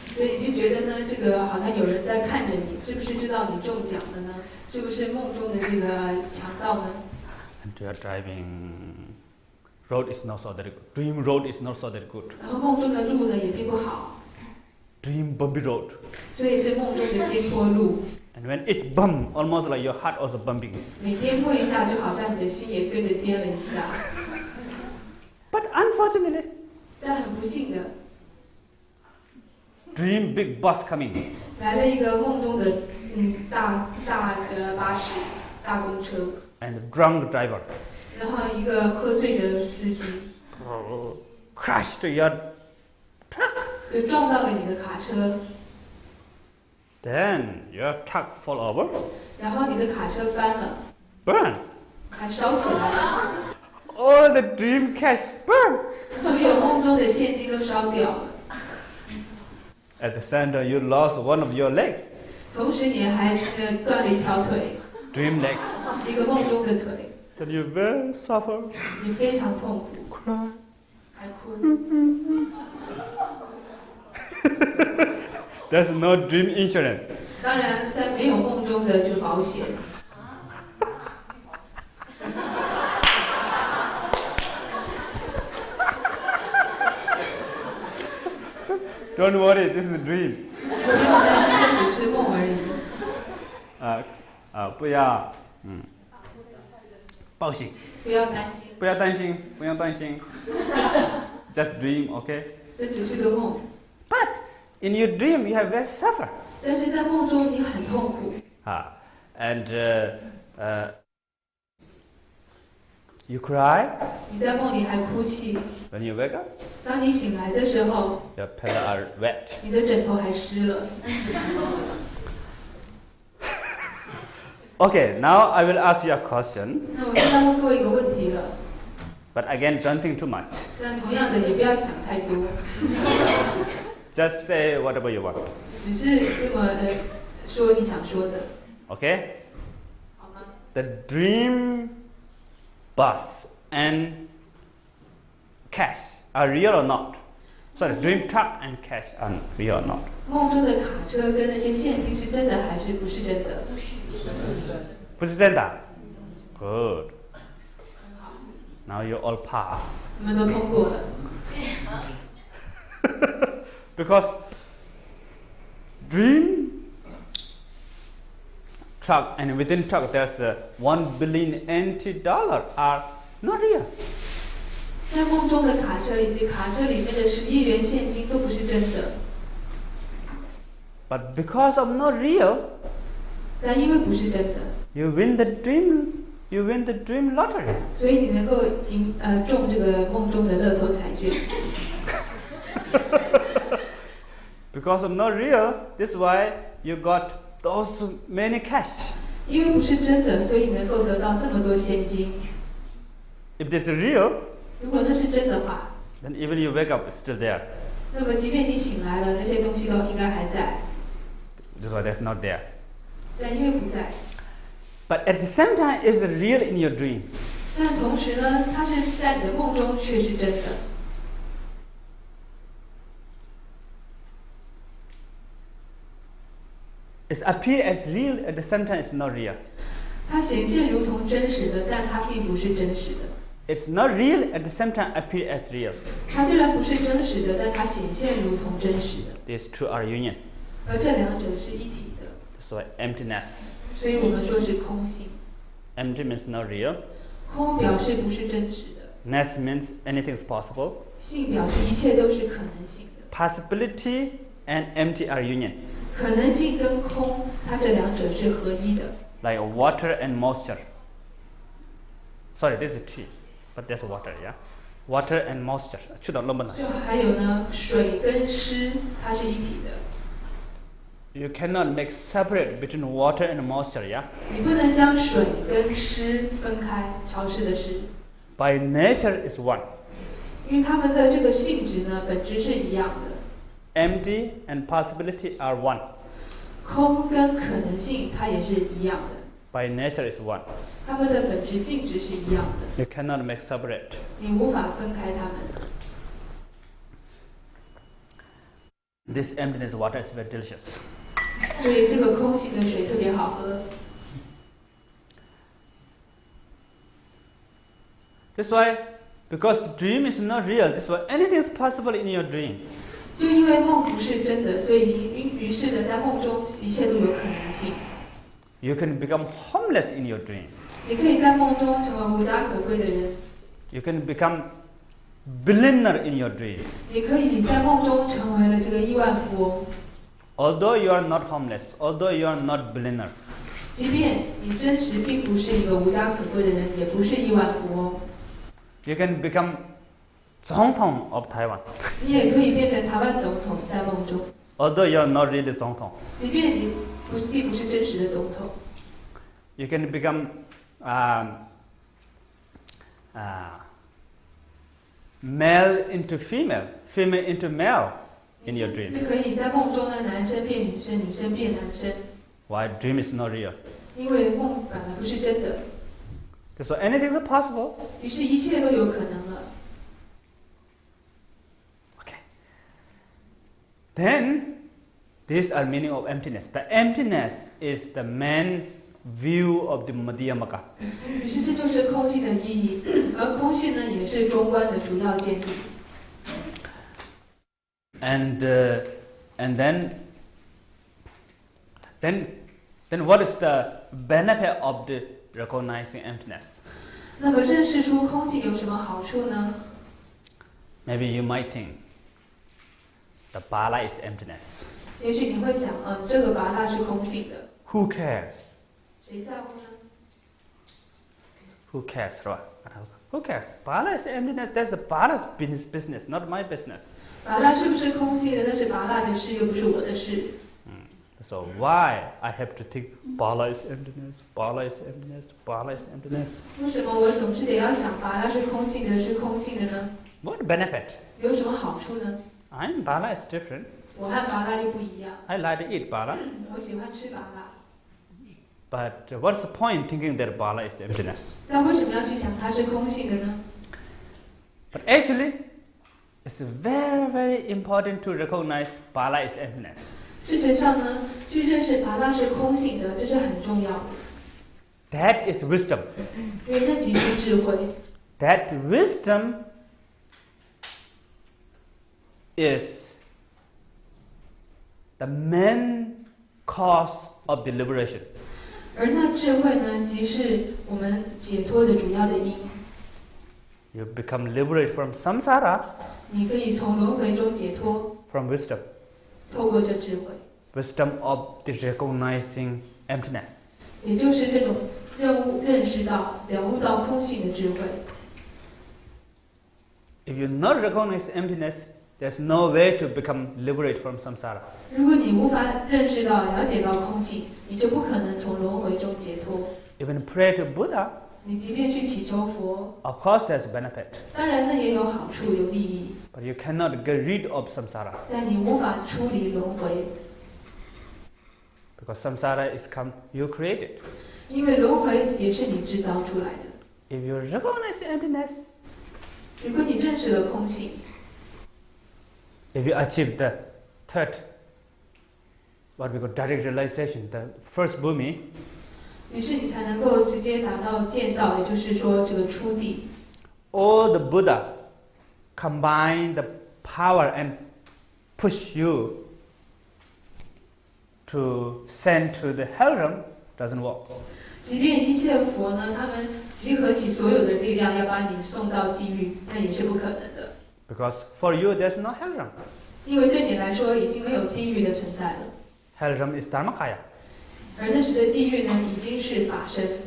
Speaker 2: 所以你就觉得呢，这个好像有人在看着你，是不是知道你中奖了呢？是不是梦中的这个强盗呢
Speaker 1: ？And you are driving. Road is not so that good. Dream road is not so that good.
Speaker 2: 然后梦中的路呢也并不好。
Speaker 1: Dream bumpy road.
Speaker 2: 所以是梦中的颠簸路。
Speaker 1: And when it's bump, almost like your heart also bumping.
Speaker 2: 每颠簸一下，就好像你的心也跟着颠了一下。
Speaker 1: But unfortunately.
Speaker 2: 但很不幸的。
Speaker 1: Dream big bus coming.
Speaker 2: 来了一个梦中的大的巴士，大公车。
Speaker 1: And drunk driver.
Speaker 2: 然后一个喝醉的司机。
Speaker 1: Crashed your truck.
Speaker 2: 就撞到了你的卡车。
Speaker 1: Then your truck fall over.
Speaker 2: 然后你的卡车翻了。
Speaker 1: Burn.
Speaker 2: 还烧起来了。
Speaker 1: All the dream cash burn.
Speaker 2: 所有梦中的现金都烧掉了。
Speaker 1: At the center, you lost one of your leg.
Speaker 2: 同时你还断了一条腿。
Speaker 1: Dream leg.
Speaker 2: 一个梦中的腿。
Speaker 1: And you will suffer.
Speaker 2: 你非常痛苦。
Speaker 1: Cry.
Speaker 2: 还哭。
Speaker 1: There's no dream insurance.
Speaker 2: 当然，在没有梦中的这个保险。
Speaker 1: Don't worry, this is a dream.
Speaker 2: 不用担心，这只是梦而已。
Speaker 1: 不要，报喜。
Speaker 2: 不要担心。
Speaker 1: 不要担心，不用担心。Just dream, okay?
Speaker 2: 这只是个梦。
Speaker 1: But in your dream, you have very suffer.
Speaker 2: 但是在梦中你很痛苦。
Speaker 1: And you cry.
Speaker 2: 你在梦里还哭泣。
Speaker 1: When you wake up.
Speaker 2: 当你醒来的时候。
Speaker 1: Your pillow are wet.
Speaker 2: 你的枕头还湿了。
Speaker 1: Okay, now I will ask you a question.
Speaker 2: 那我现在会做一个问题了。
Speaker 1: But again, don't think too much.
Speaker 2: 但同样的，也不要想太多。
Speaker 1: Just say whatever you want.
Speaker 2: 只是这么说你想说的。
Speaker 1: Okay?
Speaker 2: 好吗
Speaker 1: The dream bus and cash are real or not? Sorry, dream truck and cash are real or not?
Speaker 2: 梦中的卡车跟那些现金是真的还是不是真的？
Speaker 1: 不是真的。Good. Now you all pass.
Speaker 2: 你们都通过了。
Speaker 1: Because dream truck and within truck there's 1 billion NT dollar are not real.
Speaker 2: 在梦中的卡车以及卡车里面的10亿元现金都不是真的。
Speaker 1: But because of not real,
Speaker 2: 但因为不是真的
Speaker 1: you win the dream lottery.
Speaker 2: 所以你能够中这个梦中的乐透彩券。
Speaker 1: Because of not real, this is why you got those many cash.
Speaker 2: 因为不是真的，所以能够得到这么多现金。
Speaker 1: If this is real,
Speaker 2: 如果那是真的话，
Speaker 1: then even you wake up, it's still there.
Speaker 2: 那么即便你醒来了，那些东西都应该还在。
Speaker 1: This is why that's not there.
Speaker 2: 但因为不在。
Speaker 1: But at the same time, it's real in your dream.
Speaker 2: 但同时呢，它是在你的梦中却是真的。
Speaker 1: It appears as real at the same time it's not real.
Speaker 2: 它显现如同真实的，但它并不是真实的。
Speaker 1: It's not real at the same time appear as real.
Speaker 2: 它虽然不是真实的，但它显现如同真实的。
Speaker 1: These two are union.
Speaker 2: 而这两者是一体的。
Speaker 1: So emptiness.
Speaker 2: 所以我们说是空性。
Speaker 1: Empty means not real.
Speaker 2: 空表示不是真实的。
Speaker 1: Ness means anything is possible.
Speaker 2: 性表示一切都是可能性的。
Speaker 1: Possibility and empty are union.
Speaker 2: 可能性跟空，它这两者是合一的。
Speaker 1: Like water and moisture. Sorry, this is tea, but that's water, yeah. water and moisture. 去到那么难。
Speaker 2: 就还有呢，水跟湿它是一体的。
Speaker 1: You cannot make separate between water and moisture, yeah?
Speaker 2: 你不能将水跟湿分开，潮湿的湿。
Speaker 1: By nature is one.
Speaker 2: 因为它们的这个性质呢，本质是一样的。
Speaker 1: Empty and possibility are one.
Speaker 2: 空跟可能性它也是一样的。
Speaker 1: By nature is one.
Speaker 2: 它们的本质性质是一样的。
Speaker 1: You cannot make separate.
Speaker 2: 你无法分开它们。
Speaker 1: This emptiness water is very delicious.
Speaker 2: 所以这个空性的水特别好喝。
Speaker 1: That's why, because dream is not real, that's why anything is possible in your dream.
Speaker 2: 就因为梦不是真的，所以于是的在梦中一切都有可能性。
Speaker 1: You can become homeless in your dream.
Speaker 2: 你可以在梦中成为无家可归的人。
Speaker 1: You can become billionaire in your dream.
Speaker 2: 你可以在梦中成为了这个亿万富翁。
Speaker 1: Although you are not homeless, although you are not billionaire.
Speaker 2: 即便你真实并不是一个无家可归的人，也不是亿万富翁。
Speaker 1: You can become 总统 of Taiwan.
Speaker 2: 你也可以变成台湾总统，在梦中。
Speaker 1: Although you are not really 总统。
Speaker 2: 即便你并不是真实的总统。
Speaker 1: You can become male into female, female into male in your dream.
Speaker 2: 是可以在梦中呢，男生变女生，女生变男生。
Speaker 1: Why dream is not real?
Speaker 2: 因为梦本来不是真的。
Speaker 1: So anything is possible.
Speaker 2: 于是，一切都有可能了。
Speaker 1: Okay. Then, these are meaning of emptiness. The emptiness is the main view of the Madhyamaka.
Speaker 2: 于是，这就是空性的意义，而空性呢，也是中观的主要见地。
Speaker 1: And then what is the benefit of the recognizing emptiness?
Speaker 2: 那么认识出空性有什么好处呢？
Speaker 1: Maybe you might think the bala is emptiness.
Speaker 2: 也许你会想，这个拔蜡是空性的。
Speaker 1: Who cares?
Speaker 2: 谁在乎呢
Speaker 1: Who cares, right? Who cares? Bala is emptiness. That's the bala's business, not my business.
Speaker 2: 拔蜡是不是空性的？那是拔蜡的事，又不是我的事。
Speaker 1: So why I have to think bala is emptiness, bala is emptiness, bala is emptiness?
Speaker 2: 为什么我总是得要想拔蜡是空性的，是空性的呢？
Speaker 1: What benefit?
Speaker 2: 有什么好处呢？
Speaker 1: I'm bala is different.
Speaker 2: 我和拔蜡又不一样。
Speaker 1: I like to eat bala.
Speaker 2: 我喜欢吃拔蜡。
Speaker 1: But what's the point thinking that bala is emptiness?
Speaker 2: 那为什么要去想它是空性的呢？
Speaker 1: But actually, it's very, very important to recognize bala is emptiness.
Speaker 2: 事实上呢，去认识拔蜡是空性的，这是很重要的。
Speaker 1: That is wisdom.
Speaker 2: 因为那即是智慧。
Speaker 1: That wisdom is the main cause of the liberation.
Speaker 2: 而那智慧呢，即是我们解脱的主要的因。
Speaker 1: You become liberated from samsara.
Speaker 2: 你可以从轮回中解脱。
Speaker 1: From wisdom.
Speaker 2: 透过这智慧。
Speaker 1: Wisdom of the recognizing emptiness.
Speaker 2: 也就是这种认识到、了悟到空性的智慧。
Speaker 1: If you not recognize emptiness, there's no way to become liberated from samsara.
Speaker 2: 如果你无法认识到、了解到空性，你就不可能从轮回中解脱。
Speaker 1: Even pray to Buddha.
Speaker 2: 你即便去祈求佛
Speaker 1: Of course, there's benefit.
Speaker 2: 当然那也有好处、有利益。
Speaker 1: But you cannot get rid of samsara.
Speaker 2: 但你无法出离轮回。
Speaker 1: Because samsara is you created.
Speaker 2: 因为轮回也是你制造出来的。
Speaker 1: If you recognize emptiness,
Speaker 2: 如果你认识了空性
Speaker 1: if you achieve the third, what we call direct realization, the first bhumi,
Speaker 2: 于是你才能够直接达到见道，也就是说这个初地。
Speaker 1: all the Buddha combine the power and push you to send to the hell realm doesn't work.
Speaker 2: 即便一切佛呢，他们集合起所有的力量要把你送到地狱，那也是不可能的。
Speaker 1: Because for you there's no hell realm.
Speaker 2: 因为对你来说已经没有地狱的存在了。
Speaker 1: Hell realm is dharmakaya.
Speaker 2: 而那时的地狱呢，已经是法身。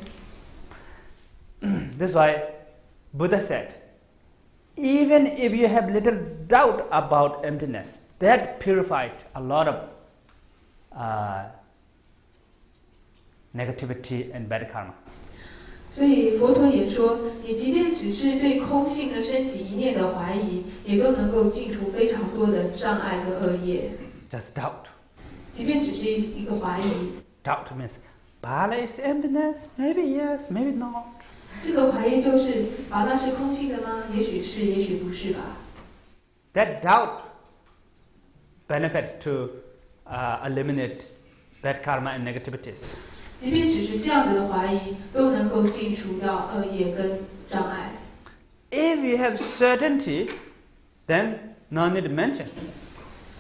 Speaker 1: That's why Buddha said, even if you have little doubt about emptiness, that purified a lot of negativity and bad karma.
Speaker 2: 所以佛陀也说，你即便只是对空性的升起一念的怀疑，也都能够净除非常多的障碍和恶业。
Speaker 1: Just doubt.
Speaker 2: 即便只是一个怀疑。
Speaker 1: Doubt means Bala is emptiness, maybe yes, maybe not.
Speaker 2: 这个怀疑就是巴拉是空性的吗？也许是，也许不是吧。
Speaker 1: That doubt benefit to eliminate bad karma and negativities.
Speaker 2: 即便只是这样子的怀疑，都能够净除掉恶业跟障碍。
Speaker 1: If you have certainty, then no need to mention.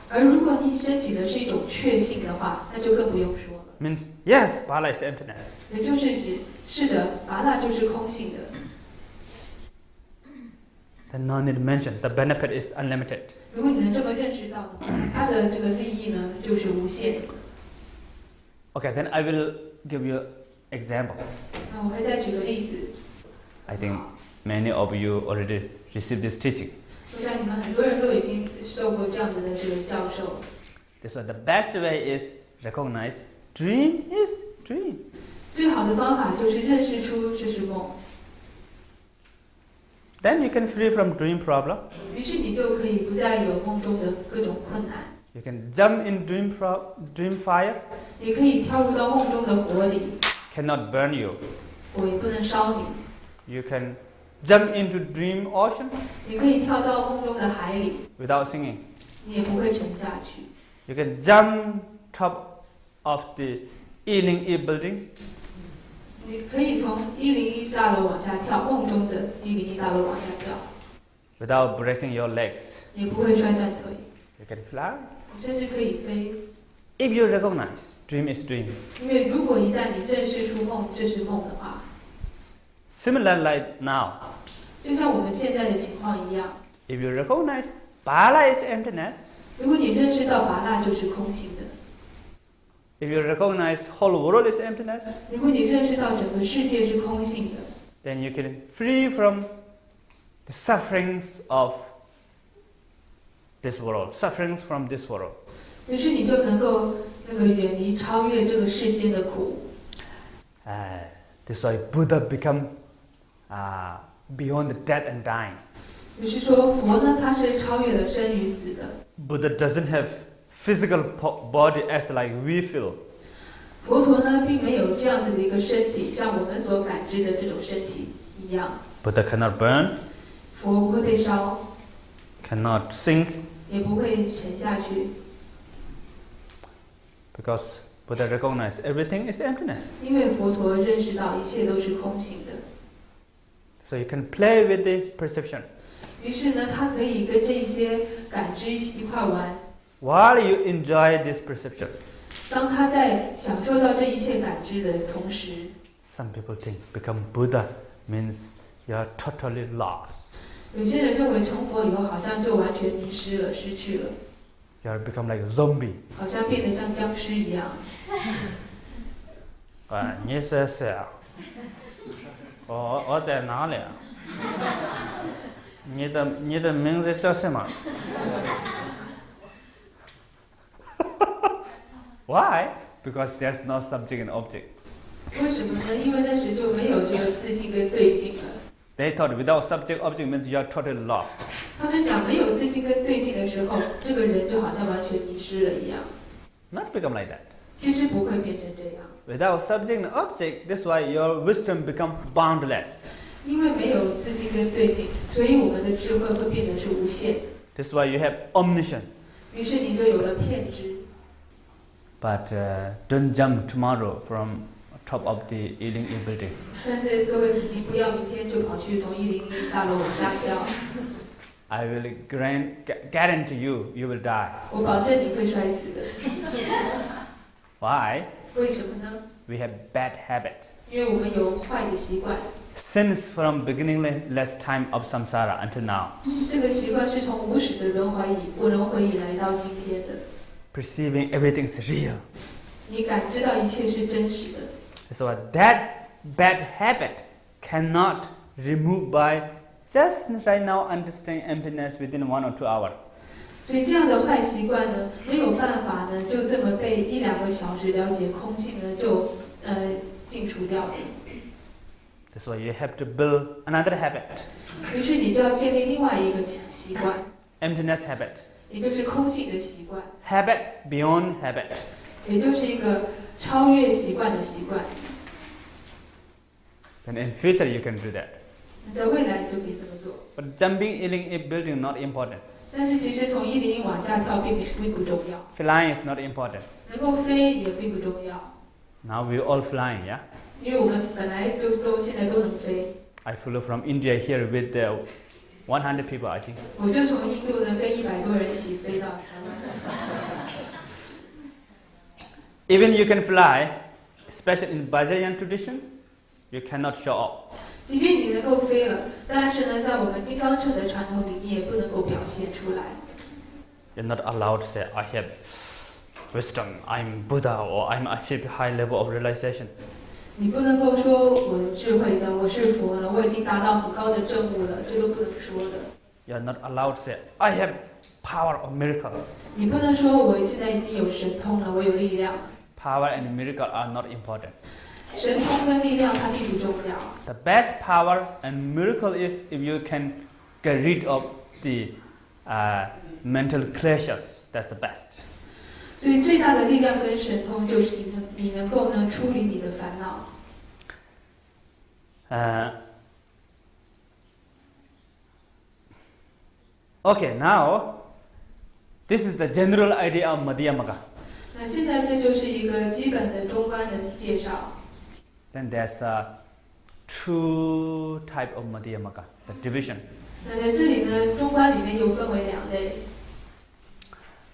Speaker 2: 而如果你升起的是一种确信的话，那就更不用说了。
Speaker 1: Means yes, Bala is emptiness.
Speaker 2: 也就是指是的，巴拉就是空性的。
Speaker 1: Then no need to mention. The benefit is unlimited.
Speaker 2: 如果你能这么认识到的话，它的这个利益呢，就是无限的。
Speaker 1: Okay, then I will give you example.
Speaker 2: 那我会再举个例子。
Speaker 1: I think many of you already received this teaching.
Speaker 2: 我想你们很多人都已经受过这样子的这个教授。
Speaker 1: This one, the best way is recognize dream is dream.
Speaker 2: 最好的方法就是认识出这是梦。
Speaker 1: Then you can free from dream problem.
Speaker 2: 于是你就可以不再有梦中的各种困难。
Speaker 1: You can jump in dream fire.
Speaker 2: 你可以跳入到梦中的火里。
Speaker 1: Cannot burn you.
Speaker 2: 火也不能烧你。
Speaker 1: You can jump into dream ocean.
Speaker 2: 你可以跳到梦中的海里。
Speaker 1: Without singing.
Speaker 2: 你也不会沉下去。
Speaker 1: You can jump top of the 101 building.
Speaker 2: 你可以从101大楼往下跳，梦中的101大楼往下跳。
Speaker 1: Without breaking your legs.
Speaker 2: 也不会摔断腿。
Speaker 1: You can fly.
Speaker 2: 甚至可以飞。
Speaker 1: If you recognize dream is dream.
Speaker 2: 因为如果一旦你认识出梦这是梦的话。
Speaker 1: Similar like now.
Speaker 2: 就像我们现在的情况一样。
Speaker 1: If you recognize Bala is emptiness.
Speaker 2: 如果你认识到巴拉就是空性的。
Speaker 1: If you recognize whole world is emptiness.
Speaker 2: 如果你认识到整个世界是空性的。
Speaker 1: Then you can free from the sufferings of this world, sufferings from this world.
Speaker 2: 于是你就能够远离、超越这个世间的苦。
Speaker 1: This is why Buddha become beyond death and dying.
Speaker 2: 也就是说，佛呢，他是超越了生与死的。
Speaker 1: Buddha doesn't have physical body as like we feel.
Speaker 2: 佛陀呢，并没有这样子的一个身体，像我们所感知的这种身体一样。
Speaker 1: Buddha cannot burn.
Speaker 2: 佛不会被烧。
Speaker 1: Cannot sink.
Speaker 2: 也不会沉下去。
Speaker 1: Because Buddha recognized everything is emptiness.
Speaker 2: 因为佛陀认识到一切都是空性的。
Speaker 1: So you can play with the perception.
Speaker 2: 于是呢，他可以跟这一些感知一块玩。
Speaker 1: While you enjoy this perception.
Speaker 2: 当他在享受到这一切感知的同时。
Speaker 1: Some people think become Buddha means you are totally lost.
Speaker 2: 有些人认为成佛以后好像就完全迷失了、失去了。
Speaker 1: You are become like a zombie.
Speaker 2: 好像变得像僵尸一样。
Speaker 1: 你说是啊？我在哪里啊？你的名字叫什么？Why? Because there's no subject and object.
Speaker 2: 为什么呢？因为那时就没有这个自境跟对境了。
Speaker 1: They thought without subject object means you are totally lost.
Speaker 2: 他们想没有自境跟对境的时候，这个人就好像完全迷失了一样。
Speaker 1: Not become like that.
Speaker 2: 其实不会变成这样。
Speaker 1: Without subject and object, that's why your wisdom become boundless.
Speaker 2: 因为没有自境跟对境，所以我们的智慧会变得是无限的。
Speaker 1: That's why you have omniscience.
Speaker 2: 于是你就有了遍知。
Speaker 1: But don't jump tomorrow from top of the 101 building.
Speaker 2: 但是各位，你不要明天就跑去从101大楼往下跳。
Speaker 1: I will guarantee you will die.
Speaker 2: 我保证你会摔死的。
Speaker 1: Why?
Speaker 2: 为什么呢？
Speaker 1: We have bad habit.
Speaker 2: 因为我们有坏的习惯。
Speaker 1: Since from beginningless time of samsara until now.
Speaker 2: 这个习惯是从无始的轮回以来到今天的。
Speaker 1: Perceiving everything is real.
Speaker 2: 你感知到一切是真实的。
Speaker 1: So that bad habit cannot remove by just right now understand emptiness within 1 or 2 hours.
Speaker 2: 所以这样的坏习惯呢，没有办法呢，就这么被1-2个小时了解空性呢，就净除掉的。
Speaker 1: That's why you have to build another habit.
Speaker 2: 于是你就要建立另外一个习惯。
Speaker 1: Emptiness habit.
Speaker 2: 也就是空性的习惯。
Speaker 1: Habit beyond habit.
Speaker 2: 也就是一个超越习惯的习惯。
Speaker 1: And in future you can do that.
Speaker 2: 在未来你就可以这么做。
Speaker 1: But jumping, eating, building not important.
Speaker 2: 但是其实从101往下跳并不重要。
Speaker 1: Flying is not important.
Speaker 2: 能够飞也并不重要。
Speaker 1: Now we all flying, yeah?
Speaker 2: 因为我们本来就现在都能飞。
Speaker 1: I flew from India here with 100 people, I think.
Speaker 2: 我就从印度呢跟100多人一起飞到台湾。
Speaker 1: Even you can fly, especially in Bajrayana tradition, you cannot show off.
Speaker 2: 即便你能够飞了，但是呢，在我们金刚乘的传统里，你也不能够表现出来。
Speaker 1: You're not allowed to say, I have wisdom, I'm Buddha, or I'm achieved high level of realization.
Speaker 2: 你不能够说我有智慧的，我是佛了，我已经达到很高的证悟了，这都不能说的。
Speaker 1: You're not allowed to say, I have power of miracle.
Speaker 2: 你不能说我现在已经有神通了，我有力量。
Speaker 1: Power and miracle are not important.
Speaker 2: 神通跟力量它并不重要。
Speaker 1: The best power and miracle is if you can get rid of the mental clashes. That's the best.
Speaker 2: 所以最大的力量跟神通就是你能够呢处理你的烦恼。
Speaker 1: Okay, now this is the general idea of Madhyamaka.
Speaker 2: 那现在这就是一个基本的中观的介绍。
Speaker 1: Then there's two type of Madhyamaka, the division.
Speaker 2: 那在这里呢，中观里面又分为2类。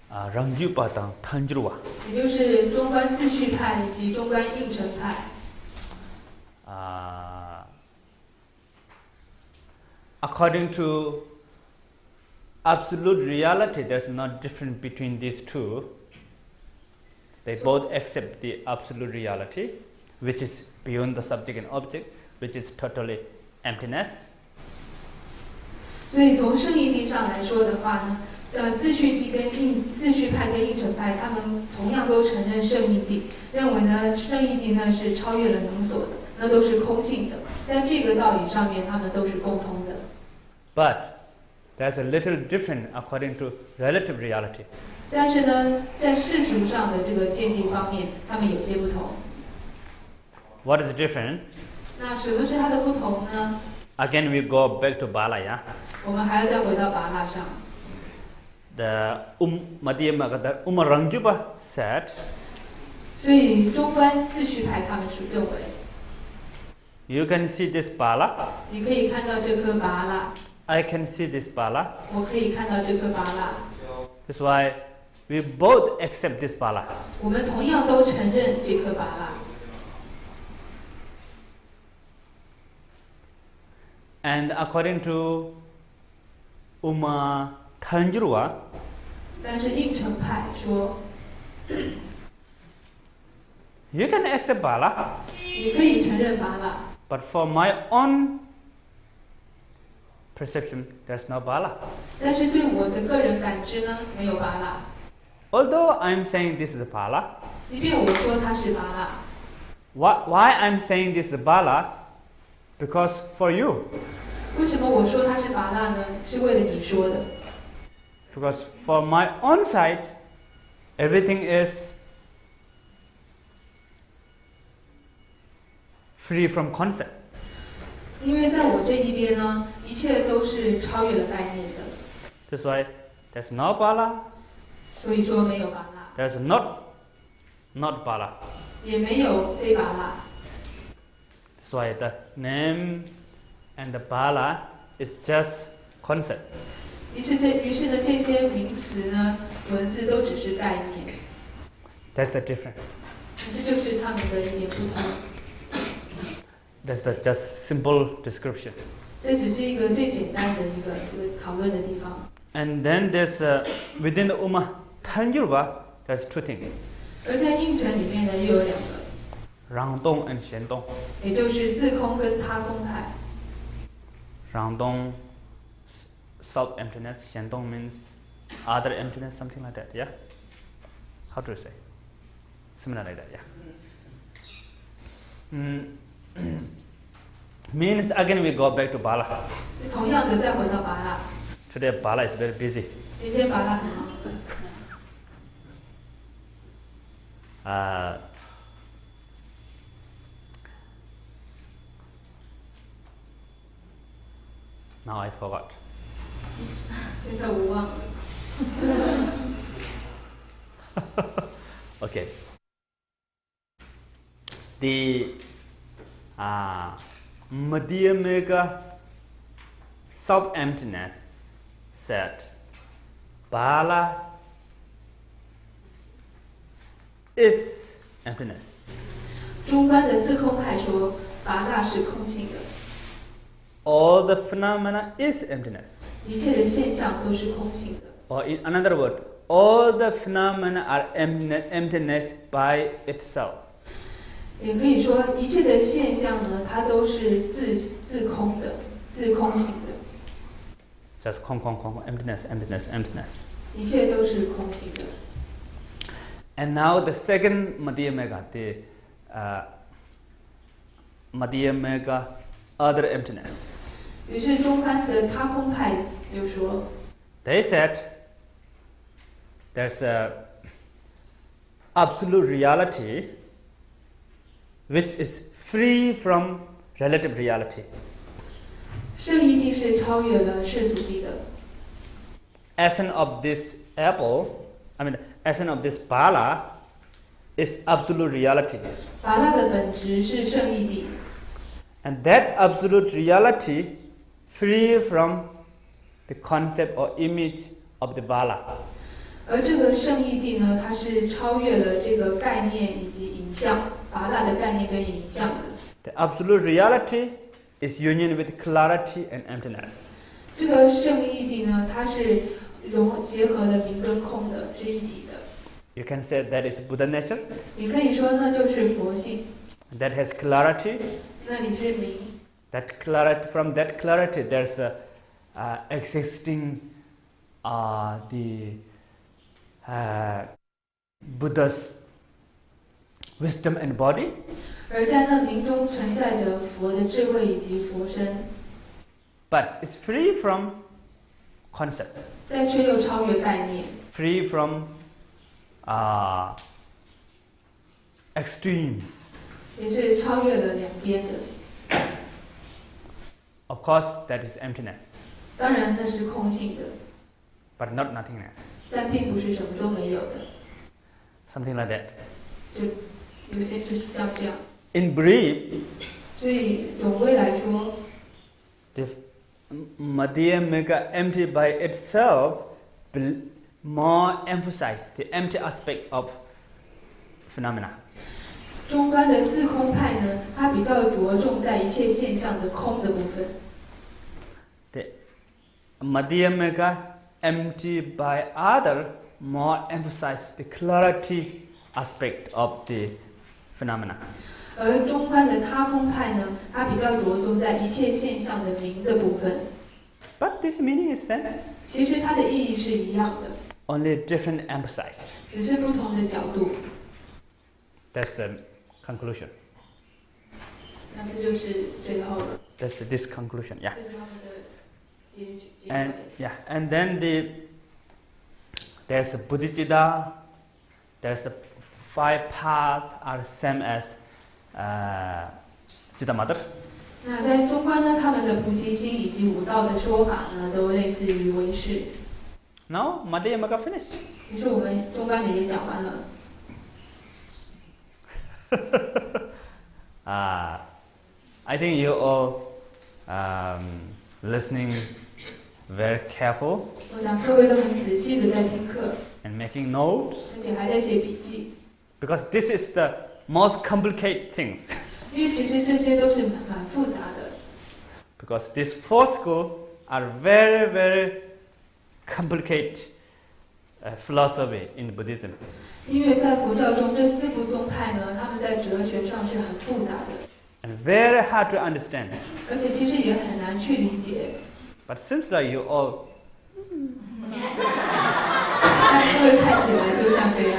Speaker 1: Rangjupa dan Tanjruwa.
Speaker 2: 也就是中观自序派以及中观应成派。
Speaker 1: According to absolute reality, there's no difference between these two. They both accept the absolute reality, which is beyond the subject and object, which is totally emptiness.
Speaker 2: 所以从圣义地上来说的话呢，自序派跟应成派，他们同样都承认圣义地，认为呢圣义地呢是超越了能所的，那都是空性的。在这个道理上面，他们都是共通的。
Speaker 1: But there's a little different according to relative reality.
Speaker 2: 但是呢，在世俗上的这个鉴定方面，他们有些不同。
Speaker 1: What is different?
Speaker 2: 那什么是它的不同呢？
Speaker 1: Again, we go back to Bala, yeah?
Speaker 2: 我们还要再回到拔蜡上。
Speaker 1: The Madhyamaka, the Rangjupa said.
Speaker 2: 所以中观自序派他们是认为。
Speaker 1: You can see this Bala.
Speaker 2: 你可以看到这颗拔蜡。
Speaker 1: I can see this Bala.
Speaker 2: 我可以看到这颗拔蜡。
Speaker 1: That's why we both accept this Bala.
Speaker 2: 我们同样都承认这颗拔蜡。
Speaker 1: And according to Tanjruwa,
Speaker 2: 但是应成派说
Speaker 1: you can accept Bala.
Speaker 2: 你可以承认拔蜡。
Speaker 1: But for my own perception, there's no Bala.
Speaker 2: 但是对我的个人感知呢，没有拔蜡。
Speaker 1: Although I'm saying this is Bala,
Speaker 2: 即便我说它是拔蜡。
Speaker 1: why I'm saying this is Bala? Because for you.
Speaker 2: 为什么我说它是拔蜡呢？是为了你说的。
Speaker 1: Because for my own side, everything is free from concept.
Speaker 2: 因为在我这一边呢，一切都是超越了概念的。
Speaker 1: That's why there's no Bala.
Speaker 2: 所以说没有拔蜡。
Speaker 1: There's not Bala.
Speaker 2: 也没有非拔蜡。
Speaker 1: That's why the name and the Bala is just concept.
Speaker 2: 于是呢，这些名词呢，文字都只是概念。
Speaker 1: That's the difference.
Speaker 2: 这就是他们的一点不同。
Speaker 1: That's the just simple description.
Speaker 2: 这只是一个最简单的一个讨论的地方。
Speaker 1: And then there's within the Tanjruwa, there's two things.
Speaker 2: 而在应成里面呢，又有2个。
Speaker 1: Rangdong and Shendong.
Speaker 2: 也就是自空跟他空派。
Speaker 1: Rangdong self-emptiness. Shandong means other emptiness, something like that. Yeah. How to say? Similar like that. Yeah. Means again we go back to Bala.
Speaker 2: 同样的再回到巴拉。
Speaker 1: Today Bala is very busy.
Speaker 2: 今天巴拉很忙。
Speaker 1: Now I forgot.
Speaker 2: 现在我忘了。
Speaker 1: Okay. The Madhyamaka self-emptiness said, Bala is emptiness.
Speaker 2: 中观的自空派说，巴拉是空性的。
Speaker 1: All the phenomena is emptiness.
Speaker 2: 一切的现象都是空性的。
Speaker 1: Or in another word, all the phenomena are emptiness by itself.
Speaker 2: 也可以说，一切的现象呢，它都是自空的、自空性的。
Speaker 1: Just空空空 emptiness, emptiness, emptiness.
Speaker 2: 一切都是空性的。
Speaker 1: And now the second Madhyamaka, the Madhyamaka other emptiness.
Speaker 2: 于是中观的他空派又说
Speaker 1: They said there's a absolute reality which is free from relative reality.
Speaker 2: 圣义谛是超越了世俗谛的。
Speaker 1: Essence of this apple, essence of this Bala is absolute reality.
Speaker 2: 巴拉的本质是圣义谛。
Speaker 1: And that absolute reality free from the concept or image of the Bala.
Speaker 2: 而这个圣义谛呢，它是超越了这个概念以及影像，巴拉的概念跟影像的。
Speaker 1: The absolute reality is union with clarity and emptiness.
Speaker 2: 这个圣义谛呢，它是结合了明跟空的，是一体的。
Speaker 1: You can say that is Buddha nature.
Speaker 2: 你可以说那就是佛性。
Speaker 1: That has clarity.
Speaker 2: 那里是明。
Speaker 1: That clarity, from that clarity, there's existing the Buddha's wisdom and body.
Speaker 2: 而在那明中存在着佛的智慧以及佛身。
Speaker 1: But it's free from concept.
Speaker 2: 但却又超越概念。
Speaker 1: Free from extremes.
Speaker 2: 也是超越了两边的。
Speaker 1: Of course, that is emptiness.
Speaker 2: 当然那是空性的。
Speaker 1: But not nothingness.
Speaker 2: 但并不是什么都没有的。
Speaker 1: Something like that.
Speaker 2: 就有些就是像这样。
Speaker 1: In brief,
Speaker 2: 所以总归来说
Speaker 1: the Madhyamaka empty by itself more emphasize the empty aspect of phenomena.
Speaker 2: 中观的自空派呢，它比较着重在一切现象的空的部分。
Speaker 1: The Madhyamaka empty by other more emphasize the clarity aspect of the phenomena.
Speaker 2: 而中观的他空派呢，它比较着重在一切现象的明的部分。
Speaker 1: But this meaning is same.
Speaker 2: 其实它的意义是一样的，
Speaker 1: Only different emphasis.
Speaker 2: 只是不同的角度。
Speaker 1: That's the conclusion.
Speaker 2: 那这就是最后的。
Speaker 1: That's this conclusion. Yeah.
Speaker 2: 这是他们的结局。
Speaker 1: And then there's Bodhicitta. There's the 5 paths are same as Citta-Mother.
Speaker 2: 那在中观呢，他们的菩提心以及五道的说法呢，都類似於唯識。
Speaker 1: Now Madhyamaka finished.
Speaker 2: 於是我們中觀的也講完了。
Speaker 1: I think you all listening very careful
Speaker 2: 我想各位都很仔細的在聽課，
Speaker 1: and making notes
Speaker 2: 而且還在寫筆記，
Speaker 1: because this is the most complicated things.
Speaker 2: 因為其實這些都是蠻複雜的。
Speaker 1: Because these 4 schools are very, very complicated philosophy in Buddhism.
Speaker 2: 因為在佛教中，這四部宗派呢，他們在哲學上是很複雜的，
Speaker 1: And very hard to understand.
Speaker 2: 而且其實也很難去理解。
Speaker 1: But seems like you all
Speaker 2: 那因为看起来就像这样。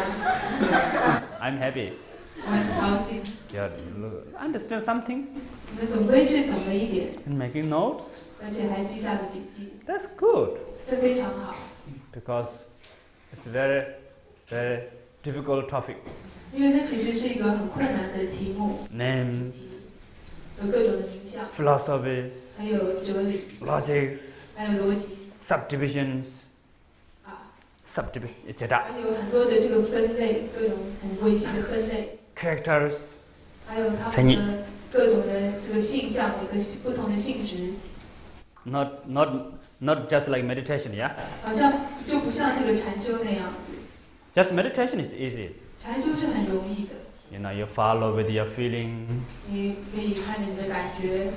Speaker 1: I'm happy.
Speaker 2: 我很高兴。
Speaker 1: You understand something?
Speaker 2: 你们总归是懂了一点。
Speaker 1: And making notes?
Speaker 2: 而且还记下了笔记。
Speaker 1: That's good.
Speaker 2: 这非常好。
Speaker 1: Because it's a very, very difficult topic.
Speaker 2: 因为这其实是一个很困难的题目。
Speaker 1: Names.
Speaker 2: 有各种的名相。
Speaker 1: Philosophies.
Speaker 2: 还有哲理。
Speaker 1: Logics.
Speaker 2: 还有逻辑。
Speaker 1: Subdivisions. Subdivision, etc.
Speaker 2: 还有很多的这个分类，各种很微细的分类。
Speaker 1: Characters.
Speaker 2: 还有它们的各种的这个性相，有个不同的性质。
Speaker 1: Not just like meditation, yeah?
Speaker 2: 好像就不像这个禅修那样子。
Speaker 1: Just meditation is easy.
Speaker 2: 禅修是很容易的。
Speaker 1: You know, you follow with your feeling.
Speaker 2: 你可以看你的感觉。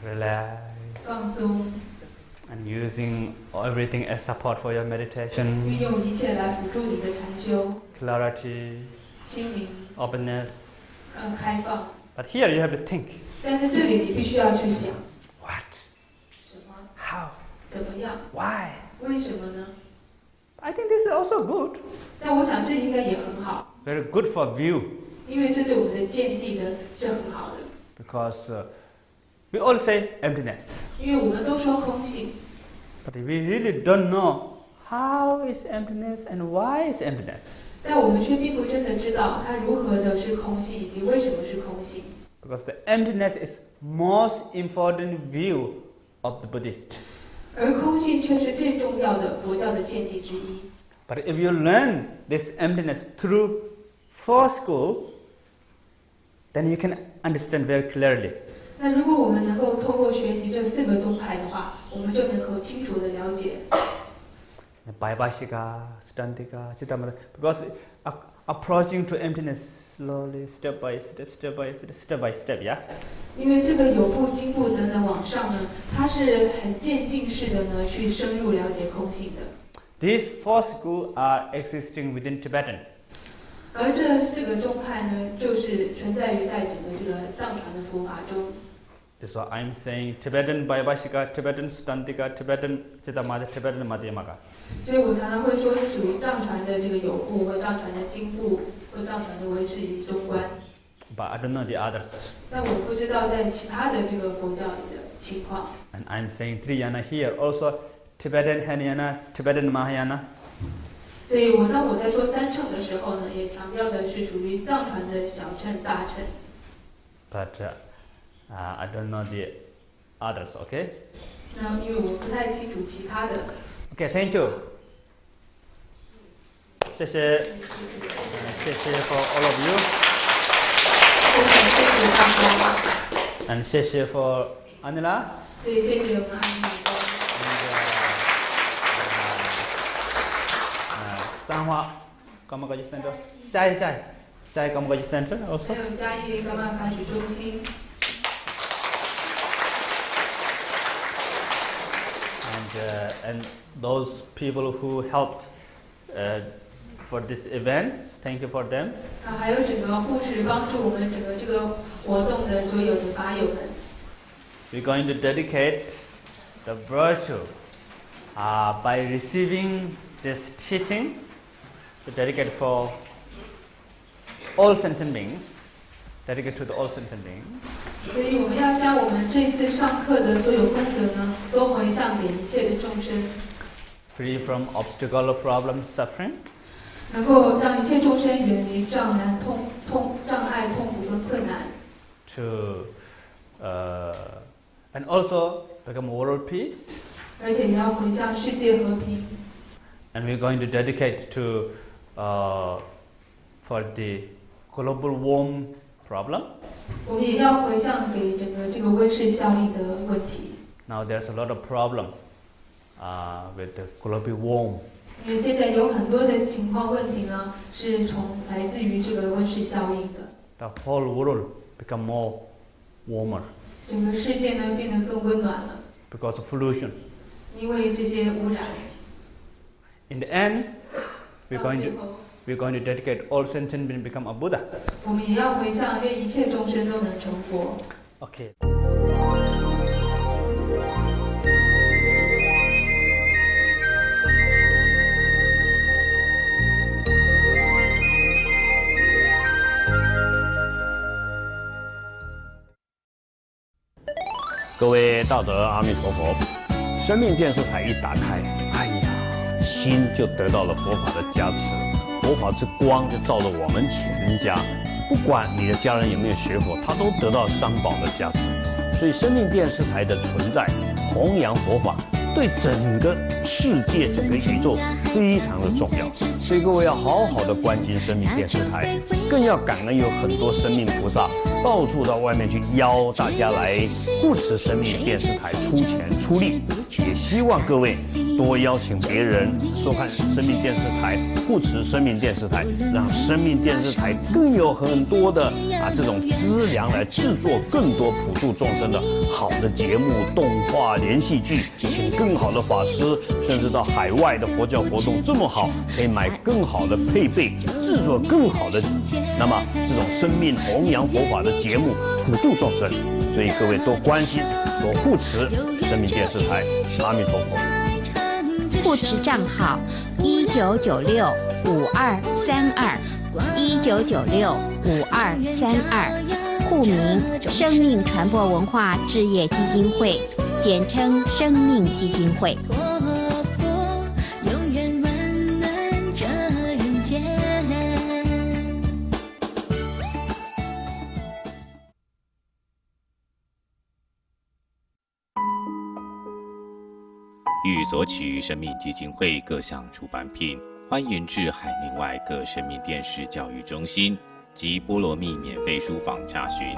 Speaker 1: Relax.
Speaker 2: 放松。
Speaker 1: And using everything as support for your meditation.
Speaker 2: 运用一切来辅助你的禅修。
Speaker 1: Clarity.
Speaker 2: 清明。
Speaker 1: Openness.
Speaker 2: 开放。
Speaker 1: But here you have to think.
Speaker 2: 但在这里你必须要去想。
Speaker 1: What?
Speaker 2: 什么
Speaker 1: How?
Speaker 2: 怎么样
Speaker 1: Why?
Speaker 2: 为什么呢
Speaker 1: I think this is also good.
Speaker 2: 但我想这应该也很好。
Speaker 1: Very good for view.
Speaker 2: 因为这对我们的见地呢是很好的。
Speaker 1: Because we all say emptiness.
Speaker 2: 因为我们都说空性。
Speaker 1: But we really don't know how is emptiness and why is emptiness.
Speaker 2: 但我们却并不真的知道它如何的是空性，以及为什么是空性。
Speaker 1: Because the emptiness is most important view of the Buddhist.
Speaker 2: 而空性却是最重要的佛教的见地之一。
Speaker 1: But if you learn this emptiness through four schools, then you can understand very clearly.
Speaker 2: 那如果我们能够通过学习这4个宗派的话，我们就能够清楚的了解。
Speaker 1: Vaibhashika, Siddhantika, Chitamata, because approaching to emptiness slowly, step by step, step by step, step by step, yeah?
Speaker 2: 因为这个有部经部等等往上呢，它是很渐进式的呢，去深入了解空性的。
Speaker 1: These four schools are existing within Tibetan.
Speaker 2: 而这4个宗派呢，就是存在于在整个这个藏传的佛法中。
Speaker 1: That's why I'm saying Tibetan Vaibhashika, Tibetan Siddhantika, Tibetan Chitamata, Tibetan Madhyamaka.
Speaker 2: 所以我常常会说是属于藏传的这个有部或藏传的经部或藏传的唯识以及中观。
Speaker 1: But I don't know the others.
Speaker 2: 但我不知道在其他的这个佛教里的情况。
Speaker 1: And I'm saying Triyana here, also Tibetan Hinayana, Tibetan Mahayana.
Speaker 2: 所以当我在说三乘的时候呢，也强调的是属于藏传的小乘、大乘。
Speaker 1: But I don't know the others, okay?
Speaker 2: 那因为我不太清楚其他的。
Speaker 1: Okay, thank you. 谢谢，谢谢 for all of you.
Speaker 2: 谢谢大家。
Speaker 1: And 谢谢 for Anila.
Speaker 2: 对，谢谢我们安妮。
Speaker 1: 彰化 Kamakaji Center. 在 Kamakaji Center also.
Speaker 2: 还有嘉义甘玛卡许中心。
Speaker 1: And those people who helped for this event, thank you for them.
Speaker 2: 还有整个护士帮助我们整个这个活动的所有的法友们。
Speaker 1: We're going to dedicate the virtue by receiving this teaching to dedicate for all sentient beings, dedicate to the all sentient beings.
Speaker 2: 所以我们要将我们这次上课的所有功德呢，都回向给一切的众生。
Speaker 1: Free from obstacle, problem, suffering.
Speaker 2: 能够让一切众生远离障碍、痛苦和困难。
Speaker 1: To and also become world peace.
Speaker 2: 而且也要回向世界和平。
Speaker 1: And we're going to dedicate to for the global warm problem.
Speaker 2: 我们也要回向给整个这个温室效应的问题。
Speaker 1: Now there's a lot of problem with the global warm.
Speaker 2: 因为现在有很多的情况问题呢，是来自于这个温室效应的。
Speaker 1: The whole world become more warmer.
Speaker 2: 整个世界呢变得更温暖了。
Speaker 1: Because of pollution.
Speaker 2: 因为这些污染。
Speaker 1: In the end, we're going to dedicate all sentient beings become a Buddha.
Speaker 2: 我们也要回向，愿一切众生都能成佛。
Speaker 1: Okay.
Speaker 12: 各位大德，阿弥陀佛！生命电视台一打开，哎呀，心就得到了佛法的加持，佛法之光就照着我们全家。不管你的家人有没有学佛，他都得到三宝的加持。所以，生命电视台的存在，弘扬佛法，对整个世界、整个宇宙非常的重要。所以，各位要好好的关心生命电视台，更要感恩有很多生命菩萨到处到外面去邀大家来护持生命电视台，出钱出力。也希望各位多邀请别人收看生命电视台，护持生命电视台，让生命电视台更有很多的这种资粮来制作更多普度众生的好的节目、动画、连续剧，请更好的法师，甚至到海外的佛教活动这么好，可以买更好的配备，制作更好的，那么这种生命弘扬佛法的节目，普度众生。所以各位多关心、多护持生命电视台，阿弥陀佛。
Speaker 13: 护持账号1996-5232，1996-5232，户名生命传播文化置业基金会，简称生命基金会。
Speaker 14: 欲索取生命基金会各项出版品，欢迎至海内外各生命电视教育中心及波罗蜜免费书房查询。